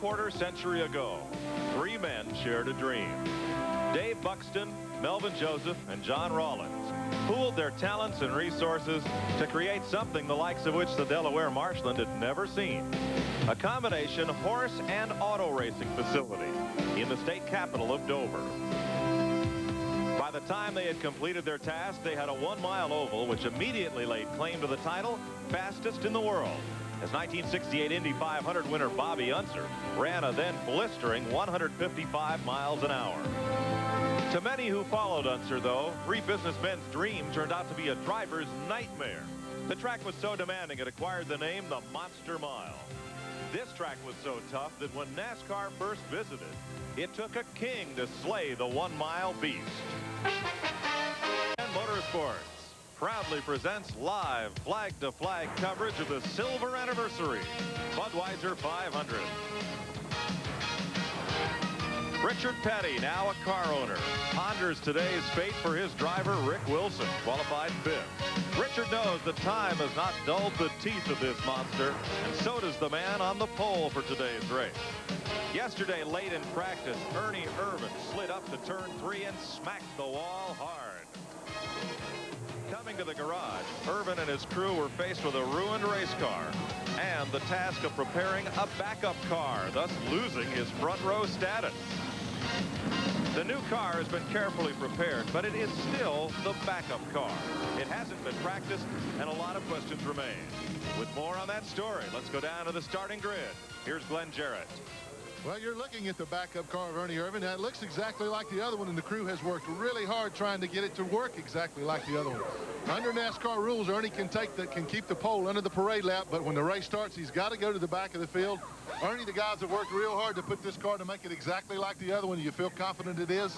1/4 century ago, 3 men shared a dream. Dave Buxton, Melvin Joseph, and John Rawlins pooled their talents and resources to create something the likes of which the Delaware marshland had never seen. A combination horse and auto racing facility in the state capital of Dover. By the time they had completed their task, they had a 1-mile oval which immediately laid claim to the title fastest in the world, as 1968 Indy 500 winner Bobby Unser ran a then blistering 155 miles an hour. To many who followed Unser, though, 3 businessmen's dream turned out to be a driver's nightmare. The track was so demanding it acquired the name the Monster Mile. This track was so tough that when NASCAR first visited, it took a king to slay the 1-mile beast. And Motorsports proudly presents live flag-to-flag coverage of the silver anniversary Budweiser 500. Richard Petty, now a car owner, ponders today's fate for his driver Rick Wilson, qualified 5th. Richard knows that time has not dulled the teeth of this monster, and so does the man on the pole for today's race. Yesterday, late in practice, Ernie Irvin slid up to turn 3 and smacked the wall hard. Coming to the garage, Irvin and his crew were faced with a ruined race car and the task of preparing a backup car, thus losing his front row status. The new car has been carefully prepared, but it is still the backup car. It hasn't been practiced, and a lot of questions remain. With more on that story, let's go down to the starting grid. Here's Glenn Jarrett. Well, you're looking at the backup car of Ernie Irvin. Now, it looks exactly like the other one, and the crew has worked really hard trying to get it to work exactly like the other one. Under NASCAR rules, Ernie can keep the pole under the parade lap, but when the race starts, he's got to go to the back of the field. Ernie, the guys have worked real hard to put this car to make it exactly like the other one. Do you feel confident it is?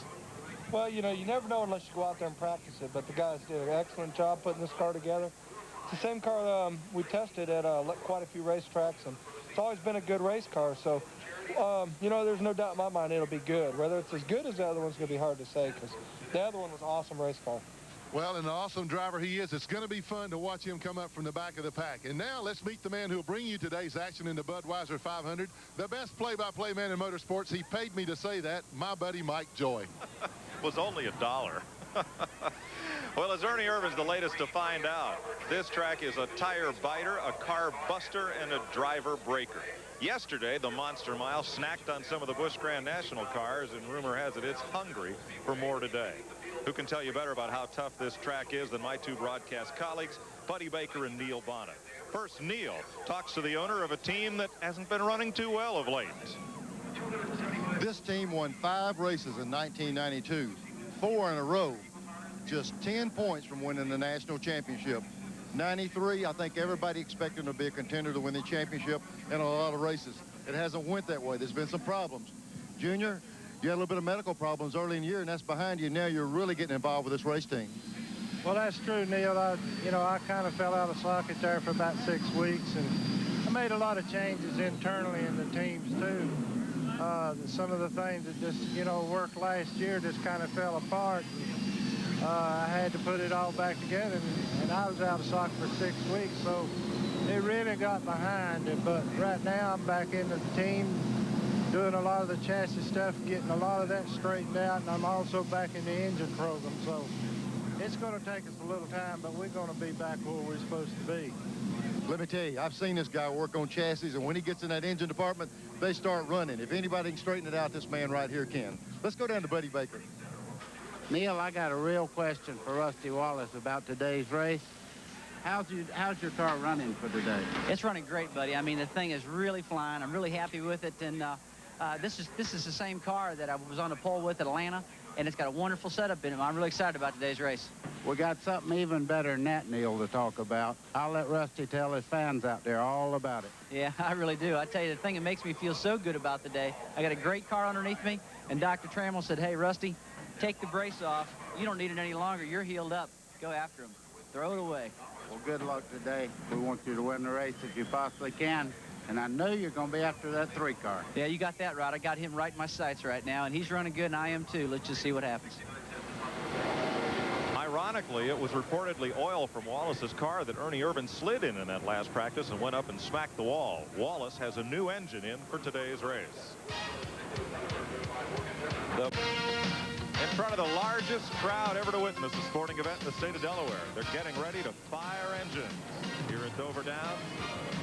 Well, you know, you never know unless you go out there and practice it, but the guys did an excellent job putting this car together. It's the same car we tested at quite a few racetracks, and it's always been a good race car, so you know, there's no doubt in my mind it'll be good. Whether it's as good as the other one's going to be hard to say, because the other one was an awesome race car. Well, and an awesome driver he is. It's going to be fun to watch him come up from the back of the pack. And now let's meet the man who will bring you today's action in the Budweiser 500. The best play-by-play man in motorsports. He paid me to say that. My buddy Mike Joy. Was only $1. Well, as Ernie Irvin's the latest to find out, this track is a tire biter, a car buster, and a driver breaker. Yesterday, the Monster Mile snacked on some of the Busch Grand National cars, and rumor has it it's hungry for more today. Who can tell you better about how tough this track is than my 2 broadcast colleagues, Buddy Baker and Neil Bonnet. First, Neil talks to the owner of a team that hasn't been running too well of late. This team won 5 races in 1992, 4 in a row, just 10 points from winning the national championship. 93, I think everybody expected them to be a contender to win the championship in a lot of races. It hasn't went that way. There's been some problems. Junior, you had a little bit of medical problems early in the year, and that's behind you. Now you're really getting involved with this race team. Well, that's true, Neil. I kind of fell out of socket there for about 6 weeks, and I made a lot of changes internally in the teams, too. Some of the things that just, worked last year just kind of fell apart. I had to put it all back together, and I was out of socket for 6 weeks, so it really got behind it. But right now I'm back into the team, doing a lot of the chassis stuff, getting a lot of that straightened out, and I'm also back in the engine program. So it's going to take us a little time, but we're going to be back where we're supposed to be. Let me tell you, I've seen this guy work on chassis, and when he gets in that engine department, they start running. If anybody can straighten it out, this man right here can. Let's go down to Buddy Baker. Neil, I got a real question for Rusty Wallace about today's race. How's your car running for today? It's running great, buddy. I mean, the thing is really flying. I'm really happy with it, and this is the same car that I was on the pole with at Atlanta, and it's got a wonderful setup in it. I'm really excited about today's race. We got something even better than that, Neil, to talk about. I'll let Rusty tell his fans out there all about it. Yeah, I really do. I tell you, the thing that makes me feel so good about the day, I got a great car underneath me, and Dr. Trammell said, hey, Rusty, take the brace off. You don't need it any longer. You're healed up. Go after him. Throw it away. Well, good luck today. We want you to win the race if you possibly can. And I know you're going to be after that 3 car. Yeah, you got that right. I got him right in my sights right now, and he's running good, and I am too. Let's just see what happens. Ironically, it was reportedly oil from Wallace's car that Ernie Irvin slid in that last practice and went up and smacked the wall. Wallace has a new engine in for today's race. In front of the largest crowd ever to witness a sporting event in the state of Delaware. They're getting ready to fire engines here at Dover Downs.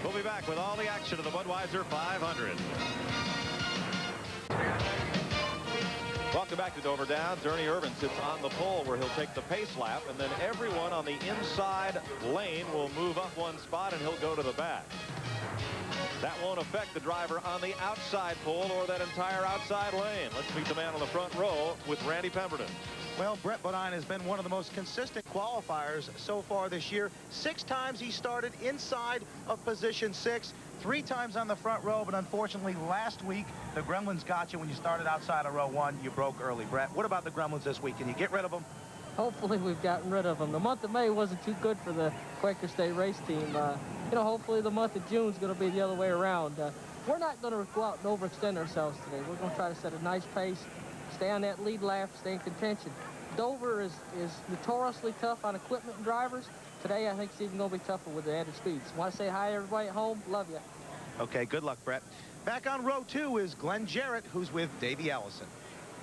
We'll be back with all the action of the Budweiser 500. Welcome back to Dover Downs. Ernie Irvin sits on the pole where he'll take the pace lap, and then everyone on the inside lane will move up one spot and he'll go to the back. That won't affect the driver on the outside pole or that entire outside lane. Let's meet the man on the front row with Randy Pemberton. Well, Brett Bodine has been one of the most consistent qualifiers so far this year. 6 times he started inside of position 6, 3 times on the front row, but unfortunately last week the Gremlins got you when you started outside of row 1. You broke early. Brett, what about the Gremlins this week? Can you get rid of them? Hopefully we've gotten rid of them. The month of May wasn't too good for the Quaker State race team. You know, hopefully the month of June is going to be the other way around. We're not going to go out and overextend ourselves today. We're going to try to set a nice pace, stay on that lead lap, stay in contention. Dover is notoriously tough on equipment and drivers. Today, I think it's even going to be tougher with the added speeds. Want to say hi to everybody at home? Love you. Okay, good luck, Brett. Back on row 2 is Glenn Jarrett, who's with Davey Allison.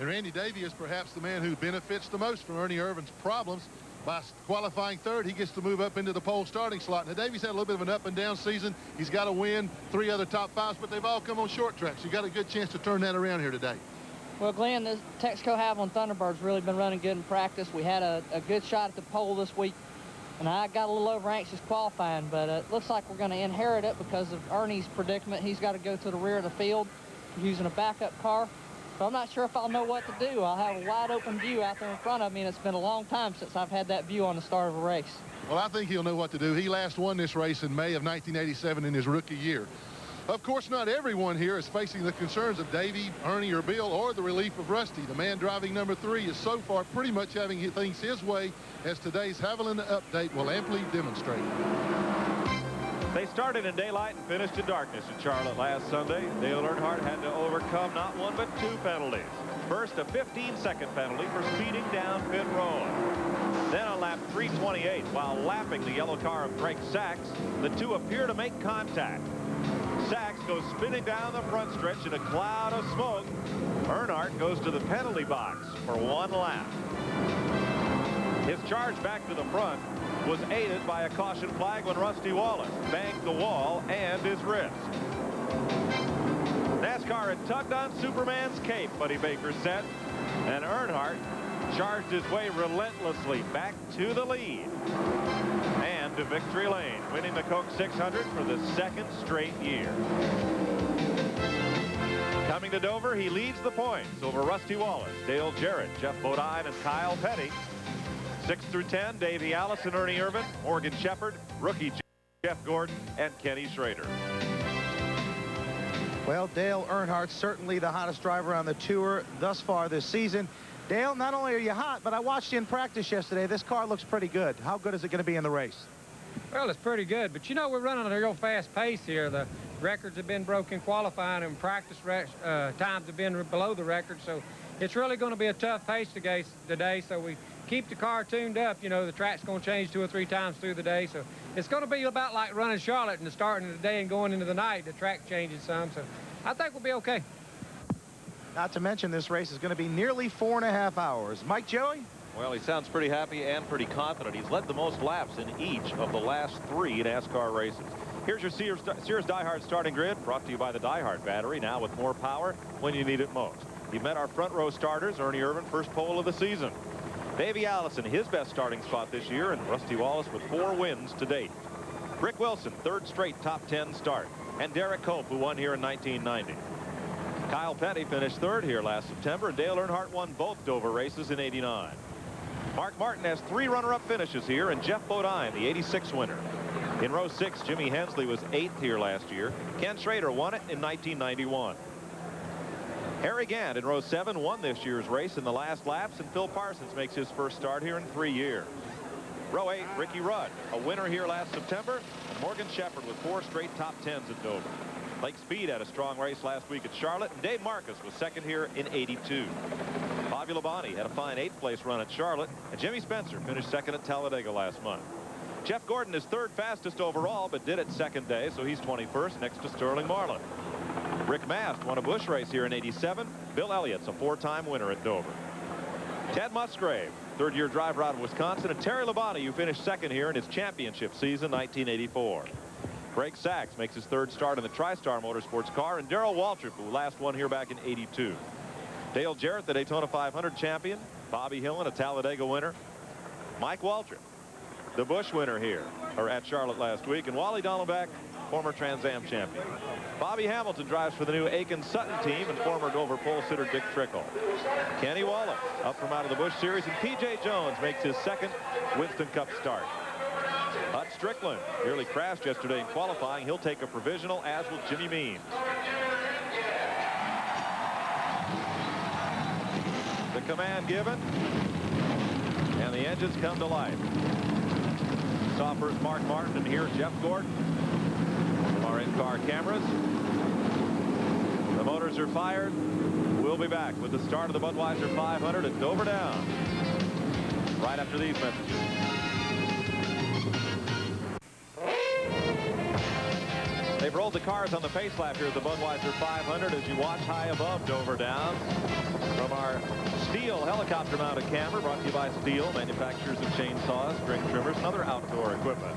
And Randy Davey is perhaps the man who benefits the most from Ernie Irvin's problems. By qualifying third, he gets to move up into the pole starting slot. Now, Davey's had a little bit of an up and down season. He's got to win 3 other top 5s, but they've all come on short tracks. You got a good chance to turn that around here today. Well, Glenn, this Texaco Haviland Thunderbird's really been running good in practice. We had a good shot at the pole this week, and I got a little over anxious qualifying, but it looks like we're going to inherit it because of Ernie's predicament. He's got to go to the rear of the field using a backup car. So I'm not sure if I'll know what to do. I'll have a wide open view out there in front of me, and it's been a long time since I've had that view on the start of a race. Well, I think he'll know what to do. He last won this race in May of 1987 in his rookie year. Of course, not everyone here is facing the concerns of Davey, Ernie, or Bill, or the relief of Rusty. The man driving number 3 is so far pretty much having things his way, as today's Haviland update will amply demonstrate. They started in daylight and finished in darkness in Charlotte last Sunday. Dale Earnhardt had to overcome not 1 but 2 penalties. First, a 15-second penalty for speeding down pit road. Then on lap 328, while lapping the yellow car of Greg Sachs, the two appear to make contact. Sachs goes spinning down the front stretch in a cloud of smoke. Earnhardt goes to the penalty box for 1 lap. His charge back to the front was aided by a caution flag when Rusty Wallace banged the wall and his wrist. NASCAR had tugged on Superman's cape, Buddy Baker said, and Earnhardt charged his way relentlessly back to the lead and to victory lane, winning the Coke 600 for the 2nd straight year. Coming to Dover, he leads the points over Rusty Wallace, Dale Jarrett, Jeff Bodine, and Kyle Petty. 6 through 10, Davey Allison, Ernie Irvin, Morgan Shepherd, rookie Jeff Gordon, and Kenny Schrader. Well, Dale Earnhardt, certainly the hottest driver on the tour thus far this season. Dale, not only are you hot, but I watched you in practice yesterday. This car looks pretty good. How good is it going to be in the race? Well, it's pretty good, but you know, we're running at a real fast pace here. The records have been broken qualifying, and practice times have been below the record, so it's really going to be a tough pace today, so we keep the car tuned up. You know, the track's going to change 2 or 3 times through the day, so it's going to be about like running Charlotte and starting of the day and going into the night. The track changes some, so I think we'll be okay. Not to mention this race is going to be nearly 4.5 hours. Mike Joey? Well, he sounds pretty happy and pretty confident. He's led the most laps in each of the last 3 NASCAR races. Here's your Sears Die-Hard starting grid, brought to you by the Die-Hard battery, now with more power when you need it most. You've met our front row starters, Ernie Irvin, first pole of the season. Davey Allison, his best starting spot this year, and Rusty Wallace with 4 wins to date. Rick Wilson, 3rd straight top 10 start, and Derek Cope, who won here in 1990. Kyle Petty finished 3rd here last September, and Dale Earnhardt won both Dover races in '89. Mark Martin has 3 runner-up finishes here, and Jeff Bodine, the '86 winner. In row 6, Jimmy Hensley was 8th here last year. Ken Schrader won it in 1991. Harry Gant in row 7 won this year's race in the last laps, and Phil Parsons makes his first start here in 3 years. Row 8, Ricky Rudd, a winner here last September, and Morgan Shepherd with 4 straight top 10s at Dover. Lake Speed had a strong race last week at Charlotte, and Dave Marcus was 2nd here in '82. Bobby Labonte had a fine 8th place run at Charlotte, and Jimmy Spencer finished 2nd at Talladega last month. Jeff Gordon is 3rd fastest overall, but did it 2nd day, so he's 21st next to Sterling Marlin. Rick Mast won a Busch race here in '87. Bill Elliott's a 4-time winner at Dover. Ted Musgrave, 3rd-year driver out of Wisconsin, and Terry Labonte, who finished 2nd here in his championship season, 1984. Greg Sachs makes his 3rd start in the TriStar Motorsports car, and Darrell Waltrip, who last won here back in '82. Dale Jarrett, the Daytona 500 champion. Bobby Hillin, a Talladega winner. Mike Waltrip, the Busch winner here, or at Charlotte last week, and Wally Dallenbach, former Trans Am champion. Bobby Hamilton drives for the new Aiken-Sutton team, and former Dover pole sitter Dick Trickle. Kenny Wallace up from out of the Busch Series, and P.J. Jones makes his 2nd Winston Cup start. Hut Strickland nearly crashed yesterday in qualifying. He'll take a provisional, as will Jimmy Means. The command given, and the engines come to life. Saw first Mark Martin, and here's Jeff Gordon from our in-car cameras. The motors are fired. We'll be back with the start of the Budweiser 500 at Dover Down right after these messages. They've rolled the cars on the pace lap here at the Budweiser 500 as you watch high above Dover Downs from our Steel helicopter mounted camera, brought to you by Steel, manufacturers of chainsaws, string trimmers, and other outdoor equipment.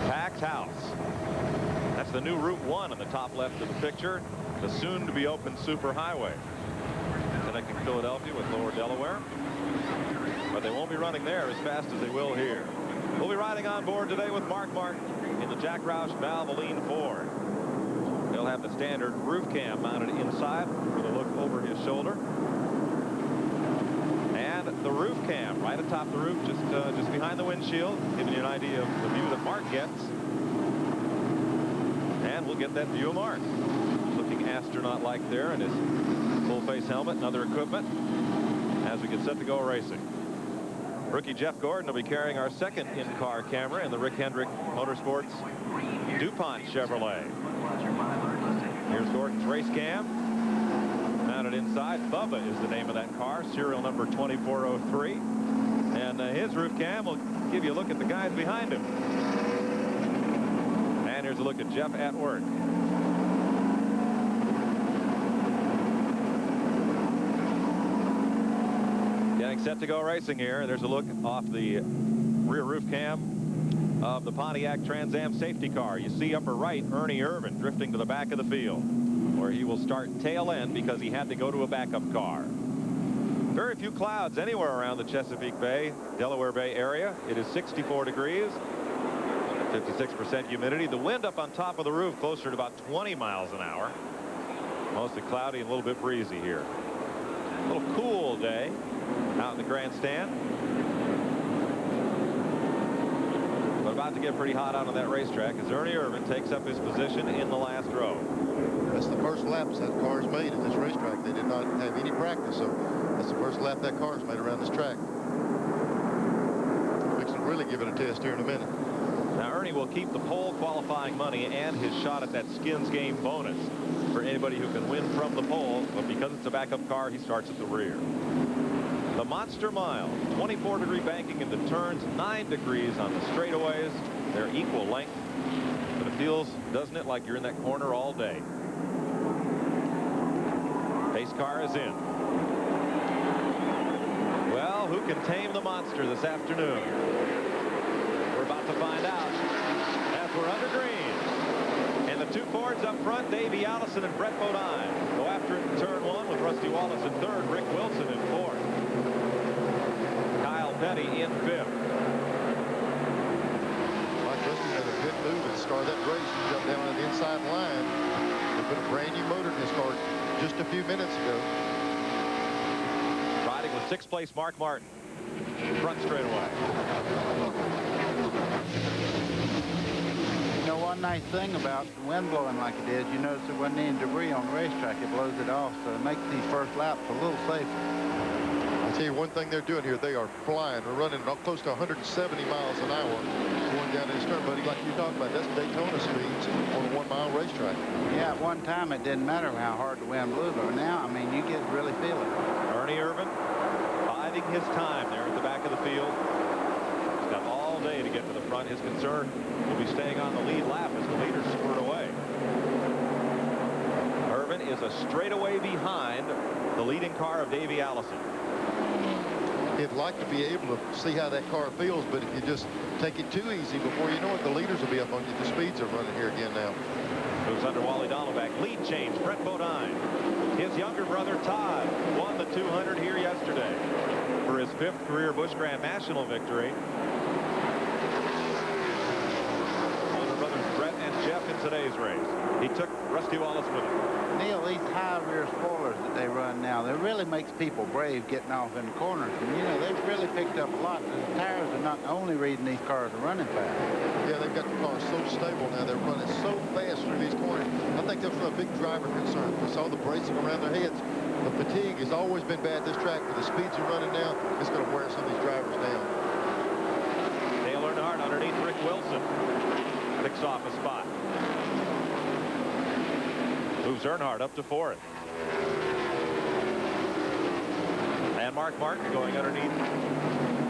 Packed house. That's the new Route 1 on the top left of the picture, the soon to be open superhighway connecting Philadelphia with Lower Delaware. But they won't be running there as fast as they will here. We'll be riding on board today with Mark Martin in the Jack Roush Valvoline Ford. They'll have the standard roof cam mounted inside for the look over his shoulder. And the roof cam right atop the roof, just behind the windshield, giving you an idea of the view that Mark gets. And we'll get that view of Mark, looking astronaut-like there in his full-face helmet and other equipment as we get set to go racing. Rookie Jeff Gordon will be carrying our 2nd in-car camera in the Rick Hendrick Motorsports DuPont Chevrolet. Here's Gordon's race cam mounted inside. Bubba is the name of that car, serial number 2403. And his roof cam will give you a look at the guys behind him. And here's a look at Jeff at work. Getting set to go racing here. There's a look off the rear roof cam of the Pontiac Trans Am safety car. You see upper right Ernie Irvin drifting to the back of the field, where he will start tail end because he had to go to a backup car. Very few clouds anywhere around the Chesapeake Bay, Delaware Bay area. It is 64 degrees, 56% humidity. The wind up on top of the roof closer to about 20 miles an hour. Mostly cloudy and a little bit breezy here. A little cool day out in the grandstand. But about to get pretty hot out on that racetrack as Ernie Irvin takes up his position in the last row. That's the first laps that car's made at this racetrack. They did not have any practice, so that's the first lap that car's made around this track. Fixing to really give it a test here in a minute. Now Ernie will keep the pole qualifying money and his shot at that skins game bonus for anybody who can win from the pole, but because it's a backup car, he starts at the rear. The Monster Mile, 24-degree banking into turns, 9 degrees on the straightaways. They're equal length, but it feels, doesn't it, like you're in that corner all day. Pace car is in. Well, who can tame the monster this afternoon? We're about to find out as we're under green. And the two Fords up front, Davey Allison and Brett Bodine, go after it in turn 1 with Rusty Wallace in 3rd, Rick Wilson in 4th. Kyle Petty in 5th. Mike Rusty made a good move and started that race. He jumped down on the inside line. They put a brand new motor in his car just a few minutes ago. Riding with 6th place Mark Martin. Front straightaway. You know, one nice thing about the wind blowing like it is, you notice there wasn't any debris on the racetrack. It blows it off, so it makes these first laps a little safer. I'll tell you one thing they're doing here. They are flying. They're running up close to 170 miles an hour going down this turn, buddy. Like you talked about, that's Daytona speeds on a 1-mile racetrack. racetrack. Yeah, at one time it didn't matter how hard the wind blew, but now, I mean, you get really feel it. Ernie Irvin biding his time there at the back of the field. He's got all day to get to the front. His concern will be staying on the lead lap as the leaders spurt away. Irvin is a straightaway behind the leading car of Davey Allison. He'd like to be able to see how that car feels, but if you just take it too easy, before you know it, the leaders will be up on you. The speeds are running here again now. Moves under Wally Donovac. Lead change, Brett Bodine. His younger brother Todd won the 200 here yesterday for his 5th career Busch Grand National victory. Older brothers Brett and Jeff in today's race. He took Rusty Wallace with him. Neil, these high rear spoilers that they run now, they really makes people brave getting off in the corners. And, you know, they've really picked up a lot. The tires are not the only reason these cars are running fast. Yeah, they've got the cars so stable now. They're running so fast through these corners. I think that's a big driver concern. We saw the bracing around their heads. The fatigue has always been bad this track, but the speeds are running now. It's going to wear some of these drivers down. Dale Earnhardt underneath Rick Wilson. Picks off a spot. Moves Earnhardt up to 4th. And Mark Martin going underneath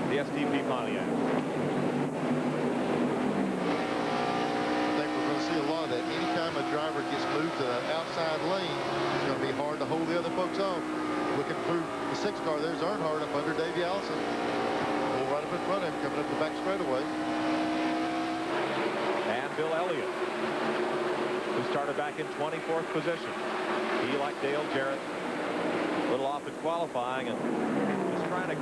the STP Pontiac. I think we're going to see a lot of that. Anytime a driver gets moved to the outside lane, it's going to be hard to hold the other folks off. Looking through the 6th car, there's Earnhardt up under Davey Allison. Pull right up in front of him, coming up the back straightaway. And Bill Elliott, who started back in 24th position. He, like Dale Jarrett, a little off in qualifying and just trying to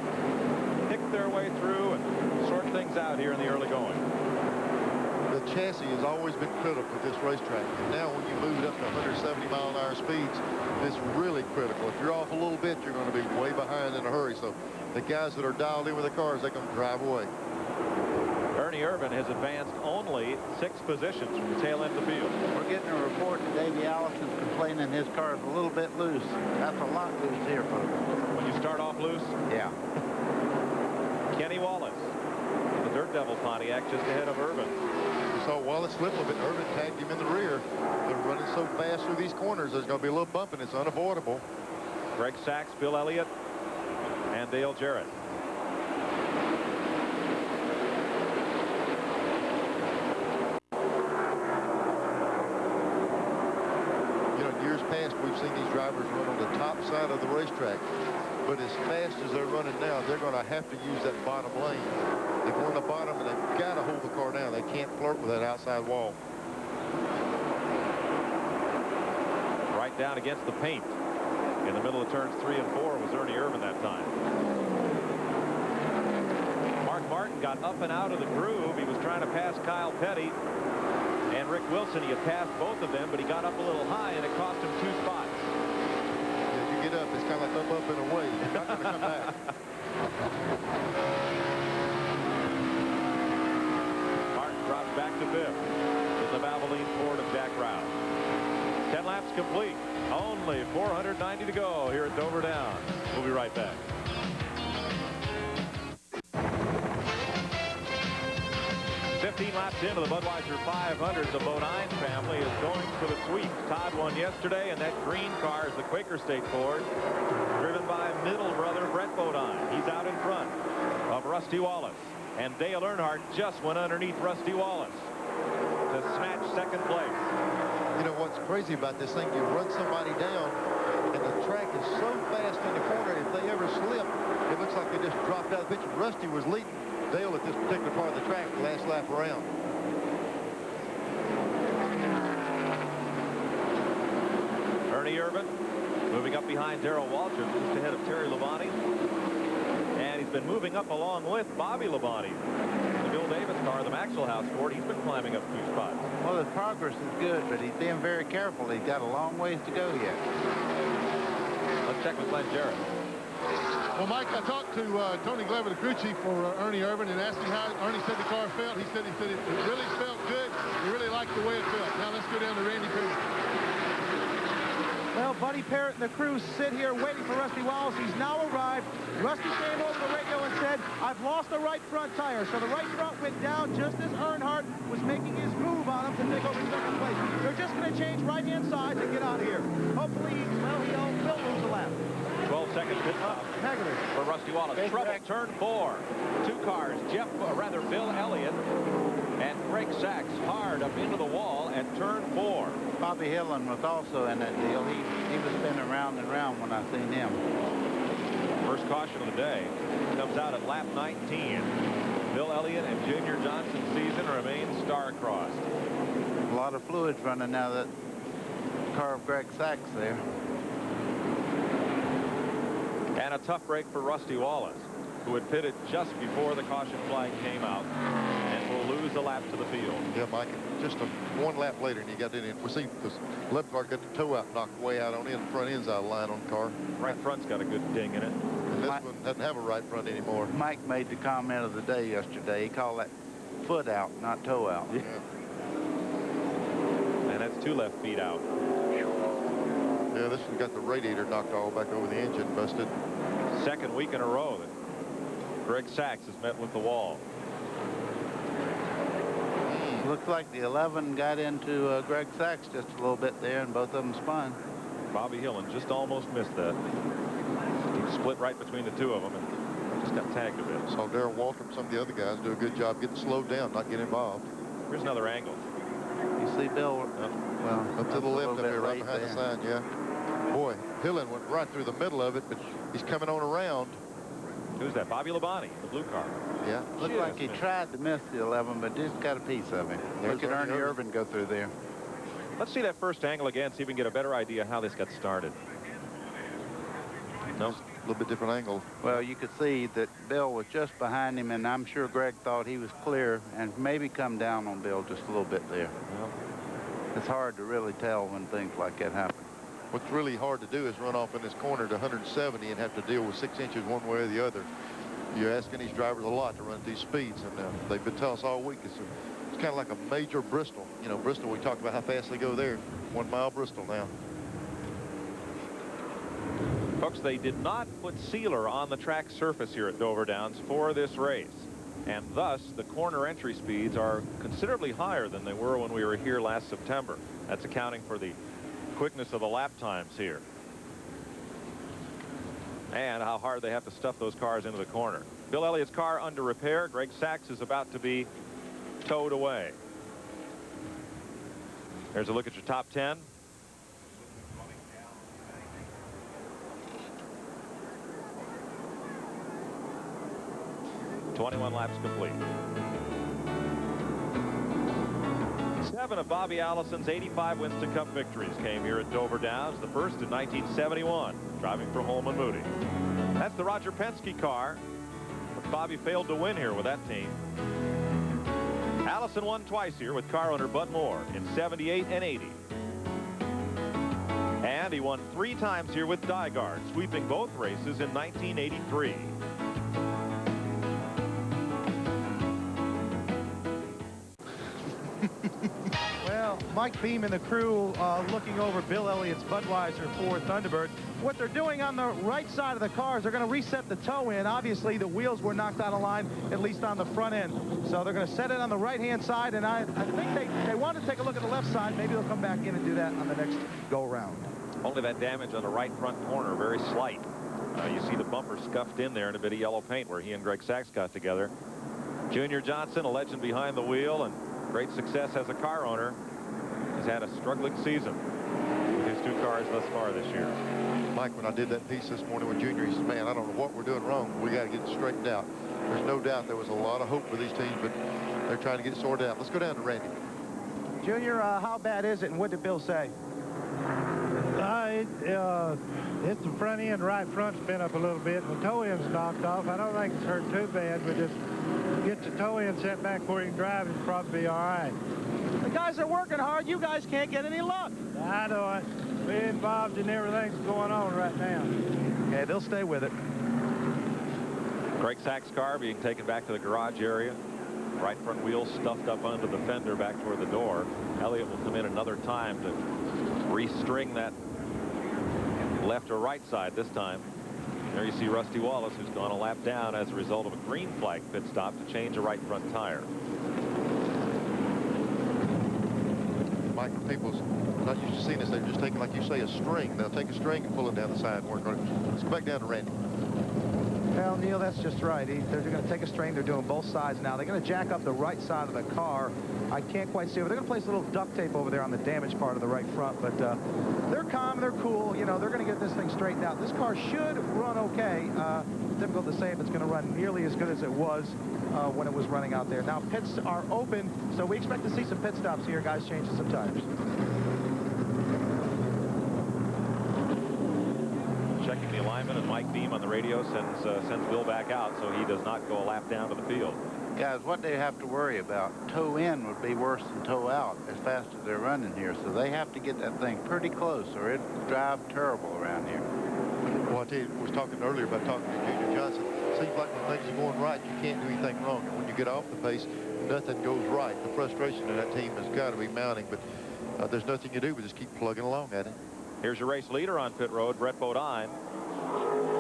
pick their way through and sort things out here in the early going. The chassis has always been critical at this racetrack. And now when you move it up to 170-mile-an-hour speeds, it's really critical. If you're off a little bit, you're going to be way behind in a hurry. So the guys that are dialed in with the cars, they're going to drive away. Ernie Irvin has advanced only 6 positions from the tail end of the field. We're getting a report that Davey Allison's complaining his car is a little bit loose. That's a lot loose here, folks. When you start off loose? Yeah. Kenny Wallace, the Dirt Devil Pontiac, just ahead of Irvin. You saw Wallace slip a little bit. Irvin tagged him in the rear. They're running so fast through these corners, there's going to be a little bump, and it's unavoidable. Greg Sachs, Bill Elliott, and Dale Jarrett. Past, we've seen these drivers run on the top side of the racetrack, but as fast as they're running now, they're going to have to use that bottom lane. They go on the bottom and they've got to hold the car down. They can't flirt with that outside wall. Right down against the paint in the middle of turns 3 and 4 was Ernie Irvin that time. Mark Martin got up and out of the groove. He was trying to pass Kyle Petty and Rick Wilson. He had passed both of them, but he got up a little high, and it cost him 2 spots. As you get up, it's kind of like up and away. You're not going to come back. Martin drops back to 5th in the Valvoline Ford of Jack Rouse. 10 laps complete. Only 490 to go here at Dover Downs. We'll be right back. 15 laps into the Budweiser 500, the Bodine family is going for the sweep. Todd won yesterday, and that green car is the Quaker State Ford, driven by middle brother Brett Bodine. He's out in front of Rusty Wallace, and Dale Earnhardt just went underneath Rusty Wallace to snatch 2nd place. You know what's crazy about this thing? You run somebody down, and the track is so fast in the corner, if they ever slip, it looks like they just dropped out of the picture. Rusty was leading Dale at this particular part of the track the last lap around. Ernie Irvin moving up behind Darrell Waltrip, just ahead of Terry Labonte. And he's been moving up along with Bobby Labonte. The Bill Davis car, the Maxwell House Ford, he's been climbing up 2 spots. Well, his progress is good, but he's being very careful. He's got a long ways to go yet. Let's check with Glenn Jarrett. Well, Mike, I talked to Tony Glover, the crew chief for Ernie Irvin, and asked him how Ernie said the car felt. He said it really felt good. He really liked the way it felt. Now let's go down to Randy Perry. Well, Buddy Parrott and the crew sit here waiting for Rusty Wallace. He's now arrived. Rusty came over the radio and said, I've lost the right front tire. So the right front went down just as Earnhardt was making his move on him to take over 2nd place. They're just going to change right-hand side to get out of here. Hopefully, well, he'll lose the lap. 12-second pit stop Negative. for Rusty Wallace. Trouble, turn 4. 2 cars, Bill Elliott and Greg Sachs hard up into the wall at turn 4. Bobby Hillen was also in that deal. He was spinning round and round when I seen him. First caution of the day comes out at lap 19. Bill Elliott and Junior Johnson's season remains star-crossed. A lot of fluids running out of that car of Greg Sachs there. And a tough break for Rusty Wallace, who had pitted just before the caution flag came out and will lose a lap to the field. Yeah, Mike, just one lap later, and he got in. We see this left car got the toe out knocked way out on in. Front end's out of line on the car. Right front's got a good ding in it. And this one doesn't have a right front anymore. Mike made the comment of the day yesterday. He called that foot out, not toe out. Yeah. And that's 2 left feet out. Yeah, this one got the radiator knocked all back over the engine, busted. Second week in a row that Greg Sachs has met with the wall. Looks like the 11 got into Greg Sachs just a little bit there, and both of them spun. Bobby Hillen just almost missed that. He split right between the 2 of them and just got tagged a bit. Saw Darrell Walter and some of the other guys do a good job getting slowed down, not getting involved. Here's another angle. You see Bill, well, up to the left up there, right behind the sign, yeah. Boy, Hillen went right through the middle of it, but he's coming on around. Who's that? Bobby Labonte, the blue car. Yeah. Looked like he tried to miss the 11, but just got a piece of him. Look at Ernie Irvin go through there. Let's see that first angle again, see if we can get a better idea how this got started. No? A little bit different angle. Well, you could see that Bill was just behind him, and I'm sure Greg thought he was clear and maybe come down on Bill just a little bit there. Well, it's hard to really tell when things like that happen. What's really hard to do is run off in this corner to 170 and have to deal with 6 inches one way or the other. You're asking these drivers a lot to run at these speeds, and they've been telling us all week it's kind of like a major Bristol. You know, Bristol, we talked about how fast they go there. 1 mile Bristol now. folks, they did not put sealer on the track surface here at Dover Downs for this race. And thus, the corner entry speeds are considerably higher than they were when we were here last September. That's accounting for the quickness of the lap times here. And how hard they have to stuff those cars into the corner. Bill Elliott's car under repair. Greg Sachs is about to be towed away. There's a look at your top 10. .21 laps complete. 7 of Bobby Allison's 85 Winston Cup victories came here at Dover Downs, the first in 1971, driving for Holman Moody. That's the Roger Penske car, but Bobby failed to win here with that team. Allison won twice here with car owner Bud Moore in 78 and 80. And he won 3 times here with Dygaard, sweeping both races in 1983. Well, Mike Beam and the crew looking over Bill Elliott's Budweiser Ford Thunderbird. What they're doing on the right side of the car is they're going to reset the toe in. Obviously, the wheels were knocked out of line, at least on the front end. So they're going to set it on the right-hand side, and I think they want to take a look at the left side. Maybe they'll come back in and do that on the next go-around. Only that damage on the right front corner, very slight. You see the bumper scuffed in there and a bit of yellow paint where he and Greg Sachs got together. Junior Johnson, a legend behind the wheel and great success as a car owner, has had a struggling season with his 2 cars thus far this year. Mike, when I did that piece this morning with Junior, he said, man, I don't know what we're doing wrong. We got to get it straightened out. There's no doubt there was a lot of hope for these teams, but they're trying to get it sorted out. Let's go down to Randy. Junior, how bad is it, and what did Bill say? It's the front end, right front's been up a little bit, and the toe end's knocked off. I don't think it's hurt too bad, but just get the toe end set back where you can drive, it'll probably be all right. The guys are working hard. You guys can't get any luck. I know it. We're involved in everything that's going on right now. Yeah, they'll stay with it. Greg Sachs' car being taken back to the garage area. Right front wheel stuffed up under the fender back toward the door. Elliott will come in another time to restring that left or right side this time. There you see Rusty Wallace, who's gone a lap down as a result of a green flag pit stop to change a right front tire. Mike, people's not used to seeing this. They're just taking, like you say, a string. They'll take a string and pull it down the side and work on it. Let's go back down to Randy. Well, Neil, that's just right. They're going to take a string. They're doing both sides now. They're going to jack up the right side of the car. I can't quite see it, but they're going to place a little duct tape over there on the damaged part of the right front. But they're calm. They're cool. You know, they're going to get this thing straightened out. This car should run okay. It's difficult to say if it's going to run nearly as good as it was when it was running out there. Now, pits are open, so we expect to see some pit stops here. Guys changing some tires. Checking the alignment, and Mike Beam on the radio sends Bill back out, so he does not go a lap down to the field. Guys, what they have to worry about, toe in would be worse than toe out as fast as they're running here. So they have to get that thing pretty close or it'll drive terrible around here. Well, I tell you, I was talking earlier about talking to Junior Johnson. It seems like when things are going right, you can't do anything wrong. And when you get off the pace, nothing goes right. The frustration of that team has got to be mounting, but there's nothing you do but just keep plugging along at it. Here's your race leader on pit road, Brett Bodine.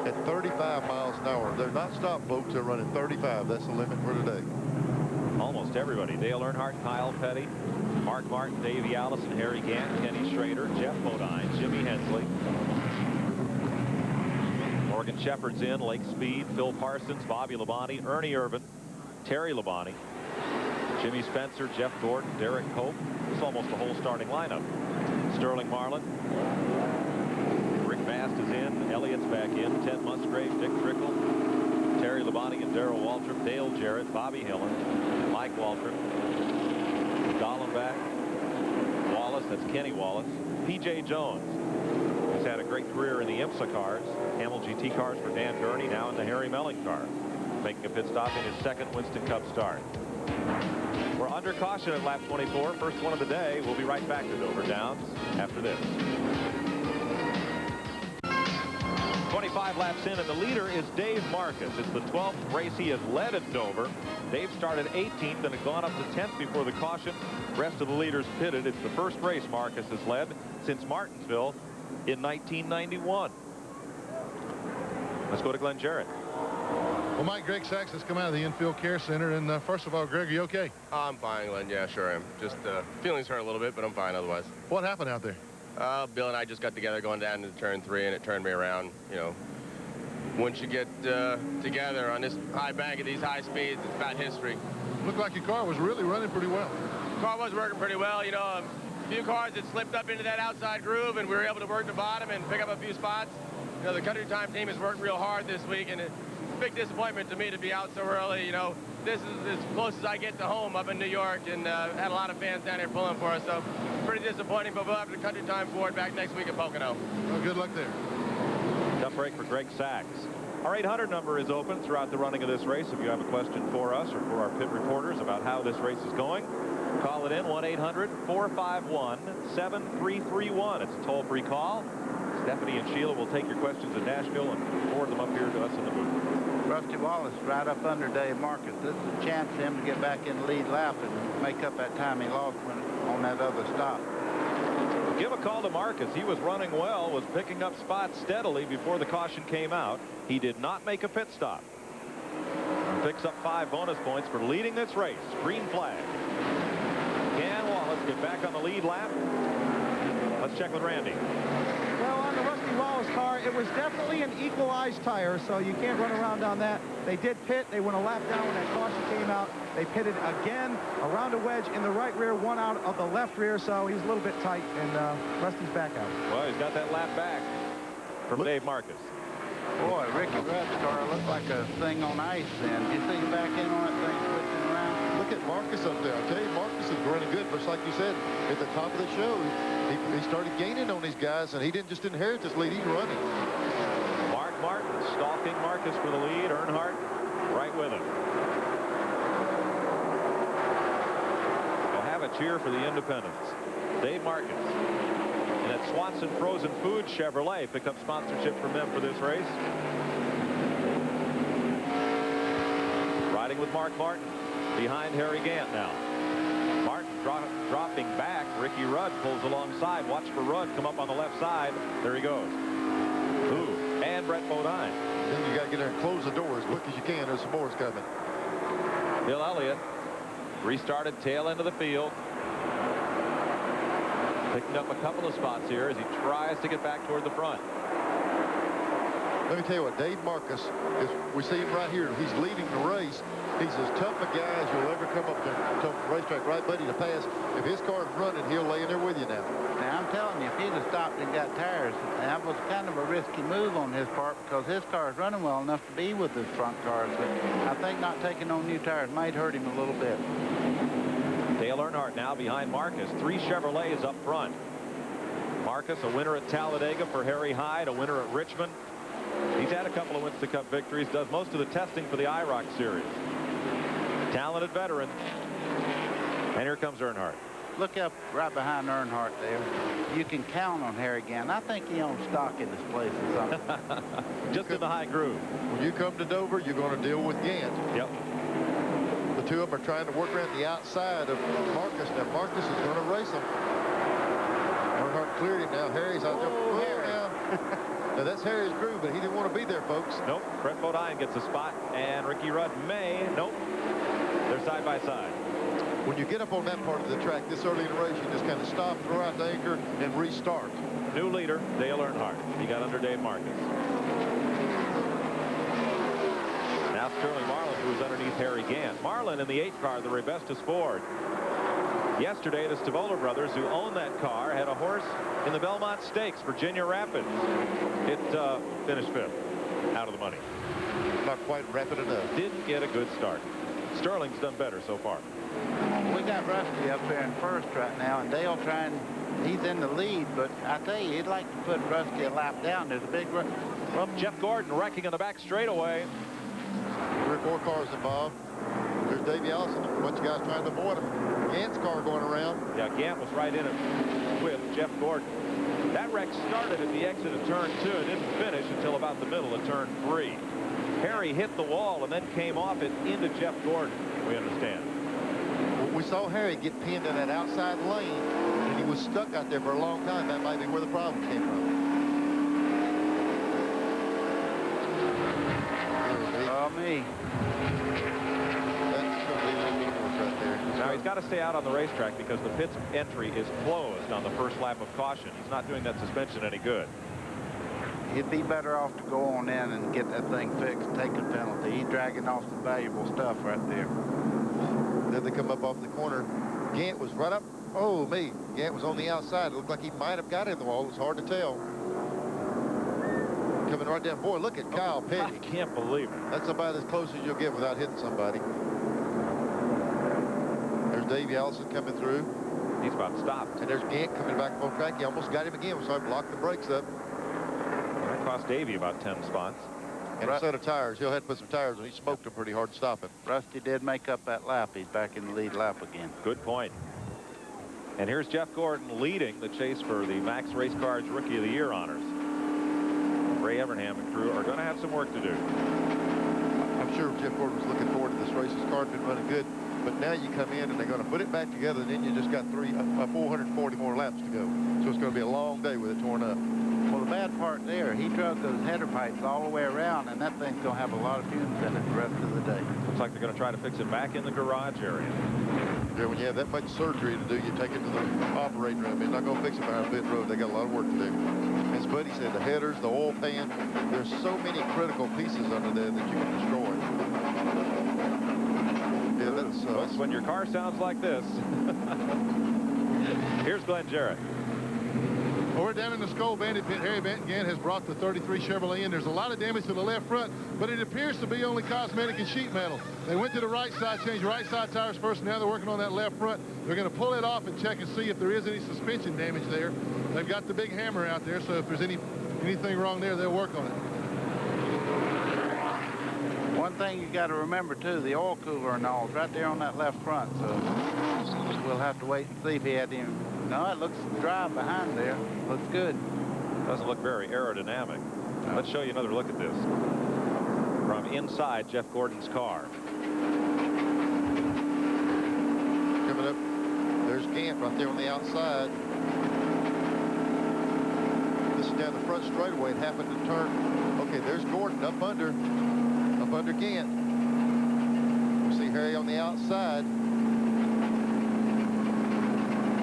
At 35 miles an hour. They're not stopped, folks. They're running 35. That's the limit for today. Almost everybody. Dale Earnhardt, Kyle Petty, Mark Martin, Davey Allison, Harry Gant, Kenny Schrader, Jeff Bodine, Jimmy Hensley. Morgan Shepherd's in, Lake Speed, Phil Parsons, Bobby Labonte, Ernie Irvin, Terry Labonte, Jimmy Spencer, Jeff Gordon, Derek Cope. It's almost the whole starting lineup. Sterling Marlin. Rick Mast is in. Elliott's back in. Ted Musgrave, Dick Trickle, Terry Labonte and Darrell Waltrip, Dale Jarrett, Bobby Hillen, Mike Waltrip, Dallenbach, Wallace, that's Kenny Wallace, P.J. Jones, who's had a great career in the IMSA cars, Camel GT cars for Dan Gurney, now in the Harry Melling car, making a pit stop in his second Winston Cup start. We're under caution at lap 24, first one of the day. We'll be right back to Dover Downs after this. 25 laps in, and the leader is Dave Marcus. It's the 12th race he has led at Dover. Dave started 18th and had gone up to 10th before the caution. Rest of the leaders pitted. It's the first race Marcus has led since Martinsville in 1991. Let's go to Glenn Jarrett. Well, Mike, Greg Sachs has come out of the infield care center. And first of all, Greg, are you okay? I'm fine, Glenn. Yeah, sure I am. Just feelings hurt a little bit, but I'm fine otherwise. What happened out there? Bill and I just got together going down to turn 3, and it turned me around. You know, once you get together on this high bank at these high speeds, it's about history. Looked like your car was really running pretty well. The car was working pretty well. You know, a few cars that slipped up into that outside groove, and we were able to work the bottom and pick up a few spots. You know, the Country Time team has worked real hard this week, and it's a big disappointment to me to be out so early. You know, this is as close as I get to home up in New York, and had a lot of fans down here pulling for us, so pretty disappointing, but we'll have the Country Time Ford back next week at Pocono. Well, good luck there. Tough break for Greg Sachs. Our 800 number is open throughout the running of this race. If you have a question for us or for our pit reporters about how this race is going, call it in, 1-800-451-7331. It's a toll-free call. Stephanie and Sheila will take your questions in Nashville and forward them up here to us in the booth. Rusty Wallace right up under Dave Marcus. This is a chance for him to get back in the lead lap and make up that time he lost on that other stop. Give a call to Marcus. He was running well, was picking up spots steadily before the caution came out. He did not make a pit stop. Picks up 5 bonus points for leading this race. Green flag. Can Wallace get back on the lead lap? Let's check with Randy. Well, on the Rusty Wallace car, it was definitely an equalized tire, so you can't run around on that. They did pit. They went a lap down when that caution came out. They pitted again around a wedge in the right rear, one out of the left rear, so he's a little bit tight, and Rusty's back out. Well, he's got that lap back from Dave Marcus. Boy, Ricky Rudd's car looked like a thing on ice then. Did you see him back in on that thing switching around? Look at Marcus up there. I tell you, Marcus is running good. Just like you said at the top of the show, he started gaining on these guys, and he just didn't inherit this lead. He's running. Mark Martin stalking Marcus for the lead. Earnhardt right with him. We'll have a cheer for the independents. Dave Marcus. And at Swanson Frozen Foods Chevrolet picked up sponsorship from them for this race. Riding with Mark Martin behind Harry Gant now. Martin dropping back. Ricky Rudd pulls alongside. Watch for Rudd come up on the left side. There he goes. Ooh, and Brett Bodine. Then you got to get there and close the door as quick as you can. There's some more coming. Bill Elliott restarted tail end of the field. Picking up a couple of spots here as he tries to get back toward the front. Let me tell you what, Dave Marcus, we see him right here. He's leading the race. He's as tough a guy as you'll ever come up to the racetrack, right, buddy, to pass. If his car's running, he'll lay in there with you now. Now, I'm telling you, if he'd have stopped and got tires, that was kind of a risky move on his part because his car is running well enough to be with his front cars. But I think not taking on new tires might hurt him a little bit. Dale Earnhardt now behind Marcus. 3 Chevrolets up front. Marcus, a winner at Talladega for Harry Hyde, a winner at Richmond. He's had a couple of Winston Cup victories, does most of the testing for the IROC series. Talented veteran. And here comes Earnhardt. Look up right behind Earnhardt there. You can count on Harry again. I think he owns stock in this place or something. Just in the high groove. When you come to Dover, you're going to deal with Gant. Yep. The two of them are trying to work around the outside of Marcus. Now, Marcus is going to race them. Earnhardt cleared him now. Harry's out there. Oh, Harry. Now. Now, that's Harry's groove, but he didn't want to be there, folks. Nope. Brett Bodine gets a spot, and Ricky Rudd may. Nope. They're side by side. When you get up on that part of the track this early in the race, you just kind of stop, throw out the anchor, and restart. New leader, Dale Earnhardt. He got under Dave Marcus. Now Sterling Marlin, who's underneath Harry Gant. Marlin in the 8 car, the Rebestos Ford. Yesterday, the Stavola brothers, who own that car, had a horse in the Belmont Stakes, Virginia Rapids. It finished 5th, out of the money. Not quite rapid enough. Didn't get a good start. Sterling's done better so far. We got Rusty up there in first right now, and Dale he's in the lead, but I tell you, he'd like to put Rusty a lap down. There's a big run. Jeff Gordon wrecking on the back straightaway. 3 or 4 cars involved. There's Davey Allison, a bunch of guys trying to avoid him. Gant's car going around. Yeah, Gant was right in it with Jeff Gordon. That wreck started at the exit of turn 2 and didn't finish until about the middle of turn 3. Harry hit the wall and then came off it into Jeff Gordon, we understand. Well, we saw Harry get pinned in that outside lane, and he was stuck out there for a long time. That might be where the problem came from. Oh, me. Now he's got to stay out on the racetrack because the pit's entry is closed on the first lap of caution. He's not doing that suspension any good. He'd be better off to go on in and get that thing fixed, take a penalty. He's dragging off some valuable stuff right there. Then they come up off the corner. Gant was right up. Oh, me. Gant was on the outside. It looked like he might have got in the wall. It was hard to tell. Coming right down. Boy, look at Kyle Petty. I can't believe it. That's about as close as you'll get without hitting somebody. There's Davey Allison coming through. He's about stopped. And there's Gant coming back on track. He almost got him again, so I blocked the brakes up. That cost Davey about 10 spots. And a set of tires. He'll have to put some tires on. He smoked them pretty hard stopping. Rusty did make up that lap. He's back in the lead lap again. Good point. And here's Jeff Gordon leading the chase for the Max Race Cars Rookie of the Year honors. Ray Evernham and crew are going to have some work to do. I'm sure Jeff Gordon was looking forward to this race. His car's been running good. But now you come in and they're going to put it back together, and then you just got 440 more laps to go. So it's going to be a long day with it torn up. Well, the bad part there, he drug those header pipes all the way around, and that thing's going to have a lot of fumes in it the rest of the day. Looks like they're going to try to fix it back in the garage area. Yeah, when you have that much surgery to do, you take it to the operating room. They're not going to fix it behind pit road. They got a lot of work to do. As Buddy said, the headers, the oil pan, there's so many critical pieces under there that you can destroy. Yeah, that's when your car sounds like this. Here's Glenn Jarrett. Well, we're down in the Skull Bandit pit. Harry Gant has brought the 33 Chevrolet in. There's a lot of damage to the left front, but it appears to be only cosmetic and sheet metal. They went to the right side, changed right side tires first, and now they're working on that left front. They're going to pull it off and check and see if there is any suspension damage there. They've got the big hammer out there, so if there's anything wrong there, they'll work on it. One thing you got to remember, too, the oil cooler and all is right there on that left front, so we'll have to wait and see if he had any. No, it looks dry behind there. Looks good. Doesn't look very aerodynamic. No. Let's show you another look at this from inside Jeff Gordon's car. Coming up, there's Gant right there on the outside. This is down the front straightaway. It happened to turn. Okay, there's Gordon up under Gant. We see Harry on the outside.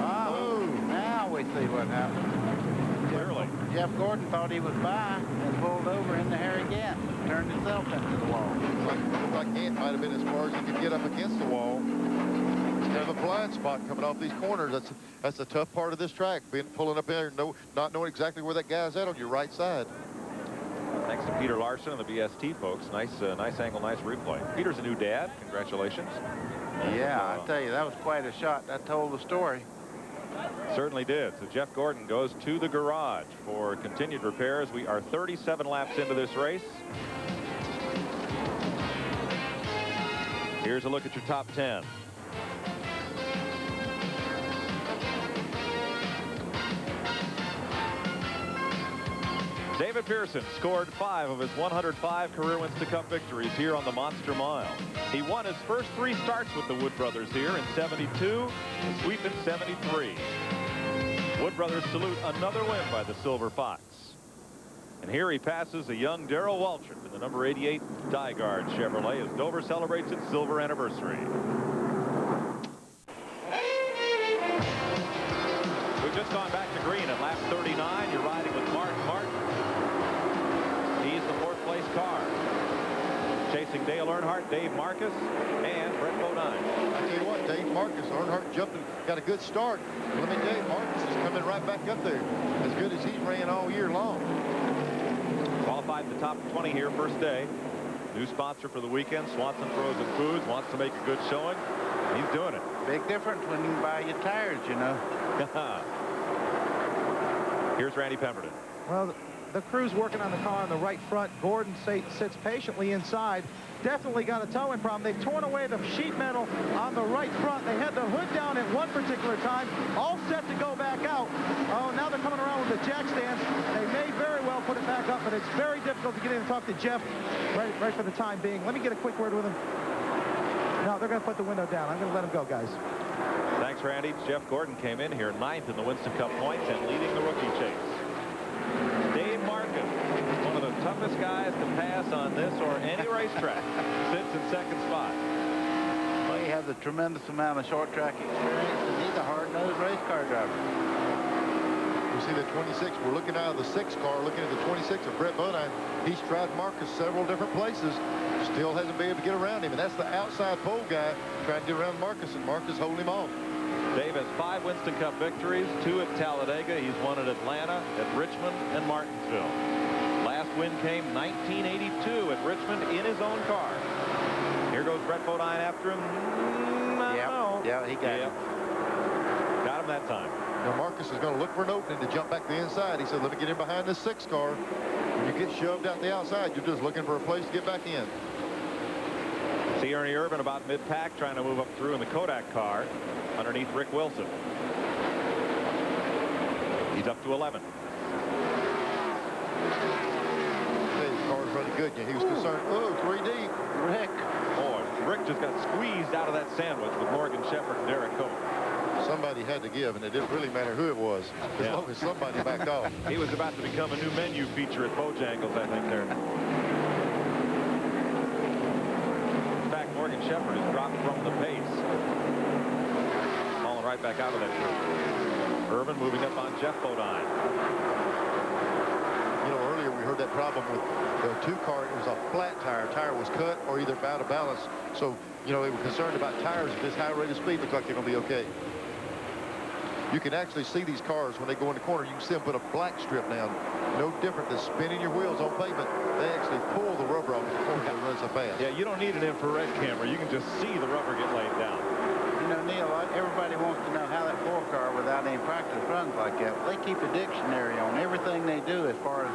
Oh, now we see what happened. Clearly. Jeff Gordon thought he was by and pulled over in the air again. Turned himself into the wall. Looked like Ant might have been as far as he could get up against the wall. There's a blind spot coming off these corners. That's the tough part of this track, pulling up there, not knowing exactly where that guy's at on your right side. Thanks to Peter Larson and the BST folks. Nice angle, nice replay. Peter's a new dad. Congratulations. Yeah, I tell you, that was quite a shot. That told the story. Certainly did. So Jeff Gordon goes to the garage for continued repairs. We are 37 laps into this race. Here's a look at your top 10. David Pearson scored 5 of his 105 career Winston Cup victories here on the Monster Mile. He won his first 3 starts with the Wood Brothers here in '72, and sweep in '73. Wood Brothers salute another win by the Silver Fox. And here he passes a young Darrell Waltrip in the number 88 Dyguard Chevrolet as Dover celebrates its silver anniversary. We've just gone back to green at lap 39. You're riding with Mark Martin. He's the 4th place car. Chasing Dale Earnhardt, Dave Marcus, and Brett Bodine. I tell you what, Dave Marcus, Earnhardt jumped and got a good start. Let me tell you, Marcus is coming right back up there. As good as he's ran all year long. Qualified in the top 20 here, first day. New sponsor for the weekend, Swanson Frozen Foods. Wants to make a good showing. He's doing it. Big difference when you buy your tires, you know. Here's Randy Pemberton. Well, the crew's working on the car on the right front. Gordon sits patiently inside. Definitely got a towing problem. They've torn away the sheet metal on the right front. They had the hood down at one particular time, all set to go back out. Oh, now they're coming around with the jack stands. They may very well put it back up, but it's very difficult to get in and talk to Jeff right for the time being. Let me get a quick word with him. No, they're going to put the window down. I'm going to let him go, guys. Thanks, Randy. Jeff Gordon came in here 9th in the Winston Cup points and leading the rookie chase. Dave Marcus, one of the toughest guys to pass on this or any racetrack, sits in 2nd spot. Well, he has a tremendous amount of short track experience, and he's a hard-nosed race car driver. You see the 26. We're looking out of the 6 car, looking at the 26 of Brett Bodine. He's tried Marcus several different places. Still hasn't been able to get around him, and that's the outside pole guy trying to get around Marcus, and Marcus holding him off. Dave has 5 Winston Cup victories, 2 at Talladega. He's won at Atlanta, at Richmond, and Martinsville. Last win came 1982 at Richmond in his own car. Here goes Brett Bodine after him. Yeah, he got him. Got him that time. Now Marcus is going to look for an opening to jump back to the inside. He said, let me get in behind this 6 car. When you get shoved out the outside, you're just looking for a place to get back in. See Ernie Irvin about mid-pack trying to move up through in the Kodak car underneath Rick Wilson. He's up to 11. His car's running good. He was concerned. Oh, 3 deep. Rick. Boy, Rick just got squeezed out of that sandwich with Morgan Shepherd and Derek Cope. Somebody had to give, and it didn't really matter who it was, as long as somebody backed off. He was about to become a new menu feature at Bojangles, I think, there. In fact, Morgan Shepherd has dropped from the pace. Falling right back out of that group. Irvin moving up on Jeff Bodine. You know, earlier we heard that problem with the 2 car. It was a flat tire. Tire was cut or either out of balance. So, you know, they were concerned about tires at this high rate of speed. Looks like they're going to be okay. You can actually see these cars when they go in the corner. You can see them put a black strip down. No different than spinning your wheels on pavement. They actually pull the rubber off the corner that runs so fast. Yeah, you don't need an infrared camera. You can just see the rubber get laid down. You know, Neil, everybody wants to know how that 4-car without any practice runs like that. Well, they keep a dictionary on everything they do as far as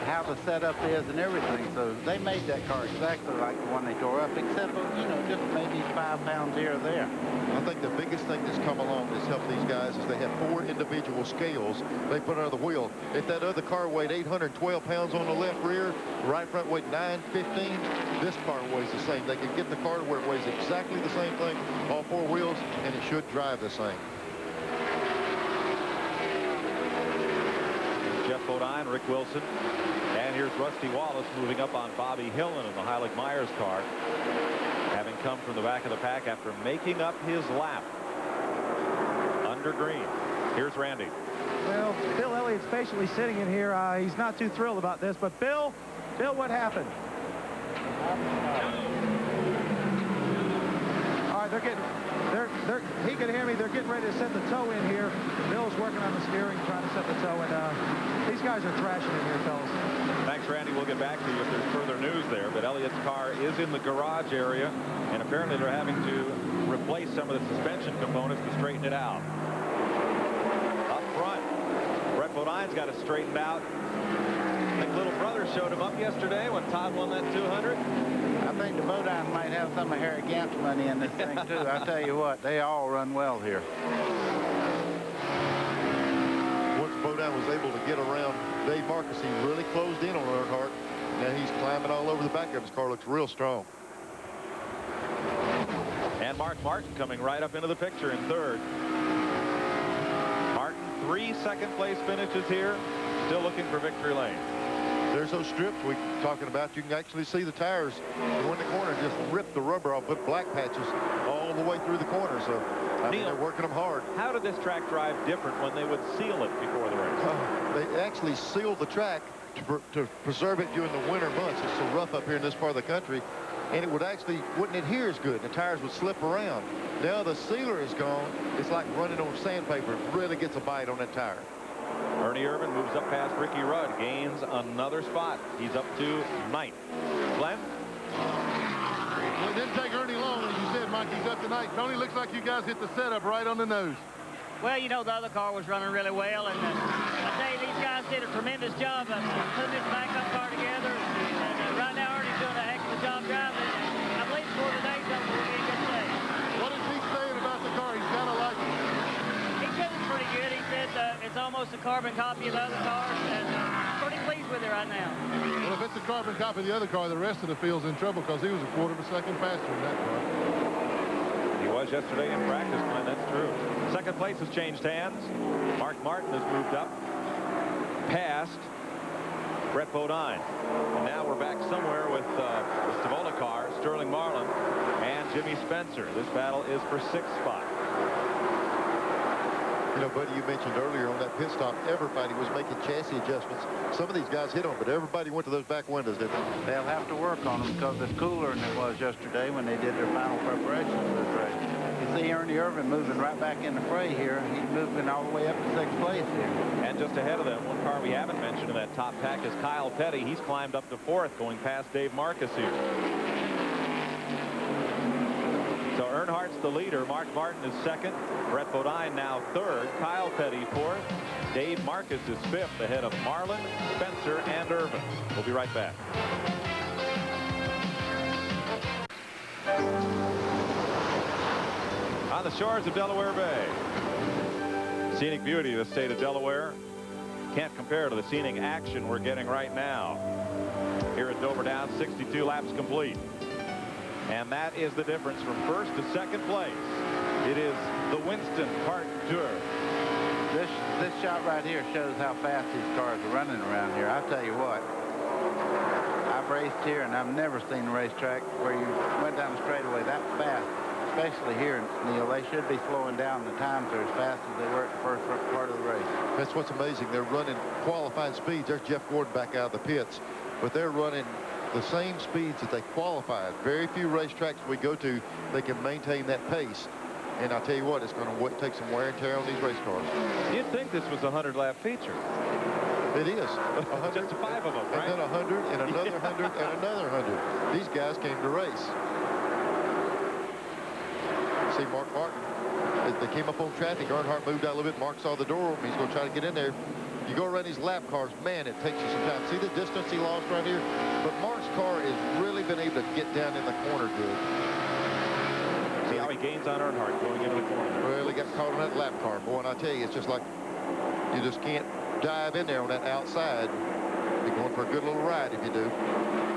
how the setup is and everything. So they made that car exactly like the one they tore up, except, you know, just maybe 5 pounds here or there. I think the biggest thing that's come along that's helped these guys is they have 4 individual scales they put under the wheel. If that other car weighed 812 pounds on the left rear, right front weighed 915, this car weighs the same. They can get the car to where it weighs exactly the same thing, all 4 wheels, and it should drive the same. Jeff Bodine, Rick Wilson, and here's Rusty Wallace moving up on Bobby Hillen in the Heilig Myers car, having come from the back of the pack after making up his lap under green. Here's Randy. Well, Bill Elliott's patiently sitting in here. He's not too thrilled about this, but Bill, what happened? All right, he can hear me. They're getting ready to set the toe in here. Bill's working on the steering, trying to set the toe in. These guys are thrashing in here, fellas. Thanks, Randy. We'll get back to you if there's further news there. But Elliott's car is in the garage area, and apparently they're having to replace some of the suspension components to straighten it out. Up front, Brett Bodine's got it straightened out. I think little brother showed him up yesterday when Todd won that 200. I think the Bodine might have some of Harry Gamp's money in this thing, too. I tell you what, they all run well here. Once Bodine was able to get around Dave Marcus, he really closed in on Earnhardt. Now he's climbing all over the back of him. His car looks real strong. And Mark Martin coming right up into the picture in third. Martin, 3 second-place finishes here, still looking for victory lane. There's those strips we're talking about. You can actually see the tires go in the corner, just rip the rubber off, put black patches all the way through the corner. So I mean, they're working them hard. How did this track drive different when they would seal it before the race? They actually sealed the track to preserve it during the winter months. It's so rough up here in this part of the country, and it wouldn't adhere as good. The tires would slip around. Now the sealer is gone. It's like running on sandpaper. It really gets a bite on that tire. Ernie Irvin moves up past Ricky Rudd, gains another spot. He's up to 9th. Glenn? Well, it didn't take Ernie long, as you said, Mike. He's up to 9th. Tony, looks like you guys hit the setup right on the nose. Well, you know, the other car was running really well, and I tell you, these guys did a tremendous job of putting this backup car together. And right now, Ernie's doing a heck of a job driving. I believe before the day's over, we'll be in good shape. What is he saying about the car? He's got to like it. He said it's pretty good. He said it's almost a carbon copy of the other cars, and pretty pleased with it right now. Well, if it's a carbon copy of the other car, the rest of the field's in trouble because he was a quarter of a second faster in that car. He was yesterday in practice, Glenn. That's true. Second place has changed hands. Mark Martin has moved up past Brett Bodine. And now we're back somewhere with the Stavola car, Sterling Marlin, and Jimmy Spencer. This battle is for 6th spot. You know, buddy, you mentioned earlier on that pit stop, everybody was making chassis adjustments. Some of these guys hit them, but everybody went to those back windows, didn't they? They'll have to work on them because it's cooler than it was yesterday when they did their final preparations for this race. You see Ernie Irvin moving right back in the fray here. He's moving all the way up to 6th place here. And just ahead of them, one car we haven't mentioned in that top pack is Kyle Petty. He's climbed up to 4th, going past Dave Marcus here. So Earnhardt's the leader. Mark Martin is 2nd. Brett Bodine now 3rd. Kyle Petty 4th. Dave Marcus is 5th, ahead of Marlin, Spencer, and Irvin. We'll be right back. On the shores of Delaware Bay. Scenic beauty of the state of Delaware can't compare to the scenic action we're getting right now. Here at Dover Downs, 62 laps complete. And that is the difference from 1st to 2nd place. It is the Winston Park Tour. This shot right here shows how fast these cars are running around here. I tell you what, I've raced here and I've never seen a racetrack where you went down the straightaway that fast. Especially here, Neil, they should be slowing down. The times are as fast as they were at the first part of the race. That's what's amazing. They're running qualifying speeds. There's Jeff Gordon back out of the pits, but they're running the same speeds that they qualified. Very few racetracks we go to, they can maintain that pace. And I'll tell you what, it's going to take some wear and tear on these race cars. You'd think this was a 100-lap feature. It is. Just 5 of them, right? And then 100, and another 100, and another 100. These guys came to race. See Mark Martin. They came up on traffic. Earnhardt moved out a little bit. Mark saw the door open. He's going to try to get in there. You go around these lap cars, man, it takes you some time. See the distance he lost right here? But Mark's car has really been able to get down in the corner good. See how he gains on Earnhardt going into the corner. Well, he got caught on that lap car. Boy, and I tell you, it's just like you just can't dive in there on that outside. You're going for a good little ride if you do.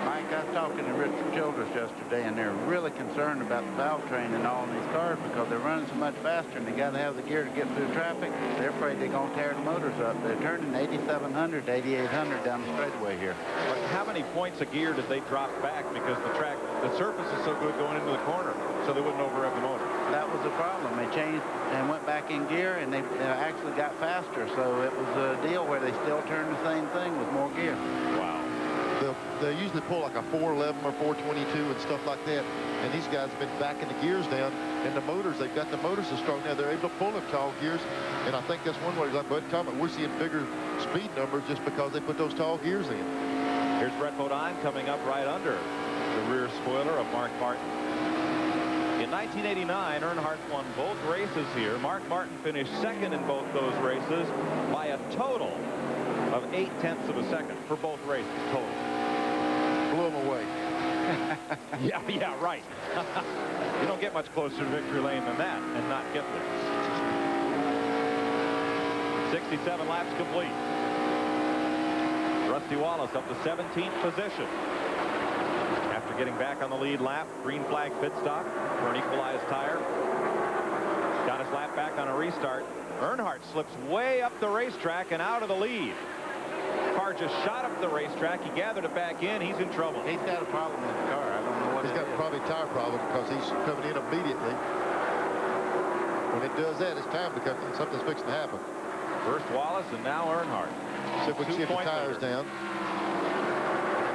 Mike, I was talking to Richard Childress yesterday, and they're really concerned about the valve train and all in these cars because they're running so much faster, and they got to have the gear to get through traffic. They're afraid they're going to tear the motors up. They're turning 8,700 to 8,800 down the straightaway here. But how many points a gear did they drop back because the surface is so good going into the corner? so they wouldn't overrev the motor. That was the problem. They changed and went back in gear, and they actually got faster. So it was a deal where they still turned the same thing with more gear. Wow. They usually pull like a 411 or 422 and stuff like that. And these guys have been backing the gears down. And the motors, they've got the motors so strong now, they're able to pull them tall gears. And I think that's one way, like Bud comment, we're seeing bigger speed numbers just because they put those tall gears in. Here's Brett Bodine coming up right under the rear spoiler of Mark Martin. In 1989, Earnhardt won both races here. Mark Martin finished second in both those races by a total of 0.8 of a second for both races total. Blew them away. Yeah, right. You don't get much closer to victory lane than that and not get there. 67 laps complete. Rusty Wallace up to 17th position. After getting back on the lead lap, green flag pit stop for an equalized tire. Got his lap back on a restart. Earnhardt slips way up the racetrack and out of the lead. Car just shot up the racetrack. He gathered it back in. He's in trouble. He's got a problem with the car. I don't know what He's got probably a tire problem because he's coming in immediately. When it does that, it's time to come. Something's fixing to happen. First Wallace and now Earnhart. See if we can see if the tire's down.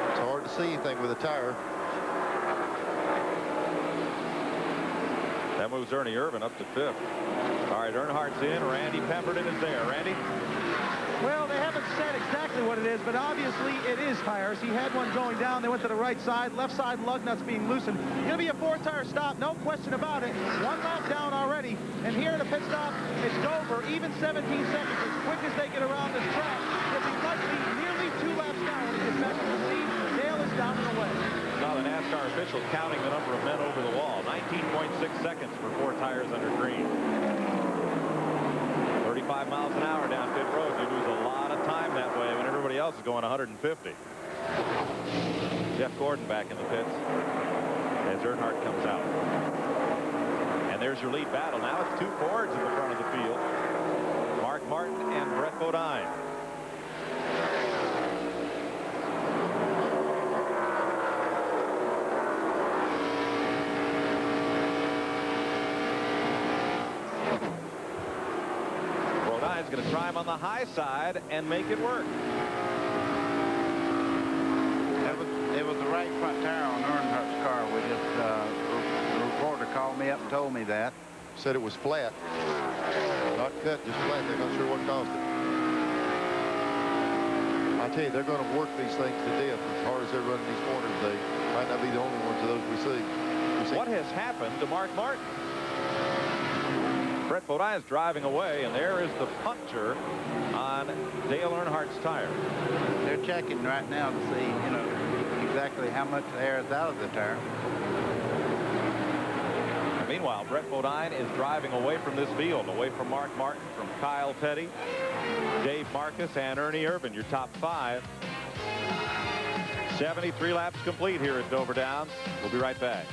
It's hard to see anything with a tire. That moves Ernie Irvin up to 5th. All right, Earnhardt's in. Randy Pemberton is there. Randy? Well, they haven't said exactly what it is, but obviously it is tires. He had one going down. They went to the right side. Left side lug nuts being loosened. Going to be a 4-tire stop, no question about it. 1 lap down already. And here at the pit stop, it's Dover, even 17 seconds. As quick as they get around this track, he'll be likely nearly 2 laps down when he gets back to the lead. Dale is down and away. Now the NASCAR officials counting the number of men over the wall. 19.6 seconds for 4 tires under green. 35 miles an hour down pit road. You lose a lot of time that way when everybody else is going 150. Jeff Gordon back in the pits as Earnhardt comes out. And there's your lead battle. Now it's 2 Fords in the front of the field. Mark Martin and Brett Bodine. Bodine's going to try him on the high side and make it work. It was the right front tire on Earnhardt's car. We just the reporter called me up and told me that. Said it was flat. Not cut, just flat. They're not sure what caused it. I tell you, they're going to work these things to death as hard as they're running these corners. They might not be the only ones of those we see. What has happened to Mark Martin? Brett Bodine is driving away, and there is the puncture on Dale Earnhardt's tire. They're checking right now to see, you know, exactly how much air is out of the tire. And meanwhile, Brett Bodine is driving away from this field, away from Mark Martin, from Kyle Petty, Dave Marcus, and Ernie Irvin, your top 5. 73 laps complete here at Dover Downs. We'll be right back.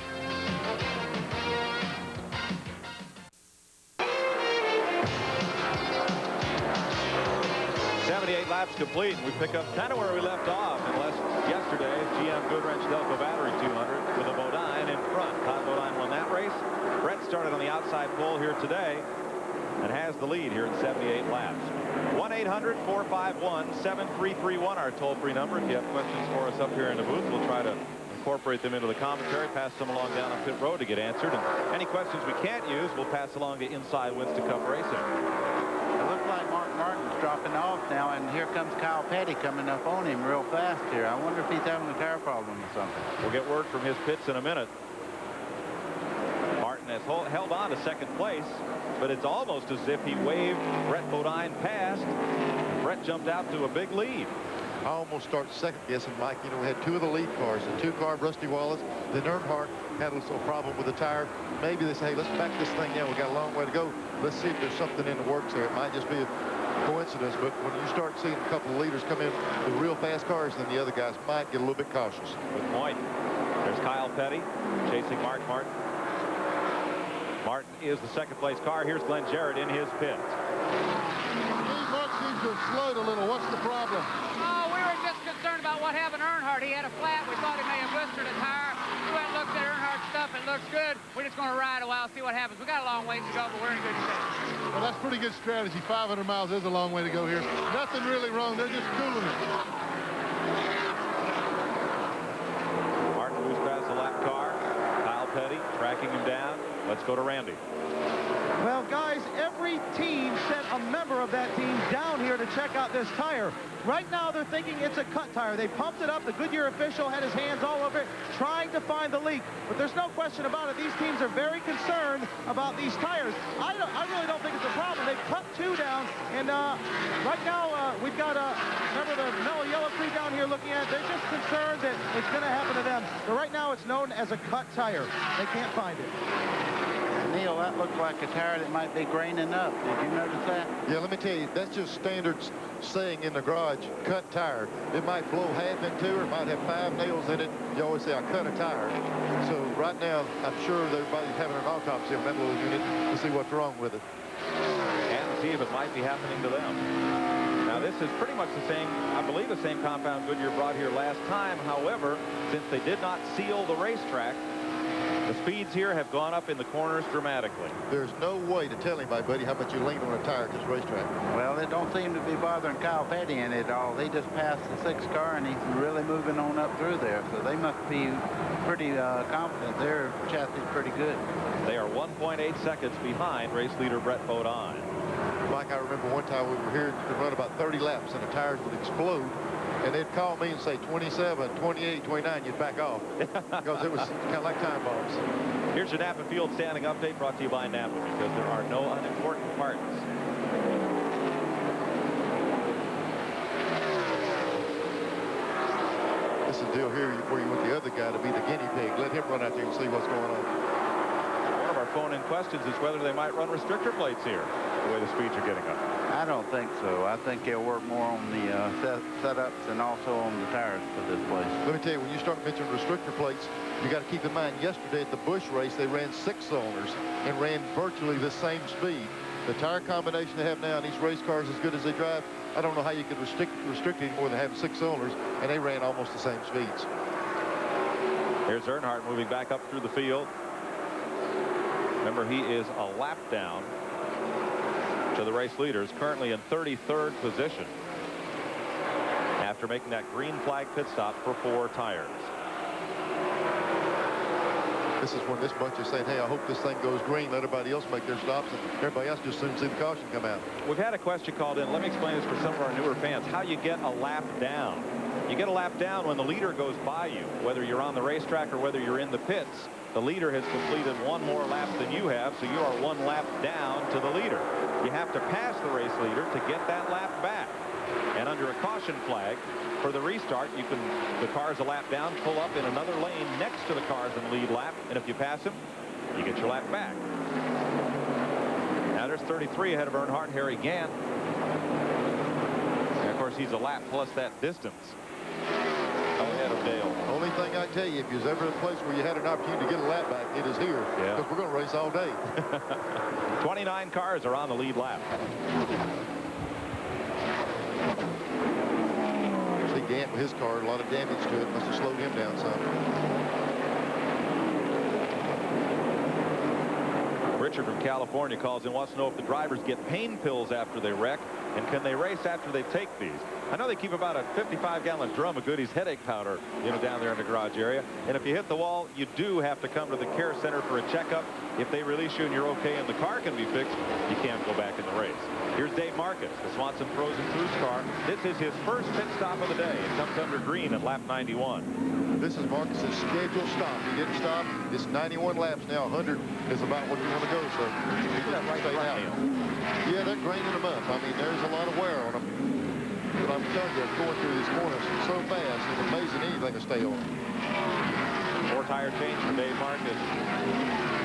78 laps complete, and we pick up kind of where we left off, unless yesterday GM Goodwrench Delco Battery 200 with a Bodine in front. Todd Bodine won that race. Brett started on the outside pole here today and has the lead here at 78 laps. 1-800-451-7331, our toll-free number. If you have questions for us up here in the booth, we'll try to incorporate them into the commentary, pass them along down on pit road to get answered. And any questions we can't use, we'll pass along to Inside Winston Cup Racing. It looks like Mark Martin's dropping off now, and here comes Kyle Petty coming up on him real fast here. I wonder if he's having a tire problem or something. We'll get word from his pits in a minute. Martin has held on to second place, but it's almost as if he waved Brett Bodine past. Brett jumped out to a big lead. I almost start second guessing, Mike. You know, we had 2 of the lead cars, the 2-car Rusty Wallace, then Earnhardt had a little problem with the tire. Maybe they say, hey, let's back this thing down. We got a long way to go. Let's see if there's something in the works there. It might just be a coincidence, but when you start seeing a couple of leaders come in with real fast cars, then the other guys might get a little bit cautious. Good point. There's Kyle Petty chasing Mark Martin. Martin is the second place car. Here's Glenn Jarrett in his pit. Mark seems to have slowed a little. What's the problem? Oh, we were just concerned about what happened to Earnhardt. He had a flat. We thought he may have blistered a tire. went and looked at Earnhardt's stuff. It looks good. We're just going to ride a while, see what happens. We got a long ways to go, but we're in good shape. Well, that's pretty good strategy. 500 miles is a long way to go here. Nothing really wrong. They're just cooling it. Martin moves past the lap car. Kyle Petty tracking him down. Let's go to Randy. Well, guys, every team sent a member of that team down here to check out this tire. Right now, they're thinking it's a cut tire. They pumped it up. The Goodyear official had his hands all over it, trying to find the leak. But there's no question about it. These teams are very concerned about these tires. I really don't think it's a problem. They've cut 2 down, and right now, we've got remember the mellow yellow crew down here looking at it. They're just concerned that it's going to happen to them. But right now, it's known as a cut tire. They can't find it. Neil, that looks like a tire that might be graining up. Did you notice that? Yeah, let me tell you, that's just standard saying in the garage, cut tire. It might blow half into it, might have 5 nails in it. You always say, I cut a tire. So right now, I'm sure everybody's having an autopsy on that little unit to see what's wrong with it. And see if it might be happening to them. Now, this is pretty much the same, I believe, the same compound Goodyear brought here last time. However, since they did not seal the racetrack, the speeds here have gone up in the corners dramatically. There's no way to tell anybody, buddy, how much you lean on a tire at this racetrack. Well, it don't seem to be bothering Kyle Petty in it at all. He just passed the 6th car, and he's really moving on up through there. So they must be pretty confident. Their chassis is pretty good. They are 1.8 seconds behind race leader Brett Bodine. Mike, I remember one time we were here to run about 30 laps, and the tires would explode. And they'd call me and say 27, 28, 29, you'd back off. Because it was kind of like time bombs. Here's your Napa Field standing update brought to you by Napa, because there are no unimportant parts. This is the deal here where you want the other guy to be the guinea pig. Let him run out there and see what's going on. One of our phone-in questions is whether they might run restrictor plates here, the way the speeds are getting up. I don't think so. I think they'll work more on the setups and also on the tires for this place. Let me tell you, when you start mentioning restrictor plates, you got to keep in mind, yesterday at the Busch race, they ran 6 cylinders and ran virtually the same speed. The tire combination they have now in these race cars, as good as they drive, I don't know how you could restrict any more than having 6 cylinders, and they ran almost the same speeds. Here's Earnhardt moving back up through the field. Remember, he is a lap down to the race leaders, currently in 33rd position after making that green flag pit stop for 4 tires. This is when this bunch is saying, hey, I hope this thing goes green, let everybody else make their stops, and everybody else just soon see the caution come out. We've had a question called in. Let me explain this for some of our newer fans. How you get a lap down. You get a lap down when the leader goes by you, whether you're on the racetrack or whether you're in the pits. The leader has completed 1 more lap than you have, so you are 1 lap down to the leader. You have to pass the race leader to get that lap back. And under a caution flag for the restart, the car's a lap down, pull up in another lane next to the cars in the lead lap, and if you pass him, you get your lap back. Now there's 33 ahead of Earnhardt, Harry Gant. And of course, he's a lap plus that distance ahead of Dale. Only thing I tell you, if there's ever a place where you had an opportunity to get a lap back, it is here. Yeah. Because we're going to race all day. 29 cars are on the lead lap. See Gant with his car, a lot of damage to it. Must have slowed him down some. Richard from California calls in, wants to know if the drivers get pain pills after they wreck, and can they race after they take these. I know they keep about a 55-gallon drum of Goody's headache powder, down there in the garage area. And if you hit the wall, you do have to come to the care center for a checkup. If they release you and you're okay and the car can be fixed, you can't go back in the race. Here's Dave Marcus, the Swanson Frozen Cruise car. This is his first pit stop of the day. It comes under green at lap 91. This is Marcus's scheduled stop. He didn't stop. It's 91 laps now. 100 is about what you want to go, so he didn't stay out. Yeah, they're graining them up. I mean, there's a lot of wear on them. But I'm telling you, going through these corners so fast, it's amazing anything to stay on. 4 tire change for Dave Marcus.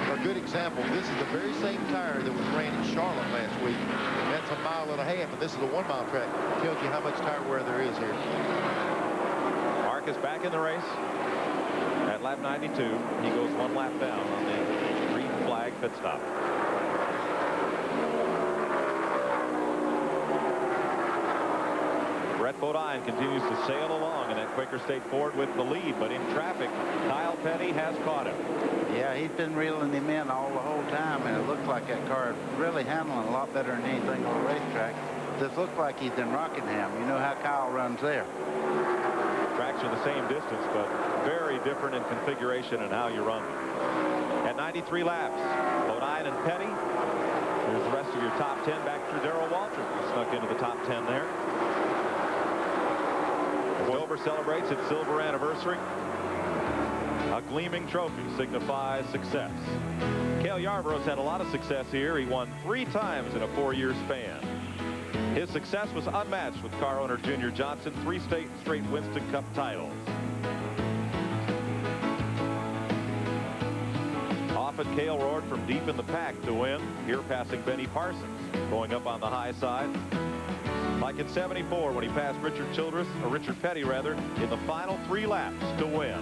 For a good example, this is the very same tire that was ran in Charlotte last week. And that's 1.5 miles, and this is a 1-mile track. Tells you how much tire wear there is here. Marcus back in the race at lap 92. He goes 1 lap down on the green flag pit stop. Brett Bodine continues to sail along in that Quaker State Ford with the lead, but in traffic, Kyle Petty has caught him. Yeah, he's been reeling him in all the whole time, and it looks like that car is really handling a lot better than anything on the racetrack. This looks like he's in Rockingham. You know how Kyle runs there. Tracks are the same distance, but very different in configuration and how you run them. At 93 laps, Bodine and Petty. Here's the rest of your top 10 back through Darrell Waltrip. He snuck into the top 10 there. Dover celebrates its silver anniversary. A gleaming trophy signifies success. Cale Yarborough's had a lot of success here. He won 3 times in a 4-year span. His success was unmatched with car owner Junior Johnson, 3 straight Winston Cup titles. Often Cale roared from deep in the pack to win. Here passing Benny Parsons, going up on the high side. Like in '74 when he passed Richard Petty rather, in the final 3 laps to win.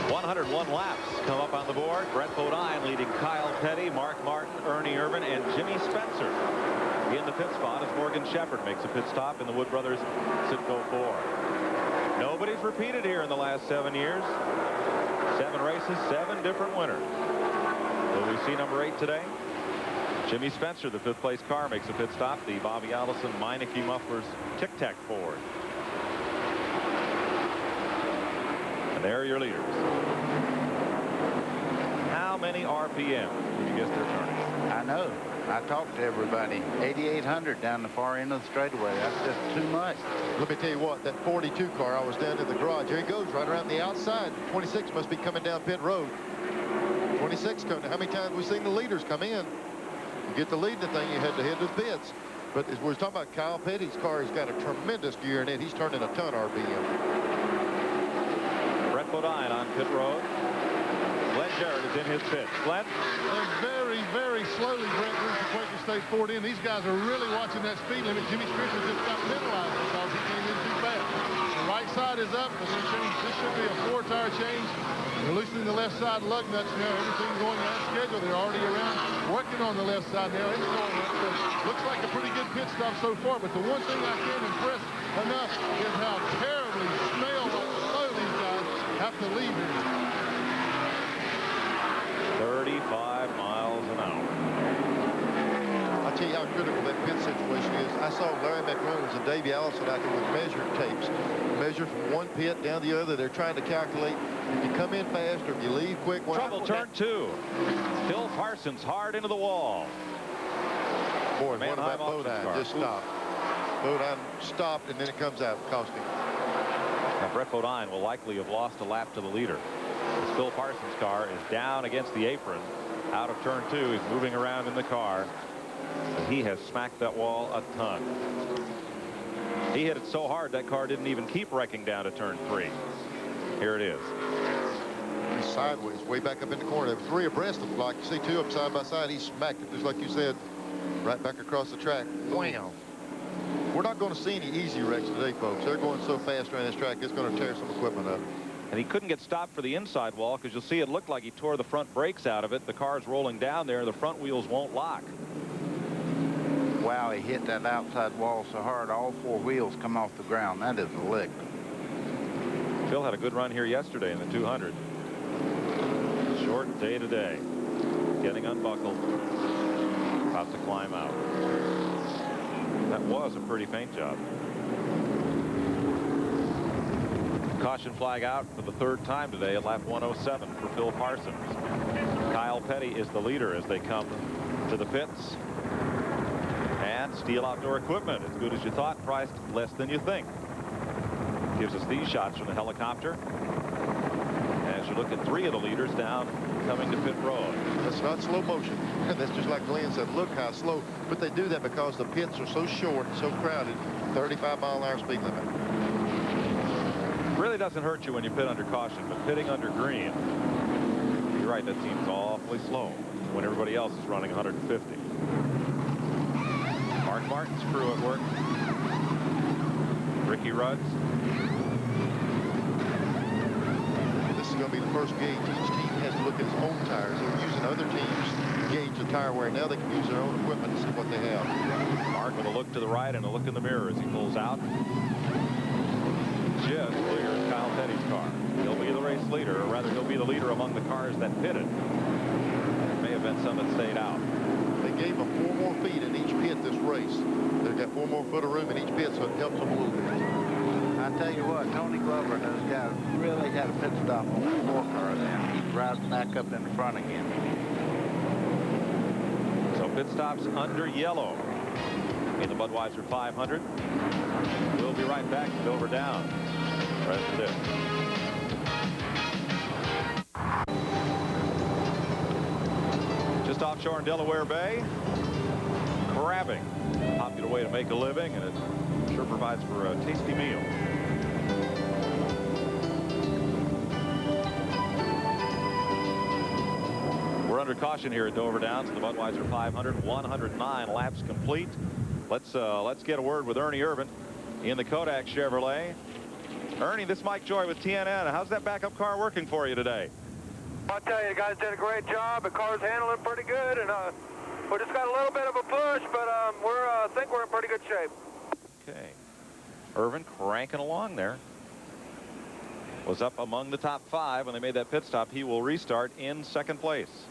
101 laps come up on the board. Brett Bodine leading Kyle Petty, Mark Martin, Ernie Irvin, and Jimmy Spencer. In the pit spot as Morgan Shepherd makes a pit stop in the Wood Brothers Citgo 4. Nobody's repeated here in the last 7 years. 7 races, 7 different winners. Will we see number 8 today? Jimmy Spencer, the 5th place car, makes a pit stop. The Bobby Allison Meineke Mufflers Tic Tac Ford. And there are your leaders. How many RPM did you guess they're turning? I know. I talked to everybody. 8,800 down the far end of the straightaway. That's just too much. Let me tell you what, that 42 car, I was down in the garage. There he goes, right around the outside. 26 must be coming down pit road. 26 coming. How many times have we seen the leaders come in? You get the lead in the thing, you had to head to the pits. But as we're talking about Kyle Petty's car, he's got a tremendous gear in it. He's turning a ton RPM. Brett Bodine on pit road. Glenn Jarrett is in his pit. Glenn? They're very, very slowly, Brett, brings the Quaker State Ford in. These guys are really watching that speed limit. Jimmy Spencer just got penalized because he came in too fast. The right side is up. This should be a 4-tire change. They're loosening the left side lug nuts now. Everything's going as scheduled. They're already around working on the left side now. It's going up. So looks like a pretty good pit stop so far. But the one thing I can't impress enough is how terribly slow these guys have to leave here. 35 miles an hour. I'll tell you how critical that pit situation is. I saw Larry McReynolds and Davey Allison out there with measuring tapes. Measure from one pit down the other. They're trying to calculate if you come in fast or if you leave quick. Trouble, turn 2. Phil Parsons hard into the wall. Boy, what about Bodine? Just stopped. Bodine stopped, and then it comes out, cost him. Now, Brett Bodine will likely have lost a lap to the leader. As Phil Parsons' car is down against the apron. Out of turn 2, he's moving around in the car. And he has smacked that wall a ton. He hit it so hard that car didn't even keep wrecking down to turn 3. Here it is. He's sideways, way back up in the corner. There were 3 abreast of the block. You see 2 of them side by side. He smacked it, just like you said, right back across the track. Wham! We're not going to see any easy wrecks today, folks. They're going so fast around this track, it's going to tear some equipment up. And he couldn't get stopped for the inside wall because you'll see it looked like he tore the front brakes out of it. The car's rolling down there. The front wheels won't lock. Wow, he hit that outside wall so hard, all 4 wheels come off the ground. That is a lick. Phil had a good run here yesterday in the 200. Short day today. Getting unbuckled. About to climb out. That was a pretty paint job. Caution flag out for the 3rd time today at lap 107 for Phil Parsons. Kyle Petty is the leader as they come to the pits. And Steel Outdoor Equipment, as good as you thought, priced less than you think. Gives us these shots from the helicopter. As you look at 3 of the leaders down coming to pit road. That's not slow motion. That's just like Glenn said, look how slow. But they do that because the pits are so short and so crowded. 35-mile-an-hour speed limit. Really doesn't hurt you when you pit under caution, but pitting under green, you're right, that seems awfully slow when everybody else is running 150. Mark Martin's crew at work. Ricky Rudds. This is going to be the first gauge. Each team has to look at its own tires. They're using other teams' gauge the tire wear. Now they can use their own equipment to see what they have. Mark with a look to the right and a look in the mirror as he pulls out. Just clears Kyle Petty's car. He'll be the race leader, or rather he'll be the leader among the cars that pitted. There may have been some that stayed out. They gave them 4 more feet in each pit this race. They've got 4 more foot of room in each pit, so it helps them a little bit. I tell you what, Tony Glover and those guys really had a pit stop on that 4 car then. He's riding back up in the front again. So pit stops under yellow in the Budweiser 500. We'll be right back to Dover Down. Right after this. Just offshore in Delaware Bay, crabbing. Popular way to make a living, and it sure provides for a tasty meal. We're under caution here at Dover Downs, the Budweiser 500, 109 laps complete. Let's get a word with Ernie Irvin in the Kodak Chevrolet. Ernie, this is Mike Joy with TNN. How's that backup car working for you today? I'll tell you, the guys did a great job. The car's handling pretty good, and we just got a little bit of a push, but I think we're in pretty good shape. Okay. Irvin cranking along there. Was up among the top 5 when they made that pit stop. He will restart in 2nd place.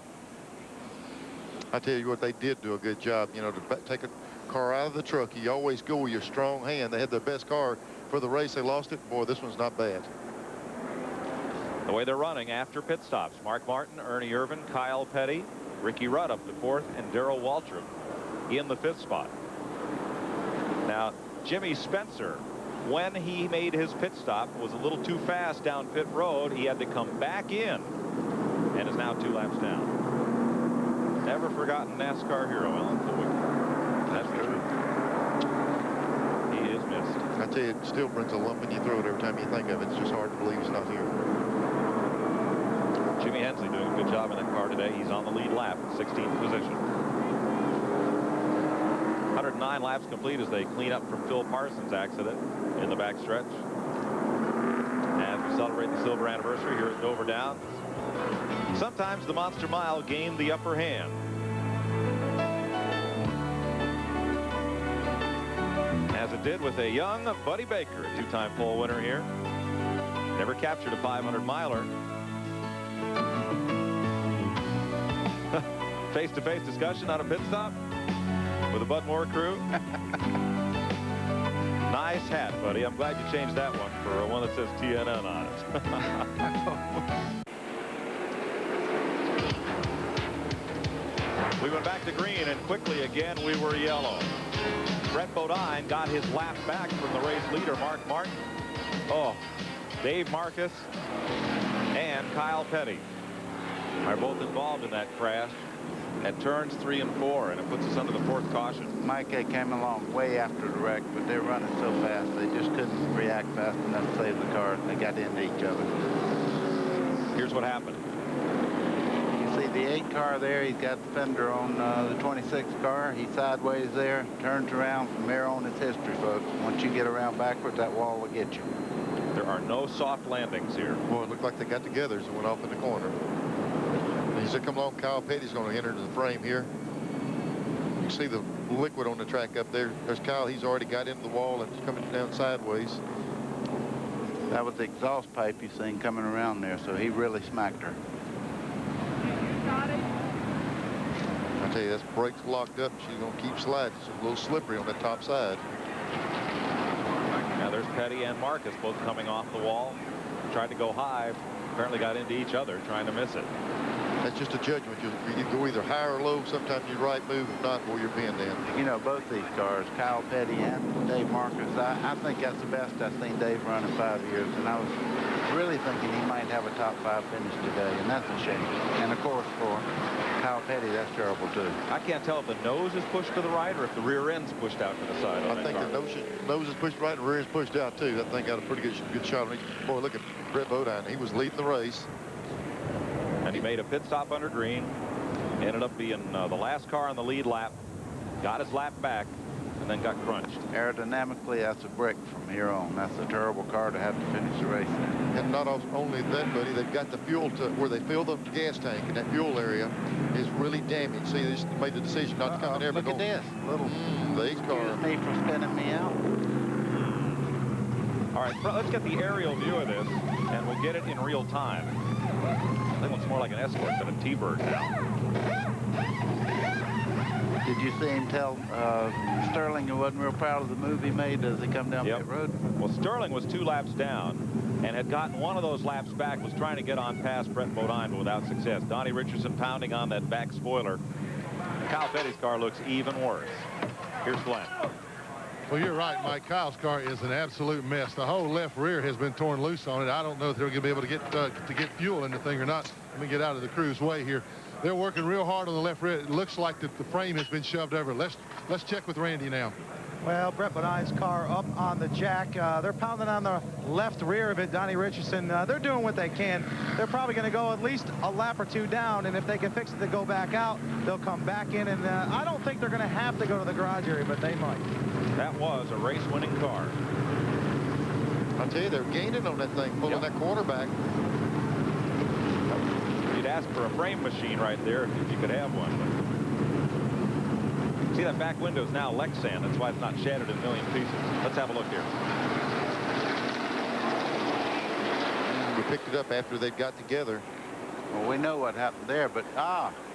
I tell you what, they did do a good job. You know, to take a car out of the truck, you always go with your strong hand. They had their best car for the race. They lost it. Boy, this one's not bad. The way they're running after pit stops: Mark Martin, Ernie Irvin, Kyle Petty, Ricky Rudd up the 4th, and Darrell Waltrip in the 5th spot. Now, Jimmy Spencer, when he made his pit stop, was a little too fast down pit road. He had to come back in and is now 2 laps down. Never forgotten NASCAR hero, Ellen Floyd. That's the truth. He is missed. I tell you, it still brings a lump in your throat every time you think of it. It's just hard to believe he's not here. Jimmy Hensley doing a good job in that car today. He's on the lead lap, 16th position. 109 laps complete as they clean up from Phil Parsons' accident in the backstretch. As we celebrate the silver anniversary here at Dover Downs, sometimes the Monster Mile gained the upper hand. As it did with a young Buddy Baker, a 2-time pole winner here. Never captured a 500-miler. Face-to-face discussion on a pit stop with the Bud Moore crew. Nice hat, buddy. I'm glad you changed that one for one that says TNN on it. We went back to green, and quickly again we were yellow. Brett Bodine got his lap back from the race leader, Mark Martin. Oh, Dave Marcus and Kyle Petty are both involved in that crash at turns 3 and 4, and it puts us under the 4th caution. Mike came along way after the wreck, but they're running so fast they just couldn't react fast enough to save the car. They got into each other. Here's what happened. You see the 8 car there. He's got the fender on the 26 car. He's sideways there, turns around. From there on, it's history, folks. Once you get around backwards, that wall will get you. There are no soft landings here. Boy, it looked like they got together as it went off in the corner. As they come along, Kyle Petty's going to enter into the frame here. You can see the liquid on the track up there. There's Kyle. He's already got into the wall and it's coming down sideways. That was the exhaust pipe you seen coming around there, so he really smacked her. I tell you, that's brakes locked up. She's going to keep sliding. It's a little slippery on the top side. Now there's Petty and Marcus both coming off the wall. Tried to go high. Apparently got into each other, trying to miss it. That's just a judgment. You go either high or low. Sometimes you right move, if not, where you're pinned in. You know, both these cars, Kyle Petty and Dave Marcus, I think that's the best I've seen Dave run in 5 years. And I was really thinking he might have a top 5 finish today, and that's a shame. And of course, for Kyle Petty, that's terrible too. I can't tell if the nose is pushed to the right or if the rear end's pushed out to the side. I think the nose is pushed right and the rear end's pushed out too. That thing got a pretty good shot on it. Boy, look at Brett Bodine. He was leading the race. And he made a pit stop under green. Ended up being the last car on the lead lap. Got his lap back. and then got crunched. Aerodynamically, that's a brick from here on. That's a terrible car to have to finish the race in. And not only that, buddy, they've got the fuel to where they fill the gas tank, and that fuel area is really damaged. See, they just made the decision not to come in there. Look at this. Little these cars. Excuse me for spinning me out. All right, let's get the aerial view of this, and we'll get it in real time. That looks more like an Escort than a T-Bird now. Did you see him tell Sterling he wasn't real proud of the move he made as he come down pit road? Well, Sterling was 2 laps down and had gotten one of those laps back, was trying to get on past Brett Bodine, but without success. Donnie Richardson pounding on that back spoiler. Kyle Petty's car looks even worse. Here's Glenn. Well, you're right, Mike. Kyle's car is an absolute mess. The whole left rear has been torn loose on it. I don't know if they're going to be able to get fuel in the thing or not. Let me get out of the crew's way here. They're working real hard on the left rear. It looks like that the frame has been shoved over. Let's check with Randy now. Well, Brett Bodine's car up on the jack. They're pounding on the left rear of it. Donnie Richardson, they're doing what they can. They're probably going to go at least a lap or 2 down, and if they can fix it to go back out, they'll come back in. And I don't think they're going to have to go to the garage area, but they might. That was a race-winning car. I tell you, they're gaining on that thing, pulling that quarterback. You'd ask for a frame machine right there if you could have one. But see, that back window is now Lexan. That's why it's not shattered in a million pieces. Let's have a look here. We picked it up after they got together. Well, we know what happened there, but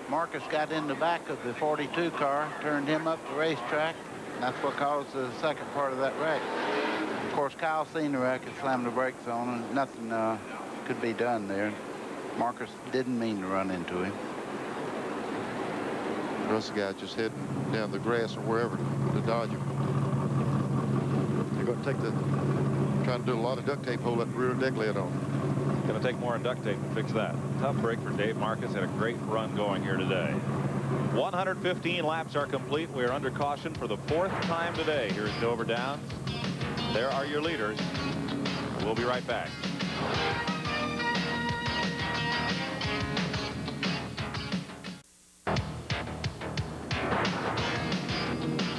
Marcus got in the back of the 42 car, turned him up the racetrack. That's what caused the second part of that wreck. Of course, Kyle seen the wreck and slammed the brakes on, and nothing could be done there. Marcus didn't mean to run into him. The rest of the guys just heading down the grass or wherever to dodge him. They're going to take trying to do a lot of duct tape, hold that rear deck lid on. Going to take more duct tape to fix that. Tough break for Dave Marcus. Had a great run going here today. 115 laps are complete. We are under caution for the 4th time today here at Dover Downs. There are your leaders. We'll be right back.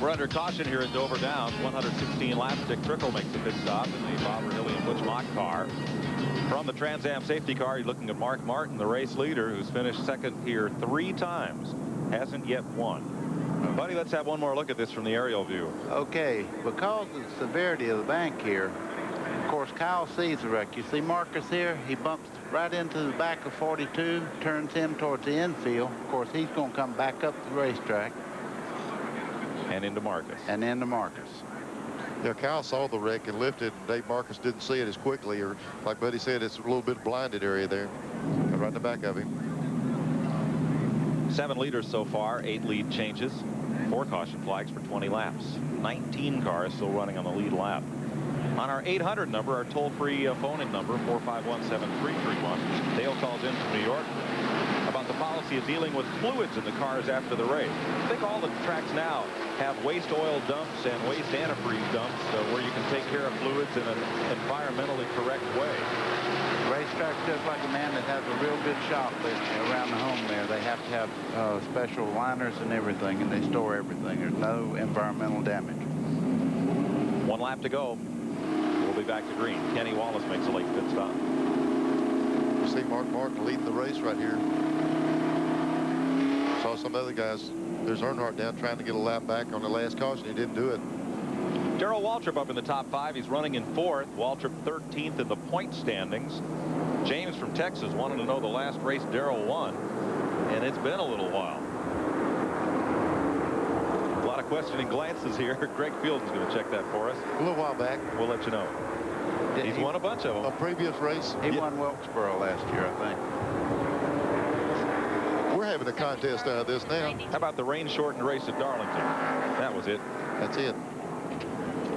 We're under caution here at Dover Downs. 116 laps. Dick Trickle makes a pit stop in the Bob Rahilly and Butch Mock car. From the Trans Am safety car, you're looking at Mark Martin, the race leader, who's finished second here 3 times. Hasn't yet won. Buddy, let's have one more look at this from the aerial view. Okay, because of the severity of the bank here, of course, Kyle sees the wreck. You see Marcus here? He bumps right into the back of 42, turns him towards the infield. Of course, he's going to come back up the racetrack. And into Marcus. And into Marcus. Yeah, Kyle saw the wreck and lifted. Dave Marcus didn't see it as quickly, or like Buddy said, it's a little bit blinded area there. Right in the back of him. 7 leaders so far, 8 lead changes, 4 caution flags for 20 laps. 19 cars still running on the lead lap. On our 800 number, our toll-free phone-in number, 451-7331. Dale calls in from New York about the policy of dealing with fluids in the cars after the race. I think all the tracks now have waste oil dumps and waste antifreeze dumps where you can take care of fluids in an environmentally correct way. Racetrack's just like a man that has a real good shop around the home there. They have to have special liners and everything, and they store everything. There's no environmental damage. 1 lap to go. We'll be back to green. Kenny Wallace makes a late pit stop. You see Mark Martin leading the race right here. Saw some other guys. There's Earnhardt down trying to get a lap back on the last caution. He didn't do it. Darrell Waltrip up in the top 5. He's running in 4th. Waltrip 13th in the point standings. James from Texas wanted to know the last race Darrell won, and it's been a little while. A lot of questioning glances here. Greg Fields is going to check that for us. A little while back. We'll let you know. He's won a bunch of them. A previous race. He won Wilkesboro last year, I think. We're having a contest out of this now. How about the rain-shortened race at Darlington? That was it. That's it.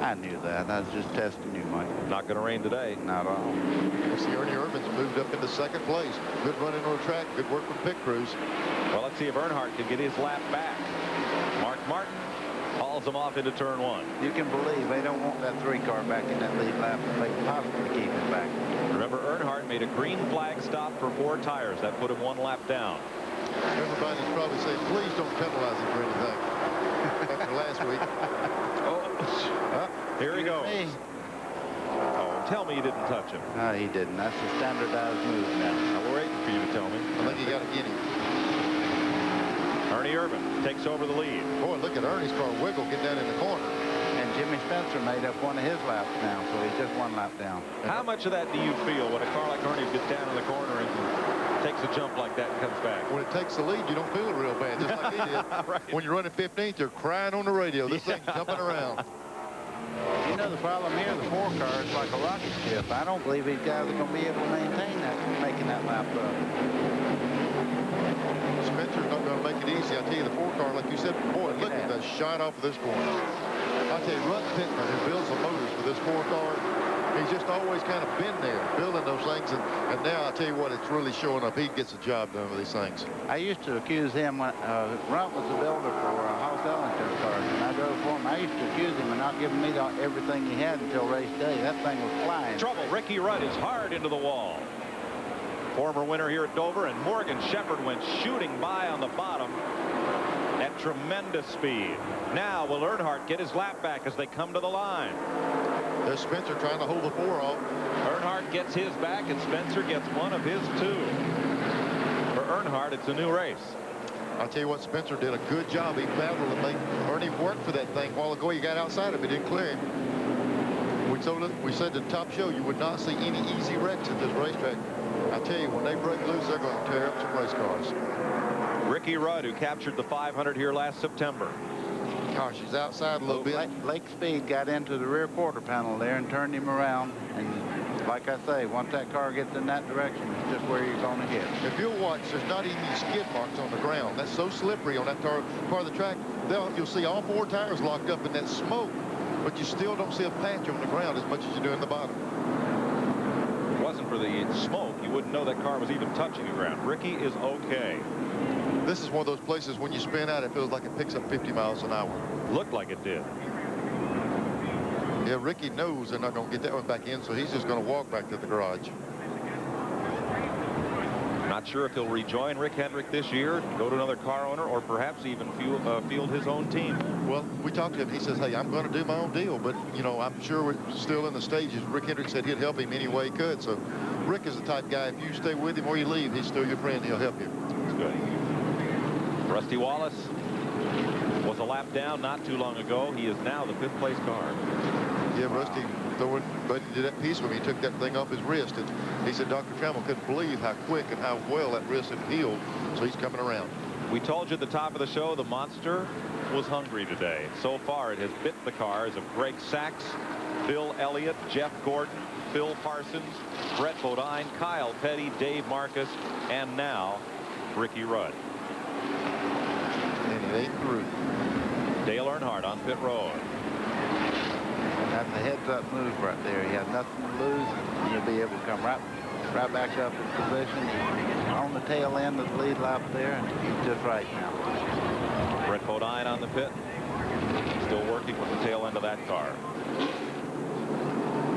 I knew that. I was just testing you, Mike. Not going to rain today. Not at all. Let's see, Irvin's moved up into 2nd place. Good running on the track. Good work from pit crews. Well, let's see if Earnhardt can get his lap back. Mark Martin hauls him off into turn 1. You can believe they don't want that 3 car back in that lead lap if they can possibly keep it back. Remember, Earnhardt made a green flag stop for 4 tires. That put him 1 lap down. Everybody's probably saying, please don't penalize him for anything after last week. Here he goes. Oh, tell me you didn't touch him. No, he didn't. That's a standardized move now. We're waiting for you to tell me. I think he got to get him. Ernie Irvin takes over the lead. Boy, look at Ernie's car wiggle, get down in the corner. And Jimmy Spencer made up one of his laps now, so he's just one lap down. How much of that do you feel when a car like Ernie gets down in the corner and takes a jump like that and comes back? When it takes the lead, you don't feel it real bad, just like he did. Right. When you're running 15th, you're crying on the radio. This thing's jumping around. You know, the problem here, the 4 car is like a rocket ship. I don't believe these guys are going to be able to maintain that, making that lap up. Spencer's not going to make it easy. I tell you, the 4 car, like you said, boy, look at that shot off of this corner. I tell you, Russ Pittman, who builds the motors for this 4 car, he's just always kind of been there, building those things. And now, I tell you what, it's really showing up. He gets the job done with these things. I used to accuse him when Runt was the builder for Hoss Ellington cars, and I drove for him. I used to accuse him of not giving me everything he had until race day. That thing was flying. Trouble. Ricky Rudd is hard into the wall. Former winner here at Dover, and Morgan Shepherd went shooting by on the bottom at tremendous speed. Now will Earnhardt get his lap back as they come to the line? There's Spencer trying to hold the 4 off. Earnhardt gets his back, and Spencer gets one of his 2. For Earnhardt, it's a new race. I'll tell you what, Spencer did a good job. He battled and made Ernie work for that thing. A while ago, he got outside of it, didn't clear him. We said at the top show you would not see any easy wrecks at this racetrack. I tell you, when they break loose, they're going to tear up some race cars. Ricky Rudd, who captured the 500 here last September. Gosh, he's outside a little bit. Lake Speed got into the rear quarter panel there and turned him around. And like I say, once that car gets in that direction, it's just where you're going to hit. If you'll watch, there's not even any skid marks on the ground. That's so slippery on that part of the track. You'll see all 4 tires locked up in that smoke, but you still don't see a patch on the ground as much as you do in the bottom. If it wasn't for the smoke, you wouldn't know that car was even touching the ground. Ricky is okay. This is one of those places when you spin out, it feels like it picks up 50 miles an hour. Looked like it did. Yeah, Ricky knows they're not going to get that one back in, so he's just going to walk back to the garage. Not sure if he'll rejoin Rick Hendrick this year, go to another car owner, or perhaps even field his own team. Well, we talked to him. He says, hey, I'm going to do my own deal, but, you know, I'm sure we're still in the stages. Rick Hendrick said he'd help him any way he could, so Rick is the type guy, if you stay with him or you leave, he's still your friend. He'll help you. That's good. Rusty Wallace was a lap down not too long ago. He is now the 5th place car. Yeah, Rusty did that piece when he took that thing off his wrist. And he said Dr. Trammell couldn't believe how quick and how well that wrist had healed. So he's coming around. We told you at the top of the show the monster was hungry today. So far, it has bit the cars of Greg Sachs, Bill Elliott, Jeff Gordon, Phil Parsons, Brett Bodine, Kyle Petty, Dave Marcus, and now Ricky Rudd. And it ain't through. Dale Earnhardt on pit road. That's a heads-up move right there. You have nothing to lose, and you'll be able to come right back up in position on the tail end of the lead lap there, and he's just right now. Brett Bodine on the pit. Still working with the tail end of that car.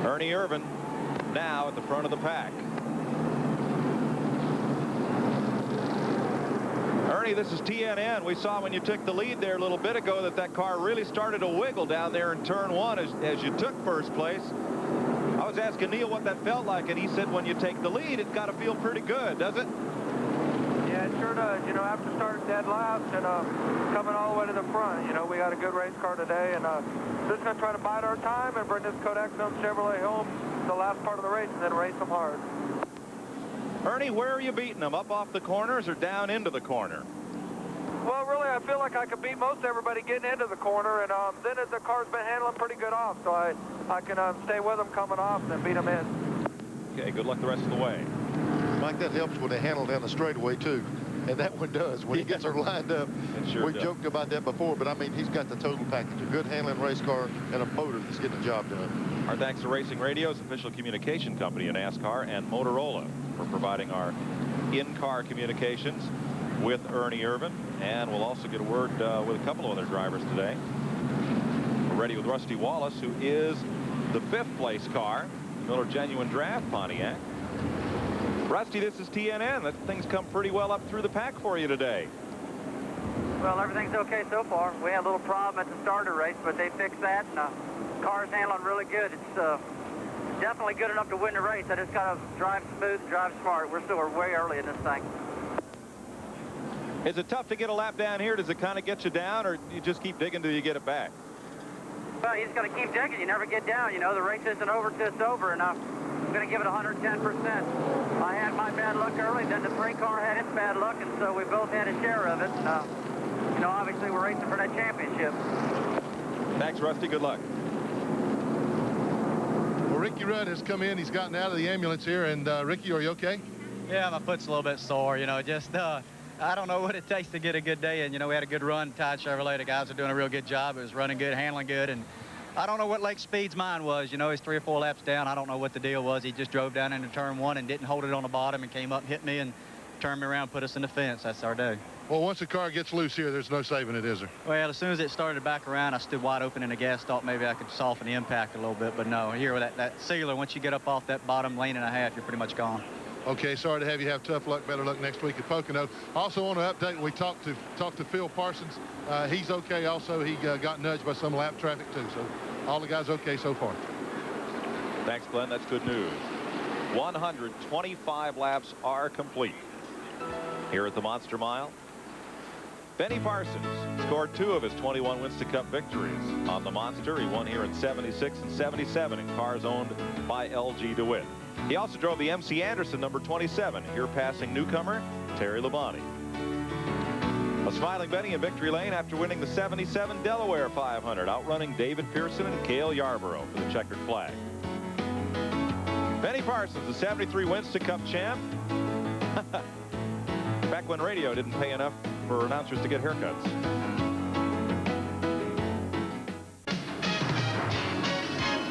Ernie Irvin now at the front of the pack. Ernie, this is TNN. We saw when you took the lead there a little bit ago that car really started to wiggle down there in turn 1 as you took first place. I was asking Neil what that felt like, and he said when you take the lead, it's got to feel pretty good, does it? Yeah, it sure does. You know, after starting dead laps and coming all the way to the front, you know, we got a good race car today, and just going to try to bide our time and bring this Kodak Film Chevrolet home the last part of the race and then race them hard. Ernie, where are you beating them? Up off the corners or down into the corner? Well, really, I feel like I could beat most everybody getting into the corner, and then the car's been handling pretty good off, so I can stay with them coming off and then beat them in. Okay, good luck the rest of the way. Mike, that helps when they handle down the straightaway, too. And that one does. When he gets her lined up, sure we joked about that before, but I mean, he's got the total package. A good handling race car and a motor that's getting the job done. Our thanks to Racing Radio's official communication company in NASCAR and Motorola for providing our in-car communications with Ernie Irvin. And we'll also get a word with a couple of other drivers today. We're ready with Rusty Wallace, who is the 5th place car, Miller Genuine Draft Pontiac. Rusty, this is TNN. That thing's come pretty well up through the pack for you today. Well, everything's okay so far. We had a little problem at the starter race, but they fixed that, and the car's handling really good. It's definitely good enough to win the race. I just got to drive smooth and drive smart. We're still way early in this thing. Is it tough to get a lap down here? Does it kind of get you down, or you just keep digging till you get it back? Well, you just got to keep digging. You never get down. You know, the race isn't over till it's over, and I'm going to give it 110%. I had my bad luck early, then the sprint car had its bad luck, and so we both had a share of it. And, you know, obviously we're racing for that championship. Thanks, Rusty. Good luck. Well, Ricky Rudd has come in. He's gotten out of the ambulance here. And, Ricky, are you okay? Yeah, my foot's a little bit sore. You know, just I don't know what it takes to get a good day. And, you know, we had a good run. Todd Chevrolet, the guys are doing a real good job. It was running good, handling good. And I don't know what Lake Speed's mind was. You know, he's 3 or 4 laps down. I don't know what the deal was. He just drove down into turn 1 and didn't hold it on the bottom and came up and hit me and turned me around, put us in the fence. That's our day. Well, once the car gets loose here, there's no saving it, is there? Well, as soon as it started back around, I stood wide open in the gas. Thought maybe I could soften the impact a little bit. But no, here with that sealer, once you get up off that bottom lane and a half, you're pretty much gone. Okay, sorry to have you have tough luck. Better luck next week at Pocono. Also want to update, we talked to Phil Parsons. He's okay also. He got nudged by some lap traffic too. So all the guys okay so far. Thanks, Glenn. That's good news. 125 laps are complete here at the Monster Mile. Benny Parsons scored 2 of his 21 Winston Cup victories on the Monster. He won here in 76 and 77 in cars owned by LG DeWitt. He also drove the MC Anderson number 27, here passing newcomer Terry Labonte. A smiling Benny in victory lane after winning the 77 Delaware 500, outrunning David Pearson and Cale Yarborough for the checkered flag. Benny Parsons, the 73 Winston Cup champ. Back when radio didn't pay enough for announcers to get haircuts.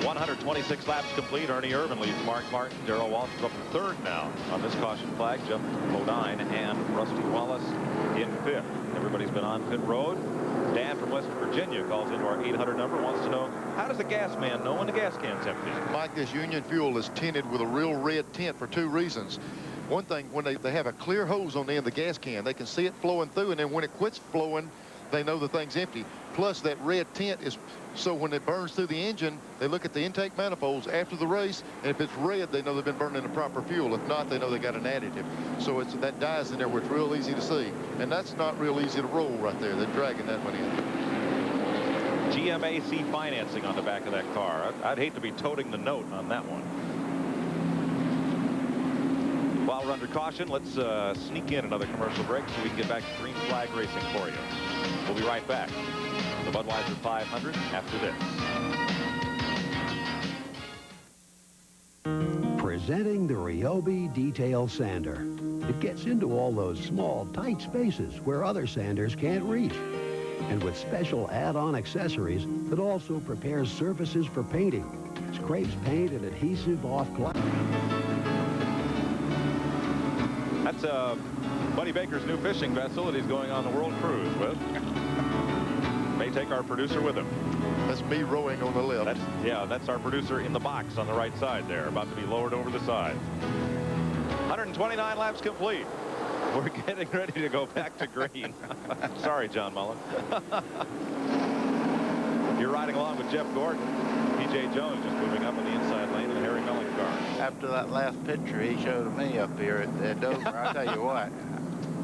.126 laps complete. Ernie Irvin leads Mark Martin. Darrell Walsh is up in 3rd now on this caution flag. Jeff Bodine and Rusty Wallace in 5th. Everybody's been on pit road. Dan from West Virginia calls into our 800 number, wants to know, how does the gas man know when the gas can's empty? Mike, this Union fuel is tinted with a real red tint for 2 reasons. One thing, when they have a clear hose on the end of the gas can, they can see it flowing through, and then when it quits flowing, they know the thing's empty. Plus, that red tint is so when it burns through the engine, they look at the intake manifolds after the race, and if it's red, they know they've been burning the proper fuel. If not, they know they got an additive. So it's that dye's in there where it's real easy to see. And that's not real easy to roll right there. They're dragging that one in. GMAC financing on the back of that car. I'd hate to be toting the note on that one. While we're under caution, let's sneak in another commercial break so we can get back to green flag racing for you. We'll be right back. The Budweiser 500 after this. Presenting the Ryobi Detail Sander. It gets into all those small, tight spaces where other sanders can't reach. And with special add-on accessories that also prepares surfaces for painting. Scrapes paint and adhesive off glass. That's Buddy Baker's new fishing vessel that he's going on the world cruise with. May take our producer with him. That's me rowing on the left. That's our producer in the box on the right side there, about to be lowered over the side. 129 laps complete. We're getting ready to go back to green. Sorry, John Mullen. You're riding along with Jeff Gordon. P.J. Jones just moving up in the inside lane in the Harry Melling car. After that last picture he showed me up here at Dover, I'll tell you what,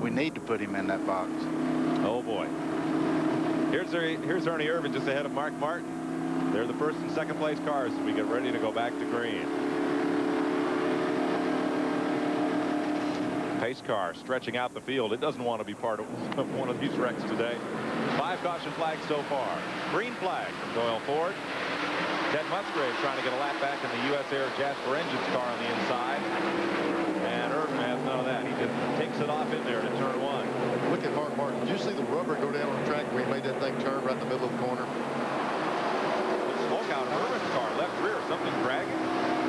we need to put him in that box. Oh, boy. Here's Ernie Irvin just ahead of Mark Martin. They're the first and second place cars as we get ready to go back to green. Pace car stretching out the field. It doesn't want to be part of one of these wrecks today. 5 caution flags so far. Green flag from Doyle Ford. Ted Musgrave trying to get a lap back in the U.S. Air Jasper Engines car on the inside. And Irvin has none of that. He just takes it off in there to turn 1. Look at Mark Martin. Did you see the rubber go down on the track where he made that thing turn right in the middle of the corner? Smoke out of Irvin's car, left rear, something dragging.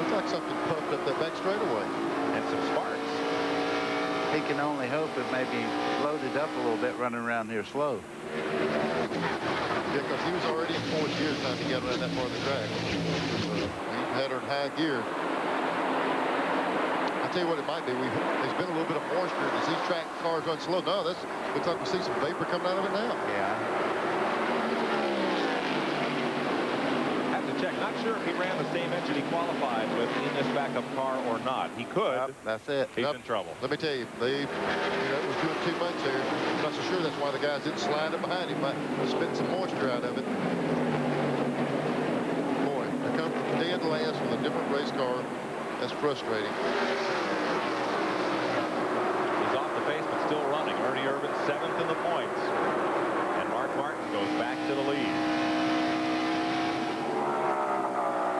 Looks like something puffed up that back straightaway. And some sparks. He can only hope it may be loaded up a little bit running around here slow. Yeah, because he was already in 4th gear time he got around that part of the track. So he had her in high gear. I tell you what it might be. There's been a little bit of moisture, and as these track cars run slow, no, this looks like we see some vapor coming out of it now. Yeah. Have to check. Not sure if he ran the same engine he qualified with in this backup car or not. He could. Yep, that's it. He's in trouble. Let me tell you, they was doing too much there. I'm not so sure that's why the guys didn't slide it behind him. Might spit some moisture out of it. Boy, to come from dead last with a different race car, that's frustrating. He's off the pace, but still running. Ernie Irvin 7th in the points. And Mark Martin goes back to the lead.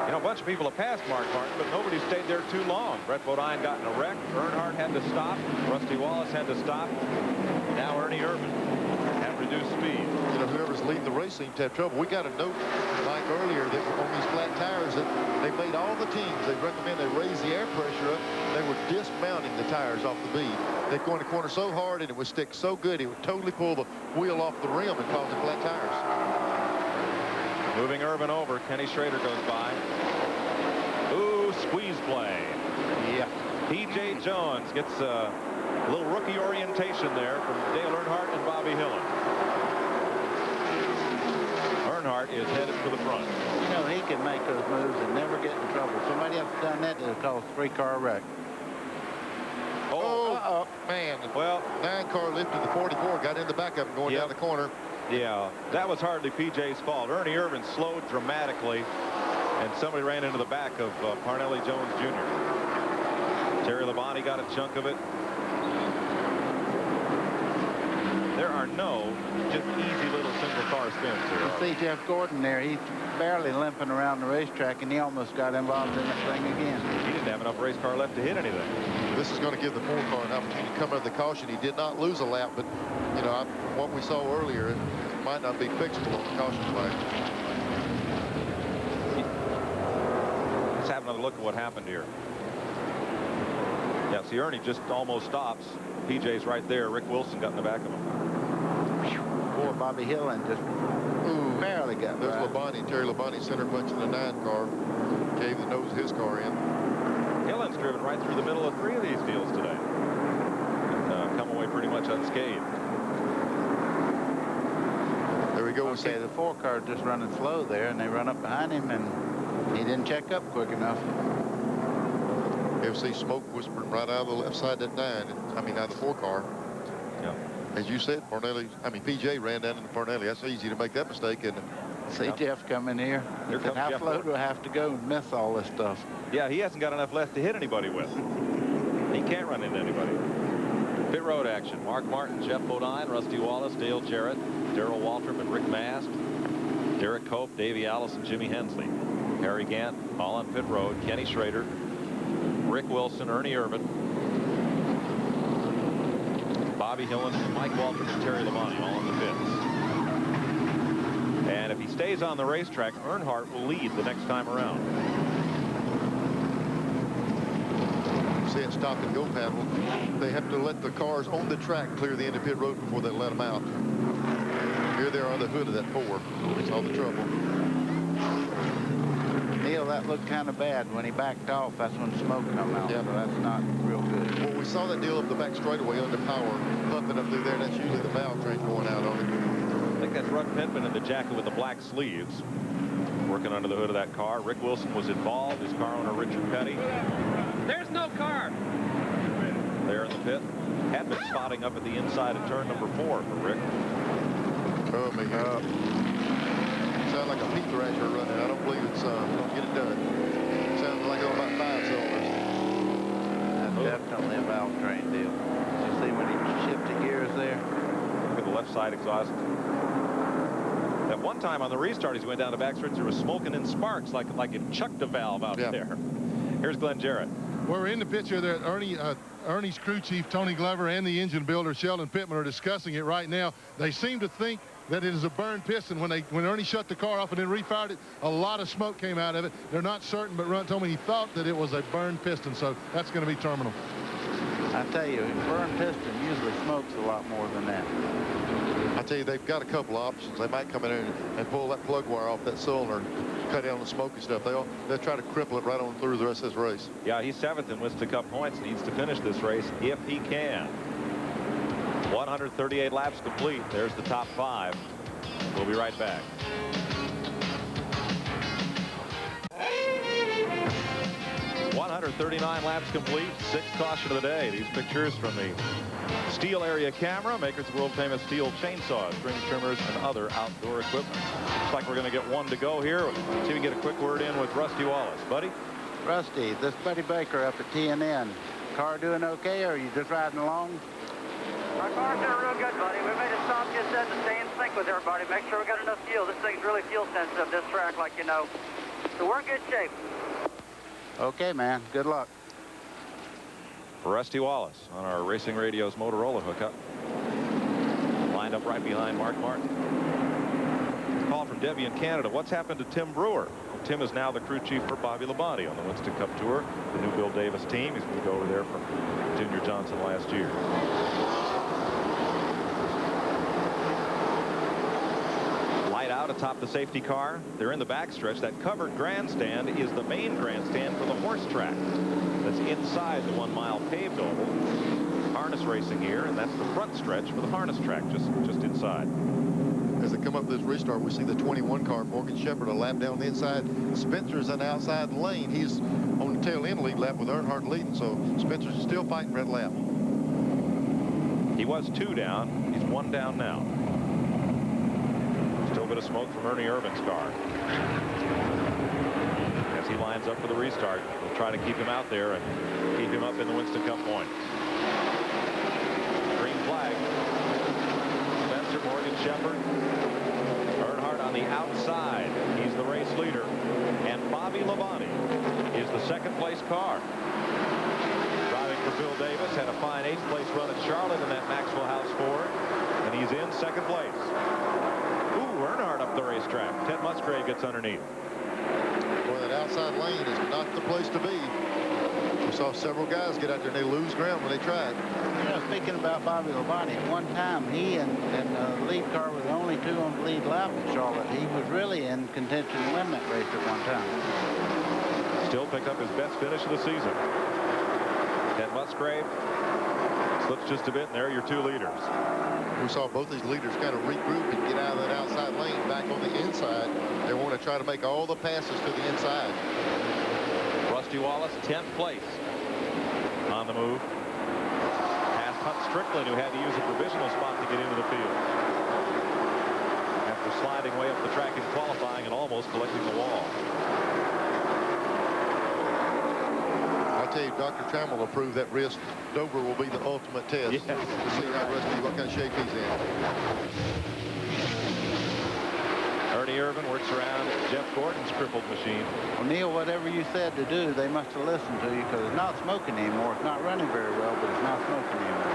You know, a bunch of people have passed Mark Martin, but nobody stayed there too long. Brett Bodine got in a wreck. Earnhardt had to stop. Rusty Wallace had to stop. Now Ernie Irvin at reduced speed. You know, whoever's leading the race seems to have trouble. We got a note, like earlier, that on these flat tires that they made all the teams. They recommend they raise the air pressure up. They were dismounting the tires off the bead. They're going to corner so hard and it would stick so good it would totally pull the wheel off the rim and cause the flat tires. Moving Irvin over, Kenny Schrader goes by. Ooh, squeeze play. Yeah. P.J. Jones gets a little rookie orientation there from Dale Earnhardt and Bobby Hillen. Earnhardt is headed for the front. You know, he can make those moves and never get in trouble. Somebody else done that to cause a 3-car wreck. Oh, man. Well, 9-car lifted the 44, got in the backup and going down the corner. Yeah, that was hardly P.J.'s fault. Ernie Irvin slowed dramatically, and somebody ran into the back of Parnelli Jones Jr. Terry Labonte got a chunk of it. There are no just easy little single-car spins here. You see Jeff Gordon there. He's barely limping around the racetrack, and he almost got involved in that thing again. He didn't have enough race car left to hit anything. This is going to give the 4-car an opportunity to come out of the caution. He did not lose a lap, but, you know, what we saw earlier, it might not be fixable on the caution flag. Let's have another look at what happened here. Yeah, see, Ernie just almost stops. PJ's right there. Rick Wilson got in the back of him. Poor Bobby Hillen just barely got There's by. Labonte, Terry Labonte center punching the 9-car. Gave the nose of his car in. Hillen's driven right through the middle of 3 of these fields today. And come away pretty much unscathed. There we go. Okay, the 4-car just running slow there, and they run up behind him, and he didn't check up quick enough. You'll see smoke whispering right out of the left side of that 9. I mean, out of the 4-car. Yeah. As you said, PJ ran down into Parnelli. That's easy to make that mistake, isn't it? See Jeff coming here. Here comes how Jeff slow do I have to go and miss all this stuff? Yeah, he hasn't got enough left to hit anybody with. He can't run into anybody. Pit road action. Mark Martin, Jeff Bodine, Rusty Wallace, Dale Jarrett, Darrell Waltrip, and Rick Mast. Derek Cope, Davey Allison, Jimmy Hensley. Harry Gant, all on pit road. Kenny Schrader, Rick Wilson, Ernie Irvin, Bobby Hillen, Mike Waltrip, and Terry Labonte all in the pits. And if he stays on the racetrack, Earnhardt will lead the next time around. See it stop and go paddle. They have to let the cars on the track clear the end of pit road before they let them out. Here they are on the hood of that 4. It's all the trouble. Neil, that looked kind of bad when he backed off. That's when smoke come out. Yeah, so that's not real good. Well, we saw that deal up the back straightaway under power, pumping up through there. That's usually the valve train going out on it. I think that's Ruck Pittman in the jacket with the black sleeves, working under the hood of that car. Rick Wilson was involved. His car owner, Richard Petty. There's no car. There in the pit. Had been spotting up at the inside of turn number 4 for Rick. Oh, my God. Sounds like a peat thrasher running. I don't believe it's going to get it done. Sounds like about 5 cylinders. That's definitely a valve train deal. You see when he shifted gears there? Look at the left side exhaust. At one time on the restart, as he went down the backstretch, there was smoking and sparks like it chucked a valve out there. Here's Glenn Jarrett. We're in the picture there. Ernie's crew chief, Tony Glover, and the engine builder, Sheldon Pittman, are discussing it right now. They seem to think that it is a burned piston. When Ernie shut the car off and then refired it, a lot of smoke came out of it. They're not certain, but Runt told me he thought that it was a burned piston, so that's going to be terminal. I tell you, a burned piston usually smokes a lot more than that. I I tell you, they've got a couple of options. They might come in there and pull that plug wire off that cylinder and cut down the smoke and stuff. They'll try to cripple it right on through the rest of this race. Yeah, he's 7th in Winston Cup points. Needs to finish this race if he can. 138 laps complete. There's the top 5. We'll be right back. .139 laps complete. 6th caution of the day. These pictures from the Steel Area Camera, makers of world-famous steel chainsaws, string trimmers, and other outdoor equipment. Looks like we're going to get one to go here. See if we can get a quick word in with Rusty Wallace. Buddy? Rusty, this is Buddy Baker up at TNN. Car doing okay, or are you just riding along? Our car's doing real good, buddy. We made a stop just then to stay in sync with everybody. Make sure we got enough fuel. This thing's really fuel sensitive, this track, like you know. So we're in good shape. Okay, man. Good luck. Rusty Wallace on our Racing Radio's Motorola hookup. Lined up right behind Mark Martin. Call from Debbie in Canada. What's happened to Tim Brewer? Tim is now the crew chief for Bobby Labonte on the Winston Cup Tour, the new Bill Davis team. He's going to go over there from Junior Johnson last year. Light out atop the safety car. They're in the backstretch. That covered grandstand is the main grandstand for the horse track. That's inside the 1 mile paved oval. Harness racing here, and that's the front stretch for the harness track, just inside. As they come up this restart, we see the 21 car, Morgan Shepherd, a lap down the inside. Spencer's on the outside lane. He's on the tail end lead lap with Earnhardt leading, so Spencer's still fighting for that lap. He was 2 down. He's 1 down now. Still a bit of smoke from Ernie Irvin's car. As he lines up for the restart, we'll try to keep him out there and keep him up in the Winston Cup points. Green flag. Spencer, Morgan Shepherd. Earnhardt on the outside. He's the race leader. And Bobby Labonte is the 2nd place car. Driving for Bill Davis. Had a fine 8th place run at Charlotte in that Maxwell House Ford. And he's in 2nd place. Ooh, Earnhardt up the racetrack. Ted Musgrave gets underneath. Boy, that outside lane is not the place to be. We saw several guys get out there and they lose ground when they tried. You know, speaking about Bobby Labonte, at one time he and the lead car were the only 2 on the lead lap at Charlotte. He was really in contention to win that race at one time. Still picked up his best finish of the season. Ted Musgrave slips just a bit, and there are your 2 leaders. We saw both these leaders kind of regroup and get out of that outside lane back on the inside. They want to try to make all the passes to the inside. Rusty Wallace, 10th place on the move. Past Hunt Strickland, who had to use a provisional spot to get into the field. After sliding way up the track in qualifying and almost collecting the wall. I tell you, Dr. Trammell will prove that wrist. Dover will be the ultimate test. Yes. To see how Rusty, what kind of shape he's in. Ernie Irvin works around Jeff Gordon's crippled machine. Well, Neil, whatever you said to do, they must have listened to you, because it's not smoking anymore. It's not running very well, but it's not smoking anymore.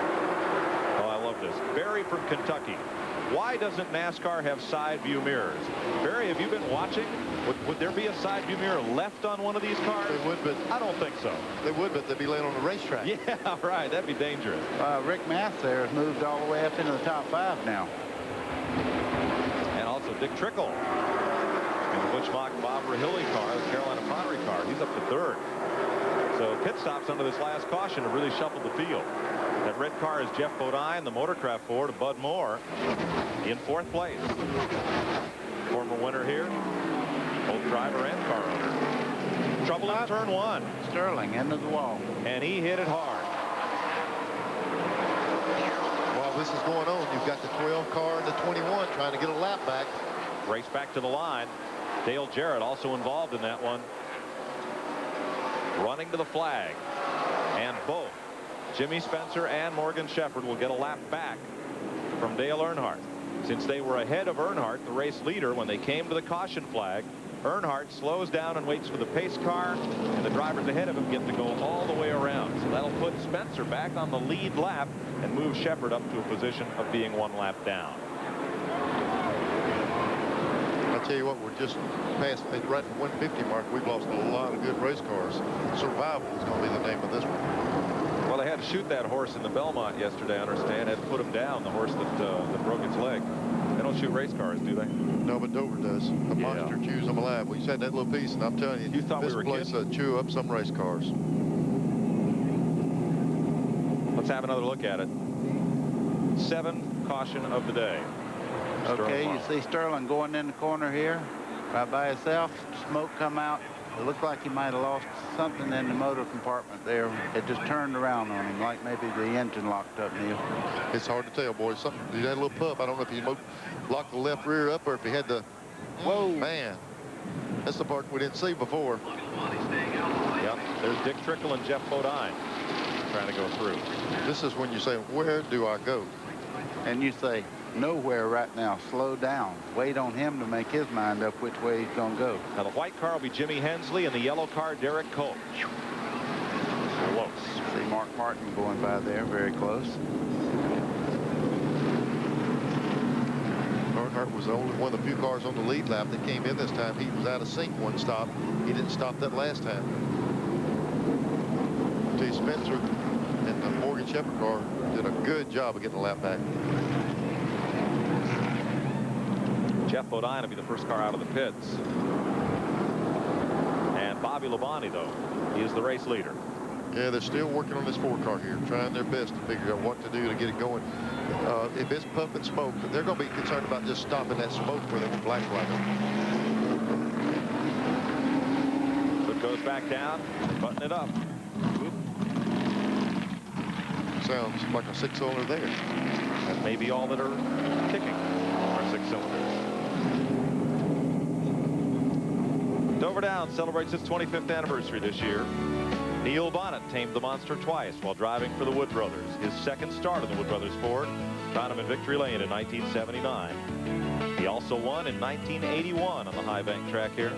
Oh, I love this. Barry from Kentucky. Why doesn't NASCAR have side view mirrors? Barry, have you been watching? Would there be a side view mirror left on one of these cars? They would, but I don't think so. They would, but they'd be laying on the racetrack. Yeah, right. That'd be dangerous. Rick Mass there has moved all the way up into the top 5 now. And also Dick Trickle. In the Butch Mock Bob Rahilly car, the Carolina Pottery car. He's up to 3rd. So pit stops under this last caution have really shuffled the field. That red car is Jeff Bodine, the Motorcraft Ford of Bud Moore, in 4th place. Former winner here, both driver and car owner. Trouble in turn 1. Sterling into the wall. And he hit it hard. While this is going on, you've got the 12 car and the 21 trying to get a lap back. Race back to the line. Dale Jarrett also involved in that one. Running to the flag. And both Jimmy Spencer and Morgan Shepherd will get a lap back from Dale Earnhardt. Since they were ahead of Earnhardt, the race leader, when they came to the caution flag, Earnhardt slows down and waits for the pace car, and the drivers ahead of him get to go all the way around. So that'll put Spencer back on the lead lap and move Shepherd up to a position of being 1 lap down. I tell you what, we're just past right at the 150 mark. We've lost a lot of good race cars. Survival is going to be the name of this one. Well, they had had to shoot that horse in the Belmont yesterday, I understand. Had to put him down, the horse that broke its leg. They don't shoot race cars, do they? No, but Dover does. The monster chews them alive. We said that little piece, and I'm telling you, you thought this we were place kidding? Chew up some race cars. Let's have another look at it. 7th caution of the day. Okay, you see Sterling going in the corner here, right by himself. Smoke come out. It looked like he might have lost something in the motor compartment there. It just turned around on him, like maybe the engine locked up, Neil. It's hard to tell, boys. Something, he had a little pup. I don't know if he locked the left rear up or if he had the... Whoa. Man, that's the part we didn't see before. Yep, there's Dick Trickle and Jeff Bodine trying to go through. This is when you say, where do I go? And you say, nowhere right now. Slow down. Wait on him to make his mind up which way he's going to go. Now, the white car will be Jimmy Hensley, and the yellow car, Derek Cole. Close. See Mark Martin going by there, very close. Earnhardt was only one of the few cars on the lead lap that came in this time. He was out of sync one stop. He didn't stop that last time. T. Spencer and the Morgan Shepherd car did a good job of getting the lap back. Jeff Bodine will be the first car out of the pits. And Bobby Labonte, though, he is the race leader. Yeah, they're still working on this 4-car here, trying their best to figure out what to do to get it going. If it's puffing smoke, they're going to be concerned about just stopping that smoke for them black flag. Foot goes back down, button it up. Oop. Sounds like a 6-cylinder there. That may be all that are kicking are 6 cylinders. Dover Downs celebrates its 25th anniversary this year. Neil Bonnet tamed the monster twice while driving for the Wood Brothers. His second start on the Wood Brothers Ford found him in victory lane in 1979. He also won in 1981 on the High Bank track here.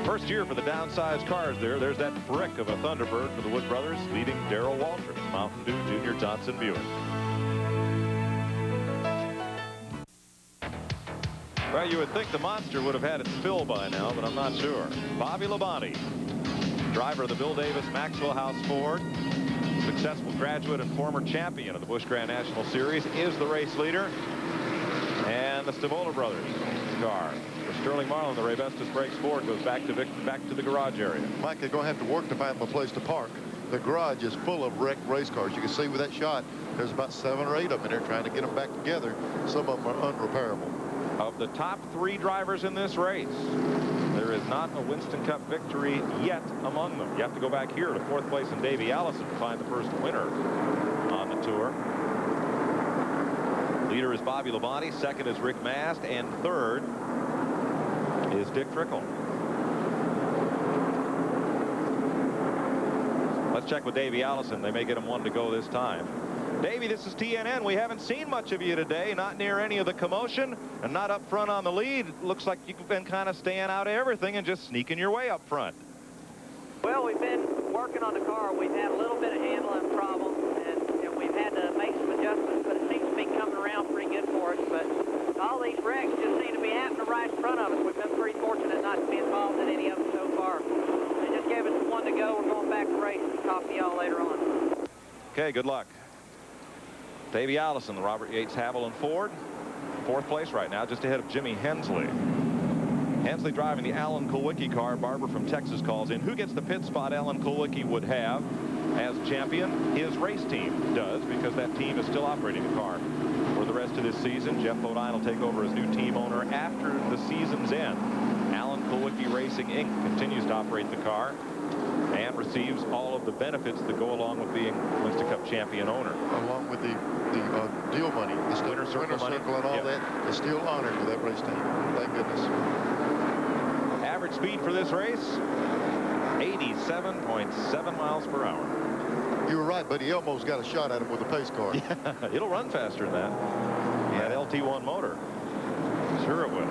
First year for the downsized cars there. There's that brick of a Thunderbird for the Wood Brothers, leading Darrell Waltrip, Mountain Dew Junior Johnson Buick. Well, you would think the monster would have had its fill by now, but I'm not sure. Bobby Labonte, driver of the Bill Davis Maxwell House Ford, successful graduate and former champion of the Busch Grand National Series, is the race leader. And the Stavola brothers car for Sterling Marlin, the Raybestos Brakes Ford, goes back to the garage area. Mike, they're going to have to work to find them a place to park. The garage is full of wrecked race cars. You can see with that shot, there's about 7 or 8 of them in there trying to get them back together. Some of them are unrepairable. Of the top 3 drivers in this race, there is not a Winston Cup victory yet among them. You have to go back here to 4th place in Davey Allison to find the first winner on the tour. Leader is Bobby Labonte, second is Rick Mast, and third is Dick Trickle. Let's check with Davey Allison. They may get him one to go this time. Davey, this is TNN. We haven't seen much of you today, not near any of the commotion and not up front on the lead. It looks like you've been kind of staying out of everything and just sneaking your way up front. Well, we've been working on the car. We've had a little bit of handling problems, and we've had to make some adjustments, but it seems to be coming around pretty good for us. But all these wrecks just seem to be happening right in front of us. We've been pretty fortunate not to be involved in any of them so far. They just gave us one to go. We're going back to race and talk to y'all later on. Okay, good luck. Davey Allison, the Robert Yates Haviland Ford, 4th place right now, just ahead of Jimmy Hensley. Hensley driving the Alan Kulwicki car. Barbara from Texas calls in. Who gets the pit spot Alan Kulwicki would have as champion? His race team does, because that team is still operating the car for the rest of this season. Jeff Bodine will take over as new team owner after the season's end. Alan Kulwicki Racing Inc. continues to operate the car and receives all of the benefits that go along with being Winston Cup champion owner. Along with the deal money, the winner circle and all that is still honored for that race team. Thank goodness. Average speed for this race, 87.7 miles per hour. You were right, but he almost got a shot at him with a pace car. Yeah, it'll run faster than that. Yeah, that LT1 motor. Sure it will.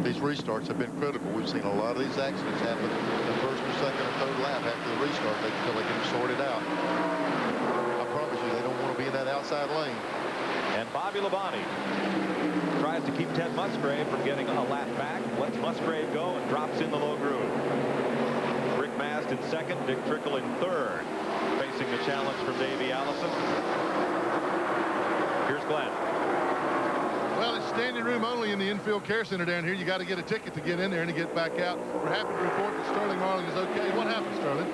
These restarts have been critical. We've seen a lot of these accidents happen the first or second or third lap after the restart until they can sort it out. I promise you, they don't want to be in that outside lane. And Bobby Labonte tries to keep Ted Musgrave from getting a lap back. Lets Musgrave go and drops in the low groove. Rick Mast in second, Dick Trickle in third. Facing the challenge from Davey Allison. Here's Glenn. Well, it's standing room only in the infield care center down here. You got to get a ticket to get in there and to get back out. We're happy to report that Sterling Marling is okay. What happened, Sterling?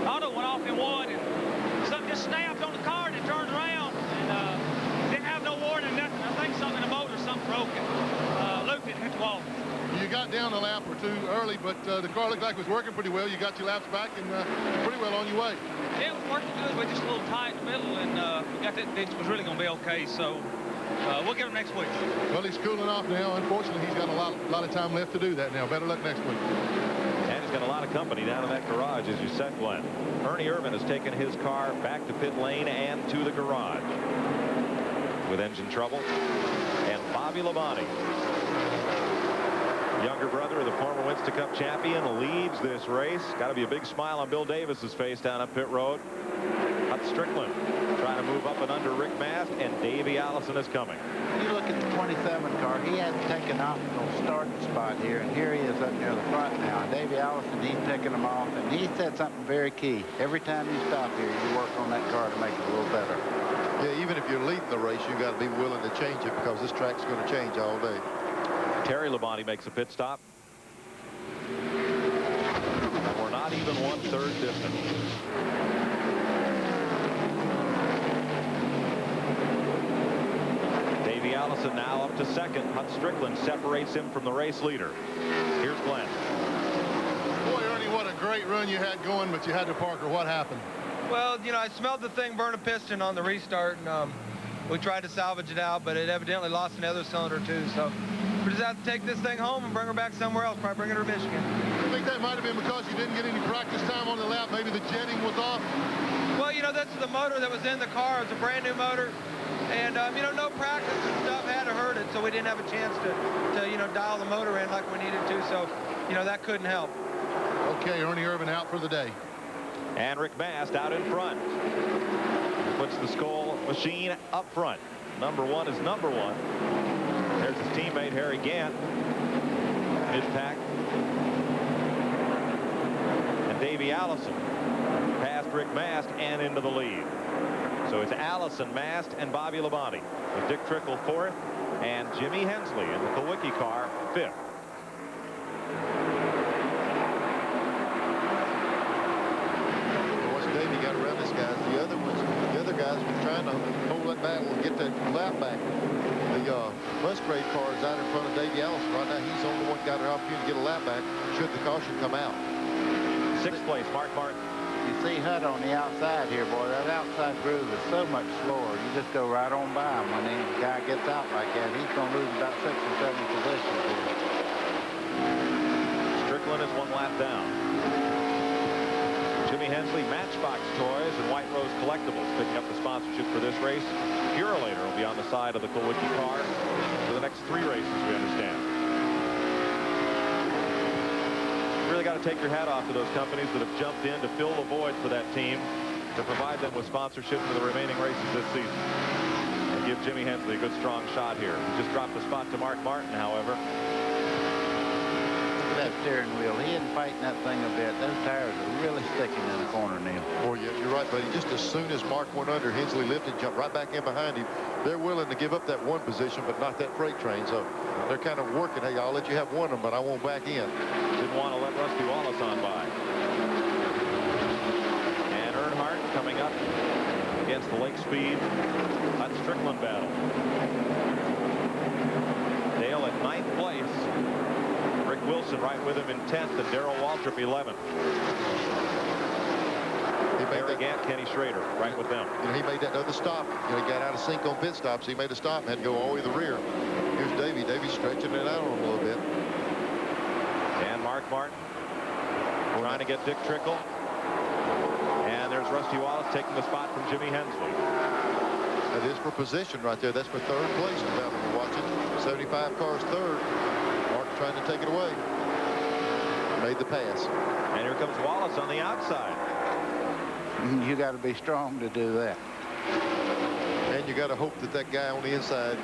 Auto went off in one, and something just snapped on the car, and it turned around, and didn't have no warning, nothing. I think something in the motor, something broke it. Looped it, hit the wall. You got down a lap or two early, but the car looked like it was working pretty well. You got your laps back and pretty well on your way. Yeah, it was working good, but just a little tight in the middle, and we got that ditch was really going to be okay, so we'll get him next week. Well, he's cooling off now. Unfortunately, he's got a lot of time left to do that now. Better luck next week. And he's got a lot of company down in that garage, as you said, Glenn. Ernie Irvin has taken his car back to pit lane and to the garage with engine trouble. And Bobby Labonte, younger brother of the former Winston Cup champion, leads this race. Got to be a big smile on Bill Davis's face down at pit road. Hut Strickland trying to move up and under Rick Mast, and Davey Allison is coming. You look at the 27 car, he hadn't taken off the starting spot here, and here he is up near the front now. And Davey Allison, he's picking him off, and he said something very key. Every time you stop here, you work on that car to make it a little better. Yeah, even if you're leading the race, you got to be willing to change it because this track's going to change all day. Terry Labonte makes a pit stop. And we're not even 1/3 distance. Davey Allison now up to second. Hut Strickland separates him from the race leader. Here's Glenn. Boy, Ernie, what a great run you had going, but you had to park her. What happened? Well, you know, I smelled the thing burn a piston on the restart, and we tried to salvage it out, but it evidently lost another cylinder too. So we just have to take this thing home and bring her back somewhere else. Probably bring her to Michigan. I think that might have been because you didn't get any practice time on the lap. Maybe the jetting was off. Well, you know, that's the motor that was in the car. It's a brand new motor. And, you know, no practice and stuff had to hurt it, so we didn't have a chance to, you know, dial the motor in like we needed to. So, you know, that couldn't help. Okay, Ernie Irvin out for the day. And Rick Mast out in front. Puts the Skoll machine up front. Number one is number one. There's his teammate Harry Gant. Mid-pack. And Davey Allison past Rick Mast and into the lead. So it's Allison, Mast, and Bobby Labonte, with Dick Trickle fourth and Jimmy Hensley in the Kowicki car fifth. Once Davey got around this guy, the other guys were trying to hold that back and get that lap back. The Musgrave car is out in front of Davey Allison right now. He's the only one got an opportunity to get a lap back should the caution come out. Sixth place, Mark Martin. You see Hut on the outside here, boy. That outside groove is so much slower. You just go right on by him. When the guy gets out like that, he's going to lose about 6 or 7 positions here. Strickland is 1 lap down. Jimmy Hensley, Matchbox Toys, and White Rose Collectibles picking up the sponsorship for this race. Purolator will be on the side of the Kowicki car for the next 3 races, we understand. Really got to take your hat off to those companies that have jumped in to fill the void for that team, to provide them with sponsorship for the remaining races this season, and give Jimmy Hensley a good strong shot here. He just dropped the spot to Mark Martin, however. Look at that steering wheel. He isn't fighting that thing a bit. Those tires are really sticking in the corner, Neil. Oh, yeah, you're right, buddy. Just as soon as Mark went under, Hensley lifted, jumped right back in behind him. They're willing to give up that one position, but not that freight train. So they're kind of working. Hey, I'll let you have one of them, but I won't back in. Didn't want to let Rusty Wallace on by. And Earnhardt coming up against the Lake Speed Hut Strickland battle. Dale at 9th place. Rick Wilson right with him in 10th, and Darrell Waltrip 11th. Harry Gant, Kenny Schrader right with them. You know, he made that other stop. You know, he got out of sync on pit stops. He made a stop and had to go all the way to the rear. Here's Davey. Davey stretching it out on him a little bit. And Mark Martin trying to get Dick Trickle. And there's Rusty Wallace taking the spot from Jimmy Hensley. That is for position right there. That's for 3rd place. Now that we're watching. 75 cars 3rd. Mark trying to take it away. Made the pass. And here comes Wallace on the outside. You got to be strong to do that. And you got to hope that that guy on the inside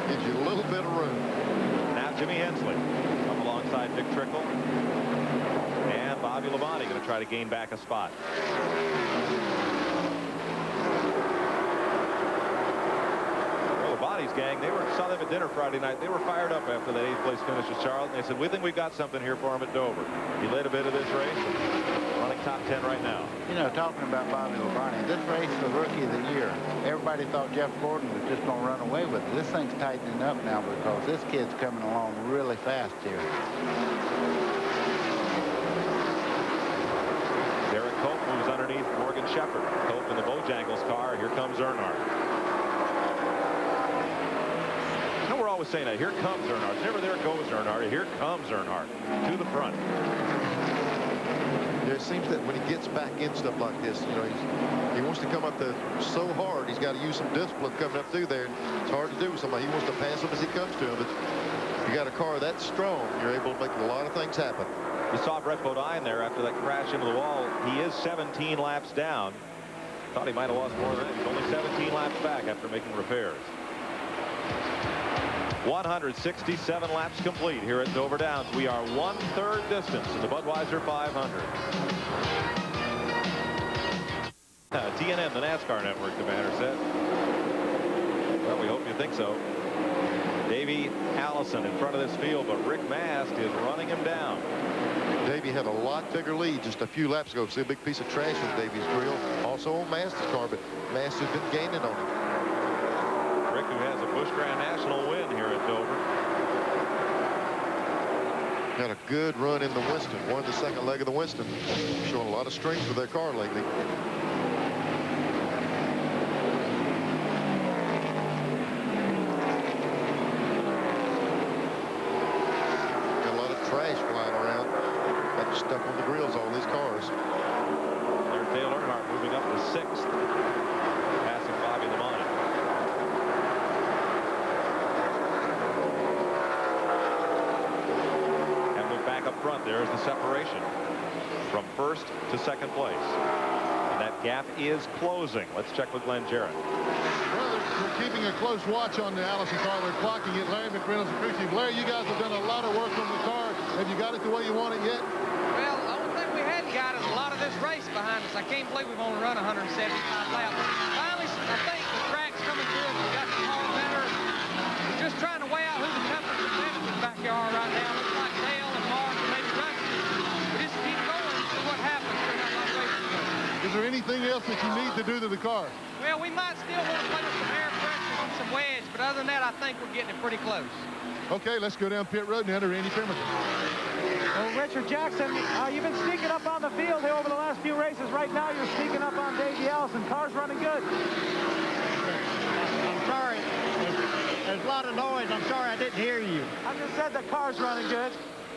gives you a little bit of room. Now Jimmy Hensley up alongside Dick Trickle. And Bobby Labonte going to try to gain back a spot. Labonte's gang, saw them at dinner Friday night. They were fired up after that 8th place finish at Charlotte. They said, we think we've got something here for him at Dover. He led a bit of this race, and running top 10 right now. You know, talking about Bobby Labonte, this race is the Rookie of the Year. Everybody thought Jeff Gordon was just going to run away with it. This thing's tightening up now because this kid's coming along really fast here. Derek Cope moves underneath Morgan Shepherd. Cope in the Bojangles car. Here comes Earnhardt. We're always saying that. Here comes Earnhardt. Never there goes Earnhardt. Here comes Earnhardt to the front. It seems that when he gets back in stuff like this, you know, he wants to come up there so hard. He's got to use some discipline coming up through there. It's hard to do with somebody. He wants to pass him as he comes to him. But you got a car that strong, you're able to make a lot of things happen. You saw Brett Bodine there after that crash into the wall. He is 17 laps down. Thought he might have lost more than that. He's only 17 laps back after making repairs. 167 laps complete here at Dover Downs. We are 1/3 distance in the Budweiser 500. TNN, the NASCAR network, the banner said. Well, we hope you think so. Davey Allison in front of this field, but Rick Mast is running him down. Davey had a lot bigger lead just a few laps ago. See a big piece of trash in Davey's grill. Also on Mast's car, but Mast has been gaining on him. Rick, who has a Busch Grand National win here at Dover. Got a good run in the Winston. Won the second leg of the Winston. Showing a lot of strength with their car lately. Got a lot of trash flying around. Got stuck on the grills, all these cars. There's Dale Earnhardt moving up to 6th. Passing Bobby Labonte. Up front, there is the separation from 1st to 2nd place. And that gap is closing. Let's check with Glenn Jarrett. Well, they're keeping a close watch on the Allison car. They're clocking it. Larry McReynolds and crew chief. Larry, you guys have done a lot of work on the car. Have you got it the way you want it yet? Well, the only thing we hadn't got is a lot of this race behind us. I can't believe we've only run 175 laps. Finally, I think the track's coming through. We got the car better. We're just trying to weigh out who the toughest competitors back here are right now. Looks like Dale and Mark and maybe Rusty. We just keep going and see what happens. We got a lot of ways to go. Is there anything else that you need to do to the car? Well, we might still want to play with some air pressure and some wedge, but other than that, I think we're getting it pretty close. Okay, let's go down pit road now to Randy Pemberton. Well, Richard Jackson, you've been sneaking up on the field here over the last few races. Right now, you're sneaking up on Davey Allison. Car's running good. I'm sorry. There's a lot of noise. I'm sorry I didn't hear you. I just said the car's running good.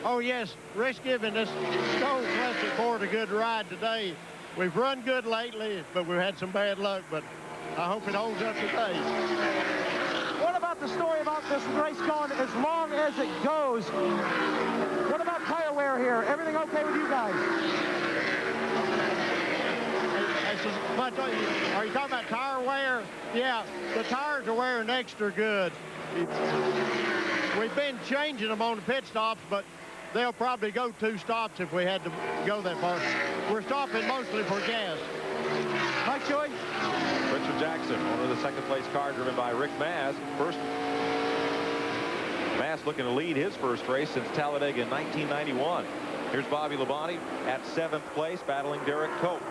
Oh, yes. Rick's giving us Stone Classic Ford a good ride today. We've run good lately, but we've had some bad luck, but I hope it holds up today. What about the story about this race going as long as it goes? What about tire wear here? Everything okay with you guys? Are you talking about tire wear? Yeah, the tires are wearing extra good. We've been changing them on the pit stops, but they'll probably go 2 stops if we had to go that far. We're stopping mostly for gas. Mike Joy. Richard Jackson, owner of the 2nd place car driven by Rick Mast. Mast looking to lead his first race since Talladega in 1991. Here's Bobby Labonte at 7th place, battling Derek Cope.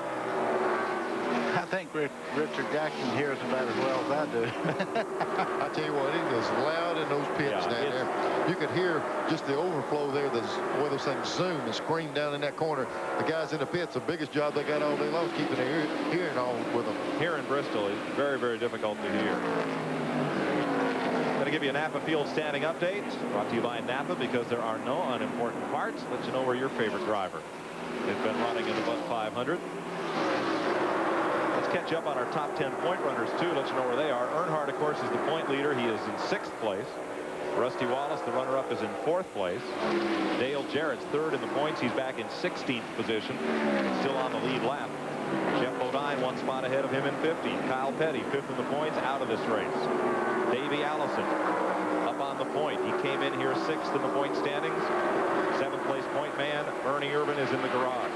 I think Richard Jackson hears about as well as I do. I tell you what, it is loud in those pits down there. You could hear just the overflow there, the way those things zoom and scream down in that corner. The guys in the pits, the biggest job they got all day long is keeping their hearing on with them. Here in Bristol, it's very, very difficult to hear. Going to give you a Napa Field standing update. Brought to you by Napa because there are no unimportant parts. Let you know where your favorite driver has been running in the Bud 500. Let's catch up on our top 10 point runners, too. Let you know where they are. Earnhardt, of course, is the point leader. He is in 6th place. Rusty Wallace, the runner-up, is in 4th place. Dale Jarrett's 3rd in the points. He's back in 16th position. Still on the lead lap. Jeff Bodine 1 spot ahead of him in 50. Kyle Petty 5th in the points, out of this race. Davey Allison up on the point. He came in here 6th in the point standings. 7th place point man, Ernie Irvin, is in the garage.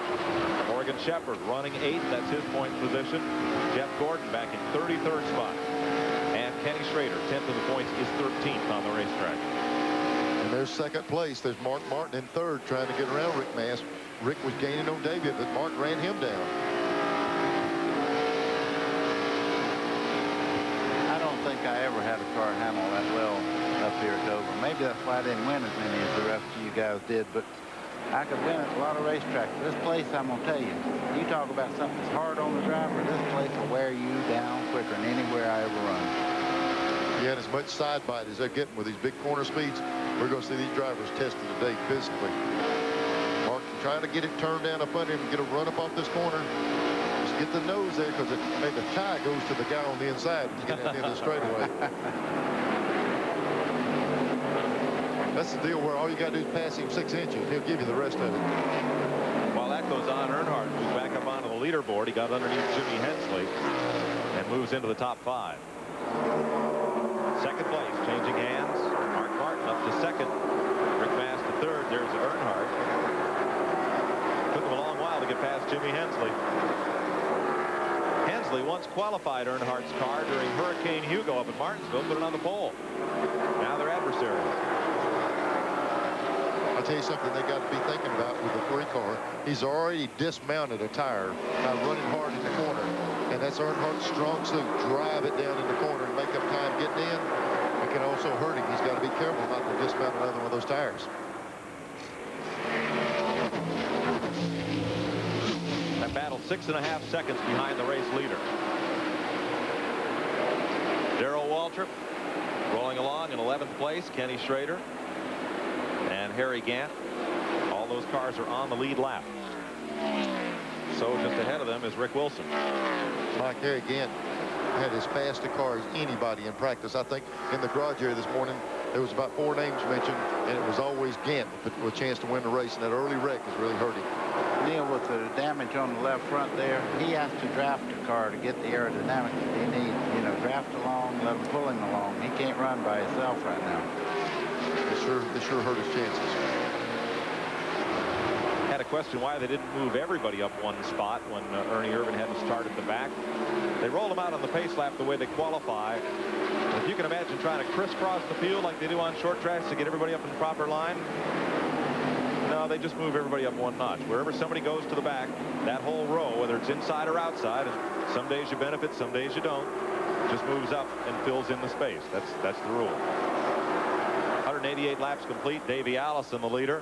Morgan Shepherd running 8th. That's his point position. Jeff Gordon back in 33rd spot. And Kenny Schrader, 10th in the points, is 13th on the racetrack. And there's second place. There's Mark Martin in third, trying to get around Rick Mast. Rick was gaining on Davey, but Mark ran him down. I don't think I ever had a car handle that well up here at Dover. Maybe that's why I didn't win as many as the rest of you guys did, but I could win at a lot of racetracks. This place, I'm going to tell you, you talk about something that's hard on the driver, this place will wear you down quicker than anywhere I ever run. Yeah, and as much side bite as they're getting with these big corner speeds, we're going to see these drivers tested today physically. Mark trying to get it turned down up under him and get a run up off this corner. Just get the nose there, because maybe the tie goes to the guy on the inside when you get at the end of the straightaway. That's the deal where all you got to do is pass him 6 inches. He'll give you the rest of it. While that goes on, Earnhardt moves back up onto the leaderboard. He got underneath Jimmy Hensley and moves into the top 5. Second place, changing hands. Mark Martin up to second. Rick Mast to third. There's Earnhardt. Took him a long while to get past Jimmy Hensley. Hensley once qualified Earnhardt's car during Hurricane Hugo up at Martinsville, put it on the pole. Now they're adversaries. I'll tell you something they got to be thinking about with the 3 car. He's already dismounted a tire by running hard in the corner. And that's Earnhardt's strong suit. Drive it down in the corner and make up time getting in. It can also hurt him. He's got to be careful not to dismount another one of those tires. That battle 6.5 seconds behind the race leader. Darrell Waltrip rolling along in 11th place. Kenny Schrader and Harry Gant. All those cars are on the lead lap. So just ahead of them is Rick Wilson. Mike, Harry Gant had as fast a car as anybody in practice. I think in the garage area this morning, there was about 4 names mentioned, and it was always Gant with a chance to win the race, and that early wreck is really hurting. Neil, with the damage on the left front there, he has to draft the car to get the aerodynamics that he needs. You know, draft along, let him pull him along. He can't run by himself right now. It sure hurt his chances. Had a question why they didn't move everybody up 1 spot when Ernie Irvin had to start at the back. They rolled them out on the pace lap the way they qualify. If you can imagine trying to crisscross the field like they do on short tracks to get everybody up in the proper line. No, they just move everybody up 1 notch. Wherever somebody goes to the back, that whole row, whether it's inside or outside, and some days you benefit, some days you don't, just moves up and fills in the space. That's the rule. 188 laps complete. Davey Allison, the leader.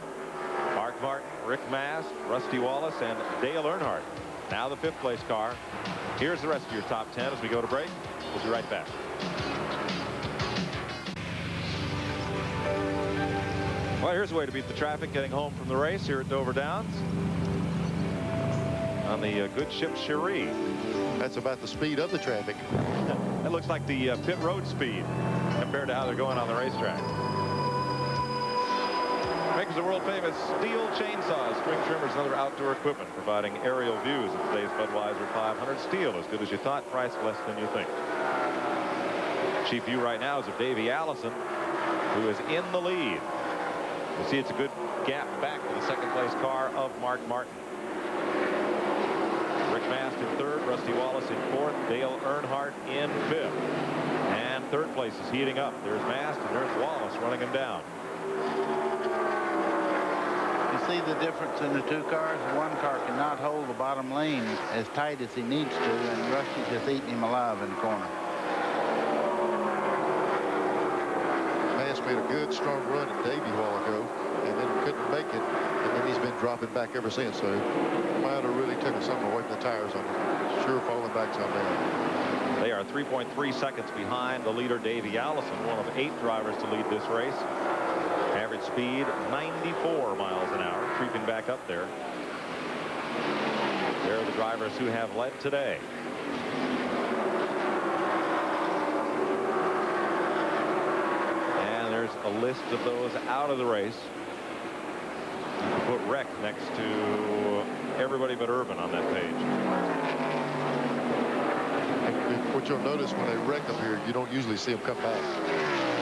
Mark Martin, Rick Mast, Rusty Wallace, and Dale Earnhardt. Now the 5th place car. Here's the rest of your top 10 as we go to break. We'll be right back. Well, here's a way to beat the traffic getting home from the race here at Dover Downs. On the good ship Cherie. That's about the speed of the traffic. That looks like the pit road speed compared to how they're going on the racetrack. Makers of world famous steel chainsaws, string trimmers, and other outdoor equipment, providing aerial views of today's Budweiser 500. Steel, as good as you thought, price less than you think. Chief view right now is of Davey Allison, who is in the lead. You see it's a good gap back to the 2nd place car of Mark Martin. Rick Mast in 3rd, Rusty Wallace in 4th, Dale Earnhardt in 5th. And 3rd place is heating up. There's Mast and there's Wallace running him down. See the difference in the 2 cars? One car cannot hold the bottom lane as tight as he needs to, and Rusty's just eating him alive in the corner. Mast made a good, strong run at Davey a while ago, and then couldn't make it, and then he's been dropping back ever since. So might have really taken something away from the tires on him. Sure falling back some down. They are 3.3 seconds behind the leader, Davey Allison, one of 8 drivers to lead this race. Average speed 94 miles an hour, creeping back up there. They're the drivers who have led today. And there's a list of those out of the race. put wreck next to everybody but Irvin on that page. What you'll notice when they wreck up here, you don't usually see them come back.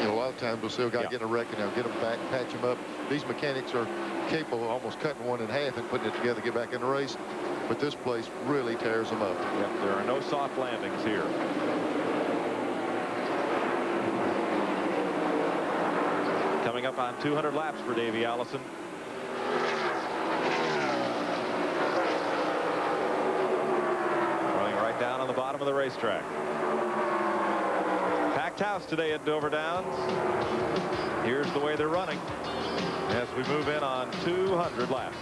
You know, a lot of times we'll see a guy getting a wreck and they'll get them back, patch them up. These mechanics are capable of almost cutting one in half and putting it together, get back in the race. But this place really tears them up. Yep, there are no soft landings here. Coming up on 200 laps for Davey Allison. Running right down on the bottom of the racetrack. Packed house today at Dover Downs. Here's the way they're running as we move in on 200 laps.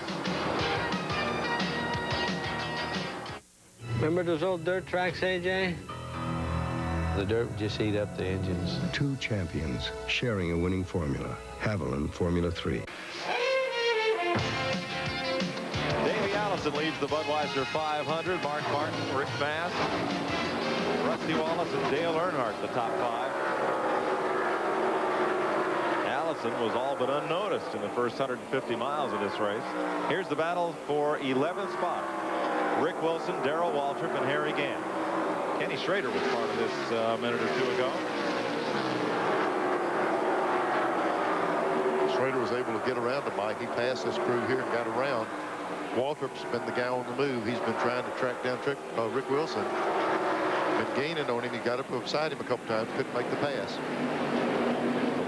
Remember those old dirt tracks, AJ? The dirt would just eat up the engines. Two champions sharing a winning formula. Haviland Formula 3. Davey Allison leads the Budweiser 500. Mark Martin, Rick Mast, Rusty Wallace, and Dale Earnhardt, the top five. Allison was all but unnoticed in the first 150 miles of this race. Here's the battle for 11th spot. Rick Wilson, Darrell Waltrip, and Harry Gant. Kenny Schrader was part of this a minute or two ago. Schrader was able to get around to Mike. He passed this crew here and got around. Waltrip's been the guy on the move. He's been trying to track down Rick Wilson. Been gaining on him. He got up beside him a couple times. Couldn't make the pass.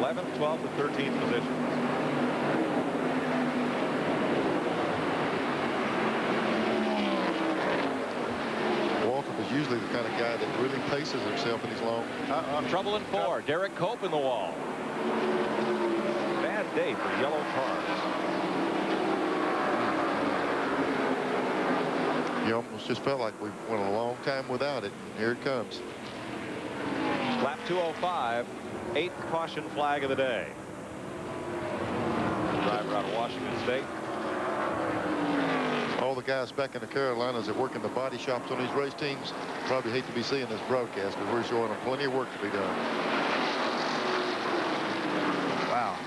11th, 12th, and 13th positions. Usually the kind of guy that really paces himself in these long. Trouble in four. Derek Cope in the wall. Bad day for yellow cars. You almost just felt like we went a long time without it. And here it comes. Lap 205, 8th caution flag of the day. Driver out of Washington State. All the guys back in the Carolinas that work in the body shops on these race teams probably hate to be seeing this broadcast because we're showing them plenty of work to be done. Wow.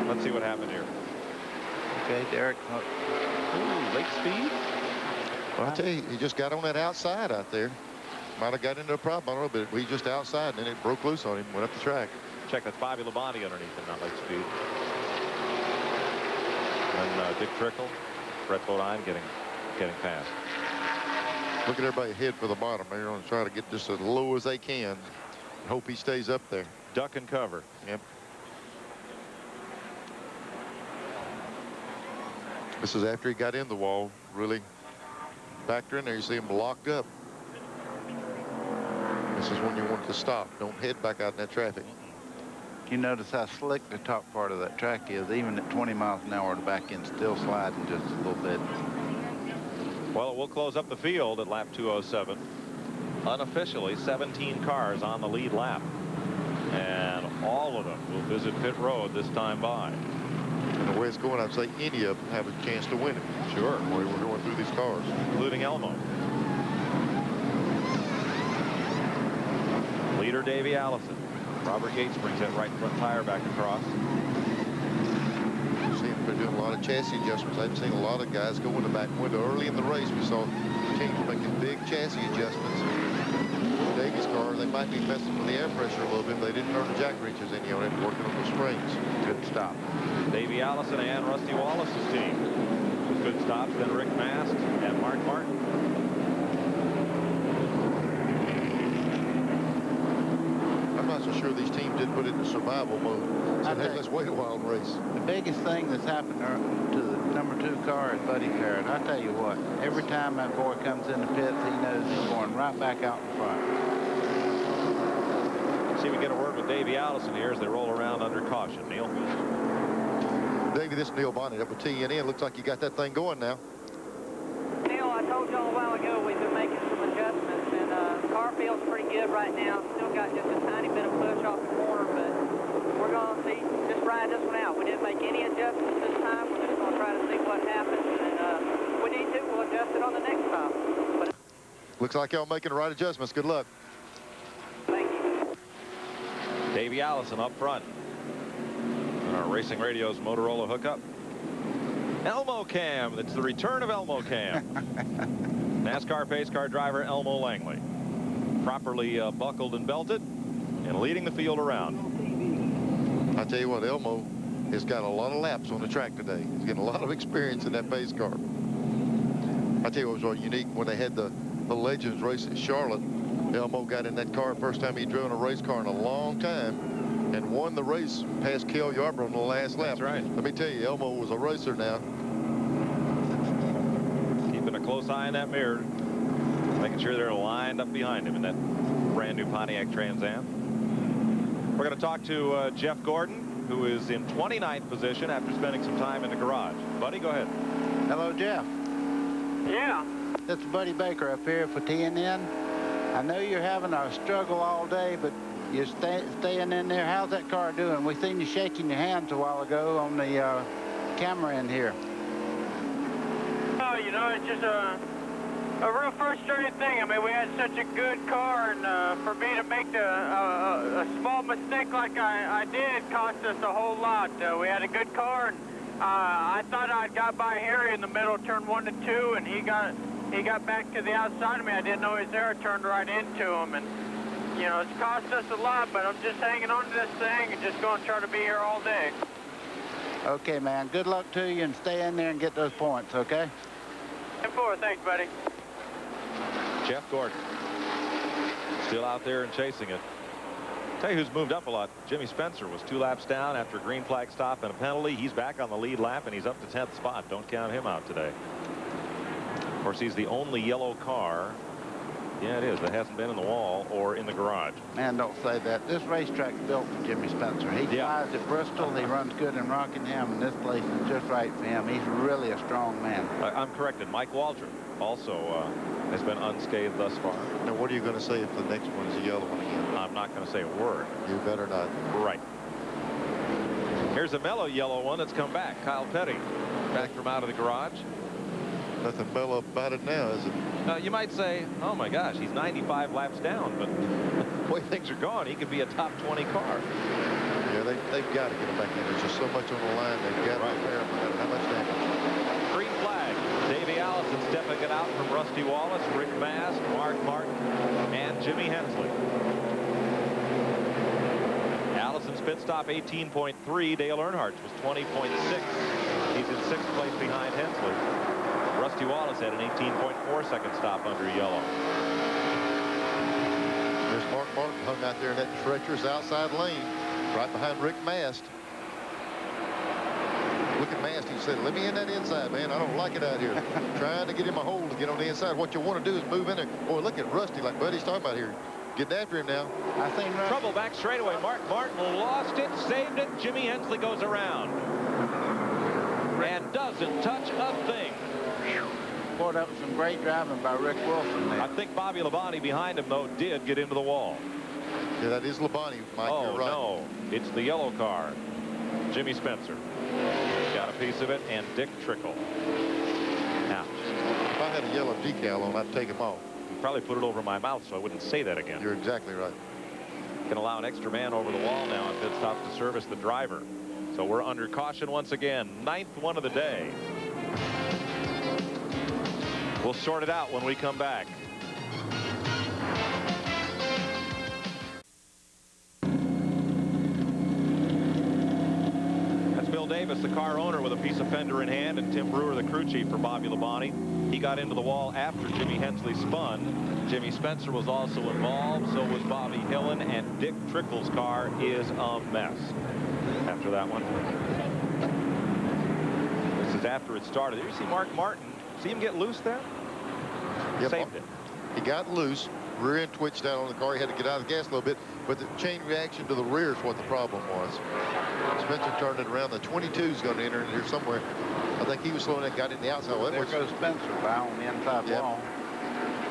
Let's see what happened here. Okay, Derek. Ooh, late speed. Well, I tell you, he just got on that outside out there. Might have got into a problem, I don't know, but we just outside and then it broke loose on him, went up the track. Check, that's Bobby Labonte underneath him, not late speed. And Dick Trickle, Brett Bodine getting past. Look at everybody head for the bottom. They're going to try to get just as low as they can and hope he stays up there. Duck and cover. Yep. This is after he got in the wall, really backed in there. You see him locked up. This is when you want to stop. Don't head back out in that traffic. You notice how slick the top part of that track is. Even at 20 miles an hour, the back end still sliding just a little bit. Well, we'll close up the field at lap 207. Unofficially, 17 cars on the lead lap. And all of them will visit pit road this time by. And the way it's going, I'd say any of them have a chance to win it. Sure. The way we're going through these cars. Including Elmo. Leader Davey Allison. Robert Yates brings that right front tire back across. You've seen they're doing a lot of chassis adjustments. I've seen a lot of guys go in the back window early in the race. We saw teams making big chassis adjustments. Davey's car, they might be messing with the air pressure a little bit. They didn't turn the jack reaches any on it, working on the springs. Good stop. Davey Allison and Rusty Wallace's team. Good stops. Then Rick Mast and Mark Martin. I'm not so sure these teams did put it in survival mode. So hey, let's wait a while and race. The biggest thing that's happened to the #2 car is Buddy Parrott. I tell you what, every time that boy comes in the pits, he knows he's going right back out in front. See if we get a word with Davey Allison here as they roll around under caution. Neil. Davey, this is Neil Bonnet up with TNN. Looks like you got that thing going now. Neil, I told y'all a while ago we've been making some adjustments, and the car feels pretty good right now. Still got just a tiny bit of push off the corner, but we're going to see, just ride this one out. We didn't make any adjustments this time. We're just going to try to see what happens, and if we need to, we'll adjust it on the next stop. But looks like y'all making the right adjustments. Good luck. Thank you. Davey Allison up front. Our Racing Radio's Motorola hookup. Elmo Cam. It's the return of Elmo Cam. NASCAR pace car driver Elmo Langley. Properly buckled and belted and leading the field around. I tell you what, Elmo has got a lot of laps on the track today. He's getting a lot of experience in that pace car. I tell you what was unique when they had the Legends race at Charlotte. Elmo got in that car first time he drove in a race car in a long time and won the race past Cale Yarborough on the last lap. That's right. Let me tell you, Elmo was a racer now. Keeping a close eye on that mirror, making sure they're lined up behind him in that brand new Pontiac Trans Am. We're going to talk to Jeff Gordon, who is in 29th position after spending some time in the garage. Buddy, go ahead. Hello, Jeff. Yeah. It's Buddy Baker up here for TNN. I know you're having a struggle all day, but you're staying in there. How's that car doing? We seen you shaking your hands a while ago on the camera in here. Oh, you know, it's just a real frustrating thing. I mean, we had such a good car, and for me to make a small mistake like I did cost us a whole lot. We had a good car, and I thought I'd got by Harry in the middle, turn 1 and 2, and he got back to the outside of me. I didn't know he was there. I turned right into him, and you know, it's cost us a lot, but I'm just hanging on to this thing and just going to try to be here all day. Okay, man. Good luck to you, and stay in there and get those points, okay? 10-4, thanks, buddy. Jeff Gordon still out there and chasing it. Tell you who's moved up a lot. Jimmy Spencer was 2 laps down after a green flag stop and a penalty. He's back on the lead lap, and he's up to 10th spot. Don't count him out today. Of course, he's the only yellow car, yeah, it is, that hasn't been in the wall or in the garage. Man, don't say that. This racetrack's built for Jimmy Spencer. He flies at Bristol. He runs good in Rockingham, and this place is just right for him. He's really a strong man. I'm corrected. Mike Waldron also has been unscathed thus far. Now, what are you going to say if the next one is a yellow one again? I'm not going to say a word. You better not. Right. Here's a mellow yellow one that's come back. Kyle Petty back from out of the garage. Nothing mellow about it now, is it? You might say, oh my gosh, he's 95 laps down, but the way things are going, he could be a top 20 car. Yeah, they've got to get him back in. There's just so much on the line. They've got to repair him no matter how much damage. Green flag. Davey Allison stepping it out from Rusty Wallace, Rick Mast, Mark Martin, and Jimmy Hensley. Allison's pit stop 18.3. Dale Earnhardt was 20.6. He's in 6th place behind Hensley. Rusty Wallace had an 18.4 second stop under yellow. There's Mark Martin hung out there in that treacherous outside lane right behind Rick Mast. Look at Mast. He said, let me in that inside, man. I don't like it out here. Trying to get him a hole to get on the inside. What you want to do is move in there. Boy, look at Rusty like Buddy's talking about here. Getting after him now. I think trouble back straightaway. Mark Martin lost it, saved it. Jimmy Hensley goes around and doesn't touch a thing. Boy, that was some great driving by Rick Wilson there. I think Bobby Labonte behind him, though, did get into the wall. Yeah, that is Labonte, Mike. Oh, you're right. no. It's the yellow car. Jimmy Spencer got a piece of it, and Dick Trickle. Now, if I had a yellow decal on, I'd take him off. You'd probably put it over my mouth so I wouldn't say that again. You're exactly right. Can allow an extra man over the wall now on pit stop to service the driver. So we're under caution once again. 9th one of the day. We'll sort it out when we come back. That's Bill Davis, the car owner, with a piece of fender in hand, and Tim Brewer, the crew chief for Bobby Labonte. He got into the wall after Jimmy Hensley spun. Jimmy Spencer was also involved. So was Bobby Hillen, and Dick Trickle's car is a mess after that one. This is after it started. There you see Mark Martin. See him get loose there? Yep. Saved it. He got loose. Rear end twitched out on the car. He had to get out of the gas a little bit. But the chain reaction to the rear is what the problem was. Spencer turned it around. The 22 is going to enter in here somewhere. I think he was slowing it, got in the outside. Well, there goes Spencer by on the inside wall.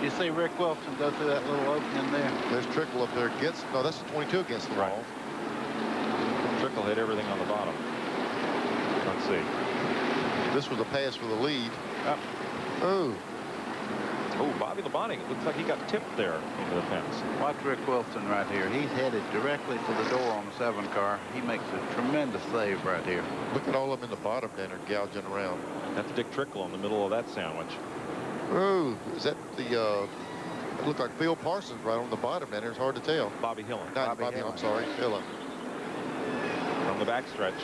You see Rick Wilson go through that little opening there. There's Trickle up there. No, that's the 22 against the wall. Trickle hit everything on the bottom. Let's see. This was a pass for the lead. Oh. Oh, Bobby Labonte, it looks like he got tipped there into the fence. Watch Rick Wilson right here. He's headed directly for the door on the 7 car. He makes a tremendous save right here. Look at all of them in the bottom down there gouging around. That's Dick Trickle in the middle of that sandwich. Oh, is that the, it looked like Phil Parsons right on the bottom down there. It's hard to tell. Bobby Hillen. Not Bobby, I'm sorry, Hillen. From the backstretch.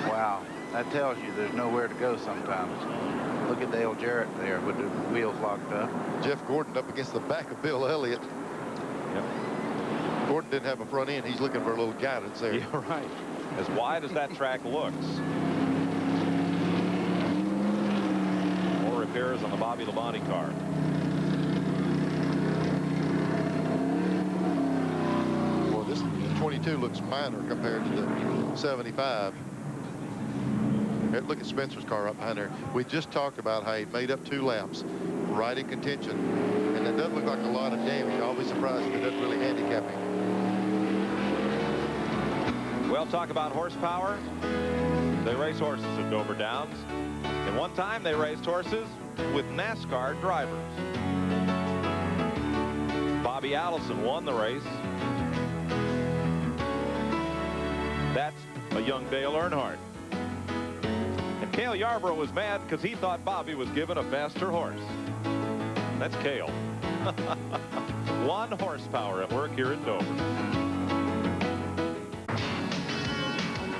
Wow, that tells you there's nowhere to go sometimes. Look at Dale Jarrett there with the wheels locked up. Jeff Gordon up against the back of Bill Elliott. Yep. Gordon didn't have a front end. He's looking for a little guidance there. Yeah, right. As wide as that track looks. More repairs on the Bobby Labonte car. Well, this 22 looks minor compared to the 75. Look at Spencer's car up behind there. We just talked about how he made up 2 laps, right in contention, and that doesn't look like a lot of damage. I'll be surprised if it doesn't really handicap him. Well, talk about horsepower. They race horses at Dover Downs. And one time they raced horses with NASCAR drivers. Bobby Allison won the race. That's a young Dale Earnhardt. And Cale Yarborough was mad because he thought Bobby was given a faster horse. That's Cale. 1 horsepower at work here at Dover.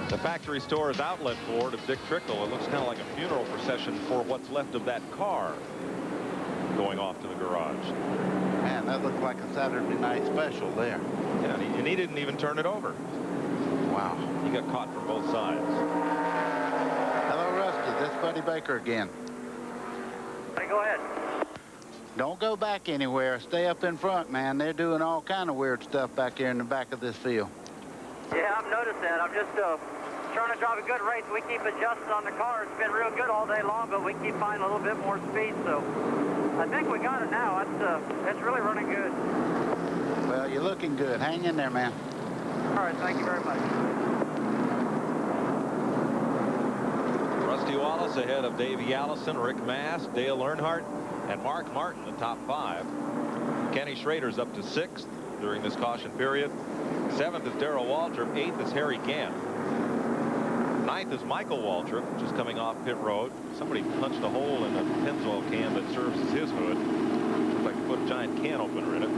The factory store's outlet board of Dick Trickle. It looks kind of like a funeral procession for what's left of that car going off to the garage. Man, that looked like a Saturday night special there. Yeah, and he didn't even turn it over. Wow. He got caught from both sides. Hello, Rusty. This is Buddy Baker again. Hey, go ahead. Don't go back anywhere. Stay up in front, man. They're doing all kind of weird stuff back here in the back of this field. Yeah, I've noticed that. I'm just trying to drive a good race. We keep adjusting on the car. It's been real good all day long, but we keep finding a little bit more speed. So I think we got it now. It's really running good. Well, you're looking good. Hang in there, man. All right, thank you very much. Rusty Wallace ahead of Davey Allison, Rick Mast, Dale Earnhardt, and Mark Martin, the top 5. Kenny Schrader's up to 6th during this caution period. 7th is Darrell Waltrip. 8th is Harry Gant. 9th is Michael Waltrip, just coming off pit road. Somebody punched a hole in the Pennzoil can that serves as his hood. Looks like they put a giant can opener in it.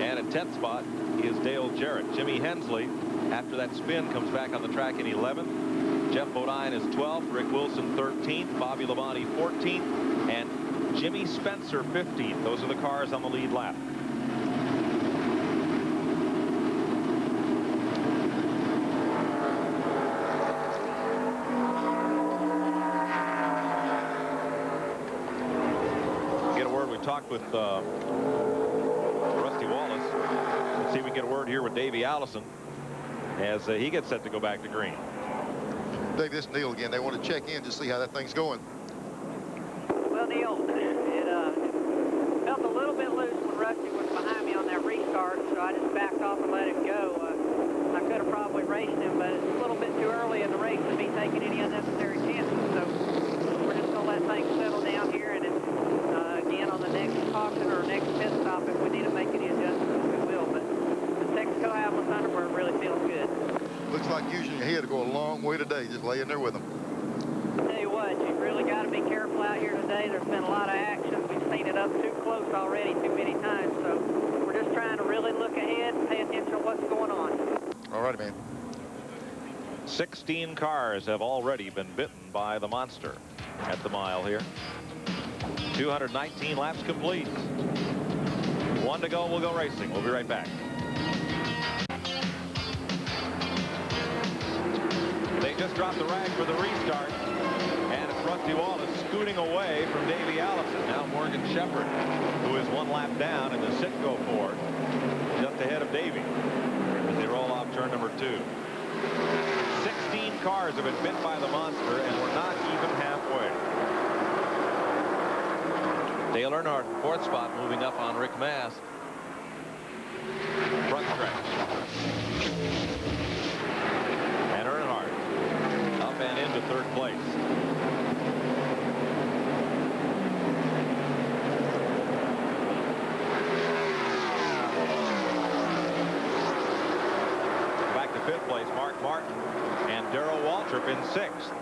And at 10th spot is Dale Jarrett. Jimmy Hensley, after that spin, comes back on the track in 11th. Jeff Bodine is 12th. Rick Wilson 13th. Bobby Labonte 14th. And Jimmy Spencer 15th. Those are the cars on the lead lap. Talked with Rusty Wallace. Let's see if we can get a word here with Davey Allison as he gets set to go back to green. Dave, this is Neil again. They want to check in to see how that thing's going. Well, Neil, it felt a little bit loose when Rusty was behind me on that restart, so I just backed off and let it go. I could have probably raced him, but it's a little bit too early in the race to be taking any unnecessary chances. So we're just going to let things settle down here, and again on the next caution or next pit stop, if we need to make any adjustments, we will. But the Texaco Apple Thunderbird really feels good. Looks like using your head to go a long way today, just laying there with them. I'll tell you what, you've really got to be careful out here today. There's been a lot of action. We've seen it up too close already too many times. So we're just trying to really look ahead and pay attention to what's going on. All right, man. 16 cars have already been bitten by the monster at the mile here. 219 laps complete. 1 to go. We'll go racing. We'll be right back. They just dropped the rag for the restart, and it's Rusty Wallace scooting away from Davey Allison. Now Morgan Shepherd, who is 1 lap down in the Citgo Ford, just ahead of Davey as they roll off turn number 2. 16 cars have been bit by the monster, and we're not even halfway. Dale Earnhardt, 4th spot, moving up on Rick Mast. Front stretch. And Earnhardt up and into 3rd place. place, Mark Martin and Darrell Waltrip in 6th.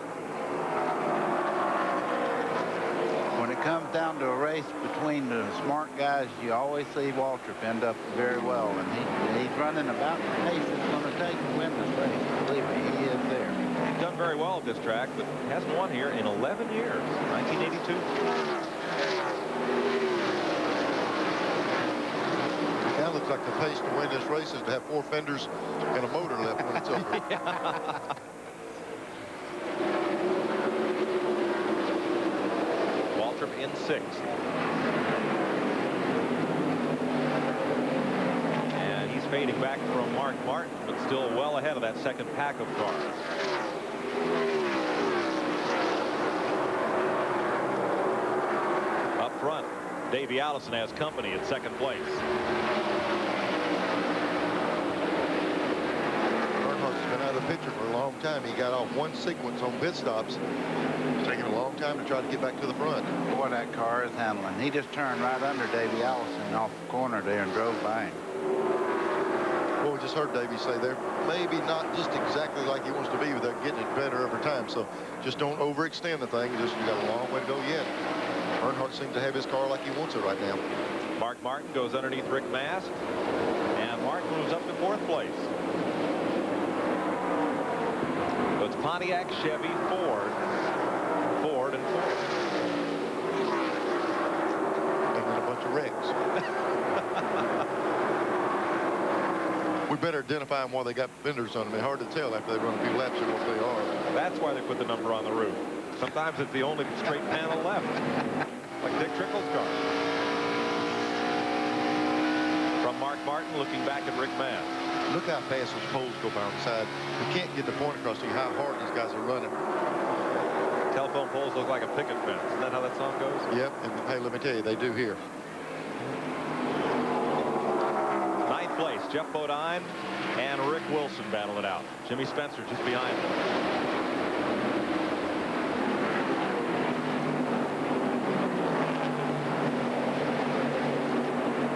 When it comes down to a race between the smart guys, you always see Waltrip end up very well, and he's running about the pace it's going to take to win this race. Believe me, he is there. He's done very well at this track, but hasn't won here in 11 years, 1982. Kind of looks like the pace to win this race is to have 4 fenders and a motor left when it's over. Waltrip in 6th. And he's fading back from Mark Martin, but still well ahead of that second pack of cars. Up front, Davey Allison has company at 2nd place. Earnhardt's been out of the picture for a long time. He got off one sequence on pit stops. It's taking a long time to try to get back to the front. Boy, that car is handling. He just turned right under Davey Allison off the corner there and drove by him. Well, we just heard Davey say they're maybe not just exactly like he wants to be, but they're getting it better every time. So just don't overextend the thing. You got a long way to go yet. Earnhardt seems to have his car like he wants it right now. Mark Martin goes underneath Rick Mast, and Mark moves up to 4th place. So it's Pontiac, Chevy, Ford, and Ford. And then a bunch of wrecks. We better identify them while they got fenders on them. It's hard to tell after they run a few laps of what they are. That's why they put the number on the roof. Sometimes it's the only straight panel left, like Dick Trickle's car. From Mark Martin, looking back at Rick Mast. Look how fast those poles go by on the side. You can't get the point across to you how hard these guys are running. Telephone poles look like a picket fence. Isn't that how that song goes? Yep, and hey, let me tell you, they do here. 9th place, Jeff Bodine and Rick Wilson battle it out. Jimmy Spencer just behind them.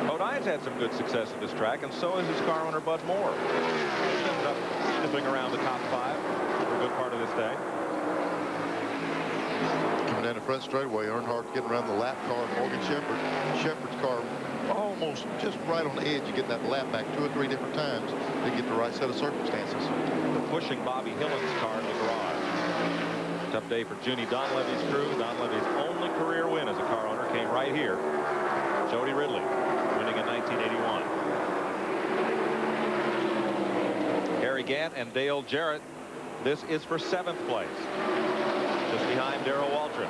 Bodine's had some good success at this track, and so has his car owner, Bud Moore. He ended up sniffing around the top 5 for a good part of this day. Coming down the front straightaway, Earnhardt getting around the lap car of Morgan Shepherd. Shepherd's car almost just right on the edge. You get that lap back 2 or 3 different times to get the right set of circumstances. The pushing Bobby Hillen's car in the garage. Tough day for Junie Donlevy's crew. Donlevy's only career win as a car owner came right here. Jody Ridley winning in 1981. Harry Gant and Dale Jarrett. This is for 7th place. Just behind Darrell Waltrip.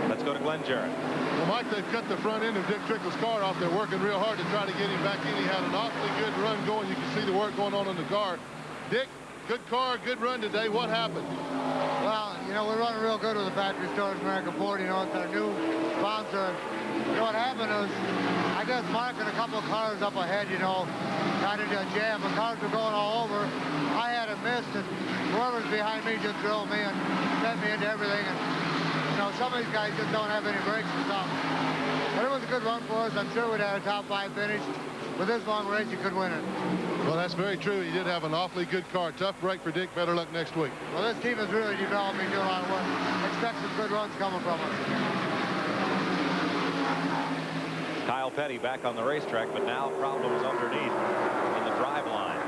Let's go to Glenn Jarrett. Well, Mike, they've cut the front end of Dick Trickle's car off. They're working real hard to try to get him back in. He had an awfully good run going. You can see the work going on in the car. Dick, good car, good run today. What happened? Well, you know, we're running real good with the factory stores, America Ford. You know, it's our new sponsor. You know, what happened was I just marking a couple of cars up ahead, you know, kind of a jam. The cars were going all over. I had a miss, and whoever's behind me just drilled me and sent me into everything. And, you know, some of these guys just don't have any brakes or something. But it was a good run for us. I'm sure we'd have a top 5 finish. With this long race, you could win it. Well, that's very true. He did have an awfully good car. Tough break for Dick. Better luck next week. Well, this team has really developed me, doing a lot of work. Expect some good runs coming from us. Kyle Petty back on the racetrack, but now problems underneath in the drive line.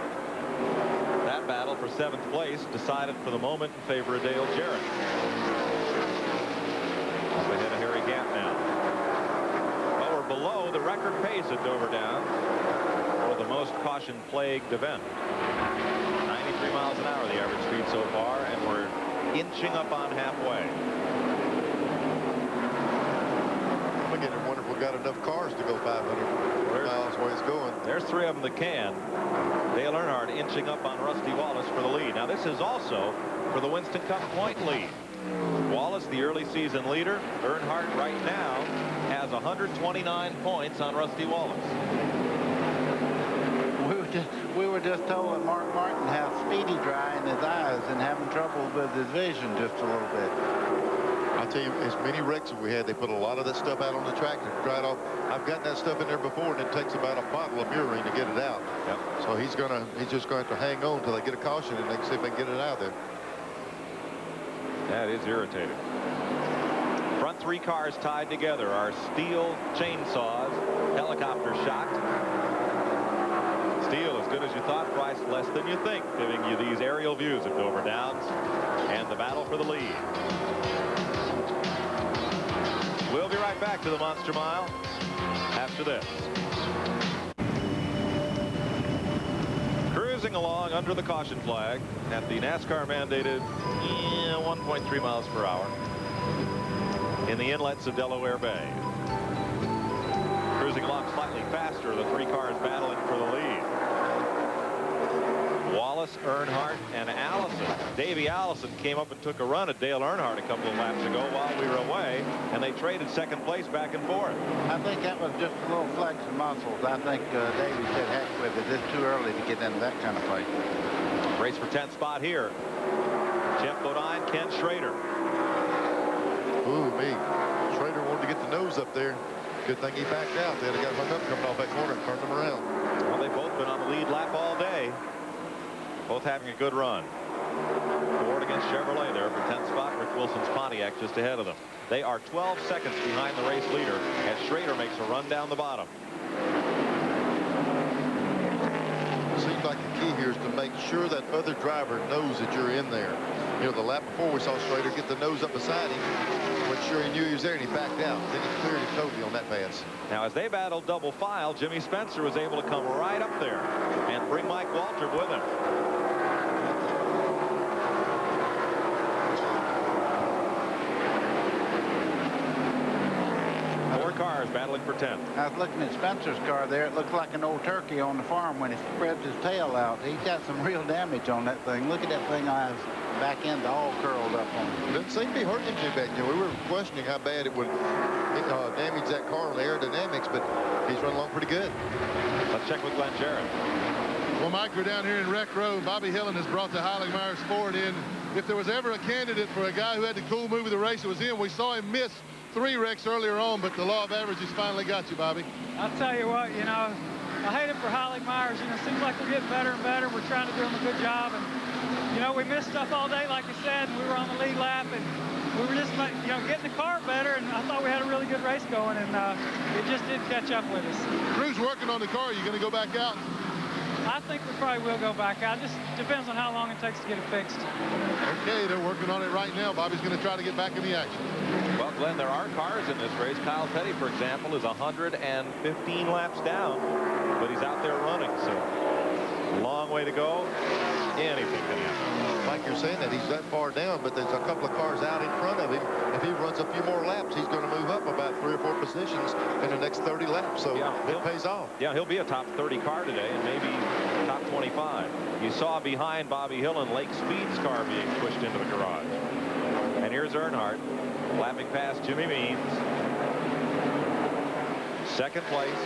That battle for 7th place decided for the moment in favor of Dale Jarrett. Up ahead of Harry Gant now. Well, we're below the record pace at Dover Down for the most caution-plagued event. 93 miles an hour the average speed so far, and we're inching up on halfway. I'm beginning to wonder if we've got enough cars to go 500 miles the way it's going. There's 3 of them that can. Dale Earnhardt inching up on Rusty Wallace for the lead. Now this is also for the Winston Cup point lead. Wallace, the early season leader. Earnhardt right now has 129 points on Rusty Wallace. We were just told that Mark Martin has speedy dry in his eyes and having trouble with his vision just a little bit. I tell you, as many wrecks as we had, they put a lot of that stuff out on the track to dry it off. I've gotten that stuff in there before, and it takes about a bottle of urine to get it out. Yep. So he's just going to have to hang on until they get a caution, and they can see if they can get it out of there. That is irritating. Front three cars tied together are steel chainsaws, helicopter shot. Steel, as good as you thought, priced less than you think, giving you these aerial views of Dover Downs and the battle for the lead. We'll be right back to the Monster Mile after this. Cruising along under the caution flag at the NASCAR mandated 1.3 miles per hour in the inlets of Delaware Bay. Cruising along slightly faster, the three cars battling for the lead. Wallace, Earnhardt, and Allison. Davey Allison came up and took a run at Dale Earnhardt a couple of laps ago while we were away, and they traded second place back and forth. I think that was just a little flex of muscles. I think Davey said, heck with it. It's too early to get into that kind of fight. Race for 10th spot here. Jeff Bodine, Ken Schrader. Ooh, me. Schrader wanted to get the nose up there. Good thing he backed out. They'd have got hung up coming off that corner and turned them around. Well, they've both been on the lead lap all day. Both having a good run. Ford against Chevrolet there for 10th spot. Rick Wilson's Pontiac just ahead of them. They are 12 seconds behind the race leader as Schrader makes a run down the bottom. Seems like the key here is to make sure that other driver knows that you're in there. You know, the lap before we saw Schrader get the nose up beside him. Wasn't sure he knew he was there, and he backed out. Then he cleared it totally on that pass. Now, as they battled double file, Jimmy Spencer was able to come right up there and bring Mike Waltrip with him. Four cars battling for 10th. I was looking at Spencer's car there. It looks like an old turkey on the farm when he spreads his tail out. He's got some real damage on that thing. Look at that thing on his back end all curled up on him. Doesn't seem to be hurting him too bad. You know, we were questioning how bad it would damage that car on the aerodynamics, but he's running along pretty good. Let's check with Glenn Jarrett. Well, Mike, we're down here in Wreck Road. Bobby Hillin has brought the Heilig-Myers Ford in. If there was ever a candidate for a guy who had the cool move of the race, it was him. We saw him miss 3 wrecks earlier on, but the law of averages finally got you, Bobby. I'll tell you what, you know, I hate it for Heilig-Myers. You know, it seems like we're getting better and better. We're trying to do them a good job. And, you know, we missed stuff all day, like you said, and we were on the lead lap. And we were just, you know, getting the car better. And I thought we had a really good race going. And it just didn't catch up with us. Crew's working on the car. Are you going to go back out? I think we probably will go back out. Just depends on how long it takes to get it fixed. Okay, they're working on it right now. Bobby's going to try to get back in the action. Well, Glenn, there are cars in this race. Kyle Petty, for example, is 115 laps down, but he's out there running, so long way to go. Anything can happen. Like you're saying that he's that far down, but there's a couple of cars out in front of him. If he runs a few more laps, he's going to move up about 3 or 4 positions in the next 30 laps, so it pays off. Yeah, he'll be a top 30 car today and maybe top 25. You saw behind Bobby Hillin Lake Speed's car being pushed into the garage. And here's Earnhardt lapping past Jimmy Means. Second place,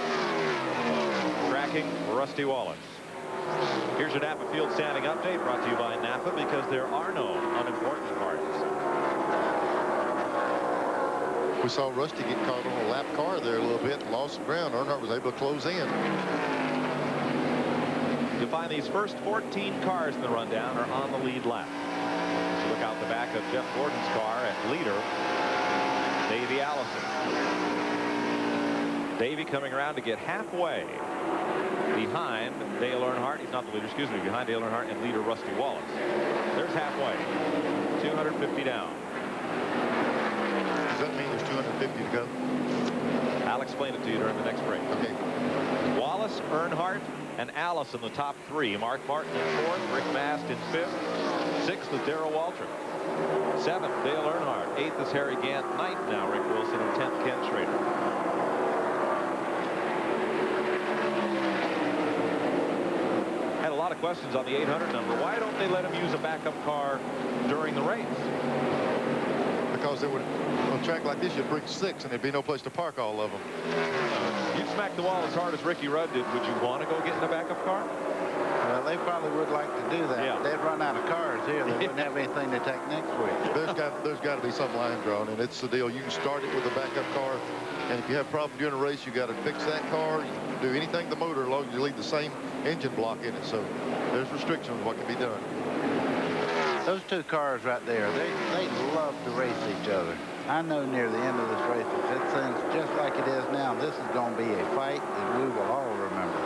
tracking Rusty Wallace. Here's your Napa Field standing update brought to you by Napa, because there are no unimportant parts. We saw Rusty get caught on a lap car there a little bit and lost some ground. Earnhardt was able to close in. You'll find these first 14 cars in the rundown are on the lead lap. As you look out the back of Jeff Gordon's car at leader, Davey Allison. Davey coming around to get halfway behind Dale Earnhardt. He's not the leader, excuse me, behind Dale Earnhardt and leader Rusty Wallace. There's halfway. 250 down. Does that mean there's 250 to go? I'll explain it to you during the next break. Okay. Wallace, Earnhardt, and Allison, the top 3. Mark Martin in 4th, Rick Mast in 5th. 6th is Darrell Waltrip. 7th, Dale Earnhardt. 8th is Harry Gant. 9th now, Rick Wilson. And 10th, Ken Schrader. Had a lot of questions on the 800 number. Why don't they let him use a backup car during the race? Because they would, on a track like this, you'd bring 6 and there'd be no place to park all of them. You smack the wall as hard as Ricky Rudd did. Would you want to go get in a backup car? Well, they probably would like to do that. Yeah. They'd run out of cars here. They wouldn't have anything to take next week. There's got to be some line drawn, and it's the deal. You can start it with a backup car, and if you have a problem during a race, you got to fix that car. You can do anything to the motor as long as you leave the same engine block in it. So there's restrictions on what can be done. Those two cars right there, they love to race each other. I know near the end of this race, if it seems just like it is now, this is going to be a fight that we will all remember.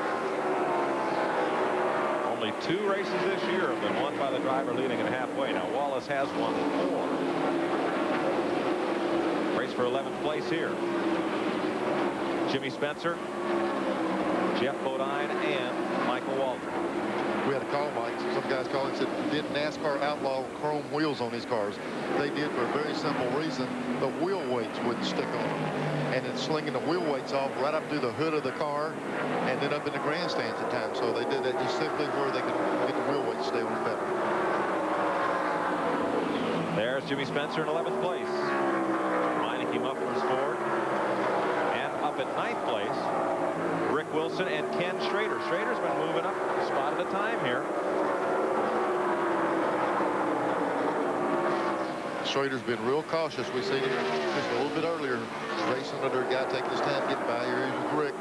Only 2 races this year have been won by the driver leading at halfway. Now, Wallace has won 4. Race for 11th place here. Jimmy Spencer, Jeff Bodine, and Michael Waldron. We had a call, Mike. Some guys called and said, did NASCAR outlaw chrome wheels on these cars? They did for a very simple reason. The wheel weights wouldn't stick on them. And it's slinging the wheel weights off right up to the hood of the car and then up in the grandstands at times. So they did that just simply where they could get the wheel weights to stay on better. There's Jimmy Spencer in 11th place. Meineke Mufflers Ford. And up at 9th place, Rick Wilson and Ken Schrader. Schrader's been moving up a spot at a time here. Schrader's been real cautious. We seen him just a little bit earlier racing under a guy taking his time getting by. Here he's with Rick.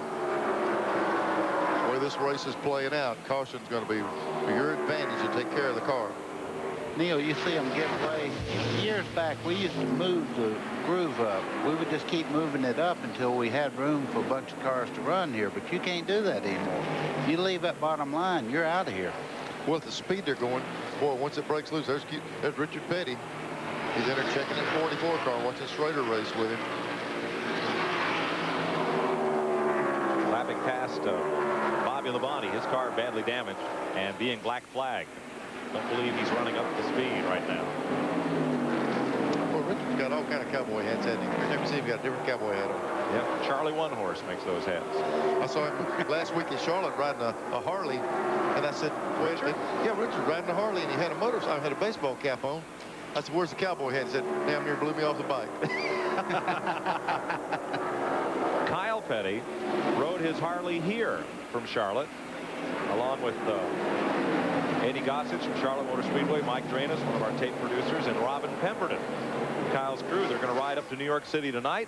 The way this race is playing out, caution's going to be for your advantage to take care of the car. Neil, you see them give way. Years back, we used to move the groove up. We would just keep moving it up until we had room for a bunch of cars to run here, but you can't do that anymore. You leave that bottom line, you're out of here. Well, at the speed they're going, boy, once it breaks loose, there's Richard Petty. He's in there checking that 44 car, watching Schrader race with him. Lapping past Bobby Labonte, his car badly damaged and being black flagged. Don't believe he's running up to speed right now. Well, Richard's got all kind of cowboy hats, hasn't he? Every time you see him, got a different cowboy hat on. Yep, Charlie One Horse makes those hats. I saw him last week in Charlotte riding a Harley, and I said, Richard? Yeah, Richard's riding a Harley, and he had a motorcycle, had a baseball cap on. I said, where's the cowboy hat? He said, damn near blew me off the bike. Kyle Petty rode his Harley here from Charlotte, along with Eddie Gossage from Charlotte Motor Speedway, Mike Dranis, one of our tape producers, and Robin Pemberton, Kyle's crew. They're going to ride up to New York City tonight,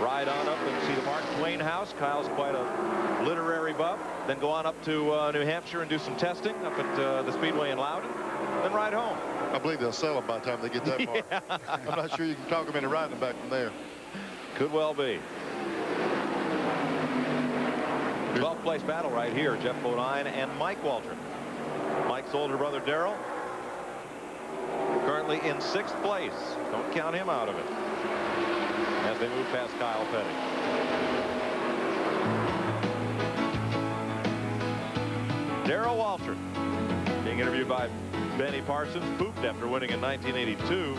ride on up and see the Mark Twain house. Kyle's quite a literary buff. Then go on up to New Hampshire and do some testing up at the Speedway in Loudon, then ride home. I believe they'll sell them by the time they get that far. Yeah. I'm not sure you can talk them into riding them back from there. Could well be. 12th place battle right here. Jeff Bodine and Mike Waldron. Mike's older brother Darrell currently in 6th place. Don't count him out of it as they move past Kyle Petty. Darrell Waltrip being interviewed by Benny Parsons, pooped after winning in 1982.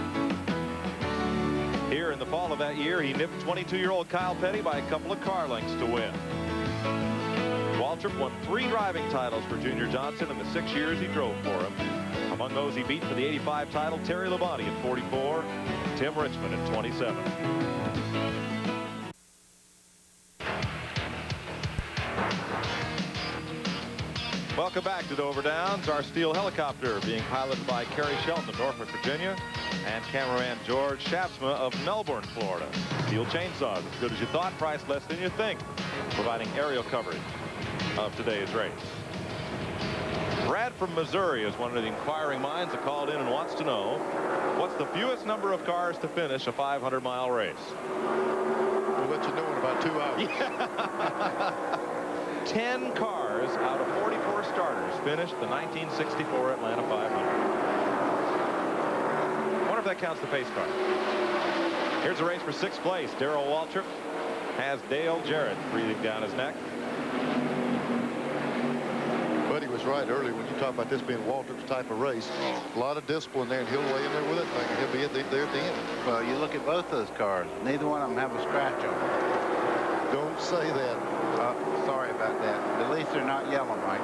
Here in the fall of that year, he nipped 22-year-old Kyle Petty by a couple of car lengths to win. Waltrip won 3 driving titles for Junior Johnson in the 6 years he drove for him. Among those he beat for the 85 title, Terry Labonte at 44, Tim Richmond at 27. Welcome back to Dover Downs. Our steel helicopter being piloted by Kerry Shelton of Norfolk, Virginia, and cameraman George Shapsma of Melbourne, Florida. Steel chainsaws, as good as you thought, price less than you think, providing aerial coverage of today's race. Brad from Missouri is one of the inquiring minds that called in and wants to know what's the fewest number of cars to finish a 500-mile race. We'll let you know in about 2 hours. Yeah. 10 cars out of 44 starters finished the 1964 Atlanta 500. I wonder if that counts the pace car. Here's a race for 6th place. Darrell Waltrip has Dale Jarrett breathing down his neck. Buddy was right earlier when you talk about this being Waltrip's type of race. A lot of discipline there, and he'll lay in there with it, and he'll be there at the end. Well, you look at both those cars. Neither one of them have a scratch on them. Don't say that. Sorry about that. At least they're not yellow, Mike.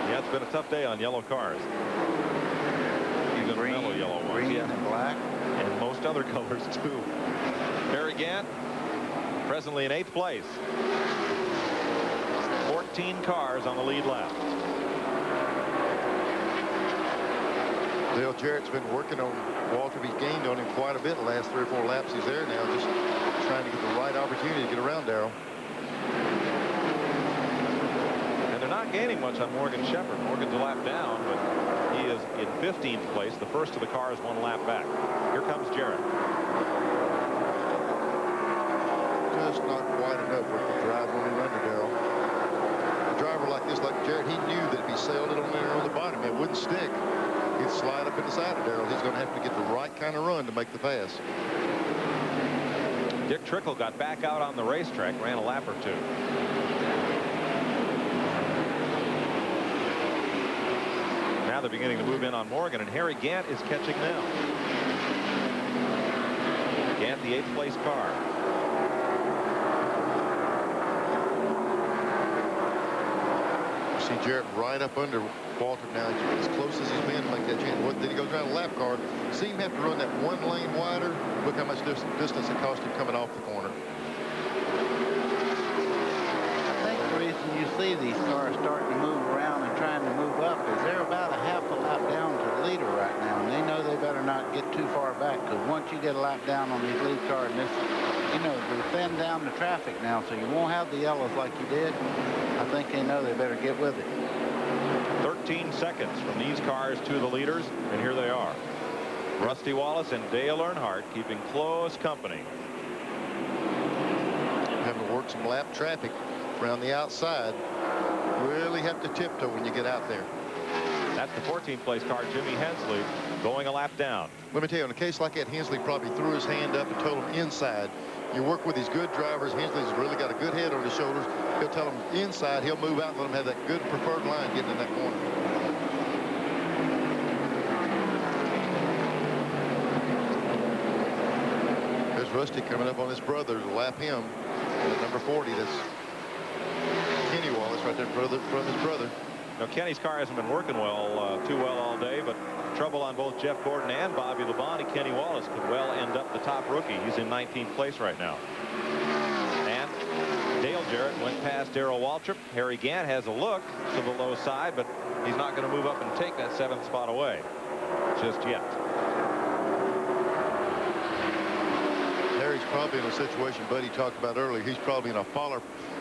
Yeah, it's been a tough day on yellow cars. Even green, mellow yellow ones. green Yeah. and black. And most other colors, too. Barry Gant, presently in 8th place. 14 cars on the lead lap. Dale Jarrett's been working on Walter. He's gained on him quite a bit the last 3 or 4 laps he's there now, just trying to get the right opportunity to get around Darrell. And they're not gaining much on Morgan Shepherd. Morgan's a lap down, but he is in 15th place. The first of the cars 1 lap back. Here comes Jarrett. Just not quite enough with the drive on him under Darrell. A driver like this, like Jarrett, he knew that if he sailed it on there on the bottom, it wouldn't stick. He'd slide up in the side of Darrell. He's going to have to get the right kind of run to make the pass. Dick Trickle got back out on the racetrack, ran a lap or 2. Now they're beginning to move in on Morgan, and Harry Gant is catching now. Gant, the 8th place car. See Jarrett right up under Walter now, as close as he's been to make that change. Then he goes around a lap car. See him have to run that 1 lane wider. Look how much distance it cost him coming off the corner. I think the reason you see these cars starting to move around and trying to move up is they're about a half a lap down to the leader right now, and they know they better not get too far back, because once you get a lap down on these lead cars, and this, you know, they thin down the traffic now, so you won't have the yellows like you did. I think they know they better get with it. 13 seconds from these cars to the leaders, and here they are. Rusty Wallace and Dale Earnhardt keeping close company. Having to work some lap traffic around the outside. Really have to tiptoe when you get out there. That's the 14th place car, Jimmy Hensley, going a lap down. Let me tell you, in a case like that, Hensley probably threw his hand up and told him inside. You work with these good drivers. Hensley's really got a good head on his shoulders. He'll tell them inside. He'll move out and let them have that good preferred line getting in that corner. There's Rusty coming up on his brother to lap him. At number 40, that's Kenny Wallace right there from his brother. Now, Kenny's car hasn't been working too well all day, but trouble on both Jeff Gordon and Bobby Labonte. Kenny Wallace could well end up the top rookie. He's in 19th place right now. And Dale Jarrett went past Darrell Waltrip. Harry Gant has a look to the low side, but he's not going to move up and take that 7th spot away just yet. Harry's probably in a situation Buddy talked about earlier. He's probably in a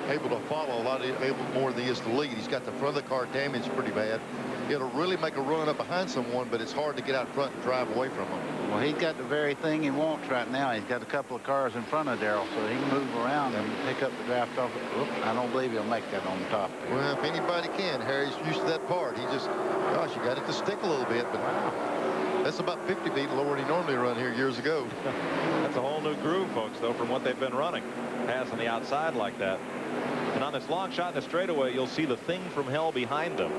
able to follow a lot more than he is to lead. He's got the front of the car damaged pretty bad. It'll really make a run up behind someone, but it's hard to get out front and drive away from him. Well, he's got the very thing he wants right now. He's got a couple of cars in front of Darrell, so he can move around and pick up the draft off. I don't believe he'll make that on the top. Well, if anybody can, Harry's used to that part. He just, gosh, you got it to stick a little bit, but that's about 50 feet lower than he normally run here years ago. That's a whole new groove, folks, though, from what they've been running. Pass on the outside like that. And on this long shot in the straightaway, you'll see the thing from hell behind them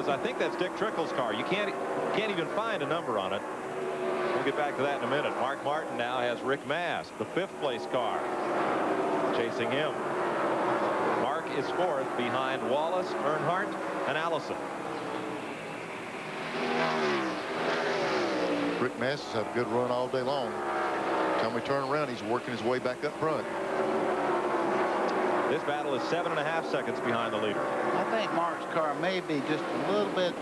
I think that's Dick Trickle's car. You can't even find a number on it. We'll get back to that in a minute. Mark Martin now has Rick Mast, the 5th place car, chasing him. Mark is 4th behind Wallace, Earnhardt, and Allison. Rick Mast has had a good run all day long. Time we turn around, he's working his way back up front. This battle is 7.5 seconds behind the leader. I think Mark's car may be just a little bit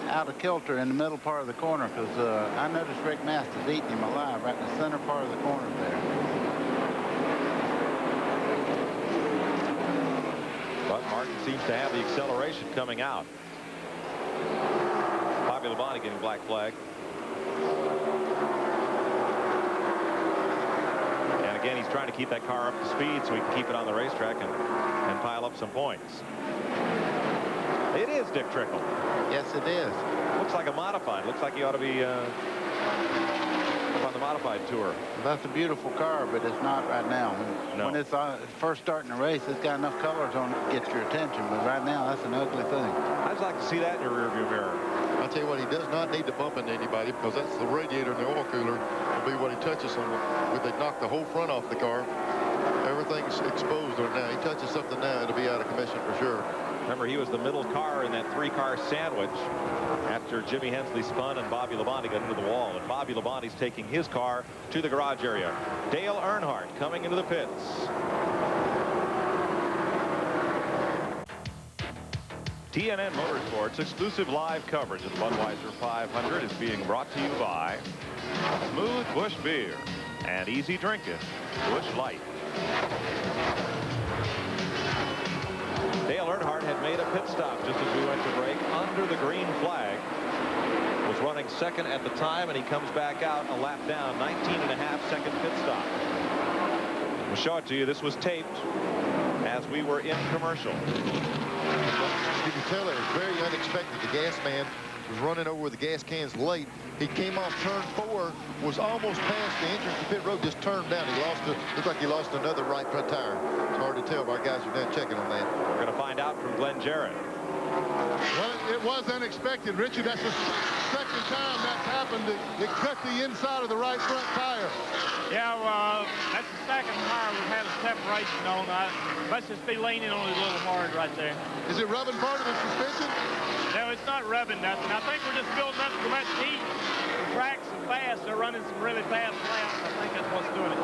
out of kilter in the middle part of the corner, because I noticed Rick Mast is eating him alive right in the center part of the corner there. But Martin seems to have the acceleration coming out. Bobby Labonte getting black flag. Again, he's trying to keep that car up to speed so he can keep it on the racetrack and pile up some points. It is Dick Trickle. Yes, it is. Looks like a modified. Looks like he ought to be up on the modified tour. Well, that's a beautiful car, but it's not right now. When it's first starting a race, it's got enough colors on it to get your attention, but right now, that's an ugly thing. I'd like to see that in your rearview mirror. I'll tell you what, he does not need to bump into anybody, because that's the radiator in the oil cooler will be what he touches on. If they knock the whole front off the car, everything's exposed on it now. He touches something now, it'll be out of commission for sure. Remember, he was the middle car in that 3-car sandwich after Jimmy Hensley spun and Bobby Labonte got into the wall. And Bobby Labonte's taking his car to the garage area. Dale Earnhardt coming into the pits. TNN Motorsports exclusive live coverage of the Budweiser 500 is being brought to you by Smooth Busch Beer and Easy Drinking Busch Light. Dale Earnhardt had made a pit stop just as we went to break under the green flag. Was running second at the time, and he comes back out a lap down. 19.5-second pit stop. We'll show it to you. This was taped as we were in commercial. You can tell it was very unexpected. The gas man was running over with the gas cans late. He came off turn 4, was almost past the entrance to pit road, just turned down. He lost it. Looked like he lost another right front tire. It's hard to tell, but our guys are down checking on that. We're going to find out from Glenn Jarrett. Well, it was unexpected, Richie. That's the second time that's happened. It cut the inside of the right front tire. Yeah, well, that's the second tire we've had a separation on. Must just be leaning on it a little hard right there. Is it rubbing part of the suspension? No, it's not rubbing nothing. I think we're just building up so much heat. The track's so fast. They're running some really fast laps. I think that's what's doing it.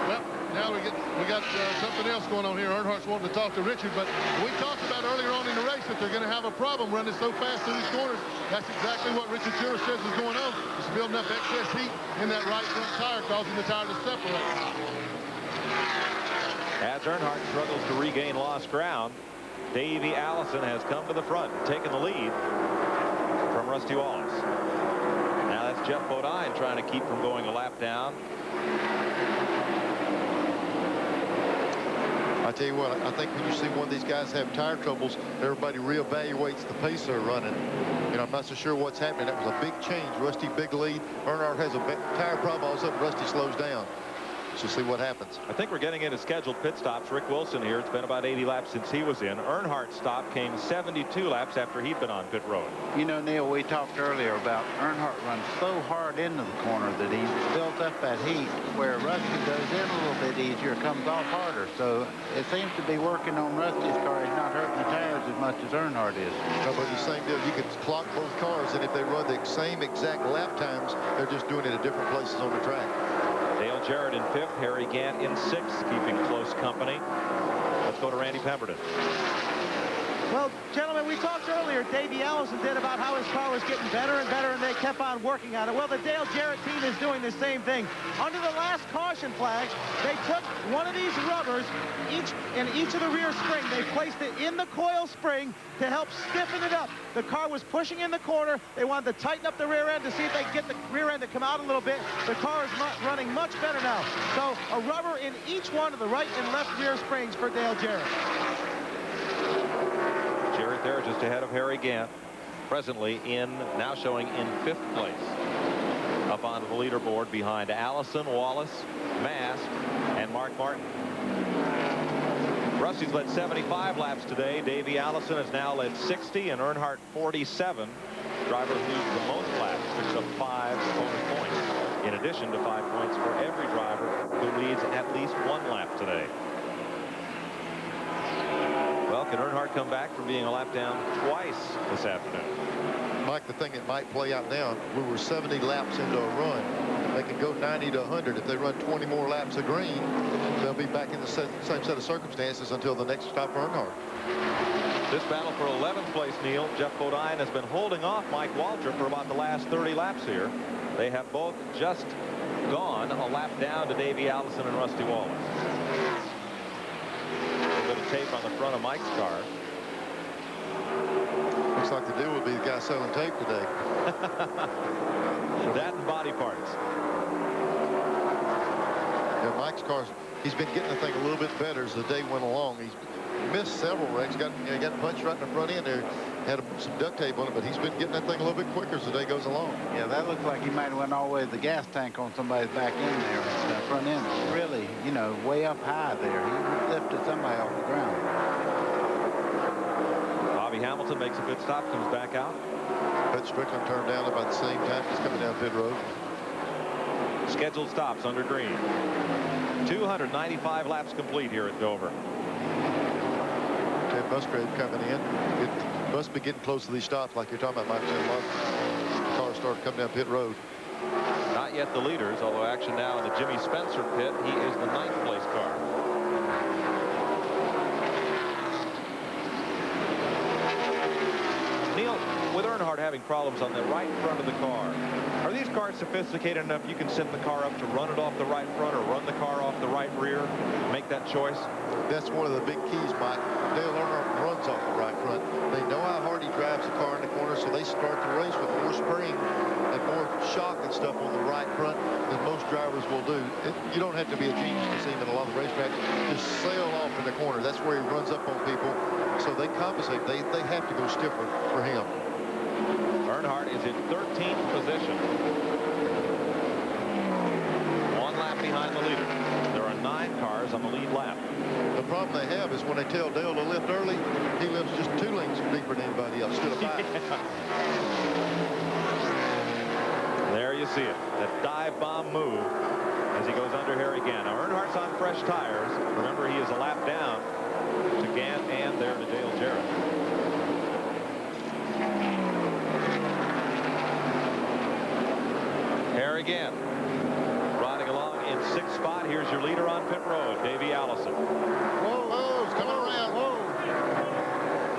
Well, now we got something else going on here. Earnhardt's wanting to talk to Richard, but we talked about earlier on in the race that they're going to have a problem running so fast through these corners. That's exactly what Richard Chura says is going on. It's building up excess heat in that right front tire, causing the tire to separate. As Earnhardt struggles to regain lost ground, Davey Allison has come to the front, taking the lead from Rusty Wallace. Now that's Jeff Bodine trying to keep from going a lap down. I tell you what, I think when you see one of these guys have tire troubles, everybody reevaluates the pace they're running. And I'm not so sure what's happening. That was a big change. Rusty, big lead. Earnhardt has a tire problem. All of a sudden, Rusty slows down. So see what happens. I think we're getting into scheduled pit stops. Rick Wilson here. It's been about 80 laps since he was in. Earnhardt's stop came 72 laps after he'd been on pit road. You know, Neil, we talked earlier about Earnhardt runs so hard into the corner that he's built up that heat, where Rusty goes in a little bit easier, comes off harder. So it seems to be working on Rusty's car. He's not hurting the tires as much as Earnhardt is. No, but the same deal. You could clock both cars, and if they run the same exact lap times, they're just doing it at different places on the track. Dale Jarrett in 5th, Harry Gant in 6th, keeping close company. Let's go to Randy Pemberton. Well, gentlemen, we talked earlier, Davey Allison did, about how his car was getting better and better, and they kept on working on it. Well, the Dale Jarrett team is doing the same thing. Under the last caution flag, they took one of these rubbers in each of the rear springs. They placed it in the coil spring to help stiffen it up. The car was pushing in the corner. They wanted to tighten up the rear end to see if they could get the rear end to come out a little bit. The car is running much better now. So a rubber in each one of the right and left rear springs for Dale Jarrett. Jarrett there just ahead of Harry Gant, presently now showing in 5th place. Up onto the leaderboard behind Allison, Wallace, Mast, and Mark Martin. Rusty's led 75 laps today. Davey Allison has now led 60, and Earnhardt 47. Driver who leads the most laps picks up 5 bonus points, in addition to 5 points for every driver who leads at least 1 lap today. Well, can Earnhardt come back from being a lap down twice this afternoon? Mike, the thing that might play out now, we were 70 laps into a run. They can go 90 to 100. If they run 20 more laps of green, they'll be back in the same set of circumstances until the next stop for Earnhardt. This battle for 11th place, Neil. Jeff Bodine has been holding off Mike Waltrip for about the last 30 laps here. They have both just gone a lap down to Davey Allison and Rusty Wallace. A bit of tape on the front of Mike's car. Looks like the deal would be the guy selling tape today. That and body parts. Yeah, Mike's car, he's been getting the thing a little bit better as the day went along. He's missed several wrecks. Got punched right in the front end there. Had some duct tape on it, but he's been getting that thing a little bit quicker as the day goes along. Yeah, that looks like he might have went all the way to the gas tank on somebody's back end there. The front end really, you know, way up high there. He lifted somebody off the ground. Bobby Hamilton makes a pit stop, comes back out. But Strickland turned down about the same time. He's coming down pit road. Scheduled stops under green. 295 laps complete here at Dover. Ted Musgrave coming in. It must be getting close to these stops like you're talking about, Mike. The car started coming down pit road. Not yet the leaders, although action now in the Jimmy Spencer pit. He is the 9th place car. having problems on the right front of the car. Are these cars sophisticated enough you can set the car up to run it off the right front or run the car off the right rear? Make that choice? That's one of the big keys, Mike. Dale Earnhardt runs off the right front. They know how hard he drives the car in the corner, so they start the race with more spring and more shock and stuff on the right front than most drivers will do. You don't have to be a genius to see him in a lot of racetracks. Just sail off in the corner. That's where he runs up on people. So they compensate. They have to go stiffer for him. Earnhardt is in 13th position. 1 lap behind the leader. There are 9 cars on the lead lap. The problem they have is when they tell Dale to lift early, he lifts just 2 lengths deeper than anybody else, instead of 5. There you see it. That dive bomb move as he goes under Harry Gant. Now Earnhardt's on fresh tires. Remember, he is a lap down to Gant and there to Dale Jarrett. Harry Gant riding along in 6th spot. Here's your leader on pit road, Davey Allison. Whoa, he's coming around. Whoa.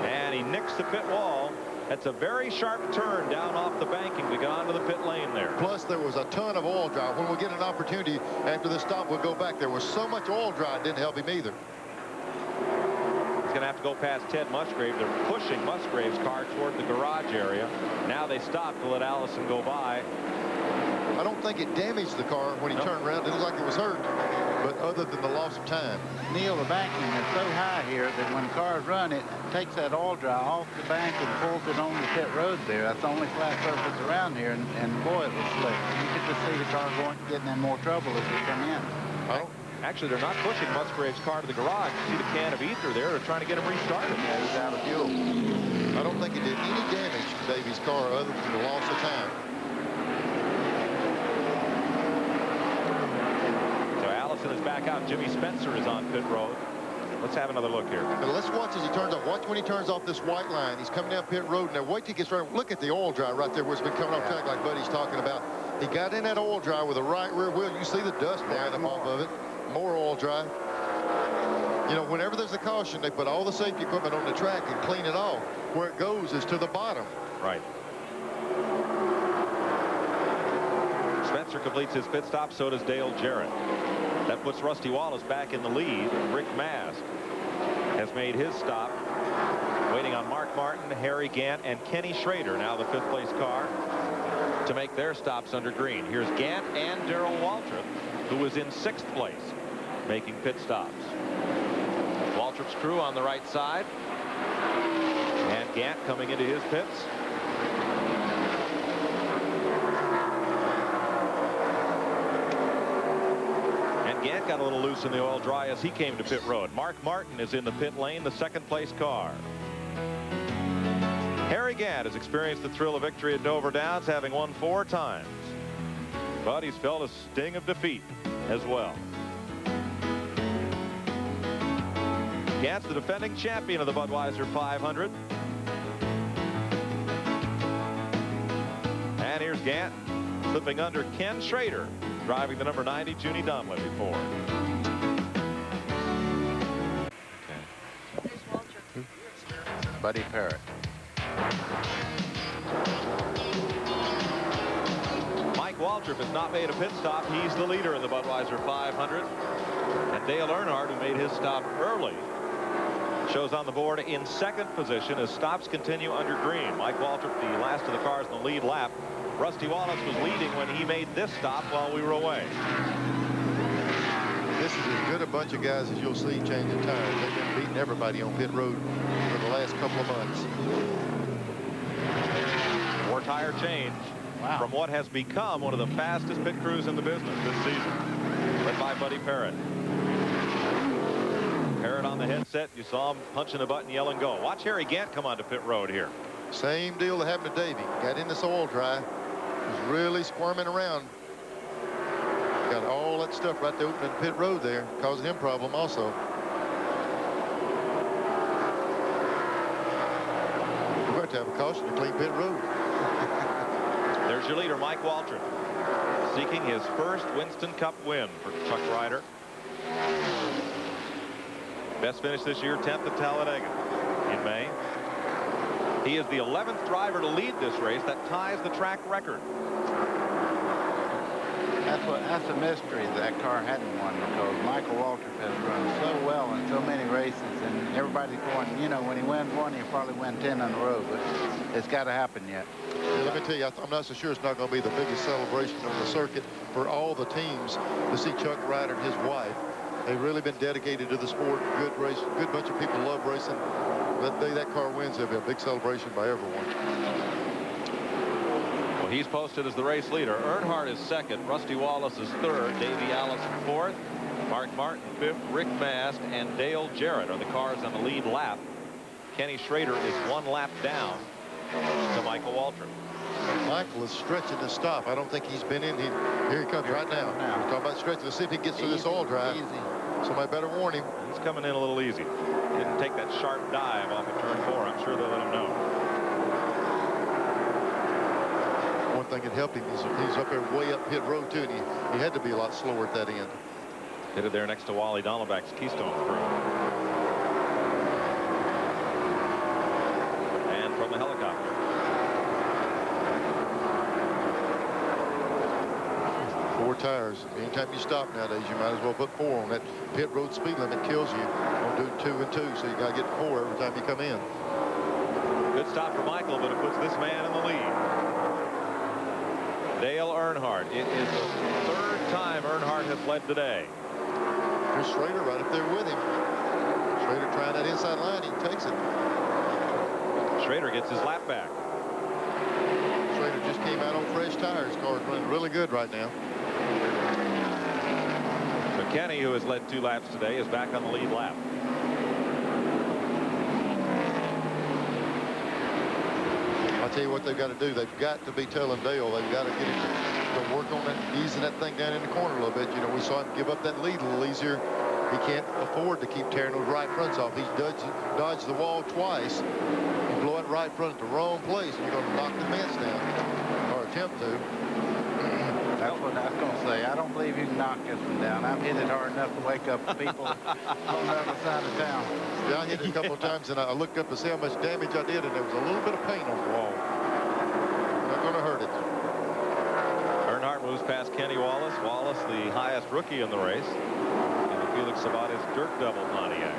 And he nicks the pit wall. That's a very sharp turn down off the banking to get onto the pit lane there. Plus, there was a ton of oil dry. When we get an opportunity after this stop, we'll go back. There was so much oil dry, it didn't help him either. He's going to have to go past Ted Musgrave. They're pushing Musgrave's car toward the garage area. Now they stop to let Allison go by. I don't think it damaged the car when he turned around. It looked like it was hurt, but other than the loss of time. Neil, the banking is so high here that when cars run, it takes that oil dry off the bank and pulls it on the pit road there. That's the only flat surface around here, and boy, it was slick. You could just see the car getting in more trouble as they come in. Actually, they're not pushing Musgrave's car to the garage. You see the can of ether there. They're trying to get him restarted. Yeah, he's out of fuel. I don't think it did any damage to Davey's car other than the loss of time. Is back out. Jimmy Spencer is on pit road. Let's have another look here. Now let's watch as he turns off. Watch when he turns off this white line. He's coming down pit road. Now wait till he gets right. Look at the oil dry right there where it's been coming off track like Buddy's talking about. He got in that oil dry with the right rear wheel. You see the dust flying up off of it. More oil dry. You know, whenever there's a caution, they put all the safety equipment on the track and clean it off. Where it goes is to the bottom. Right. Spencer completes his pit stop. So does Dale Jarrett. That puts Rusty Wallace back in the lead. Rick Mast has made his stop. Waiting on Mark Martin, Harry Gant, and Kenny Schrader, now the 5th place car, to make their stops under green. Here's Gant and Darrell Waltrip, who was in 6th place, making pit stops. Waltrip's crew on the right side. And Gant coming into his pits. Gant got a little loose in the oil dry as he came to pit road. Mark Martin is in the pit lane, the 2nd place car. Harry Gant has experienced the thrill of victory at Dover Downs, having won 4 times. But he's felt a sting of defeat as well. Gant's the defending champion of the Budweiser 500. And here's Gant slipping under Ken Schrader, driving the number 90 Junie Dunleavy Ford. Okay. Buddy Parrott. Mike Waltrip has not made a pit stop. He's the leader in the Budweiser 500. And Dale Earnhardt, who made his stop early, shows on the board in 2nd position as stops continue under green. Mike Waltrip, the last of the cars in the lead lap. Rusty Wallace was leading when he made this stop while we were away. This is as good a bunch of guys as you'll see changing tires. They've been beating everybody on pit road for the last couple of months. 4 tire change from what has become one of the fastest pit crews in the business this season, led by Buddy Parrott. Parrott on the headset. You saw him punching the button, yelling go. Watch Harry Gant come onto pit road here. Same deal that happened to Davey. Got in this oil dry. Was really squirming around. Got all that stuff right there opening pit road there, causing him problem also. We're going to have a caution to clean pit road. There's your leader, Mike Waltrip, seeking his first Winston Cup win for Chuck Ryder. Best finish this year, 10th at Talladega in May. He is the 11th driver to lead this race. That ties the track record. That's a mystery that car hadn't won, because Michael Waltrip has run so well in so many races, and everybody's going, you know, when he wins one, he'll probably win 10 in a row, but it's got to happen yet. Yeah, let me tell you, I'm not so sure it's not going to be the biggest celebration on the circuit for all the teams to see Chuck Ryder and his wife. They've really been dedicated to the sport. Good race, good bunch of people love racing. That day that car wins, there'll be a big celebration by everyone. Well, he's posted as the race leader. Earnhardt is second. Rusty Wallace is third. Davey Allison fourth. Mark Martin fifth. Rick Mast and Dale Jarrett are the cars on the lead lap. Kenny Schrader is one lap down to Michael Waltrip. Michael is stretching to stop. I don't think he's been in. Here he comes right now. We're talking about stretching. Let's see if he gets through this oil drive. Somebody better warn him. He's coming in a little easy. Didn't take that sharp dive off of turn 4. I'm sure they'll let him know. One thing that helped him is he's up there way up pit road too, and he had to be a lot slower at that end. Headed there next to Wally Dollenbach's Keystone crew. And from the helicopter. Four tires. Anytime you stop nowadays, you might as well put 4 on. That pit road speed limit kills you. Don't do 2 and 2, so you got to get 4 every time you come in. Good stop for Michael, but it puts this man in the lead. Dale Earnhardt. It is the 3rd time Earnhardt has led today. Here's Schrader right up there with him. Schrader trying that inside line. He takes it. Schrader gets his lap back. Schrader just came out on fresh tires. Car's running really good right now. So Kenny, who has led 2 laps today, is back on the lead lap. I'll tell you what they've got to do. They've got to be telling Dale they've got to get him to work on that, easing that thing down in the corner a little bit. You know, we saw him give up that lead a little easier. He can't afford to keep tearing those right fronts off. He's dodged the wall twice. You blow it right front at the wrong place, and you're going to knock the fence down, or attempt to. That's what I was going to say. I don't believe you can knock this one down. I've hit it hard enough to wake up people on the other side of town. Yeah, I hit it a couple of times, and I looked up to see how much damage I did, and there was a little bit of paint on the wall. Not going to hurt it. Earnhardt moves past Kenny Wallace. Wallace, the highest rookie in the race, in the Felix Sabates Dirt Double Pontiac.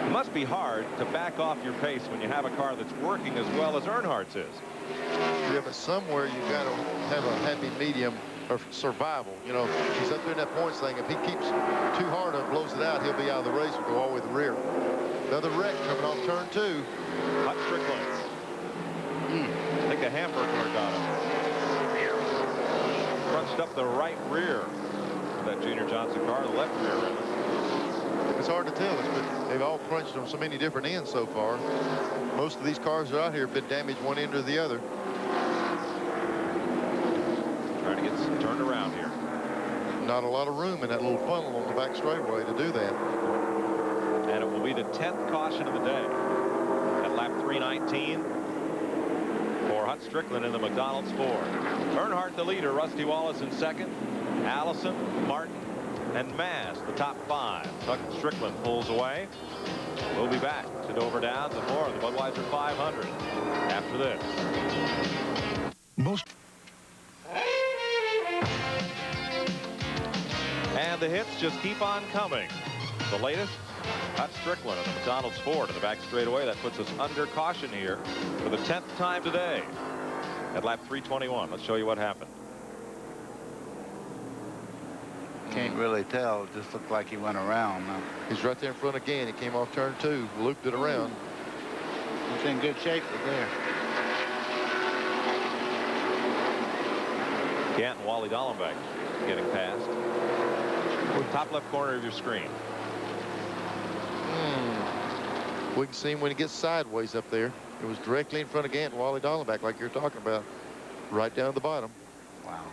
It must be hard to back off your pace when you have a car that's working as well as Earnhardt's is. Yeah, but somewhere you've got to have a happy medium of survival. You know, he's up there in that points thing. If he keeps too hard and blows it out, he'll be out of the race and go all the way to the rear. Another wreck coming off turn 2. Hut Strickland. I think a hamburger got him. Crunched up the right rear of that Junior Johnson car, the left rear end. It's hard to tell, but they've all crunched on so many different ends so far. Most of these cars that are out here have been damaged one end or the other. Trying to get turned around here. Not a lot of room in that little funnel on the back straightaway to do that. And it will be the 10th caution of the day at lap 319 for Hut Strickland in the McDonald's Ford. Earnhardt the leader, Rusty Wallace in second, Allison, Martin, and Mast the top 5. Hut Strickland pulls away. We'll be back to Dover Downs and more of the Budweiser 500 after this. And the hits just keep on coming. The latest, Hut Strickland on the McDonald's Ford in the back straightaway. That puts us under caution here for the 10th time today at lap 321. Let's show you what happened. Can't really tell. It just looked like he went around. He's right there in front again. He came off turn 2, looped it around. He's in good shape there. Gant and Wally Dollenbach getting past. Top left corner of your screen. We can see him when he gets sideways up there. It was directly in front of Gant and Wally Dollenbach, like you're talking about, right down at the bottom. Wow.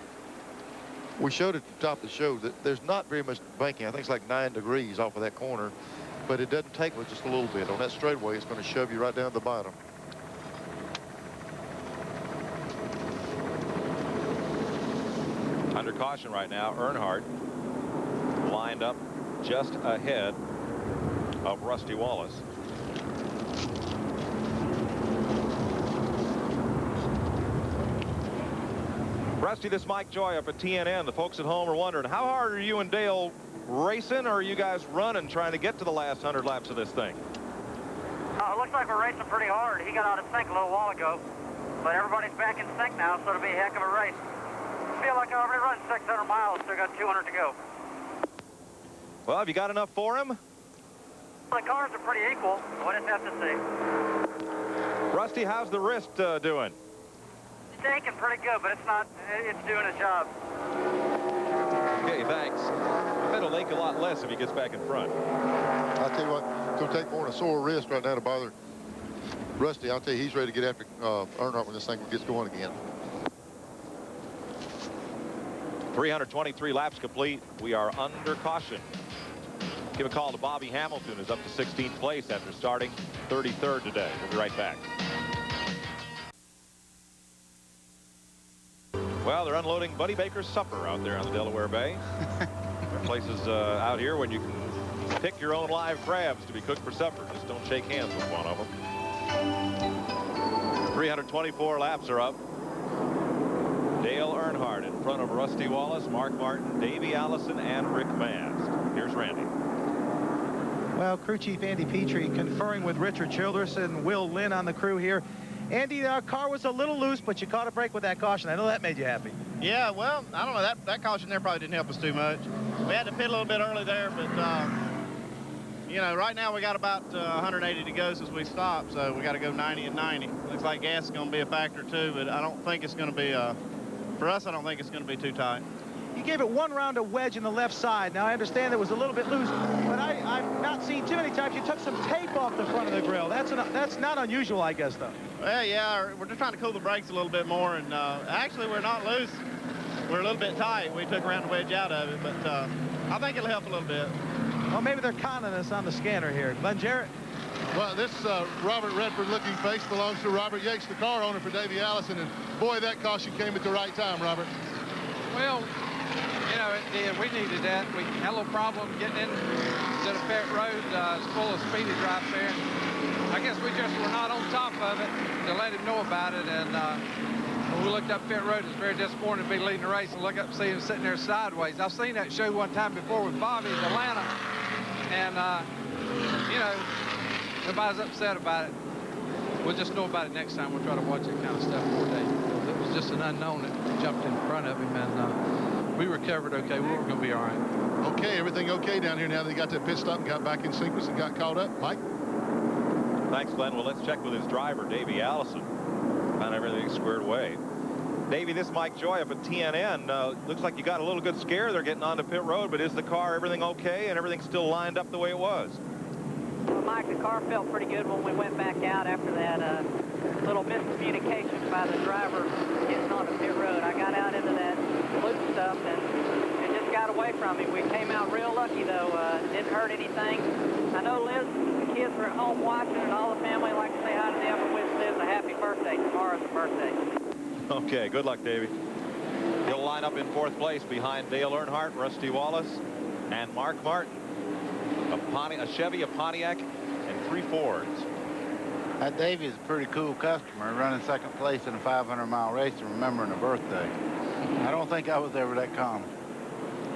We showed at the top of the show that there's not very much banking. I think it's like 9 degrees off of that corner, but it doesn't take but just a little bit. On that straightaway, it's going to shove you right down to the bottom. Under caution right now, Earnhardt lined up just ahead of Rusty Wallace. Rusty, this Mike Joy up at TNN. The folks at home are wondering, how hard are you and Dale racing, or are you guys running, trying to get to the last 100 laps of this thing? It looks like we're racing pretty hard. He got out of sync a little while ago, but everybody's back in sync now, so it'll be a heck of a race. I feel like I already run 600 miles, still got 200 to go. Well, have you got enough for him? The cars are pretty equal. We'll just have to see. Rusty, how's the wrist doing? It's aching pretty good, but it's doing its job. Okay, thanks. I bet it'll ache a lot less if he gets back in front. I'll tell you what, it's going to take more than a sore wrist right now to bother Rusty. I'll tell you, he's ready to get after Earnhardt when this thing gets going again. 323 laps complete. We are under caution. Give a call to Bobby Hamilton, who's up to 16th place after starting 33rd today. We'll be right back. Well, they're unloading Buddy Baker's supper out there on the Delaware Bay. There are places out here when you can pick your own live crabs to be cooked for supper. Just don't shake hands with one of them. 324 laps are up. Dale Earnhardt in front of Rusty Wallace, Mark Martin, Davey Allison, and Rick Mast. Here's Randy. Well, crew chief Andy Petrie conferring with Richard Childress and Will Lynn on the crew here. Andy, our car was a little loose, but you caught a break with that caution. I know that made you happy. Yeah, well, I don't know. That caution there probably didn't help us too much. We had to pit a little bit early there, but, you know, right now we got about 180 to go since we stopped, so we got to go 90 and 90. Looks like gas is going to be a factor, too, but I don't think it's going to be, for us, I don't think it's going to be too tight. You gave it one round of wedge in the left side. Now, I understand it was a little bit loose, but I've not seen too many times you took some tape off the front of the grill. That's not unusual, I guess, though. Well, yeah, we're just trying to cool the brakes a little bit more, and actually, we're not loose. We're a little bit tight. We took a round of wedge out of it, but I think it'll help a little bit. Well, maybe they're conning us on the scanner here. Glenn Jarrett. Well, this Robert Redford-looking face belongs to Robert Yates, the car owner for Davey Allison, and boy, that caution came at the right time, Robert. Well, you know, it did. We needed that. We had a little problem getting into the pit road. It's full of speedy drops there. I guess we just were not on top of it to let him know about it. And when we looked up pit road, it was very disappointing to be leading the race and look up and see him sitting there sideways. I've seen that show one time before with Bobby in Atlanta. And, you know, nobody's upset about it. We'll just know about it next time. We'll try to watch that kind of stuff more days. It was just an unknown that jumped in front of him. And we recovered okay. We were going to be all right. Okay, everything okay down here now that he got that pit stop and got back in sequence and got caught up. Mike? Thanks, Glenn. Well, let's check with his driver, Davey Allison. Found everything squared away. Davey, this Mike Joy up at TNN. Looks like you got a little good scare. They're getting onto pit road, but is the car everything okay and everything still lined up the way it was? Well, Mike, the car felt pretty good when we went back out after that little miscommunication by the driver getting on the pit road. I got out into that loop stuff and it just got away from me. We came out real lucky, though. Didn't hurt anything. I know Liz, the kids are at home watching, and all the family like to say hi to them and wish Liz a happy birthday. Tomorrow's her birthday. Okay, good luck, Davey. He'll line up in 4th place behind Dale Earnhardt, Rusty Wallace, and Mark Martin. A Chevy, a Pontiac, and 3 Fords. That Davey is a pretty cool customer, running 2nd place in a 500-mile race and remembering a birthday. I don't think I was ever that calm.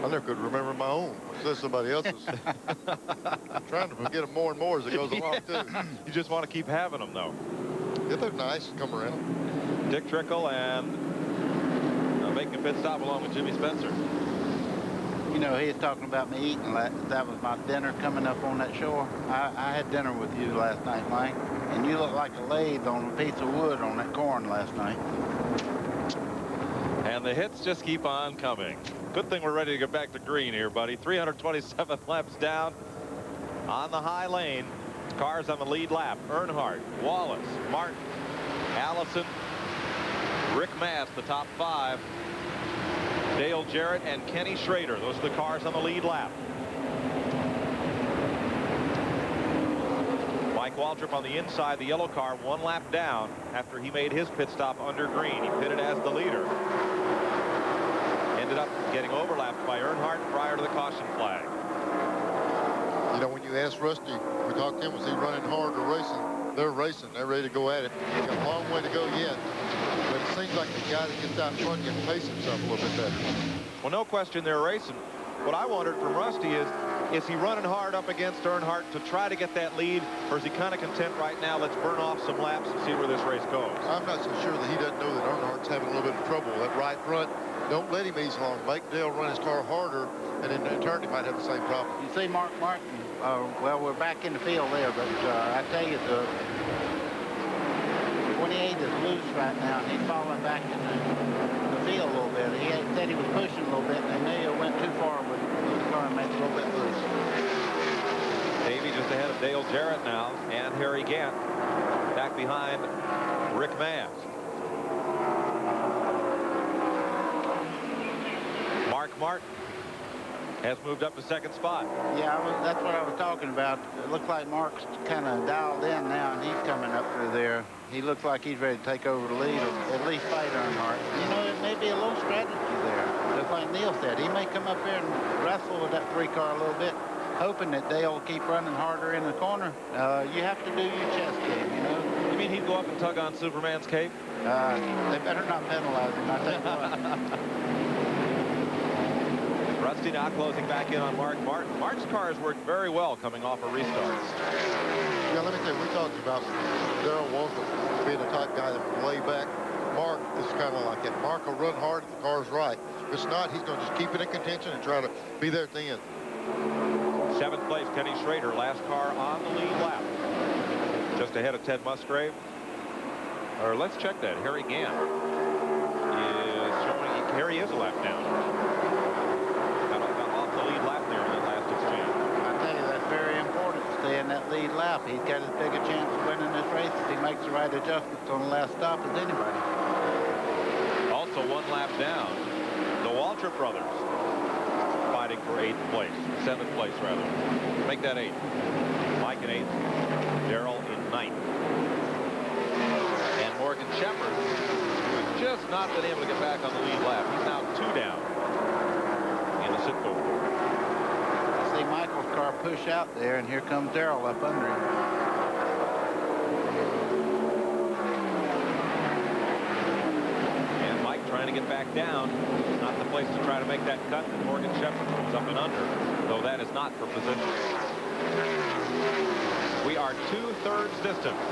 I never could remember my own. This is somebody else's. I'm trying to forget them more and more as it goes along, too. You just want to keep having them, though. Yeah, they're nice. Come around. Dick Trickle and making a pit stop along with Jimmy Spencer. You know, he was talking about me eating. That was my dinner coming up on that shore. I had dinner with you last night, Mike, and you looked like a lathe on a piece of wood on that corn last night. And the hits just keep on coming. Good thing we're ready to get back to green here, buddy. 327 laps down on the high lane. Cars on the lead lap. Earnhardt, Wallace, Martin, Allison, Rick Mast, the top 5. Dale Jarrett and Kenny Schrader. Those are the cars on the lead lap. Mike Waltrip on the inside, the yellow car, 1 lap down after he made his pit stop under green. He pitted as the leader. Ended up getting overlapped by Earnhardt prior to the caution flag. You know, when you ask Rusty, we talked to him, was he running hard or racing? They're racing. They're ready to go at it. He's got a long way to go yet. But it seems like the guy that gets out front can pace himself a little bit better. Well, no question they're racing. What I wondered from Rusty is he running hard up against Earnhardt to try to get that lead, or is he kind of content right now? Let's burn off some laps and see where this race goes. I'm not so sure that he doesn't know that Earnhardt's having a little bit of trouble. That right front, don't let him ease along. Make Dale run his car harder, and in turn he might have the same problem. You see Mark Martin, well, we're back in the field there, but I tell you, the 28 is loose right now, and he's falling back in the field a little bit. He said he was pushing a little bit, and they knew he went too far with the car and made it a little bit loose. Davey just ahead of Dale Jarrett now, and Harry Gant back behind Rick Mast. Mark Martin has moved up to second spot. Yeah, that's what I was talking about. It looks like Mark's kind of dialed in now, and he's coming up through there. He looks like he's ready to take over the lead, or at least fight Earnhardt. You know, it may be a little strategy there. Just like Neil said, he may come up here and wrestle with that 3-car a little bit, hoping that Dale will keep running harder in the corner. You have to do your chess game, you know. You mean he'd go up and tug on Superman's cape? They better not penalize him, I tell you what. Rusty now closing back in on Mark Martin. Mark's car has worked very well coming off a restart. Yeah, let me tell you, we talked about Darrell Waltrip being a type guy that would lay back. Mark is kind of like that. Mark will run hard if the car's right. If it's not, he's going to just keep it in contention and try to be there at the end. 7th place, Kenny Schrader, last car on the lead lap. Just ahead of Ted Musgrave. Or let's check that. Harry Gant is showing, Harry is a lap down. Got off the lead lap there in that last exchange. I tell you, that's very important to stay in that lead lap. He's got as big a chance of winning this race if he makes the right adjustments on the last stop as anybody. Also 1 lap down, the Waltrip brothers fighting for 8th place, 7th place rather. Make that 8th. Mike in 8th, Darrell in 9th. And Morgan Shepherd has just not been able to get back on the lead lap. He's now 2 down in the Sitco. I see Michael's car push out there, and here comes Darrell up under him. And Mike trying to get back down. Not the place to try to make that cut. Morgan Shepherd comes up and under, though that is not for position. We are 2/3 distance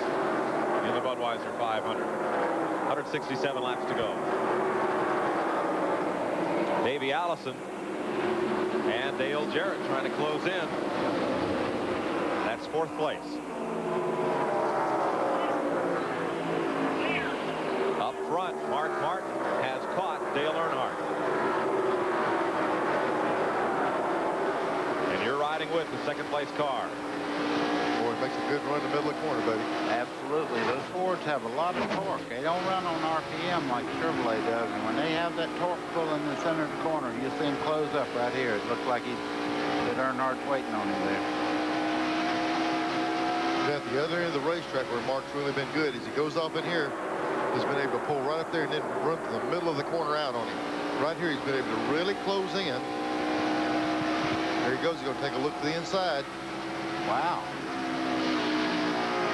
in the Budweiser 500. 167 laps to go. Davey Allison and Dale Jarrett trying to close in. That's 4th place. Up front, Mark Martin has caught Dale Earnhardt. And you're riding with the 2nd place car. Boy, it makes a good run in the middle of the corner, buddy. Absolutely. Those Fords have a lot of torque. They don't run on RPM like Chevrolet does. And when they have that torque pull in the center of the corner, you see him close up right here. It looks like that Earnhardt's waiting on him there. At the other end of the racetrack where Mark's really been good is he goes off in here, he's been able to pull right up there and then run to the middle of the corner out on him. Right here, he's been able to really close in. There he goes. He's going to take a look to the inside. Wow.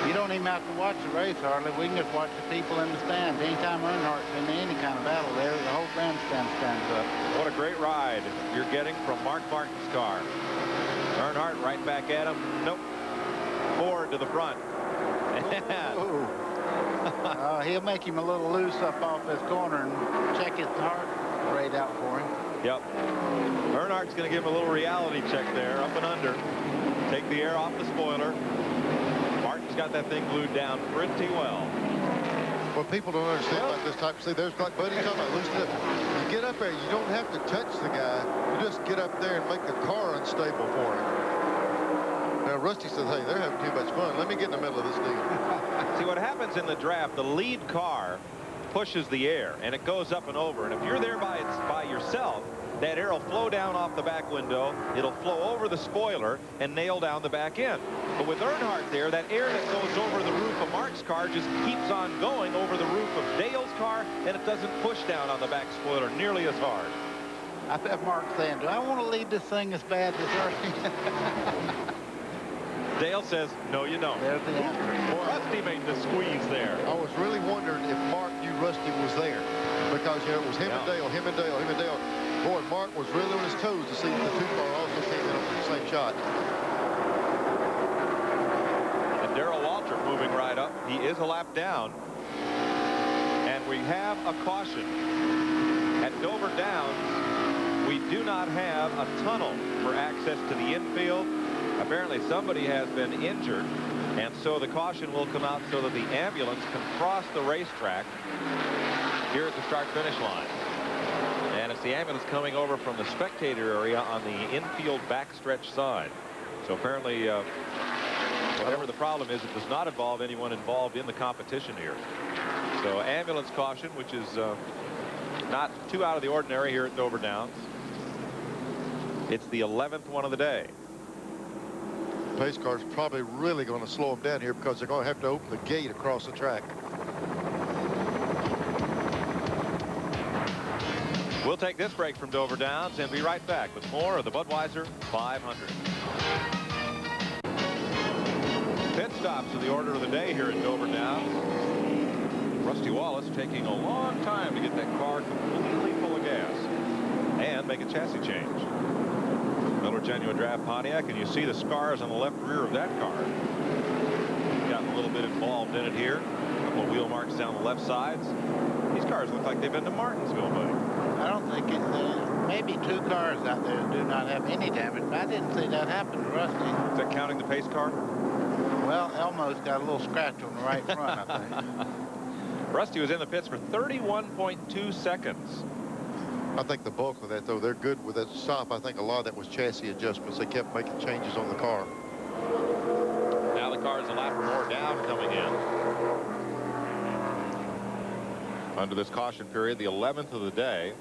You don't even have to watch the race, hardly. We can just watch the people in the stands. Anytime Earnhardt's in any kind of battle there, the whole grandstand stands up. What a great ride you're getting from Mark Martin's car. Earnhardt right back at him. Nope. Forward to the front. He'll make him a little loose up off this corner and check his heart rate out for him. Yep. Earnhardt's going to give him a little reality check there, up and under. Take the air off the spoiler. Martin's got that thing glued down pretty well. What people don't understand about this type, see, there's like Buddy talking about loosening up. You get up there, you don't have to touch the guy. You just get up there and make the car unstable for him. Now, Rusty says, hey, they're having too much fun. Let me get in the middle of this deal. See, what happens in the draft, the lead car pushes the air, and it goes up and over. And if you're there by yourself, that air will flow down off the back window. It'll flow over the spoiler and nail down the back end. But with Earnhardt there, that air that goes over the roof of Mark's car just keeps on going over the roof of Dale's car, and it doesn't push down on the back spoiler nearly as hard. I bet Mark's saying, do I want to lead this thing as bad as early? Dale says, no, you don't. There's the answer. Rusty made the squeeze there. I was really wondering if Mark knew Rusty was there, because, you know, it was him and Dale, him and Dale, him and Dale. Boy, Mark was really on his toes to see if the two car also came in on the same shot. And Darrell Waltrip moving right up. He is a lap down. And we have a caution. At Dover Downs, we do not have a tunnel for access to the infield. Apparently somebody has been injured, and so the caution will come out so that the ambulance can cross the racetrack here at the start-finish line. And it's the ambulance coming over from the spectator area on the infield backstretch side. So apparently, whatever the problem is, it does not involve anyone involved in the competition here. So ambulance caution, which is not too out of the ordinary here at Dover Downs. It's the 11th one of the day. Pace car's probably really going to slow them down here, because they're going to have to open the gate across the track. We'll take this break from Dover Downs and be right back with more of the Budweiser 500. Pit stops are the order of the day here at Dover Downs. Rusty Wallace taking a long time to get that car completely full of gas and make a chassis change. Miller Genuine Draft Pontiac, and you see the scars on the left rear of that car. Gotten a little bit involved in it here. A couple of wheel marks down the left sides. These cars look like they've been to Martinsville, buddy. I don't think it's maybe 2 cars out there do not have any damage, but I didn't see that happen to Rusty. Is that counting the pace car? Well, Elmo's got a little scratch on the right front, I think. Rusty was in the pits for 31.2 seconds. I think the bulk of that, though, they're good with that stop. I think a lot of that was chassis adjustments. They kept making changes on the car. Now the car's a lap or more down coming in. Under this caution period, the 11th of the day.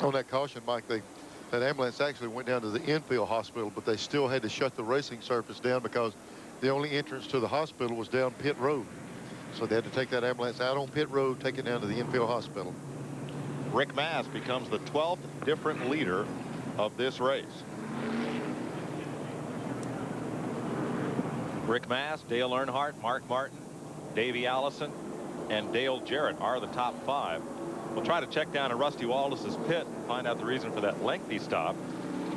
On that caution, Mike, that ambulance actually went down to the infield hospital, but they still had to shut the racing surface down because the only entrance to the hospital was down pit road. So they had to take that ambulance out on pit road, take it down to the infield hospital. Rick Mass becomes the 12th different leader of this race. Rick Mass, Dale Earnhardt, Mark Martin, Davey Allison, and Dale Jarrett are the top 5. We'll try to check down to Rusty Wallace's pit and find out the reason for that lengthy stop.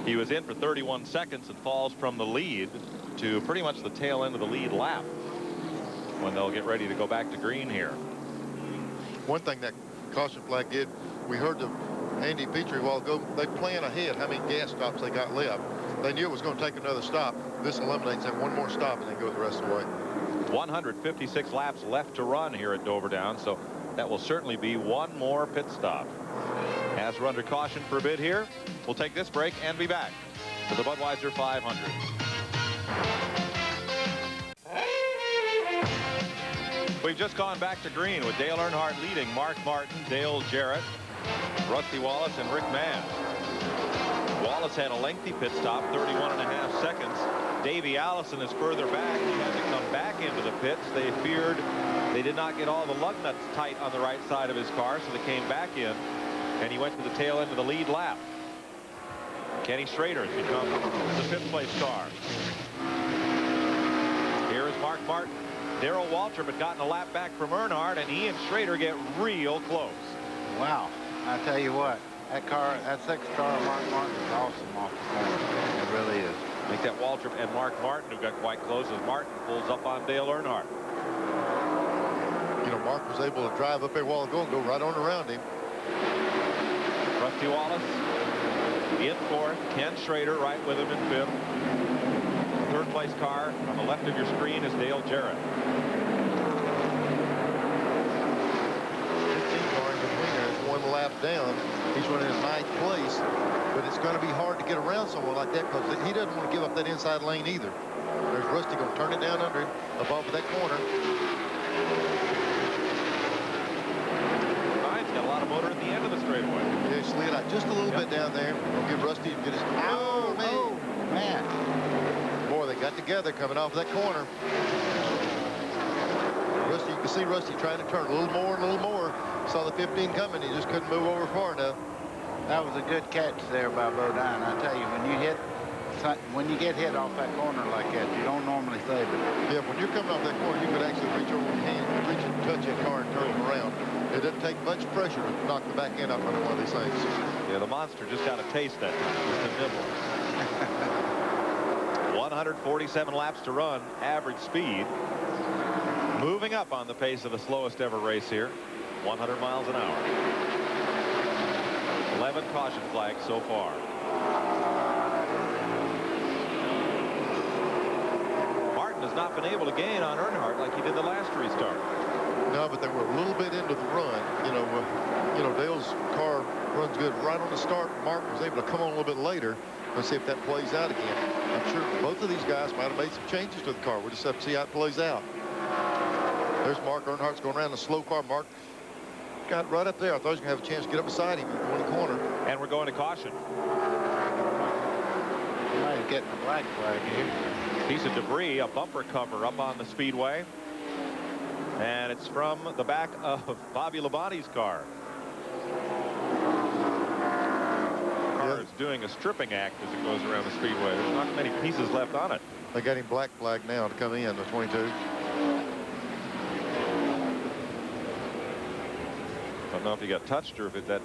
He was in for 31 seconds and falls from the lead to pretty much the tail end of the lead lap when they'll get ready to go back to green here. One thing that caution flag did, we heard the Andy Petrie a while ago, they plan ahead how many gas stops they got left. They knew it was going to take another stop. This eliminates that one more stop and then go the rest of the way. 156 laps left to run here at Dover Downs, so that will certainly be one more pit stop. As we're under caution for a bit here, we'll take this break and be back for the Budweiser 500. We've just gone back to green with Dale Earnhardt leading, Mark Martin, Dale Jarrett, Rusty Wallace, and Rick Mann. Wallace had a lengthy pit stop, 31.5 seconds. Davey Allison is further back. He had to come back into the pits. They feared they did not get all the lug nuts tight on the right side of his car, so they came back in, and he went to the tail end of the lead lap. Kenny Schrader has become the 5th place car. Here is Mark Martin. Darrell Waltrip had gotten a lap back from Earnhardt, and he and Schrader get real close. Wow. I tell you what, that car, that 6th car, Mark Martin, is awesome off the corner. It really is. I think that Waltrip and Mark Martin who got quite close as Martin pulls up on Dale Earnhardt. You know, Mark was able to drive up there a while ago and go right on around him. Rusty Wallace in 4th. Ken Schrader right with him in 5th. 3rd place car on the left of your screen is Dale Jarrett. One lap down. He's running in 9th place, but it's going to be hard to get around someone like that because he doesn't want to give up that inside lane either. There's Rusty going to turn it down under him above that corner. He's got a lot of motor at the end of the straightaway. Yeah, he slid out just a little bit down there. We'll give Rusty get his. Oh, man. Boy, they got together coming off that corner. Rusty, you can see Rusty trying to turn a little more and a little more. Saw the 15 coming. He just couldn't move over far enough. That was a good catch there by Bodine. I tell you, when you get hit off that corner like that, you don't normally save it. Yeah, when you're coming off that corner, you could actually reach over your hand, reach and touch that car and turn it around. It doesn't take much pressure to knock the back end up under one of these things. Yeah, the monster just got a taste that time. Just a nibble. 147 laps to run, average speed. Moving up on the pace of the slowest ever race here. 100 miles an hour. 11 caution flags so far. Martin has not been able to gain on Earnhardt like he did the last restart. No, but they were a little bit into the run. You know, Dale's car runs good right on the start. Martin was able to come on a little bit later. Let's see if that plays out again. I'm sure both of these guys might have made some changes to the car. We'll just have to see how it plays out. There's Mark Earnhardt's going around the slow car. Mark got right up there. I thought he was going to have a chance to get up beside him in the corner. And we're going to caution. Might be getting a black flag here. Piece of debris, a bumper cover up on the speedway. And it's from the back of Bobby Labonte's car. Car is doing a stripping act as it goes around the speedway. There's not many pieces left on it. They got him black flag now to come in, the 22. I don't know if he got touched or if it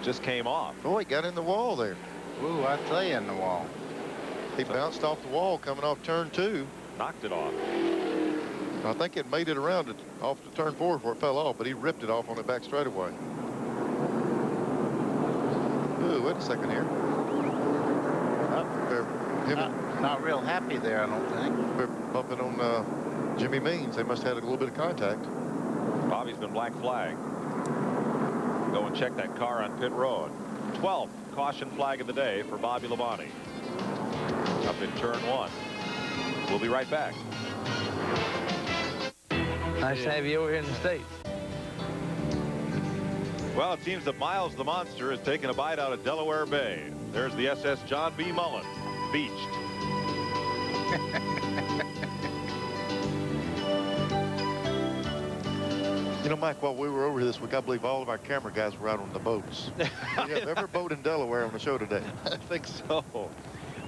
just came off. Oh, he got in the wall there. Ooh, I tell you, in the wall. He bounced off the wall coming off turn 2. Knocked it off. I think it made it around off to turn 4 before it fell off, but he ripped it off on the back straightaway. Ooh, wait a second here. Not real happy there, I don't think. They're bumping on Jimmy Means. They must have had a little bit of contact. Bobby's been black flagged. Go and check that car on pit road. 12th caution flag of the day for Bobby Labonte. Up in turn 1. We'll be right back. Nice to have you over here in the States. Well, it seems that Miles the Monster has taken a bite out of Delaware Bay. There's the SS John B. Mullen, beached. You know, Mike, while we were over here this week, I believe all of our camera guys were out on the boats. We have every boat in Delaware on the show today. I think so.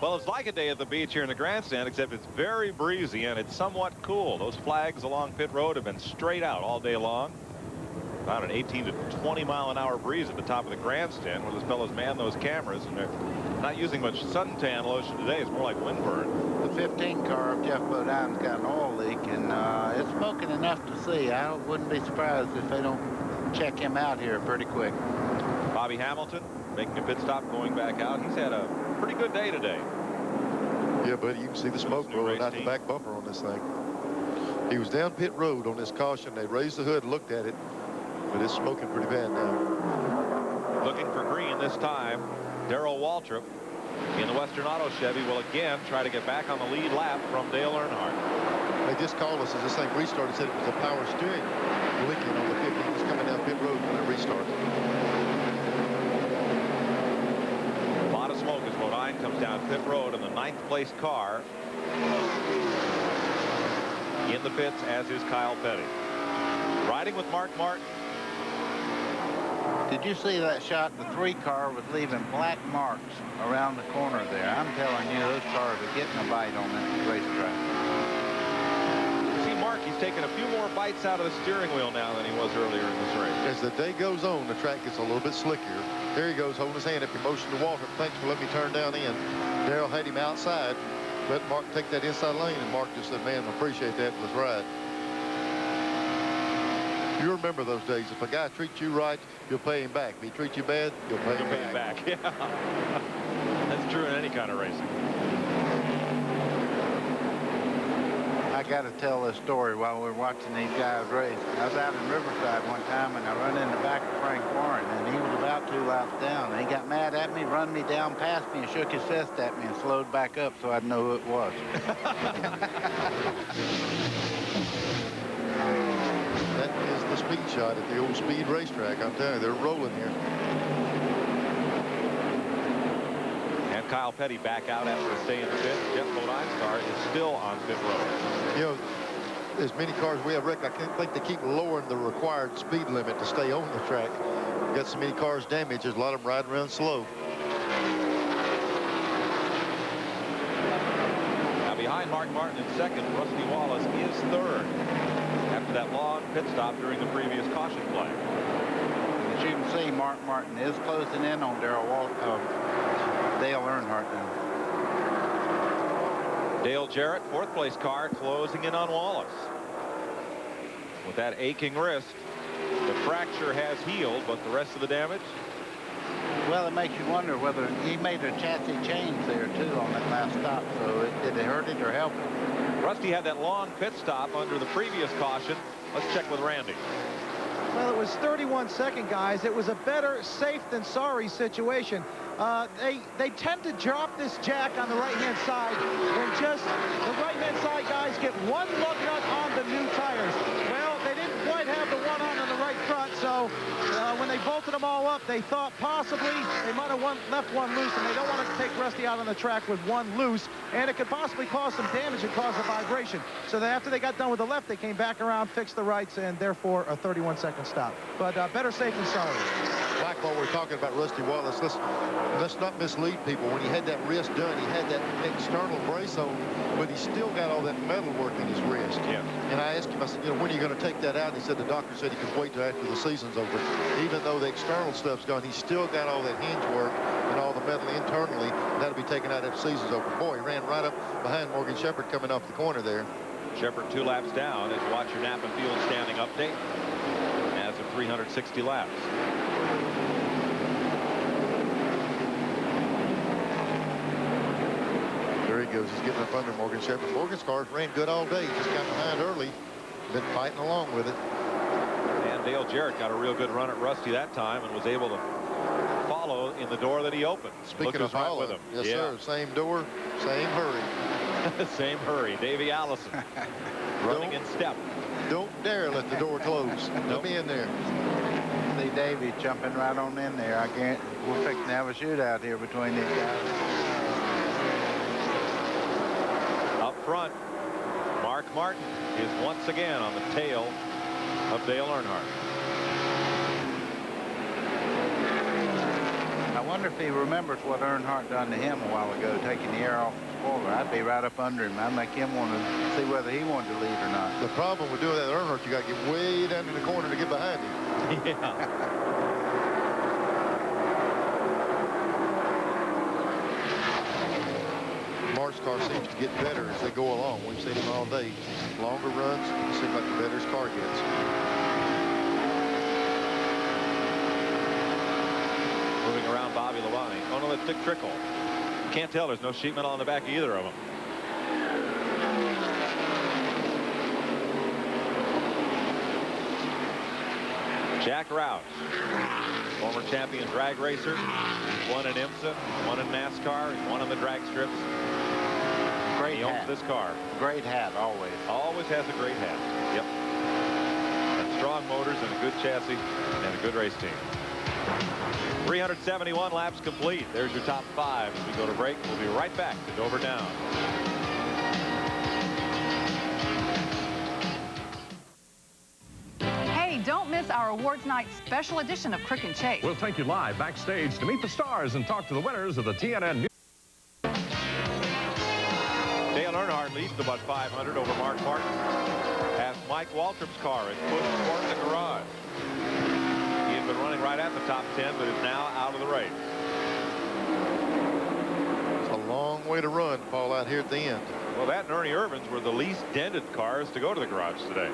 Well, it's like a day at the beach here in the grandstand, except it's very breezy and it's somewhat cool. Those flags along pit road have been straight out all day long. About an 18 to 20 mile an hour breeze at the top of the grandstand where those fellows man those cameras, and they're not using much suntan lotion today. It's more like windburn. The 15 car of Jeff Bodine's got an oil leak, and it's smoking enough to see. I wouldn't be surprised if they don't check him out here pretty quick. Bobby Hamilton making a pit stop, going back out. He's had a pretty good day today. Yeah, buddy, you can see the smoke rolling out the back bumper on this thing. He was down pit road on this caution. They raised the hood, looked at it, but it's smoking pretty bad now. Looking for green this time. Darrell Waltrip in the Western Auto Chevy will again try to get back on the lead lap from Dale Earnhardt. They just called us as this thing restarted, said it was a power steering leaking on the 50. It was coming down pit road when it restarted. A lot of smoke as Bodine comes down pit road in the 9th place car. In the pits, as is Kyle Petty. Riding with Mark Martin. Did you see that shot? The 3 car was leaving black marks around the corner there. I'm telling you, those cars are getting a bite on that racetrack. See, Mark, he's taken a few more bites out of the steering wheel now than he was earlier in this race. As the day goes on, the track gets a little bit slickier. There he goes, holding his hand up. He motioned to Walter. Thanks for letting me turn down in. Darrell had him outside. Let Mark take that inside lane, and Mark just said, man, I appreciate that. Let's ride. You remember those days. If a guy treats you right, you'll pay him back. If he treats you bad, you'll pay him back. Yeah. That's true in any kind of racing. I got to tell this story while we were watching these guys race. I was out in Riverside one time, and I run in the back of Frank Warren, and he was about 2 laps down. And he got mad at me, run me down past me, and shook his fist at me and slowed back up so I'd know who it was. That is the speed shot at the old speed racetrack. I'm telling you, they're rolling here. And Kyle Petty back out after a stay in the pit. Jeff Bodine's car is still on pit road. You know, as many cars we have wrecked, I can't think they keep lowering the required speed limit to stay on the track. got so many cars damaged, there's a lot of them riding around slow. Now behind Mark Martin in second, Rusty Wallace is third after that long pit stop during the previous caution play. As you can see, Mark Martin is closing in on Dale Earnhardt now. Dale Jarrett, fourth place car, closing in on Wallace. With that aching wrist, the fracture has healed, but the rest of the damage? Well, it makes you wonder whether he made a chassis change there, too, on that last stop. So did it hurt it or help it? Rusty had that long pit stop under the previous caution. Let's check with Randy. Well, it was 31 second, guys. It was a better safe than sorry situation. They tend to drop this jack on the right-hand side, and just the right-hand side guys get one lug nut on the new tires. Well, they didn't quite have the one on the right front, so when they bolted them all up, they thought possibly they might have left one loose, and they don't want to take Rusty out on the track with one loose, and it could possibly cause some damage and cause a vibration. So after they got done with the left, they came back around, fixed the rights, and therefore a 31-second stop. But better safe than sorry. Like what we're talking about Rusty Wallace, let's not mislead people. When he had that wrist done, he had that external brace on, but he still got all that metal work in his wrist. Yeah. And I asked him, I said, you know, when are you going to take that out? And he said the doctor said he could wait till after the season's over. Even though the external stuff's gone, he's still got all that hinge work and all the metal internally. That'll be taken out after the season's over. Boy, he ran right up behind Morgan Shepherd coming off the corner there. Shepherd 2 laps down as you watch your Napa Field standing update as of 360 laps. There he goes. He's getting up under Morgan Shepherd. Morgan's cars ran good all day. He just got behind early. Been fighting along with it. And Dale Jarrett got a real good run at Rusty that time and was able to follow in the door that he opened. Speaking of right with him. Yes, sir. Same door, same hurry. Same hurry. Davey Allison running in step. Don't dare let the door close. Let me in there. See Davey jumping right on in there. I can't. We're fixing to have a shootout here between these guys. Up front, Mark Martin is once again on the tail of Dale Earnhardt. I wonder if he remembers what Earnhardt done to him a while ago, taking the air off the spoiler. I'd be right up under him. I'd make him want to see whether he wanted to leave or not. The problem with doing that Earnhardt, you got to get way down in the corner to get behind him. Yeah. Mark's car seems to get better as they go along. We've seen him all day. Longer runs, it seems like the better his car gets. Moving around Bobby Labonte. Oh, no, that's Dick Trickle. You can't tell. There's no sheet metal on the back of either of them. Jack Roush, former champion drag racer. He's won in IMSA, won in NASCAR, he's won on the drag strips. Great he hat. owns this car. Great hat, always. Always has a great hat. Yep. And strong motors and a good chassis and a good race team. 371 laps complete. There's your top 5 as we go to break. We'll be right back to Dover Down. Hey, don't miss our awards night special edition of Crick and Chase. We'll take you live backstage to meet the stars and talk to the winners of the TNN News. Dale Earnhardt leads about 500 over Mark Martin. As Mike Waltrip's car is pushed toward the garage. He had been running right at the top 10, but is now out of the race. It's a long way to run, Paul, out here at the end. Well, that and Ernie Irvin's were the least dented cars to go to the garage today.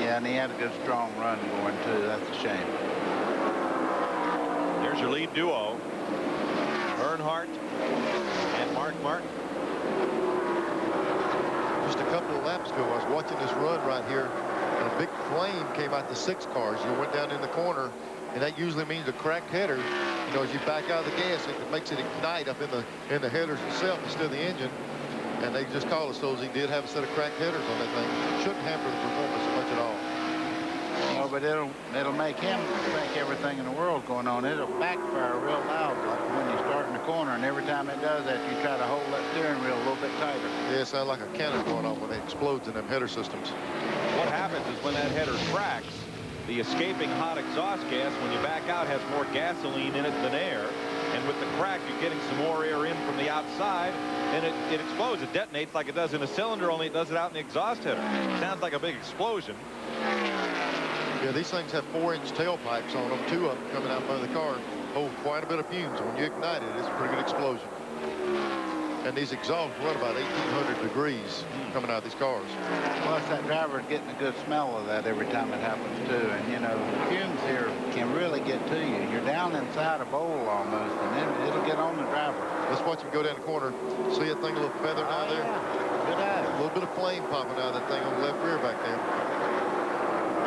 Yeah, and he had a good strong run going too. That's a shame. There's your lead duo, Earnhardt and Mark Martin. Just a couple of laps ago, I was watching this run right here, and a big flame came out the 6 cars. You went down in the corner, and that usually means a cracked header. You know, as you back out of the gas, it makes it ignite up in the headers itself instead of the engine. And they just called us those. He did have a set of cracked headers on that thing. Shouldn't hamper the performance much at all. Oh, but it'll make him think everything in the world going on. It'll backfire real loud, like when you start in the corner, and every time it does that, you try to hold that steering wheel a little bit tighter. Yeah, it sounds like a cannon going off when it explodes in them header systems. What happens is when that header cracks, the escaping hot exhaust gas, when you back out, has more gasoline in it than air. And with the crack, you're getting some more air in from the outside, and it explodes. It detonates like it does in a cylinder, only it does it out in the exhaust header. Sounds like a big explosion. Yeah, these things have 4-inch tailpipes on them, 2 of them coming out by the car. Hold quite a bit of fumes. When you ignite it, it's a pretty good explosion. And these exhausts run about 1,800 degrees coming out of these cars. Plus, that driver's getting a good smell of that every time it happens, too. And, you know, fumes here can really get to you. You're down inside a bowl almost, and then it'll get on the driver. Let's watch him go down the corner. See that thing, a little feather down there? Yeah. Good eye. A little bit of flame popping out of that thing on the left rear back there.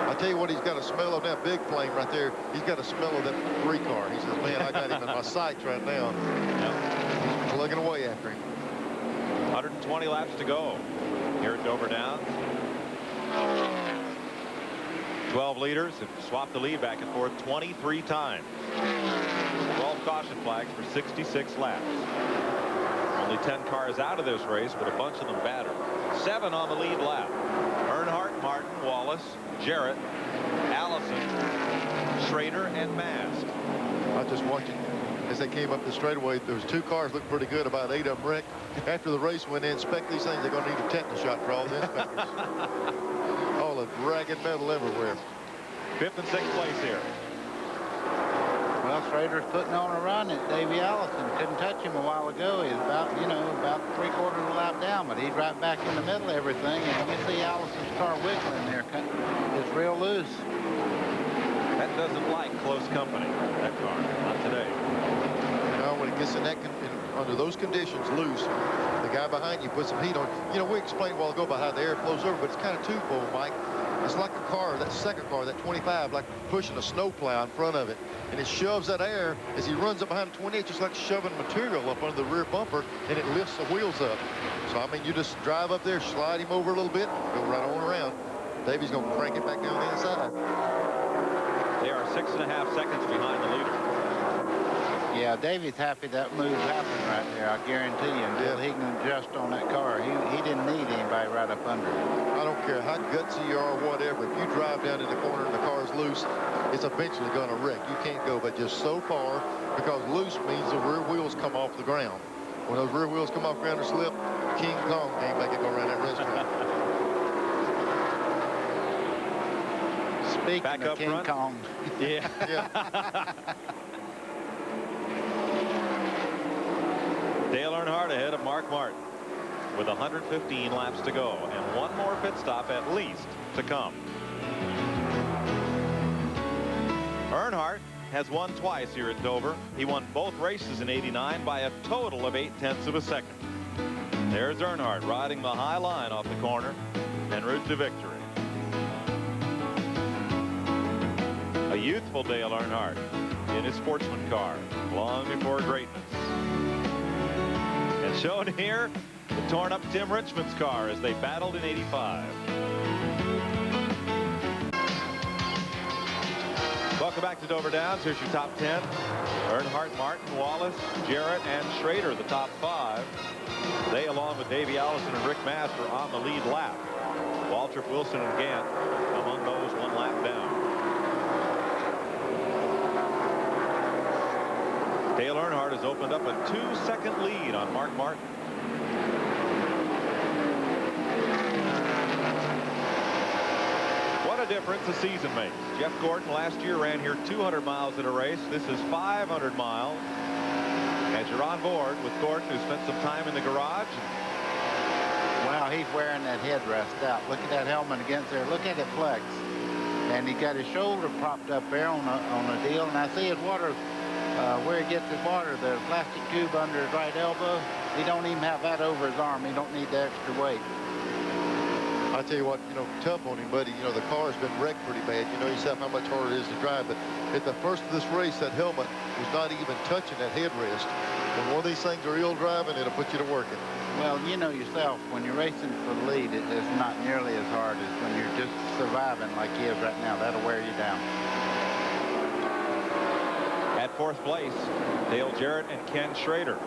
I tell you what, he's got a smell of that big flame right there. He's got a smell of that 3 car. He says, man, I got him in my sights right now. He's plugging away after him. 120 laps to go here at Dover Downs. 12 leaders have swapped the lead back and forth 23 times. 12 caution flags for 66 laps. Only 10 cars out of this race, but a bunch of them battered. 7 on the lead lap. Earnhardt, Martin, Wallace, Jarrett, Allison, Schrader, and Mast. I was just watching as they came up the straightaway. There was 2 cars looked pretty good, about 8 of them wrecked. After the race, when they inspect these things, they're going to need a tetanus shot for all the inspectors. All the ragged metal everywhere. 5th and 6th place here. Well, Schrader's putting on a run at Davey Allison. Couldn't touch him a while ago. He's about, you know, about 3/4 of a lap down, but he's right back in the middle of everything. And you see Allison's car wiggling there. It's real loose. That doesn't like close company, that car. Not today. Now, when it gets in that under those conditions loose, the guy behind you puts some heat on. You know, we explained a while ago about how the air flows over, but it's kind of twofold, Mike. It's like a car, that second car, that 25, like pushing a snowplow in front of it. And it shoves that air as he runs up behind the 28, just like shoving material up under the rear bumper, and it lifts the wheels up. So, I mean, you just drive up there, slide him over a little bit, go right on around. Davey's going to crank it back down the inside. They are 6.5 seconds behind the leader. Yeah, Davey's happy that move happened right there, I guarantee you. Until he can adjust on that car. He didn't need anybody right up under him. I don't care how gutsy you are or whatever. If you drive down in the corner and the car's loose, it's eventually going to wreck. You can't go but just so far, because loose means the rear wheels come off the ground. When those rear wheels come off the ground or slip, King Kong can't make it go around that restaurant. Speaking Back of up King front. Kong. Yeah. Dale Earnhardt ahead of Mark Martin with 115 laps to go and 1 more pit stop at least to come. Earnhardt has won twice here at Dover. He won both races in '89 by a total of 0.8 of a second. There's Earnhardt riding the high line off the corner en route to victory. A youthful Dale Earnhardt in his sportsman car long before greatness. And shown here, the torn up Tim Richmond's car as they battled in '85. Welcome back to Dover Downs. Here's your top 10. Earnhardt, Martin, Wallace, Jarrett, and Schrader, the top 5. They, along with Davey Allison and Rick Mast, are on the lead lap. Waltrip, Wilson, and Gant among those 1 lap down. Dale Earnhardt has opened up a 2-second lead on Mark Martin. What a difference a season makes. Jeff Gordon last year ran here 200 miles in a race. This is 500 miles. As you're on board with Gordon, who spent some time in the garage. Wow, he's wearing that headrest out. Look at that helmet against there. Look at it flex. And he got his shoulder propped up there on a deal. And I see his water, where he gets his water, the plastic tube under his right elbow. He don't even have that over his arm. He don't need the extra weight. I tell you what, you know, tough on him, buddy. You know, the car's been wrecked pretty bad. You know yourself how much harder it is to drive. But at the first of this race, that helmet was not even touching that headrest. When one of these things are ill driving, it'll put you to working. Well, you know yourself, when you're racing for the lead, it's not nearly as hard as when you're just surviving like he is right now. That'll wear you down. At 4th place, Dale Jarrett and Ken Schrader.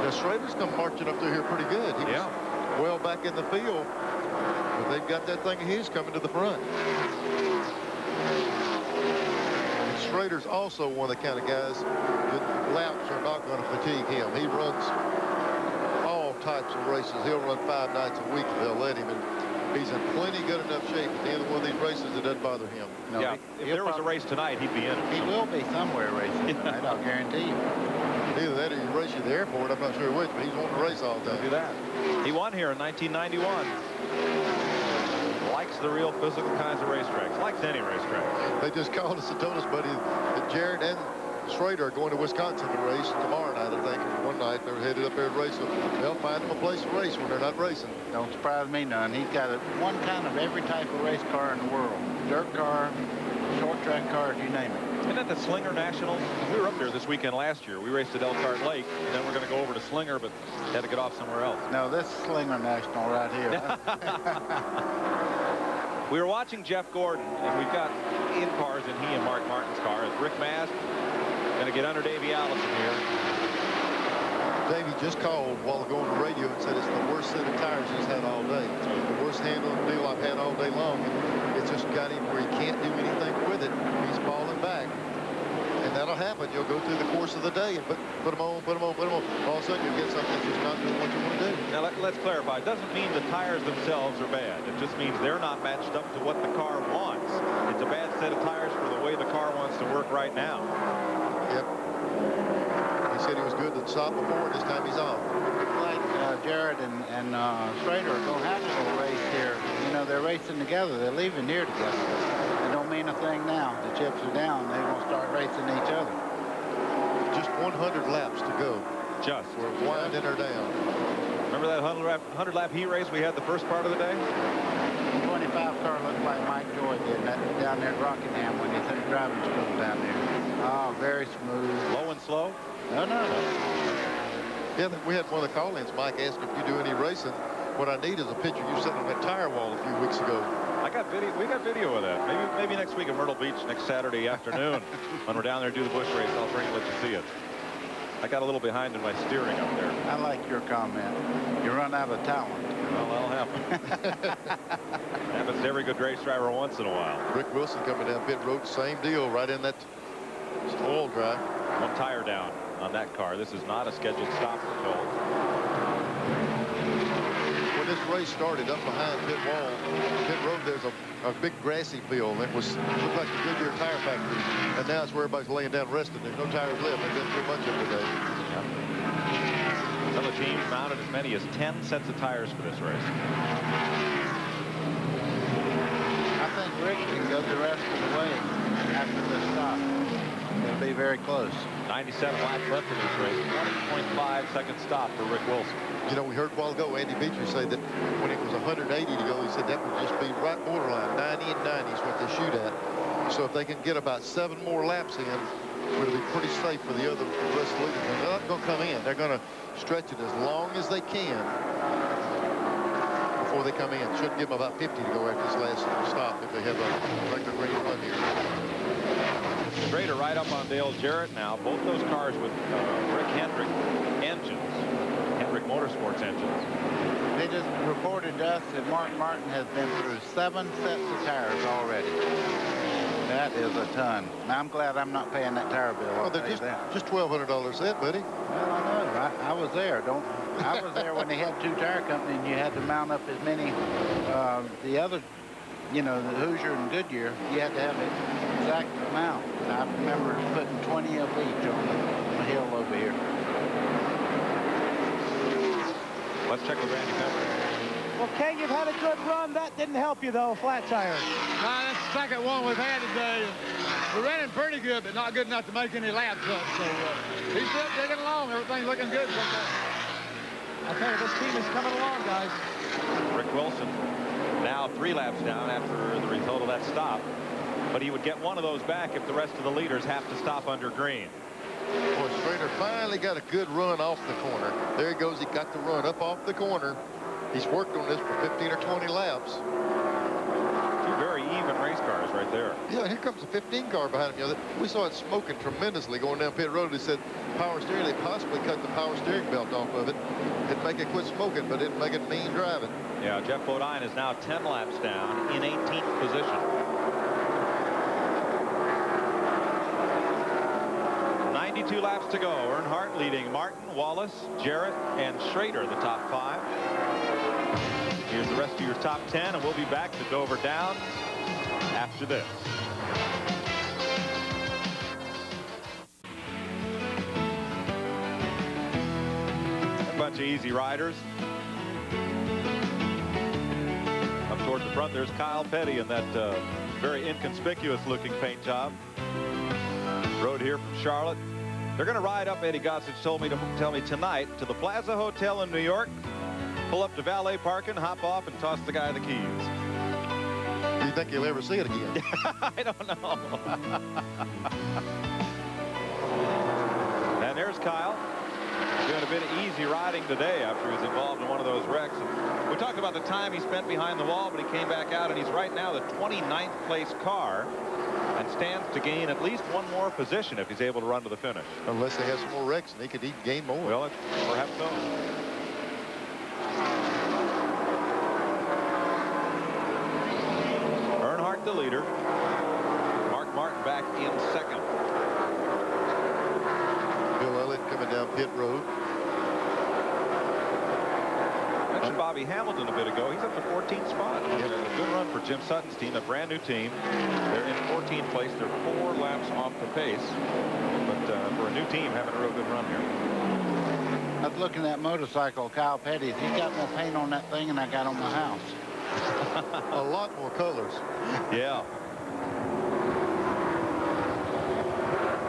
Now, Schrader's come marching up through here pretty good. He was well back in the field, but they've got that thing of his coming to the front. Schrader's also one of the kind of guys that laps are not going to fatigue him. He runs all types of races. He'll run 5 nights a week if they'll let him. And he's in plenty good enough shape at the end of one of these races. It doesn't bother him. No, yeah, if there was a race tonight, he'd be in it. He will be somewhere racing tonight, I'll guarantee you. Either that or you race you at the airport. I'm not sure which, but he's wanting to race all the time. Do that. He won here in 1991. Likes the real physical kinds of racetracks. Likes any racetrack. They just called us and told us, buddy, that Jarrett and Schrader are going to Wisconsin to race tomorrow night, I think. One night they're headed up there to race. So they'll find them a place to race when they're not racing. Don't surprise me none. He's got one kind of every type of race car in the world. Dirt car, short track cars, you name it. Isn't that the Slinger Nationals? We were up there this weekend last year. We raced at Elkhart Lake, and then we're going to go over to Slinger, but had to get off somewhere else. No, this is Slinger National right here. We were watching Jeff Gordon, and we've got in cars, and he and Mark Martin's car is Rick Mast. Going to get under Davey Allison here. Davey just called while ago on the radio and said it's the worst set of tires he's had all day. It's the worst handling deal I've had all day long. And it's just got him where he can't do anything with it. He's falling back. And that'll happen. You'll go through the course of the day and put them on, put them on, put them on. All of a sudden you'll get something that's just not doing what you want to do. Now let's clarify. It doesn't mean the tires themselves are bad. It just means they're not matched up to what the car wants. It's a bad set of tires for the way the car wants to work right now. Yep. He said he was good to stop before, and this time he's off. Like Jarrett and Schrader are going to have a little race here. You know, they're racing together. They're leaving here together. It don't mean a thing now. The chips are down. They're going to start racing each other. Just 100 laps to go. Just. We're winding her down. Remember that 100-lap heat race we had the first part of the day? 25 car looked like Mike Joy did down there at Rockingham when he took driving school down there. Oh, very smooth. Low and slow? No. Yeah, we had one of the call-ins. Mike asked if you do any racing. What I need is a picture you sent on that tire wall a few weeks ago. I got video. We got video of that. Maybe next week at Myrtle Beach, next Saturday afternoon, when we're down there to do the bush race, I'll bring and let you see it. I got a little behind in my steering up there. I like your comment. You run out of talent. Well, that'll happen. Happens to every good race driver once in a while. Rick Wilson coming down pit road, same deal, right in that oil dry. One tire down on that car. This is not a scheduled stop, we're told. When this race started up behind pit road, there's a big grassy field. It looked like the Goodyear tire factory, and now it's where everybody's laying down resting. There's no tires left. They've been through much of it today. Some of the teams mounted as many as 10 sets of tires for this race. I think Rick can go the rest of the way after this stop. It'll be very close. 97 laps left in this race. 20.5 second stop for Rick Wilson. You know, we heard a while ago Andy Beecher say that when it was 180 to go, he said that would just be right borderline. 90 and 90 is what they shoot at. So if they can get about 7 more laps in, it'll be pretty safe for the rest of the leaders. They're not going to come in. They're going to stretch it as long as they can before they come in. Should give them about 50 to go after this last stop if they have a regular green run here. Schrader right up on Dale Jarrett now. Both those cars with Rick Hendrick engines. Hendrick Motorsports engines. They just reported to us that Mark Martin has been through 7 sets of tires already. That is a ton. Now, I'm glad I'm not paying that tire bill. Oh, they're just $1,200 set, buddy. Well, I know. I was there. I was there when they had 2 tire companies and you had to mount up as many. The other, you know, the Hoosier and Goodyear, you had to have an exact amount. And I remember putting 20 of each on the hill over here. Let's check with Randy Pemberton. Well, King, you've had a good run. That didn't help you, though, flat tire. That's the second one we've had today. We're running pretty good, but not good enough to make any laps up. So he's still digging along. Everything's looking good. I tell you, this team is coming along, guys. Rick Wilson now 3 laps down after the result of that stop. But he would get one of those back if the rest of the leaders have to stop under green. Boy, Schrader finally got a good run off the corner. There he goes. He got the run up off the corner. He's worked on this for 15 or 20 laps. 2 very even race cars right there. Yeah, here comes a 15 car behind him. You know, we saw it smoking tremendously going down pit road. They said power steering. They possibly cut the power steering belt off of it. It'd make it quit smoking, but it'd make it mean driving. Yeah, Jeff Bodine is now 10 laps down in 18th position. 92 laps to go. Earnhardt leading Martin, Wallace, Jarrett, and Schrader, the top 5. Here's the rest of your top 10, and we'll be back to Dover Downs after this. A bunch of easy riders. Up toward the front, there's Kyle Petty in that very inconspicuous looking paint job. Rode here from Charlotte. They're going to ride up, Eddie Gossage told me to tell me tonight, to the Plaza Hotel in New York, pull up to valet parking, hop off, and toss the guy the keys. Do you think you'll ever see it again? I don't know. And there's Kyle doing a bit of easy riding today after he was involved in one of those wrecks. And we talked about the time he spent behind the wall, but he came back out, and he's right now the 29th place car and stands to gain at least one more position if he's able to run to the finish. Unless they have some more wrecks, and he could gain more. Well, perhaps so. Earnhardt the leader. Mark Martin back in second. Bill Elliott coming down pit road. Mentioned Bobby Hamilton a bit ago. He's up to 14th spot. Yep. A good run for Jim Sutton's team, a brand new team. They're in 14th place. They're 4 laps off the pace. But for a new team, having a real good run here. I was looking at that motorcycle, Kyle Petty's. He's got more paint on that thing than I got on my house. A lot more colors. Yeah.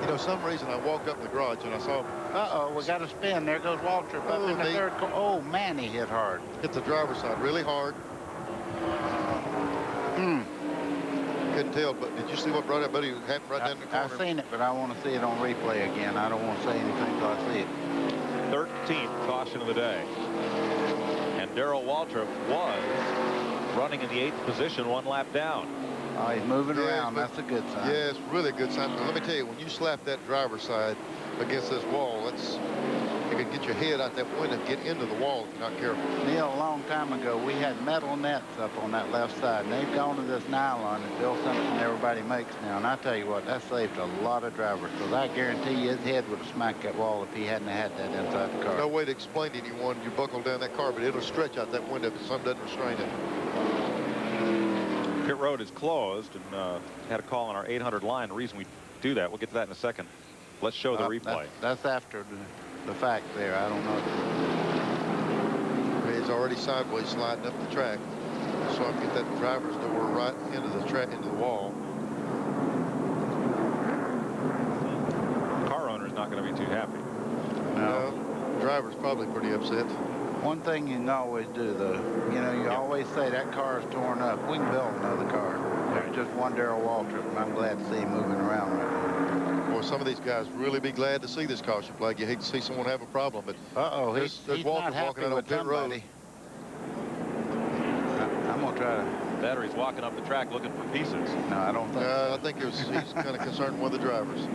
You know, some reason I walked up in the garage and I saw. Uh-oh, we got a spin. There goes Waltrip up in the third. Oh, man, he hit hard. Hit the driver's side really hard. Couldn't tell, but did you see what brought that buddy happened right down in the corner? I've seen it, but I want to see it on replay again. I don't want to say anything until I see it. 13th caution of the day. And Darrell Waltrip was running in the 8th position, 1 lap down. Oh, he's moving around. That's a good sign. Yeah, it's really a good sign. Let me tell you, when you slap that driver's side against this wall, you can get your head out that window and get into the wall if you're not careful. Neil, a long time ago, we had metal nets up on that left side, and they've gone to this nylon and built something everybody makes now. And I tell you what, that saved a lot of drivers, because I guarantee you his head would have smacked that wall if he hadn't had that inside the car. No way to explain to anyone you buckle down that car, but it'll stretch out that window if something doesn't restrain it. Pit road is closed, and had a call on our 800 line. The reason we do that, we'll get to that in a second. Let's show the replay. That's after the fact there. I don't know. It's already sideways sliding up the track, so I can get that driver's door right into the track, into the wall. Car owner's not going to be too happy. No. Driver's probably pretty upset. One thing you can always do, though, you know, you always say that car is torn up. We can build another car. There's just one Darrell Waltrip, and I'm glad to see him moving around right now. Boy, some of these guys really be glad to see this caution flag. You hate to see someone have a problem, but he's Waltrip not happy walking out on with pit road. somebody. I'm gonna try to. Battery's walking up the track looking for pieces. No, I don't think. I think he's kind of concerned with the drivers.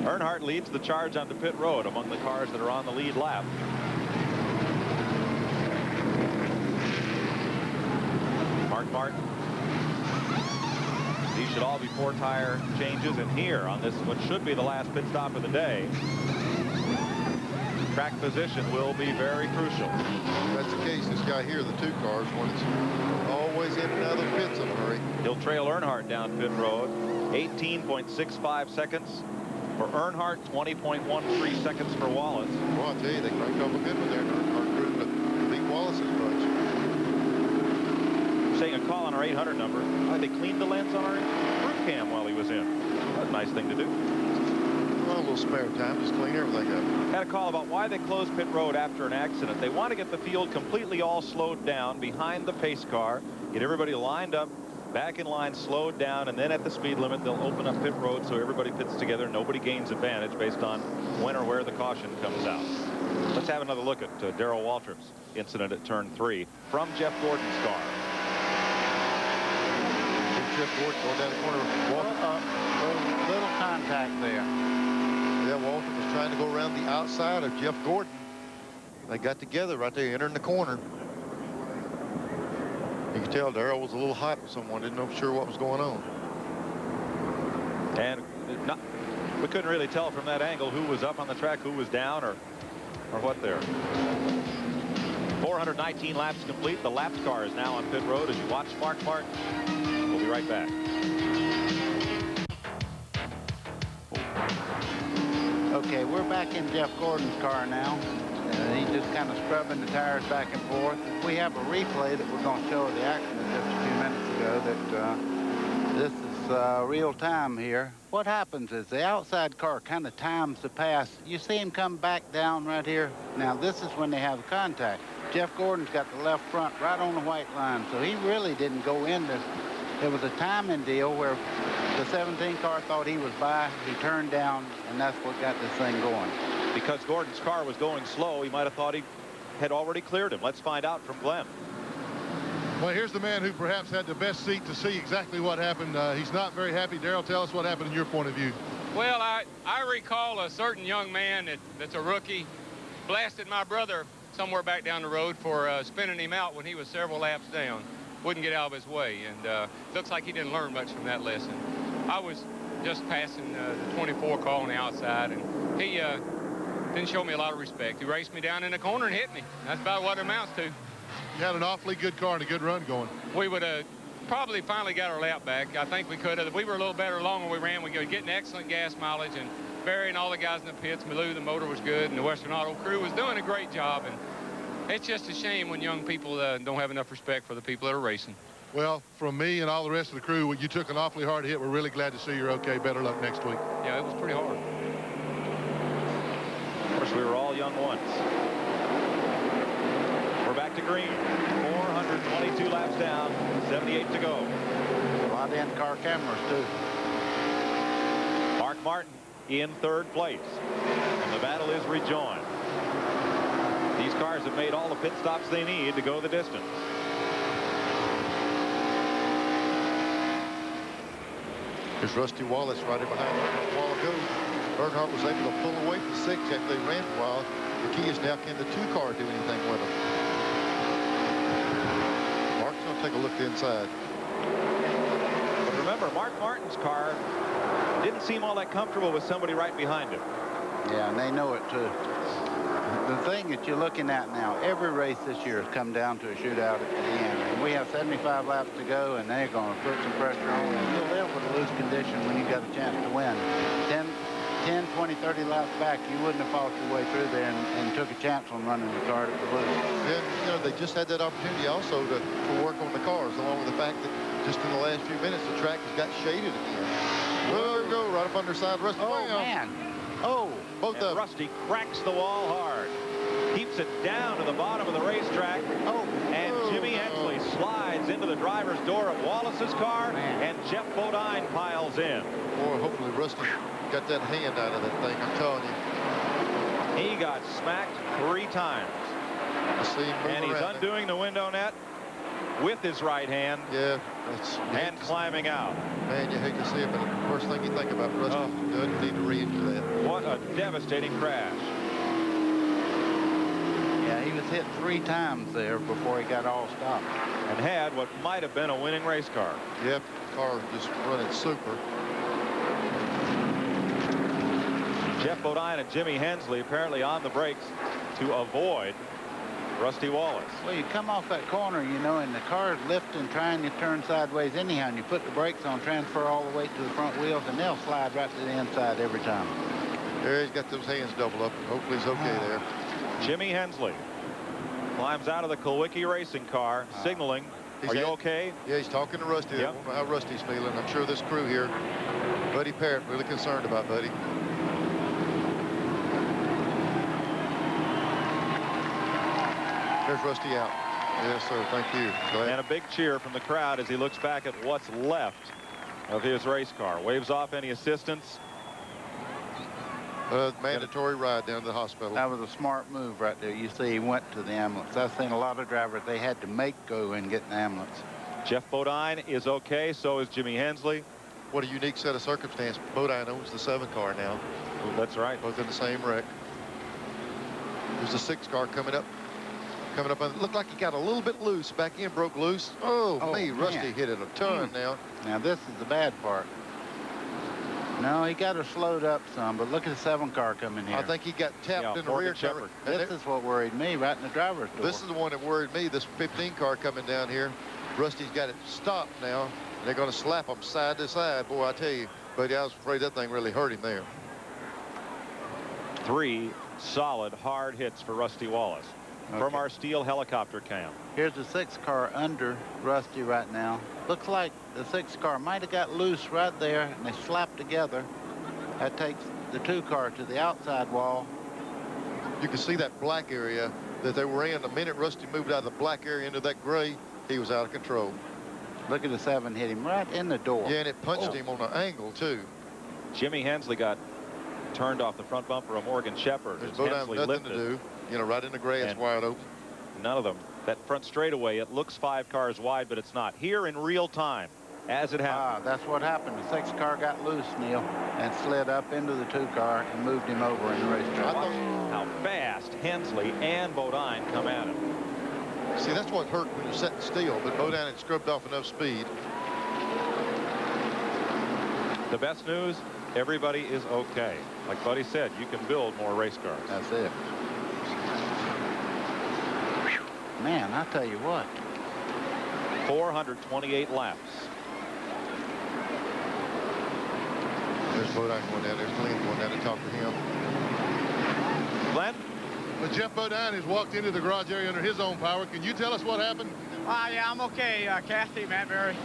Earnhardt leads the charge onto pit road among the cars that are on the lead lap. Mark Martin. These should all be 4-tire changes, and here on this what should be the last pit stop of the day, track position will be very crucial. That's the case. This guy here, the 2 cars, when it's always in and out of the pits in a hurry. He'll trail Earnhardt down pit road. 18.65 seconds for Earnhardt, 20.13 seconds for Wallace. Well, I'll tell you, they cranked off a good one there. Earnhardt crew to beat Wallace's bunch. Saying a call on our 800 number. They cleaned the lens on our crew cam while he was in. That's a nice thing to do. Well, a little spare time, just clean everything up. Had a call about why they closed pit road after an accident. They want to get the field completely all slowed down behind the pace car, get everybody lined up, back in line, slowed down, and then at the speed limit, they'll open up pit road so everybody pits together. Nobody gains advantage based on when or where the caution comes out. Let's have another look at Darrell Waltrip's incident at turn 3 from Jeff Gordon's car. Jeff Gordon going down the corner. Little contact there. Yeah, Waltrip was trying to go around the outside of Jeff Gordon. They got together right there, entering the corner. You could tell Darrell was a little hot with someone, didn't know for sure what was going on. And We couldn't really tell from that angle who was up on the track, who was down, or what there. 419 laps complete. The lapped car is now on pit road as you watch Mark Martin. We'll be right back. Okay, we're back in Jeff Gordon's car now. He's just kind of scrubbing the tires back and forth. We have a replay that we're going to show of the accident just a few minutes ago that this is real time here. What happens is the outside car kind of times the pass. You see him come back down right here. Now this is when they have contact. Jeff Gordon's got the left front right on the white line, so he really didn't go in this. It was a timing deal where the 17 car thought he was by, he turned down, and that's what got this thing going. Because Gordon's car was going slow, he might have thought he had already cleared him. Let's find out from Glenn. Well, here's the man who perhaps had the best seat to see exactly what happened. He's not very happy. Darrell, tell us what happened in your point of view. Well, I recall a certain young man that's a rookie blasted my brother somewhere back down the road for spinning him out when he was several laps down. Wouldn't get out of his way, and looks like he didn't learn much from that lesson. I was just passing the 24 car on the outside, and he didn't show me a lot of respect. He raced me down in the corner and hit me. That's about what it amounts to. You had an awfully good car and a good run going. We would have probably finally got our lap back. I think we could have. We were a little better along when we ran. We were getting excellent gas mileage, and Barry and all the guys in the pits, Malou, the motor was good, and the Western Auto crew was doing a great job. And it's just a shame when young people don't have enough respect for the people that are racing. Well, from me and all the rest of the crew, you took an awfully hard hit. We're really glad to see you're okay. Better luck next week. Yeah, it was pretty hard. Of course, we were all young once. We're back to green. 422 laps down, 78 to go. A lot of in-car cameras, too. Mark Martin in third place. And the battle is rejoined. These cars have made all the pit stops they need to go the distance. Here's Rusty Wallace right in behind Earnhardt a while ago. Earnhardt was able to pull away from 6 after they ran for a while. The key is now, can the 2 car do anything with them? Mark's going to take a look inside. But remember, Mark Martin's car didn't seem all that comfortable with somebody right behind him. Yeah, and they know it, too. The thing that you're looking at now, every race this year has come down to a shootout at the end. And we have 75 laps to go, and they're going to put some pressure on. And you'll live with a loose condition when you got a chance to win. 10, 20, 30 laps back, you wouldn't have fought your way through there and took a chance on running the car that was loose. And, you know, they just had that opportunity also to work on the cars, along with the fact that just in the last few minutes, the track has got shaded again. Well, there we go, right up underside Rusty. Oh, man. Oh, both of them. Rusty cracks the wall hard. Keeps it down to the bottom of the racetrack. And Jimmy Hensley slides into the driver's door of Wallace's car, and Jeff Bodine piles in. Boy, hopefully Rusty got that hand out of that thing, I'm telling you. He got smacked 3 times. I see him and he's undoing the window net with his right hand. Yeah. And climbing out. Man, you hate to see it, but the first thing you think about Rusty doesn't need to re-injure that. What a devastating crash. Yeah, he was hit 3 times there before he got all stopped. And had what might have been a winning race car. Yep, car just running super. Jeff Bodine and Jimmy Hensley apparently on the brakes to avoid Rusty Wallace. Well, you come off that corner, you know, and the car's lifting, trying to turn sideways anyhow, and you put the brakes on, transfer all the weight to the front wheels, and they'll slide right to the inside every time. There, he's got those hands doubled up. Hopefully he's okay there. Jimmy Hensley climbs out of the Kulwicki racing car, signaling. Are you okay? Yeah, he's talking to Rusty. I don't know how Rusty's feeling. I'm sure this crew here, Buddy Parrott, really concerned about Buddy. There's Rusty out. Yes, sir. Thank you. And a big cheer from the crowd as he looks back at what's left of his race car. Waves off any assistance. Mandatory ride down to the hospital. That was a smart move right there. You see, he went to the ambulance. I've seen a lot of drivers they had to make go and get an ambulance. Jeff Bodine is okay. So is Jimmy Hensley. What a unique set of circumstances. Bodine owns the 7 car now. That's right. Both in the same wreck. There's a 6 car coming up. And it looked like he got a little bit loose. Back in, broke loose. Oh me, Rusty hit it a ton now. Now this is the bad part. No, he got her slowed up some, but look at the 7 car coming here. I think he got tapped in the rear. This is what worried me right in the driver's door. This is the one that worried me, this 15 car coming down here. Rusty's got it stopped now. They're going to slap him side to side. Boy, I tell you. But I was afraid that thing really hurt him there. 3 solid, hard hits for Rusty Wallace from our steel helicopter cam. Here's the 6 car under Rusty right now. Looks like the 6 car might have got loose right there, and they slapped together. That takes the 2 car to the outside wall. You can see that black area that they were in. The minute Rusty moved out of the black area into that gray, he was out of control. Look at the 7 hit him right in the door. Yeah, and it punched him on an angle, too. Jimmy Hensley got turned off the front bumper of Morgan Shepherd. There's nothing to do. You know, right in the grass, wide open. None of them. That front straightaway, it looks 5 cars wide, but it's not. Here in real time, as it happened. That's what happened. The 6 car got loose, Neil, and slid up into the 2 car and moved him over in the racetrack. How fast Hensley and Bodine come at him. See, that's what hurt when you're setting still, but Bodine had scrubbed off enough speed. The best news, everybody is okay. Like Buddy said, you can build more race cars. That's it. Man, I tell you what. 428 laps. There's Bodine going down. There's Glenn going down to talk to him. Glenn? Well, Jeff Bodine has walked into the garage area under his own power. Can you tell us what happened? Yeah, I'm okay, Kathy, Matt Berry.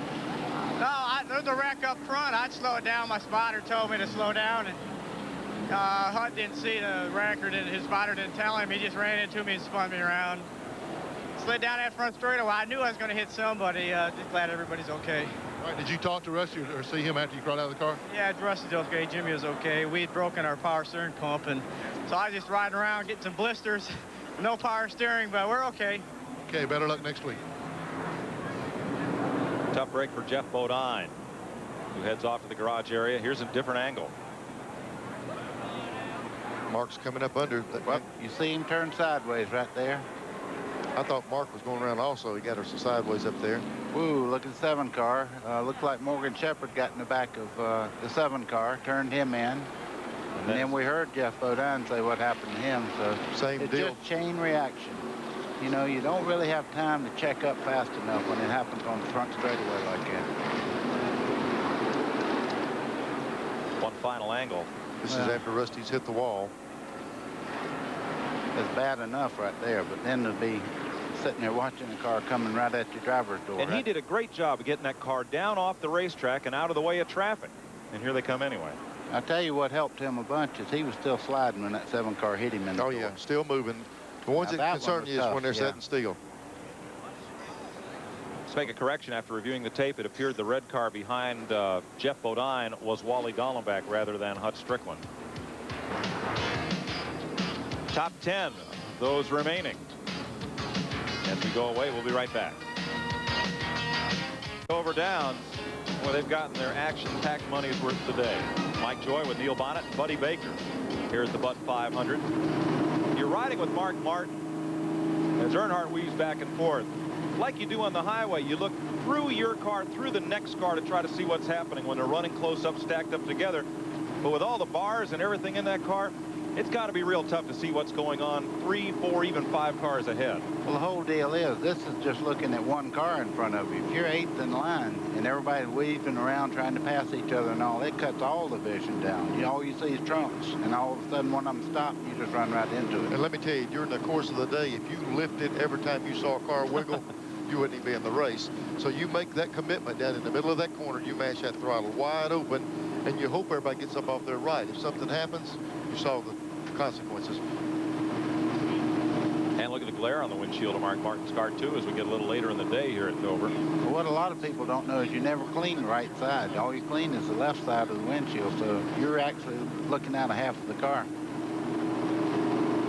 No, there's a wreck up front. I'd slow it down. My spotter told me to slow down, and Hunt didn't see the wreck, or his spotter didn't tell him. He just ran into me and spun me around. Slid down that front straightaway. I knew I was going to hit somebody. Just glad everybody's okay. All right, did you talk to Rusty or see him after you crawled out of the car? Yeah, Rusty's okay. Jimmy was okay. We had broken our power steering pump, and so I was just riding around getting some blisters. No power steering, but we're okay. Okay, better luck next week. Tough break for Jeff Bodine, who heads off to the garage area. Here's a different angle. Mark's coming up under. Well, you see him turn sideways right there. I thought Mark was going around also. He got her sideways up there. Ooh, look at the 7 car. Looked like Morgan Shepherd got in the back of the 7 car, turned him in. And then we heard Jeff Bodine say what happened to him. So same it's deal. Just chain reaction. You know, you don't really have time to check up fast enough when it happens on the front straightaway like that. One final angle. This is after Rusty's hit the wall. It's bad enough right there, but then to be sitting there watching a car coming right at your driver's door. And he did a great job of getting that car down off the racetrack and out of the way of traffic. And here they come anyway. I'll tell you what helped him a bunch is he was still sliding when that 7 car hit him in the door. Yeah, still moving. The ones that concern you is when they're setting still. Let's make a correction. After reviewing the tape, it appeared the red car behind Jeff Bodine was Wally Dallenbach rather than Hut Strickland. Top 10, those remaining. As we go away, we'll be right back. Over Downs, well, they've gotten their action-packed money's worth today. Mike Joy with Neil Bonnet and Buddy Baker. Here's the Butt 500. You're riding with Mark Martin as Earnhardt weaves back and forth. Like you do on the highway, you look through your car, through the next car to try to see what's happening when they're running close up, stacked up together. But with all the bars and everything in that car, it's got to be real tough to see what's going on 3, 4, even 5 cars ahead. Well, the whole deal is this is just looking at one car in front of you. If you're 8th in line and everybody's weaving around trying to pass each other and all, it cuts all the vision down. All you see is trunks, and all of a sudden one of them stops and you just run right into it. And let me tell you, during the course of the day, if you lifted every time you saw a car wiggle, you wouldn't even be in the race. So you make that commitment down in the middle of that corner, you mash that throttle wide open, and you hope everybody gets up off their right. If something happens, you saw the consequences. And look at the glare on the windshield of Mark Martin's car, too, as we get a little later in the day here at Dover. Well, what a lot of people don't know is you never clean the right side. All you clean is the left side of the windshield, so you're actually looking at a half of the car.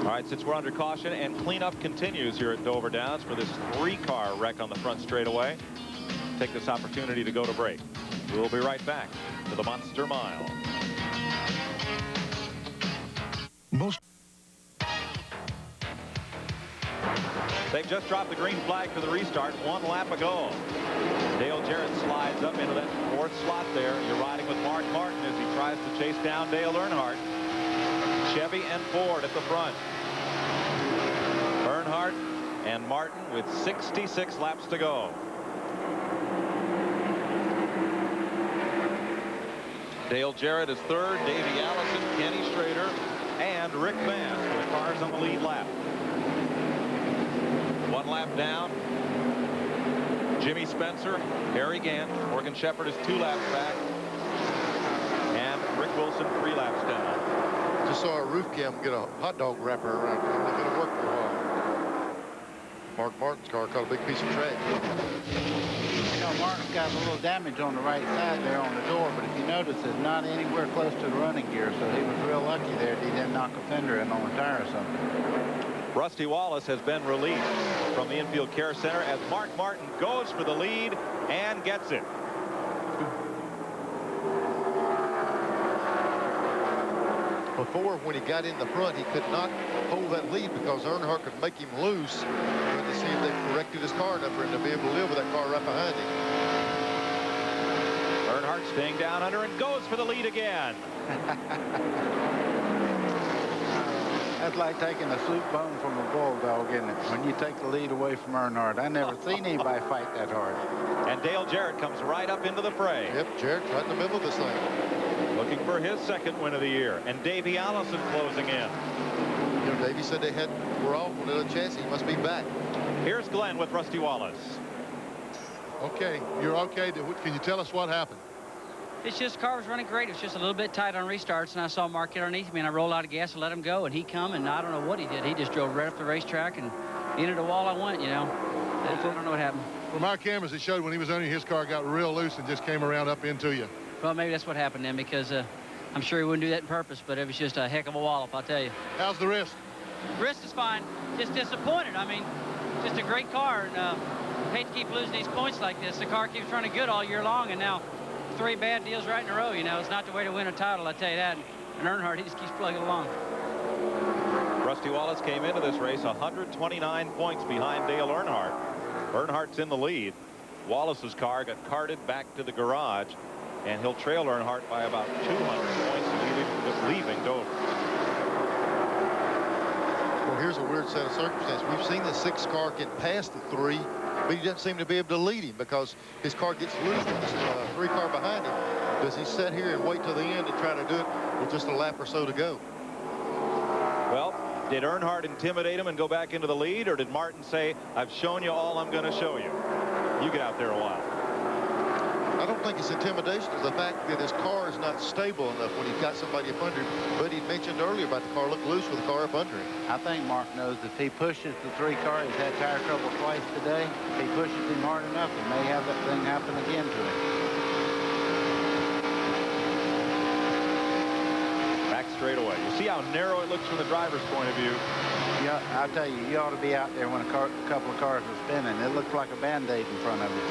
All right, since we're under caution and cleanup continues here at Dover Downs for this 3-car wreck on the front straightaway, take this opportunity to go to break. We'll be right back to the Monster Mile. They've just dropped the green flag for the restart. 1 lap ago. Dale Jarrett slides up into that 4th slot there. You're riding with Mark Martin as he tries to chase down Dale Earnhardt. Chevy and Ford at the front. Earnhardt and Martin with 66 laps to go. Dale Jarrett is third, Davey Allison, Kenny Schrader, and Rick Vance with cars on the lead lap. 1 lap down. Jimmy Spencer, Harry Gant, Morgan Shepherd is 2 laps back, and Rick Wilson 3 laps down. Just saw a roof cam get a hot dog wrapper around. They're going to work for a while. Mark Martin's car caught a big piece of track. You know, Martin's got a little damage on the right side there on the door, but if you notice, it's not anywhere close to the running gear, so he was real lucky there that he didn't knock a fender in on the tire or something. Rusty Wallace has been released from the infield care center as Mark Martin goes for the lead and gets it. Before, when he got in the front, he could not hold that lead because Earnhardt could make him loose. But to see if they corrected his car enough for him to be able to live with that car right behind him. Earnhardt staying down under and goes for the lead again. That's like taking a soup bone from a bulldog, isn't it? When you take the lead away from Earnhardt. I never seen anybody fight that hard. And Dale Jarrett comes right up into the fray. Yep, Jarrett's right in the middle of this thing. Looking for his second win of the year. And Davey Allison closing in. You know, Davey said they were off on the chassis. He must be back. Here's Glenn with Rusty Wallace. Okay, you're okay. Can you tell us what happened? It's just the car was running great. It was just a little bit tight on restarts, and I saw Mark get underneath me, and I rolled out of gas and let him go, and he come, and I don't know what he did. He just drove right up the racetrack and into the wall I went, you know. I don't know what happened. From our cameras, it showed when he was under his car got real loose and just came around up into you. Well, maybe that's what happened then, because I'm sure he wouldn't do that on purpose, but it was just a heck of a wallop, I'll tell you. How's the wrist? Wrist is fine. Just disappointed. I mean, just a great car, and hate to keep losing these points like this. The car keeps running good all year long, and now 3 bad deals right in a row. You know, it's not the way to win a title, I tell you that. And Earnhardt, he just keeps plugging along. Rusty Wallace came into this race 129 points behind Dale Earnhardt. Earnhardt's in the lead. Wallace's car got carted back to the garage, and he'll trail Earnhardt by about 200 points, leaving Dover. Well, here's a weird set of circumstances. We've seen the 6 car get past the 3, but he doesn't seem to be able to lead him because his car gets loose with the 3 car behind him. Does he sit here and wait till the end and try to do it with just a lap or so to go? Well, did Earnhardt intimidate him and go back into the lead, or did Martin say, I've shown you all I'm going to show you? You get out there a while. I don't think it's intimidation. It's the fact that his car is not stable enough when he's got somebody up under him. But he mentioned earlier about the car look loose with the car up under him. I think Mark knows if he pushes the 3 car, he's had tire trouble twice today. If he pushes him hard enough, he may have that thing happen again to him. Back straight away. You see how narrow it looks from the driver's point of view. Yeah, I'll tell you, you ought to be out there when a couple of cars are spinning. It looks like a Band-Aid in front of you.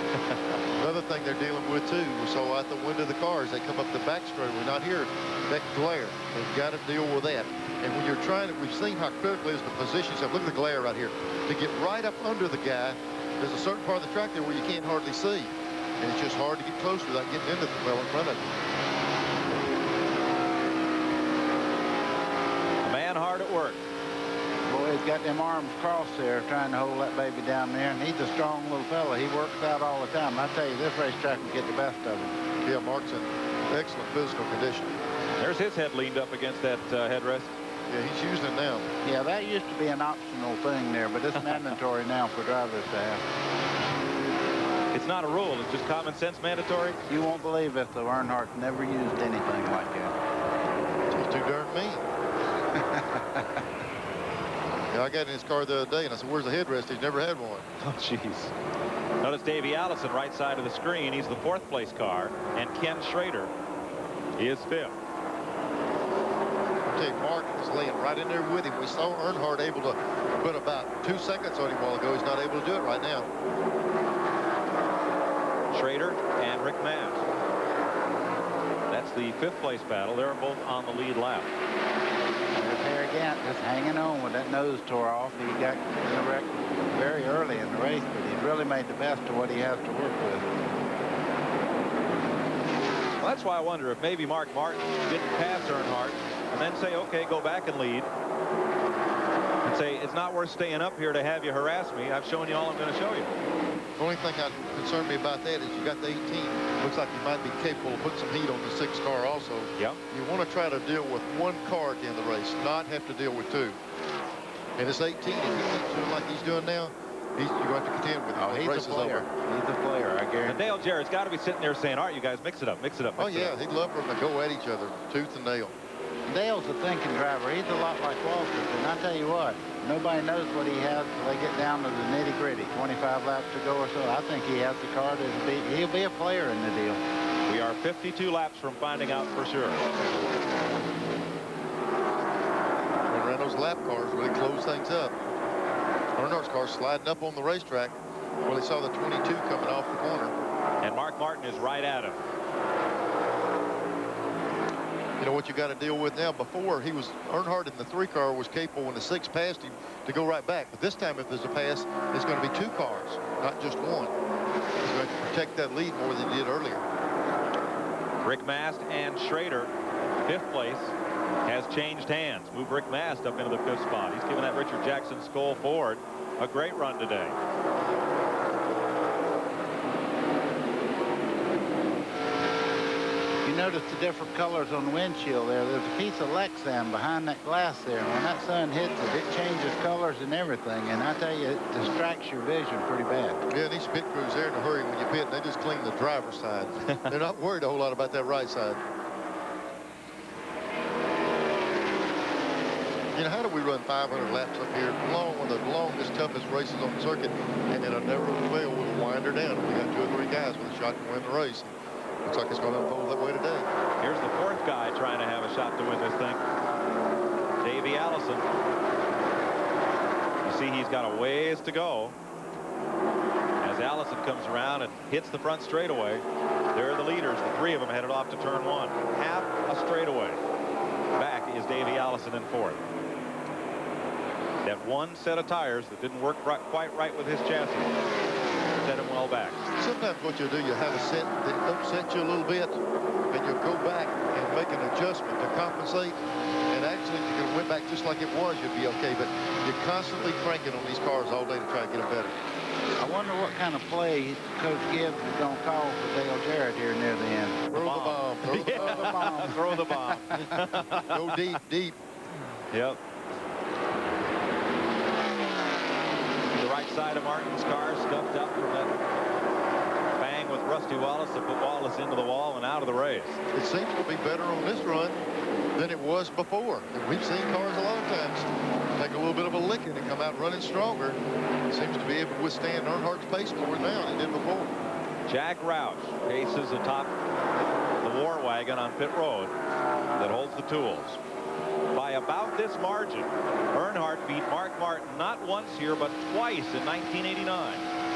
Another thing they're dealing with, too, we saw out the window of the cars, they come up the back straight. We're not here. That glare, they've got to deal with that. And when you're trying to, we've seen how critical it is to position yourself. Look at the glare right here. To get right up under the guy, there's a certain part of the track there where you can't hardly see. And it's just hard to get close without getting into the well in front of you. A man hard at work. Boy, he's got them arms crossed there trying to hold that baby down there, and he's a strong little fella. He works out all the time. I tell you, this racetrack will get the best of him. Yeah, Mark's in excellent physical condition. There's his head leaned up against that headrest. Yeah, he's using it now. Yeah, that used to be an optional thing there, but it's mandatory now for drivers to have. It's not a rule. It's just common sense mandatory. You won't believe it, though. Earnhardt never used anything like that. He's too darn mean. Yeah, I got in his car the other day, and I said, where's the headrest? He's never had one. Oh, jeez. Notice Davey Allison right side of the screen. He's the 4th place car, and Ken Schrader is 5th. I tell you, Mark was laying right in there with him. We saw Earnhardt able to put about 2 seconds on him a while ago. He's not able to do it right now. Schrader and Rick Mass. That's the 5th place battle. They're both on the lead lap. There's Harry Gant just hanging on with that nose tore off. He got in the wreck very early in the race, but he's really made the best of what he has to work with. Well, that's why I wonder if maybe Mark Martin didn't pass Earnhardt and then say, okay, go back and lead. And say, it's not worth staying up here to have you harass me. I've shown you all I'm going to show you. The only thing that concerned me about that is you got the 18. Looks like you might be capable of putting some heat on the 6 car also. Yep. You want to try to deal with 1 car at the end of the race, not have to deal with 2. And it's 18. If he keeps doing like he's doing now, you're going to contend with him. Oh, he's a player. He's a player, I guarantee. And Dale Jarrett's got to be sitting there saying, all right, you guys, mix it up, mix it up. Oh, yeah, he'd love for them to go at each other, tooth and nail. Dale's a thinking driver. He's a lot like Walter. And I tell you what, nobody knows what he has until they get down to the nitty-gritty. 25 laps to go or so. I think he has the car to be. He'll be a player in the deal. We are 52 laps from finding out for sure. Around those lap cars really close things up. Earnhardt's car sliding up on the racetrack. Well, he saw the 22 coming off the corner. And Mark Martin is right at him. You know what you got to deal with now. Before, Earnhardt in the 3 car was capable when the 6 passed him to go right back. But this time, if there's a pass, it's going to be 2 cars, not just 1. He's going to protect that lead more than he did earlier. Rick Mast and Schrader, 5th place, has changed hands. Move Rick Mast up into the 5th spot. He's given that Richard Jackson Skoll Ford a great run today. Notice the different colors on the windshield there. There's a piece of Lexan behind that glass there. When that sun hits it, it changes colors and everything. And I tell you, it distracts your vision pretty bad. Yeah, these pit crews, they're in a hurry when you pit. They just clean the driver's side. They're not worried a whole lot about that right side. You know, how do we run 500 laps up here? One of the longest, toughest races on the circuit. And it'll never fail. We'll wind her down. We got 2 or 3 guys with a shot to win the race. Looks like it's going to unfold that way today. Here's the 4th guy trying to have a shot to win this thing. Davey Allison. You see he's got a ways to go. As Allison comes around and hits the front straightaway, there are the leaders. The 3 of them headed off to turn 1. Half a straightaway. Back is Davey Allison in 4th. That 1 set of tires that didn't work quite right with his chassis set him well back. Sometimes what you'll do, you have a set that upsets you a little bit, and you'll go back and make an adjustment to compensate. And actually, if you could went back just like it was, you'd be okay. But you're constantly cranking on these cars all day to try to get them better. I wonder what kind of play Coach Gibbs is going to call for Dale Jarrett here near the end. Throw the bomb. Throw the bomb. Throw the bomb. Go deep, deep. Yep. The right side of Martin's car scuffed up from that bang with Rusty Wallace to put Wallace into the wall and out of the race. It seems to be better on this run than it was before. And we've seen cars a lot of times take a little bit of a licking and come out running stronger. It seems to be able to withstand Earnhardt's pace more now than it did before. Jack Roush paces atop the war wagon on pit road that holds the tools. By about this margin, Earnhardt beat Mark Martin not once here, but twice in 1989.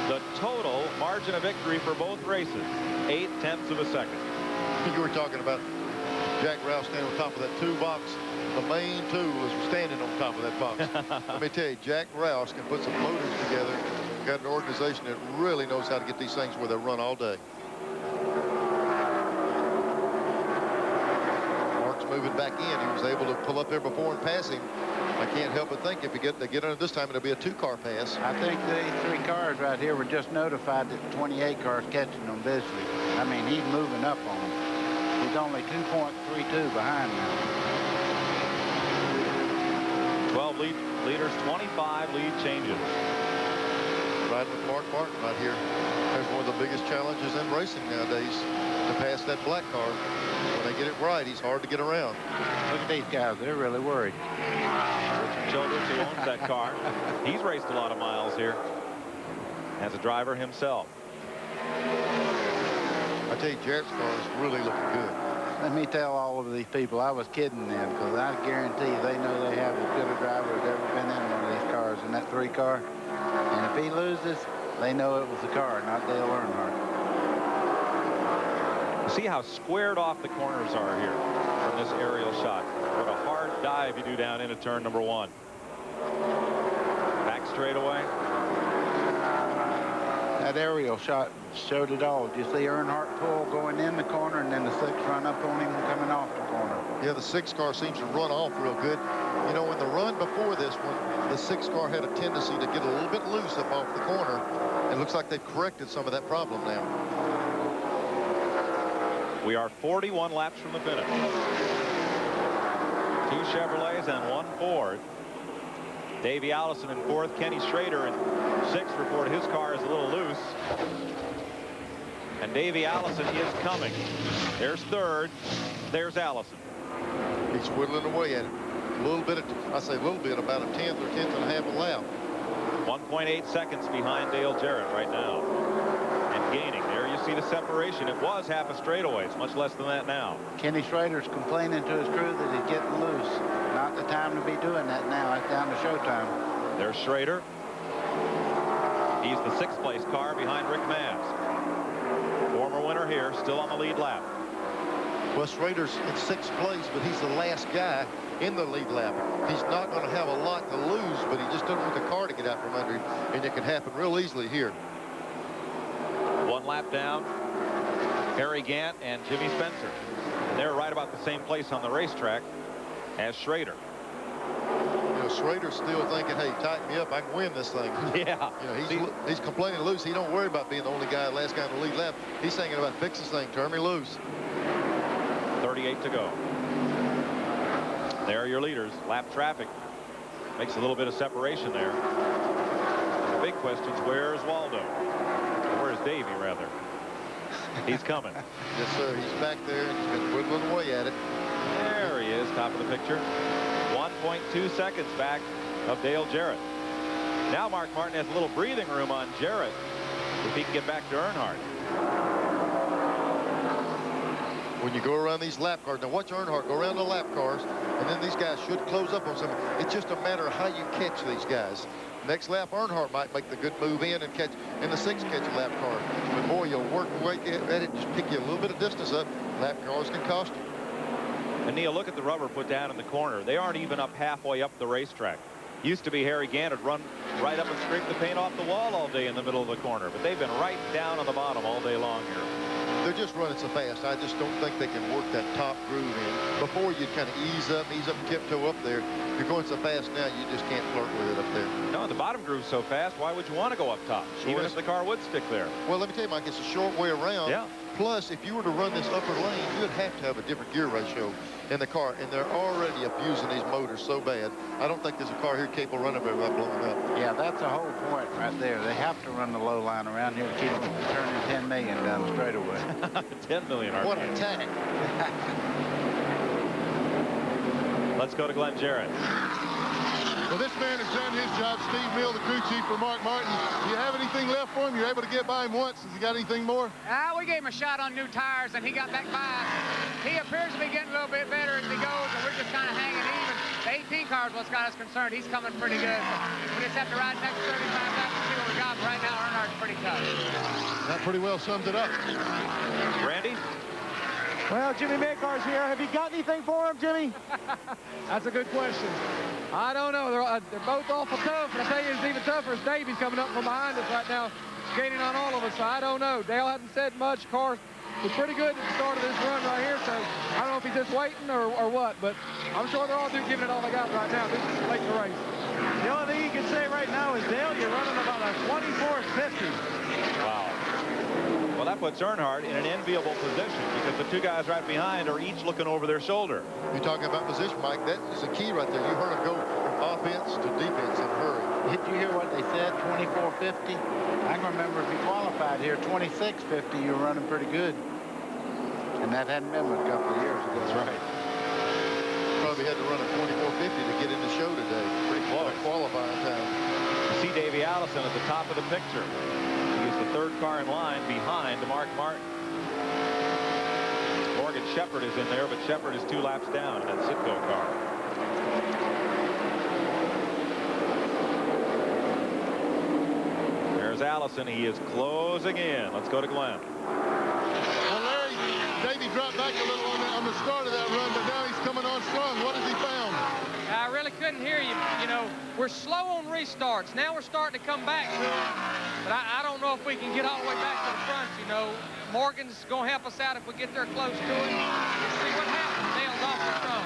The total margin of victory for both races, 0.8 of a second. You were talking about Jack Roush standing on top of that toolbox. The main tool is standing on top of that box. Let me tell you, Jack Roush can put some motors together. Got an organization that really knows how to get these things where they run all day. Moving back in, he was able to pull up there before and pass him. I can't help but think if they get under this time, it'll be a 2-car pass. I think these 3 cars right here were just notified that 28 cars catching them visually. I mean, he's moving up on them. He's only 2.32 behind them. 12 leaders, 25 lead changes. Riding with Mark Martin right here. There's one of the biggest challenges in racing nowadays, to pass that black car. When they get it right, he's hard to get around. Look at these guys. They're really worried. Richard Childress, who owns that car, he's raced a lot of miles here as a driver himself. I tell you, Jarrett's car is really looking good. Let me tell all of these people, I was kidding them, because I guarantee you they know they have as good a driver as ever been in one of these cars, in that 3 car. And if he loses, they know it was the car, not Dale Earnhardt. See how squared off the corners are here from this aerial shot. What a hard dive you do down into turn number 1. Back straightaway. That aerial shot showed it all. Did you see Earnhardt pull going in the corner and then the 6 run up on him coming off the corner? Yeah, the 6 car seems to run off real good. You know, in the run before this one, the 6 car had a tendency to get a little bit loose up off the corner. It looks like they've corrected some of that problem now. We are 41 laps from the finish. 2 Chevrolets and 1 Ford. Davey Allison in 4th. Kenny Schrader in 6th reported his car is a little loose. And Davey Allison is coming. There's 3rd. There's Allison. He's whittling away at it. A little bit, I say a little bit, about a 10th or 10th and a half a lap. 1.8 seconds behind Dale Jarrett right now. And gaining. There you see the separation. It was half a straightaway. It's much less than that now. Kenny Schrader's complaining to his crew that he's getting loose. Not the time to be doing that now. It's down to showtime. There's Schrader. He's the 6th place car behind Rick Mavs. Former winner here, still on the lead lap. Well, Schrader's in 6th place, but he's the last guy in the lead lap. He's not going to have a lot to lose, but he just doesn't want the car to get out from under him, and it can happen real easily here. 1 lap down. Harry Gant and Jimmy Spencer. And they're right about the same place on the racetrack as Schrader. You know, Schrader's still thinking, hey, tighten me up, I can win this thing. Yeah. You know, he's complaining loose. He don't worry about being the only guy, last guy in the lead lap. He's thinking about fix this thing, turn me loose. 38 to go. There are your leaders. Lap traffic makes a little bit of separation there. And the big question is, where's Waldo? Or where's Davey, rather? He's coming. Yes, sir. He's back there, and he's been whittling away at it. There he is, top of the picture. 1.2 seconds back of Dale Jarrett. Now Mark Martin has a little breathing room on Jarrett if he can get back to Earnhardt. When you go around these lap cars, now watch Earnhardt go around the lap cars, and then these guys should close up on something. It's just a matter of how you catch these guys. Next lap, Earnhardt might make the good move in and catch, and the 6th catch a lap car. But boy, you'll work away at it, just pick you a little bit of distance up. Lap cars can cost you. And Neil, look at the rubber put down in the corner. They aren't even up halfway up the racetrack. Used to be Harry Gant would run right up and scrape the paint off the wall all day in the middle of the corner, but they've been right down on the bottom all day long here. They're just running so fast. I just don't think they can work that top groove in. Before you'd kind of ease up and tiptoe up there. If you're going so fast now, you just can't flirt with it up there. No, the bottom groove's so fast, why would you want to go up top? Sure. Even if the car would stick there. Well, let me tell you, Mike, it's a short way around. Yeah. Plus, if you were to run this upper lane, you'd have to have a different gear ratio in the car, and they're already abusing these motors so bad. I don't think there's a car here capable of running without blowing up. Yeah, that's the whole point right there. They have to run the low line around here to keep them from turning 10 million down the straightaway. 10 million RPM. What a tank. Let's go to Glenn Jarrett. Well, this man has done his job. Steve Mill, the crew chief for Mark Martin. Do you have anything left for him? You're able to get by him once. Has he got anything more? We gave him a shot on new tires, and he got back by us. He appears to be getting a little bit better as he goes, and we're just kind of hanging even. The 18 car is what's got us concerned. He's coming pretty good. We just have to ride next 35 laps and see what we got. But right now, Earnhardt's pretty tough. That pretty well sums it up. Randy? Well, Jimmy Maycar's here. Have you got anything for him, Jimmy? That's a good question. I don't know. They're both awful tough, but I tell you, it's even tougher as Davey's coming up from behind us right now, gaining on all of us. So I don't know. Dale hasn't said much. Car was pretty good at the start of this run right here, so I don't know if he's just waiting or what, but I'm sure they're all giving it all they got right now. This is late in the race. The only thing you can say right now is, Dale, you're running about a 24.50. Wow. Well, that puts Earnhardt in an enviable position because the 2 guys right behind are each looking over their shoulder. You're talking about position, Mike. That is the key right there. You heard him go from offense to defense in a hurry. Did you hear what they said, 24.50? I can remember if you qualified here, 26.50, you were running pretty good. And that hadn't been a couple of years ago. That's right. Probably had to run a 24.50 to get in the show today. Pretty close. Qualifying time. You see Davey Allison at the top of the picture. He's the 3rd car in line behind Mark Martin. Morgan Shepherd is in there, but Shepherd is 2 laps down in that Sitco car. There's Allison. He is closing in. Let's go to Glenn. Well, Larry, Davey dropped back a little on the start of that run, but now he's coming on strong. What has he found? I really couldn't hear you. You know, we're slow on restarts. Now we're starting to come back to it. But I don't know if we can get all the way back to the front, you know. Morgan's going to help us out if we get there close to him. Let's see what happens. Dale's off the front.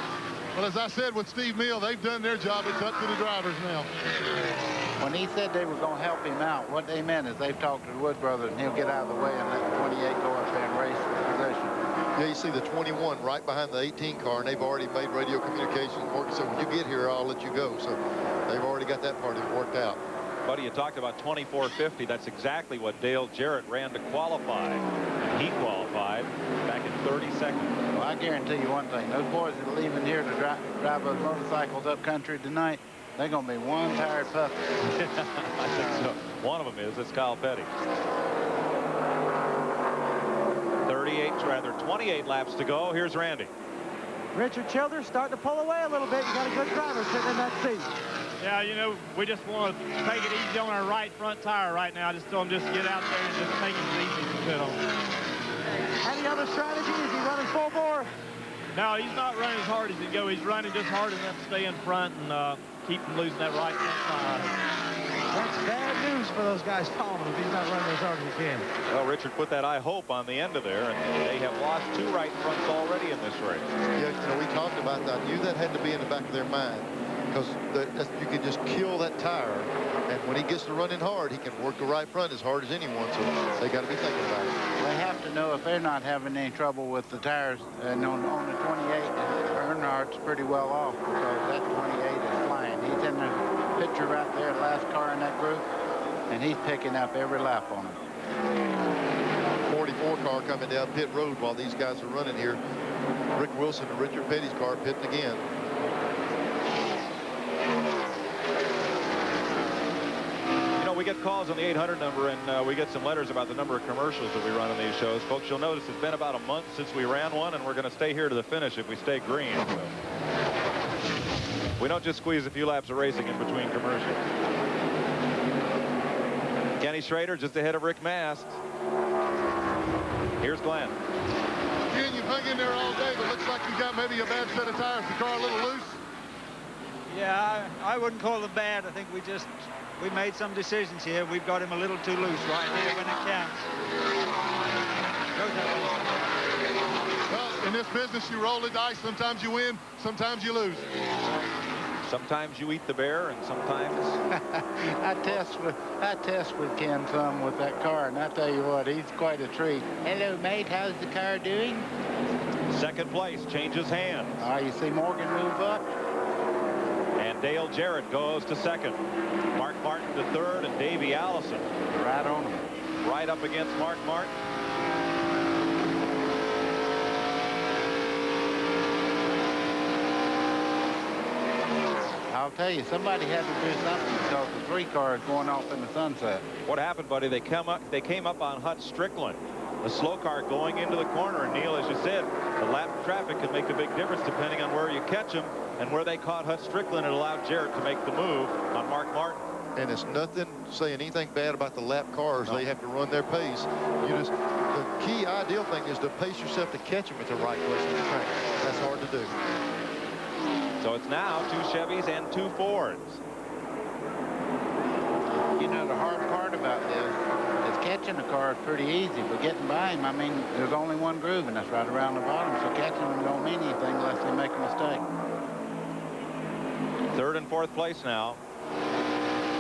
Well, as I said with Steve Mill, they've done their job. It's up to the drivers now. When he said they were going to help him out, what they meant is they've talked to the Wood brothers, and he'll get out of the way and let the 28 go up there and race the possession. Yeah, you see the 21 right behind the 18 car, and they've already made radio communications. Morgan said, when you get here, I'll let you go. So they've already got that part of it worked out. Buddy, you talked about 24.50. That's exactly what Dale Jarrett ran to qualify. He qualified back in 30 seconds. Well, I guarantee you one thing. Those boys that are leaving here to drive those motorcycles up country tonight, they're going to be one tired puppy. I think so. One of them is. It's Kyle Petty. 28 laps to go. Here's Randy. Richard Childers starting to pull away a little bit. You got a good driver sitting in that seat. Yeah, you know, we just want to take it easy on our right front tire right now. I just told him just get out there and just take it as easy as we could on. Any other strategy? Is he running full bore? No, he's not running as hard as he go. He's running just hard enough to stay in front and keep from losing that right front tire. That's bad news for those guys following him if he's not running as hard as he can. Well, Richard put that I hope on the end of there, and they have lost 2 right fronts already in this race. Yeah, you know, we talked about that. I knew that had to be in the back of their mind, because you can just kill that tire, and when he gets to running hard, he can work the right front as hard as anyone, so they got to be thinking about it. They have to know if they're not having any trouble with the tires, and on the 28, Earnhardt's pretty well off, because that 28 is flying. He's in the picture right there, last car in that group, and he's picking up every lap on it. 44 car coming down pit road while these guys are running here. Rick Wilson and Richard Petty's car pitting again. You know, we get calls on the 800 number, and we get some letters about the number of commercials that we run on these shows. Folks, you'll notice it's been about a month since we ran one, and we're going to stay here to the finish if we stay green. So we don't just squeeze a few laps of racing in between commercials. Kenny Schrader just ahead of Rick Mast. Here's Glenn. Ken, you've hung in there all day, but looks like you got maybe a bad set of tires. The car a little loose. Yeah, I wouldn't call it bad. I think we made some decisions here. We've got him a little too loose right here when it counts. Well, in this business, you roll the dice. Sometimes you win, sometimes you lose. Sometimes you eat the bear, and sometimes I test with Ken some with that car, and I tell you what, he's quite a treat. Hello, mate. How's the car doing? Second place changes hands. You see Morgan move up. And Dale Jarrett goes to second. Mark Martin to third, and Davey Allison right on him. Right up against Mark Martin. I'll tell you, somebody had to do something because the 3 car is going off in the sunset. What happened, buddy? They came up on Hut Strickland. The slow car going into the corner, and Neil, as you said, the lap traffic can make a big difference depending on where you catch them, and where they caught Hut Strickland, it allowed Jarrett to make the move on Mark Martin. And it's nothing saying anything bad about the lap cars. No. They have to run their pace. The key ideal thing is to pace yourself to catch them at the right place on the track. That's hard to do. So it's now 2 Chevys and 2 Fords. You know, the hard part about this is catching the car is pretty easy, but getting by him, I mean, there's only one groove, and that's right around the bottom, so catching him don't mean anything unless they make a mistake. 3rd and 4th place now.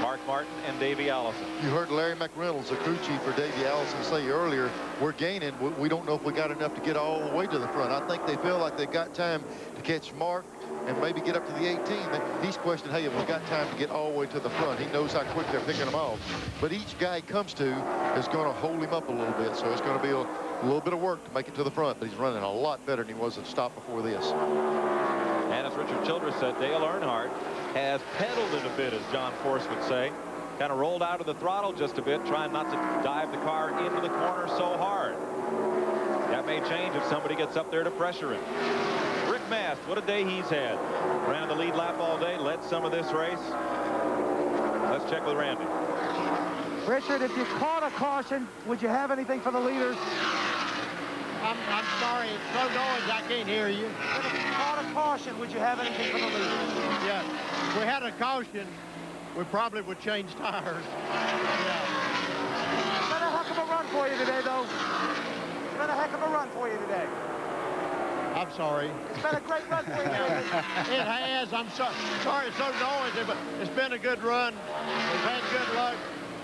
Mark Martin and Davey Allison. You heard Larry McReynolds, the crew chief for Davey Allison, say earlier, we're gaining. We don't know if we got enough to get all the way to the front. I think they feel like they've got time to catch Mark and maybe get up to the 18. He's questioned, hey, have we got time to get all the way to the front? He knows how quick they're picking them off. But each guy he comes to is going to hold him up a little bit. So it's going to be a little bit of work to make it to the front. But he's running a lot better than he was at the stop before this. And as Richard Childress said, Dale Earnhardt has pedaled it a bit, as John Force would say. Kind of rolled out of the throttle just a bit, trying not to dive the car into the corner so hard. That may change if somebody gets up there to pressure him. Rick Mast, what a day he's had. Ran the lead lap all day, led some of this race. Let's check with Randy. Richard, if you caught a caution, would you have anything for the leaders? I'm sorry, it's so noisy I can't hear you. If you caught a caution, would you have anything for the leaders? Yeah, if we had a caution, we probably would change tires. Yeah. for you today, though. It's been a heck of a run for you today. I'm sorry. It's been a great run for you today. It has. I'm sorry it's so noisy, but it's been a good run. We've had good luck.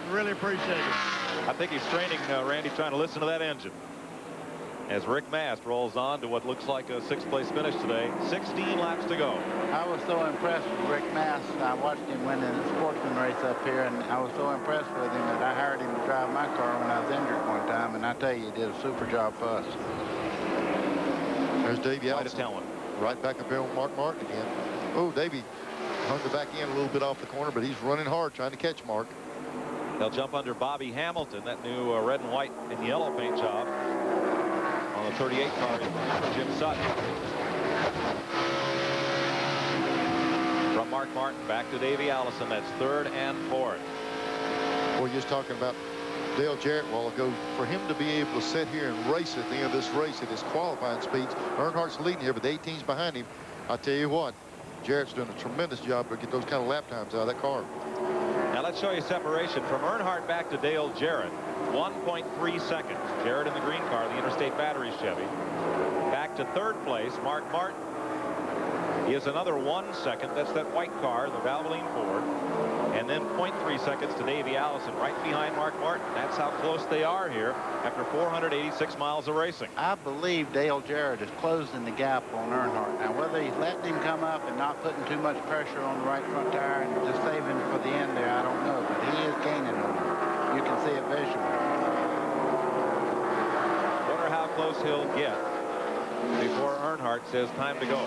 Really appreciate it. I think he's training, Randy, trying to listen to that engine. As Rick Mast rolls on to what looks like a 6th place finish today. 16 laps to go. I was so impressed with Rick Mast. I watched him win in a sportsman race up here, and I was so impressed with him that I hired him to drive my car when I was injured one time, and I tell you, he did a super job for us. There's Davey Allison. Right back up there on Mark Martin again. Oh, Davey hung the back end a little bit off the corner, but he's running hard trying to catch Mark. They'll jump under Bobby Hamilton, that new red and white and yellow paint job on the 38 car, Jim Sutton. From Mark Martin back to Davey Allison. That's 3rd and 4th. We're just talking about Dale Jarrett a while ago. For him to be able to sit here and race at the end of this race at his qualifying speeds, Earnhardt's leading here, but the 18's behind him. I tell you what, Jarrett's doing a tremendous job to get those kind of lap times out of that car. Now let's show you separation from Earnhardt back to Dale Jarrett. 1.3 seconds. Jarrett in the green car, the Interstate Battery Chevy. Back to 3rd place, Mark Martin. He has another 1 second. That's that white car, the Valvoline Ford. And then 0.3 seconds to Davey Allison, right behind Mark Martin. That's how close they are here after 486 miles of racing. I believe Dale Jarrett is closing the gap on Earnhardt. Now, whether he's letting him come up and not putting too much pressure on the right front tire and just saving for the end there, I don't know. But he is gaining on him. You can see it visually. Wonder how close he'll get before Earnhardt says time to go.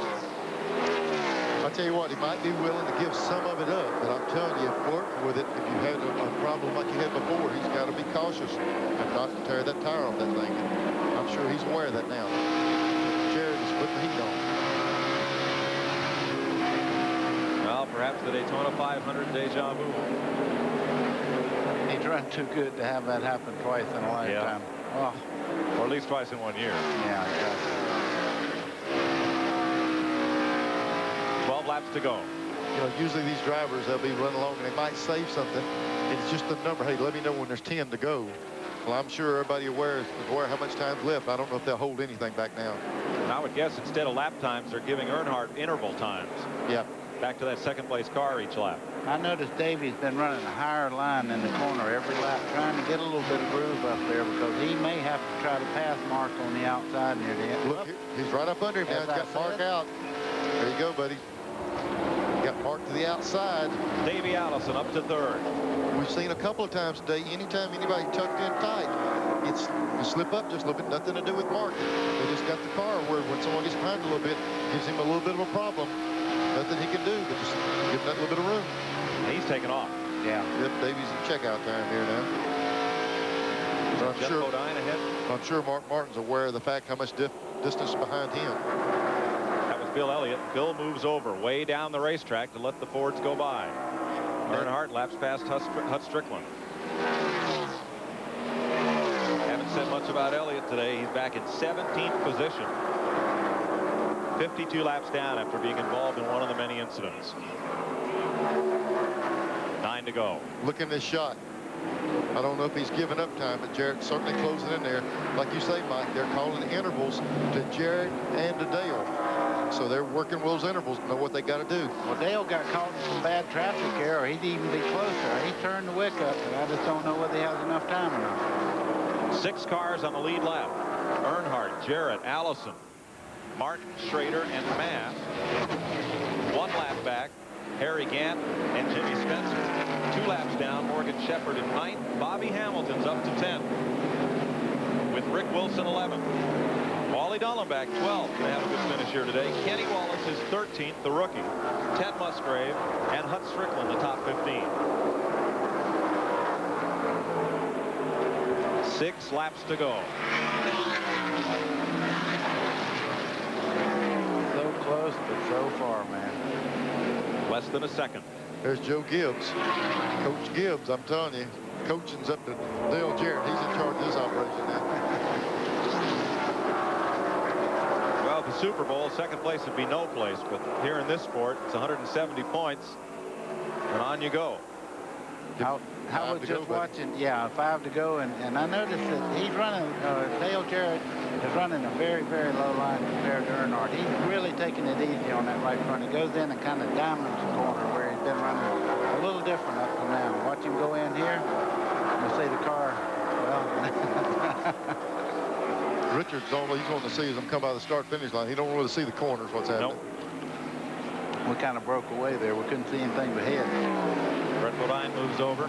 I'll tell you what, he might be willing to give some of it up, but I'm telling you, working with it, if you had a problem like you had before, he's got to be cautious and not tear that tire off that thing. And I'm sure he's aware of that now. Jarrett is putting the heat on. Well, perhaps the Daytona 500 deja vu. He's run too good to have that happen twice in a lifetime. Yeah. Oh. Or at least twice in 1 year. Yeah, exactly. 12 laps to go. You know, usually these drivers, they'll be running along and they might save something. It's just the number. Hey, let me know when there's 10 to go. Well, I'm sure everybody is aware how much time's left. I don't know if they'll hold anything back now. And I would guess instead of lap times, they're giving Earnhardt interval times. Yeah. Back to that 2nd place car each lap. I noticed Davey's been running a higher line in the corner every lap, trying to get a little bit of groove up there because he may have to try to pass Mark on the outside near the end. Look, he's right up under him now. He's got Mark out. There you go, buddy. Got Mark to the outside. Davey Allison up to 3rd. We've seen a couple of times today, anytime anybody tucked in tight, it's you slip up just a little bit, nothing to do with Mark. They just got the car where when someone gets behind a little bit, gives him a little bit of a problem. Nothing he can do, but just give him that little bit of room. He's taking off. Yeah. Yep, Davey's in checkout time here now. But Bodine ahead. I'm sure Mark Martin's aware of the fact how much distance behind him. That was Bill Elliott. Bill moves over way down the racetrack to let the Fords go by. Earnhardt laps past Hut Strickland. Haven't said much about Elliott today. He's back in 17th position. 52 laps down after being involved in one of the many incidents. 9 to go. Look in this shot. I don't know if he's given up time, but Jarrett's certainly closing in there. Like you say, Mike, they're calling intervals to Jarrett and to Dale. So they're working those intervals to know what they got to do. Well, Dale got caught in some bad traffic here, or he'd even be closer. He turned the wick up, but I just don't know whether he has enough time or not. 6 cars on the lead lap. Earnhardt, Jarrett, Allison, Martin, Schrader, and Mast. 1 lap back, Harry Gant and Jimmy Spencer. 2 laps down, Morgan Shepherd in 9th. Bobby Hamilton's up to 10th. With Rick Wilson 11th. Wally Dallenbach 12th. They have a good finish here today. Kenny Wallace is 13th, the rookie. Ted Musgrave and Hut Strickland, the top 15. 6 laps to go. So close, but so far, man. Less than a second. There's Joe Gibbs. Coach Gibbs, I'm telling you, coaching's up to Dale Jarrett. He's in charge of this operation now. Well, the Super Bowl, 2nd place would be no place, but here in this sport, it's 170 points, and on you go. I was just watching, 5 to go, and I noticed that he's running, Dale Jarrett is running a very, very low line compared to Earnhardt. He's really taking it easy on that right front. He goes in and kind of diamonds the corner where he's been running a little different up to now. Watch him go in here. You'll see the car, well. Richard's all he's wanting to see is him come out of the start-finish line. He don't really see the corners, what's happening. Nope. We kind of broke away there. We couldn't see anything but head. Brett Bodine moves over.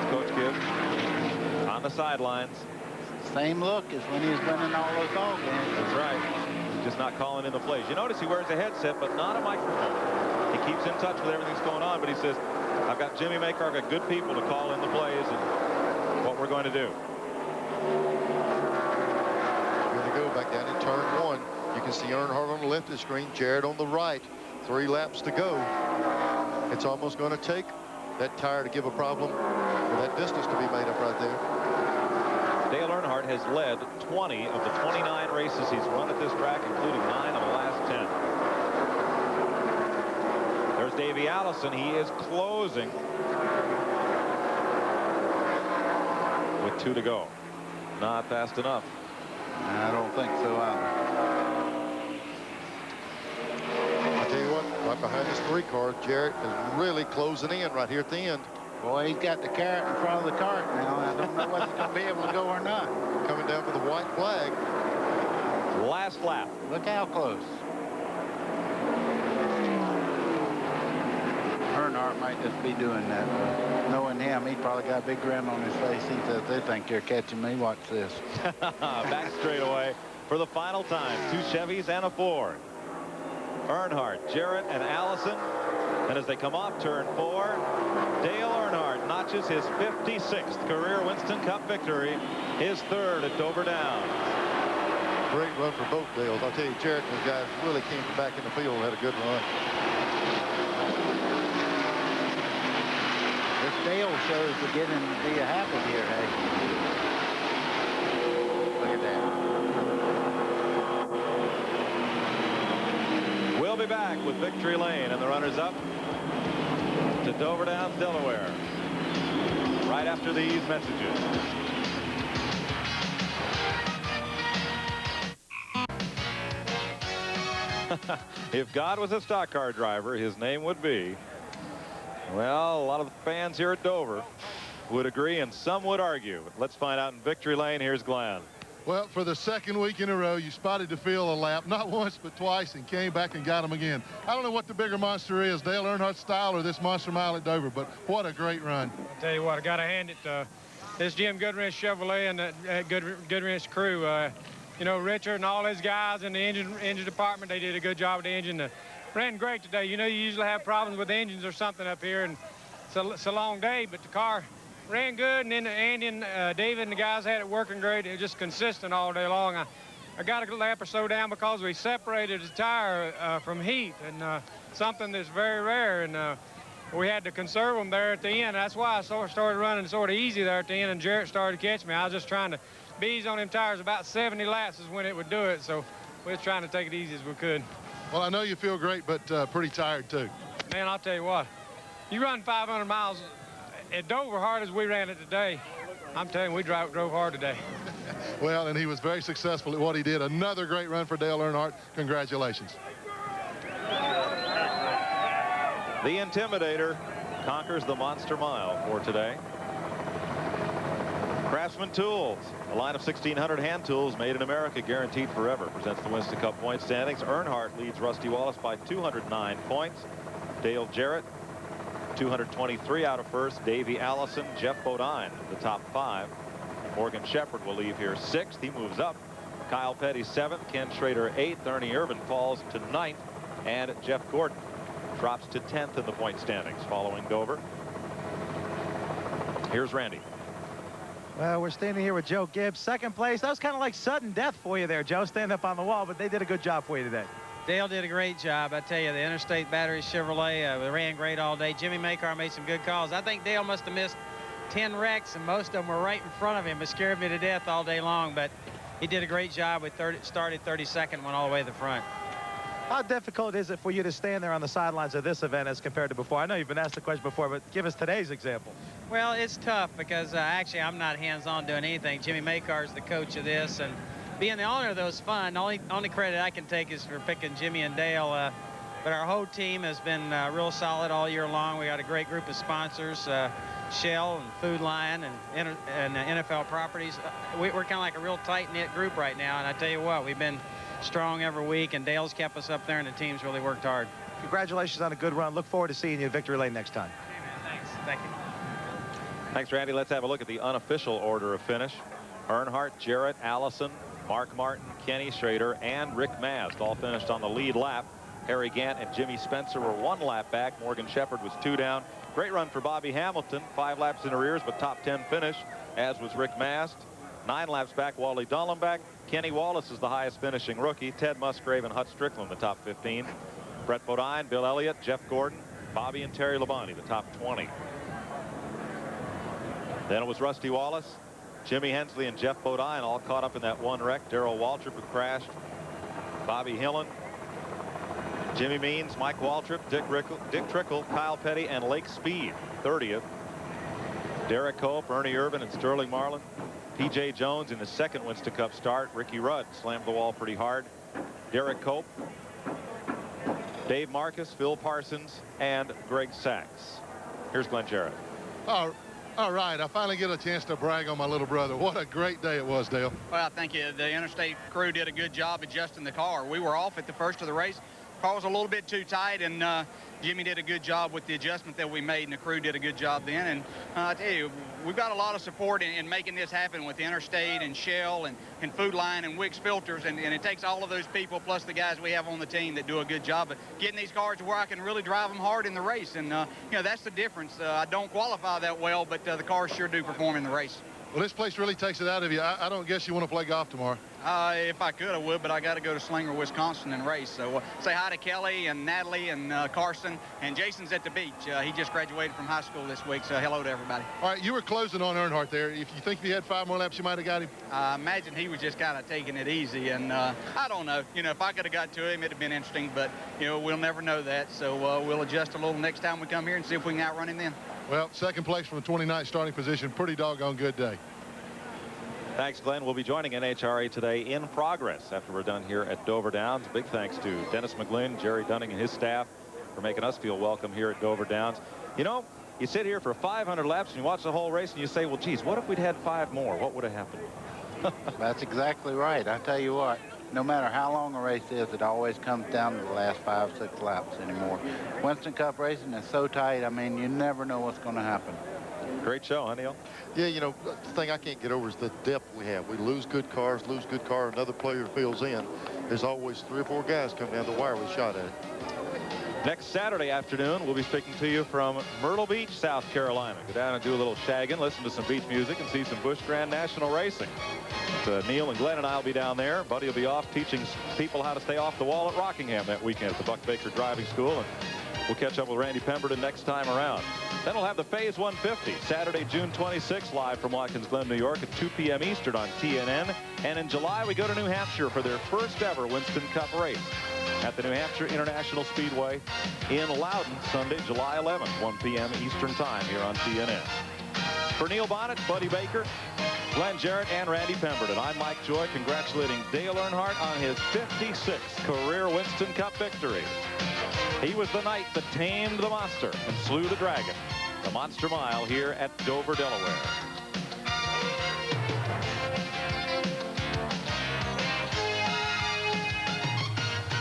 Coach Gibbs on the sidelines. Same look as when he was winning all those ball games. That's right. He's just not calling in the plays. You notice he wears a headset, but not a microphone. He keeps in touch with everything that's going on, but he says, I've got Jimmy Maker, I've got good people to call in the plays and what we're going to do. Here they go back down in turn 1. You can see Earnhardt on the left of the screen, Jarrett on the right. 3 laps to go. It's almost going to take that tire to give a problem for that distance to be made up right there. Dale Earnhardt has led 20 of the 29 races he's run at this track, including 9 of the last 10. There's Davey Allison. He is closing with 2 to go. Not fast enough. I don't think so either. Right behind this 3 car, Jarrett is really closing in right here at the end. Boy, he's got the carrot in front of the cart now. I don't know whether he's going to be able to go or not. Coming down for the white flag. Last lap. Look how close. Earnhardt might just be doing that. Knowing him, he probably got a big grin on his face. He says, they think they're catching me. Watch this. Back straightaway for the final time. 2 Chevys and a Ford. Earnhardt, Jarrett, and Allison. And as they come off turn 4, Dale Earnhardt notches his 56th career Winston Cup victory, his 3rd at Dover Downs. Great run for both Dales. I'll tell you, Jarrett and the guys really came from back in the field and had a good run. This Dale shows beginning to be a habit here, hey? Look at that. We'll be back with Victory Lane and the runners-up to Dover Downs, Delaware, right after these messages. If God was a stock car driver, his name would be, well, a lot of the fans here at Dover would agree and some would argue. Let's find out in Victory Lane. Here's Glenn. Well, for the 2nd week in a row, you spotted DeField a lap, not once but twice, and came back and got him again. I don't know what the bigger monster is, Dale Earnhardt's style or this monster mile at Dover, but what a great run. I'll tell you what, I got to hand it to this Jim Goodwrench Chevrolet and that Goodwrench crew. You know, Richard and all his guys in the engine department, they did a good job with the engine. Ran great today. You know, you usually have problems with engines or something up here, and it's a long day, but the car ran good, and then Andy and David and the guys had it working great. It was just consistent all day long. I got a lap or so down because we separated the tire from heat, and something that's very rare, and we had to conserve them there at the end. That's why I started running sort of easy there at the end, and Jarrett started to catch me. I was just trying to bees on them tires. About 70 laps is when it would do it, so we was trying to take it easy as we could. Well, I know you feel great, but pretty tired, too. Man, I'll tell you what. You run 500 miles at Dover hard as we ran it today. I'm telling you, we drove hard today. Well, and he was very successful at what he did. Another great run for Dale Earnhardt. Congratulations. The Intimidator conquers the Monster Mile for today. Craftsman Tools, a line of 1,600 hand tools made in America, guaranteed forever, presents the Winston Cup point standings. Earnhardt leads Rusty Wallace by 209 points. Dale Jarrett, 223 out of first. Davey Allison, Jeff Bodine, the top 5. Morgan Shepherd will leave here 6th. He moves up. Kyle Petty 7th. Ken Schrader 8th. Ernie Irvin falls to 9th. And Jeff Gordon drops to 10th in the point standings following Dover. Here's Randy. Well, we're standing here with Joe Gibbs, 2nd place. That was kind of like sudden death for you there, Joe, stand up on the wall, but they did a good job for you today. Dale did a great job. I tell you, the Interstate Battery Chevrolet, they ran great all day. Jimmy Macar made some good calls. I think Dale must have missed 10 wrecks, and most of them were right in front of him. It scared me to death all day long, but he did a great job. We started 32nd, went all the way to the front. How difficult is it for you to stand there on the sidelines of this event as compared to before? I know you've been asked the question before, but give us today's example. Well, it's tough because actually I'm not hands-on doing anything. Jimmy Makar's the coach of this, and being the owner of those fun, only credit I can take is for picking Jimmy and Dale. But our whole team has been real solid all year long. We got a great group of sponsors, Shell and Food Lion and NFL Properties. We're kind of like a real tight-knit group right now, and I tell you what, we've been strong every week, and Dale's kept us up there, and the team's really worked hard. Congratulations on a good run. Look forward to seeing you at Victory Lane next time. Hey, man, thanks. Thank you. Thanks, Randy. Let's have a look at the unofficial order of finish. Earnhardt, Jarrett, Allison, Mark Martin, Kenny Schrader, and Rick Mast all finished on the lead lap. Harry Gant and Jimmy Spencer were 1 lap back. Morgan Shepherd was 2 down. Great run for Bobby Hamilton, 5 laps in arrears, but top 10 finish, as was Rick Mast. 9 laps back, Wally Dallenbach. Kenny Wallace is the highest finishing rookie. Ted Musgrave and Hut Strickland, the top 15. Brett Bodine, Bill Elliott, Jeff Gordon, Bobby and Terry Labonte, the top 20. Then it was Rusty Wallace, Jimmy Hensley, and Jeff Bodine all caught up in that one wreck. Darrell Waltrip, who crashed. Bobby Hillen, Jimmy Means, Mike Waltrip, Dick Trickle, Kyle Petty, and Lake Speed, 30th. Derek Cope, Ernie Irvin, and Sterling Marlin. P.J. Jones in his second Winston Cup start. Ricky Rudd slammed the wall pretty hard. Derek Cope, Dave Marcus, Phil Parsons, and Greg Sachs. Here's Glenn Jarrett. All right, I finally get a chance to brag on my little brother. What a great day it was, Dale. Well, thank you. The Interstate crew did a good job adjusting the car. We were off at the first of the race. Car was a little bit too tight, and Jimmy did a good job with the adjustment that we made, and the crew did a good job then. And I tell you, we've got a lot of support in making this happen with Interstate and Shell and Food Line and Wicks Filters, and it takes all of those people plus the guys we have on the team that do a good job of getting these cars to where I can really drive them hard in the race. And, you know, that's the difference. I don't qualify that well, but the cars sure do perform in the race. Well, this place really takes it out of you. I don't guess you want to play golf tomorrow. If I could, I would, but I got to go to Slinger, Wisconsin and race. So say hi to Kelly and Natalie and Carson, and Jason's at the beach. He just graduated from high school this week, so hello to everybody. All right, you were closing on Earnhardt there. If you think if you had 5 more laps, you might have got him. I imagine he was just kind of taking it easy, and I don't know. You know, if I could have got to him, it'd have been interesting, but, you know, we'll never know that. So we'll adjust a little next time we come here and see if we can outrun him then. Well, second place from the 29th starting position. Pretty doggone good day. Thanks, Glenn. We'll be joining NHRA today in progress after we're done here at Dover Downs. Big thanks to Dennis McGlynn, Jerry Dunning, and his staff for making us feel welcome here at Dover Downs. You know, you sit here for 500 laps and you watch the whole race and you say, well, geez, what if we'd had 5 more? What would have happened? That's exactly right. I tell you what, no matter how long a race is, it always comes down to the last 5 or 6 laps anymore. Winston Cup racing is so tight, I mean, you never know what's going to happen. Great show, huh, Neil? Yeah, you know, the thing I can't get over is the depth we have. We lose good cars, another player fills in. There's always 3 or 4 guys coming down the wire with a shot at it. Next Saturday afternoon, we'll be speaking to you from Myrtle Beach, South Carolina. Go down and do a little shagging, listen to some beach music, and see some Busch Grand National racing. Neil and Glenn and I will be down there. Buddy will be off teaching people how to stay off the wall at Rockingham that weekend at the Buck Baker Driving School. And we'll catch up with Randy Pemberton next time around. Then we'll have the Phase 150, Saturday, June 26th, live from Watkins Glen, New York at 2 p.m. Eastern on TNN. And in July, we go to New Hampshire for their first ever Winston Cup race at the New Hampshire International Speedway in Loudon, Sunday, July 11th, 1 p.m. Eastern time here on TNN. For Neil Bonnet, Buddy Baker, Glenn Jarrett, and Randy Pemberton, I'm Mike Joy, congratulating Dale Earnhardt on his 56th career Winston Cup victory. He was the knight that tamed the monster and slew the dragon. The Monster Mile here at Dover, Delaware.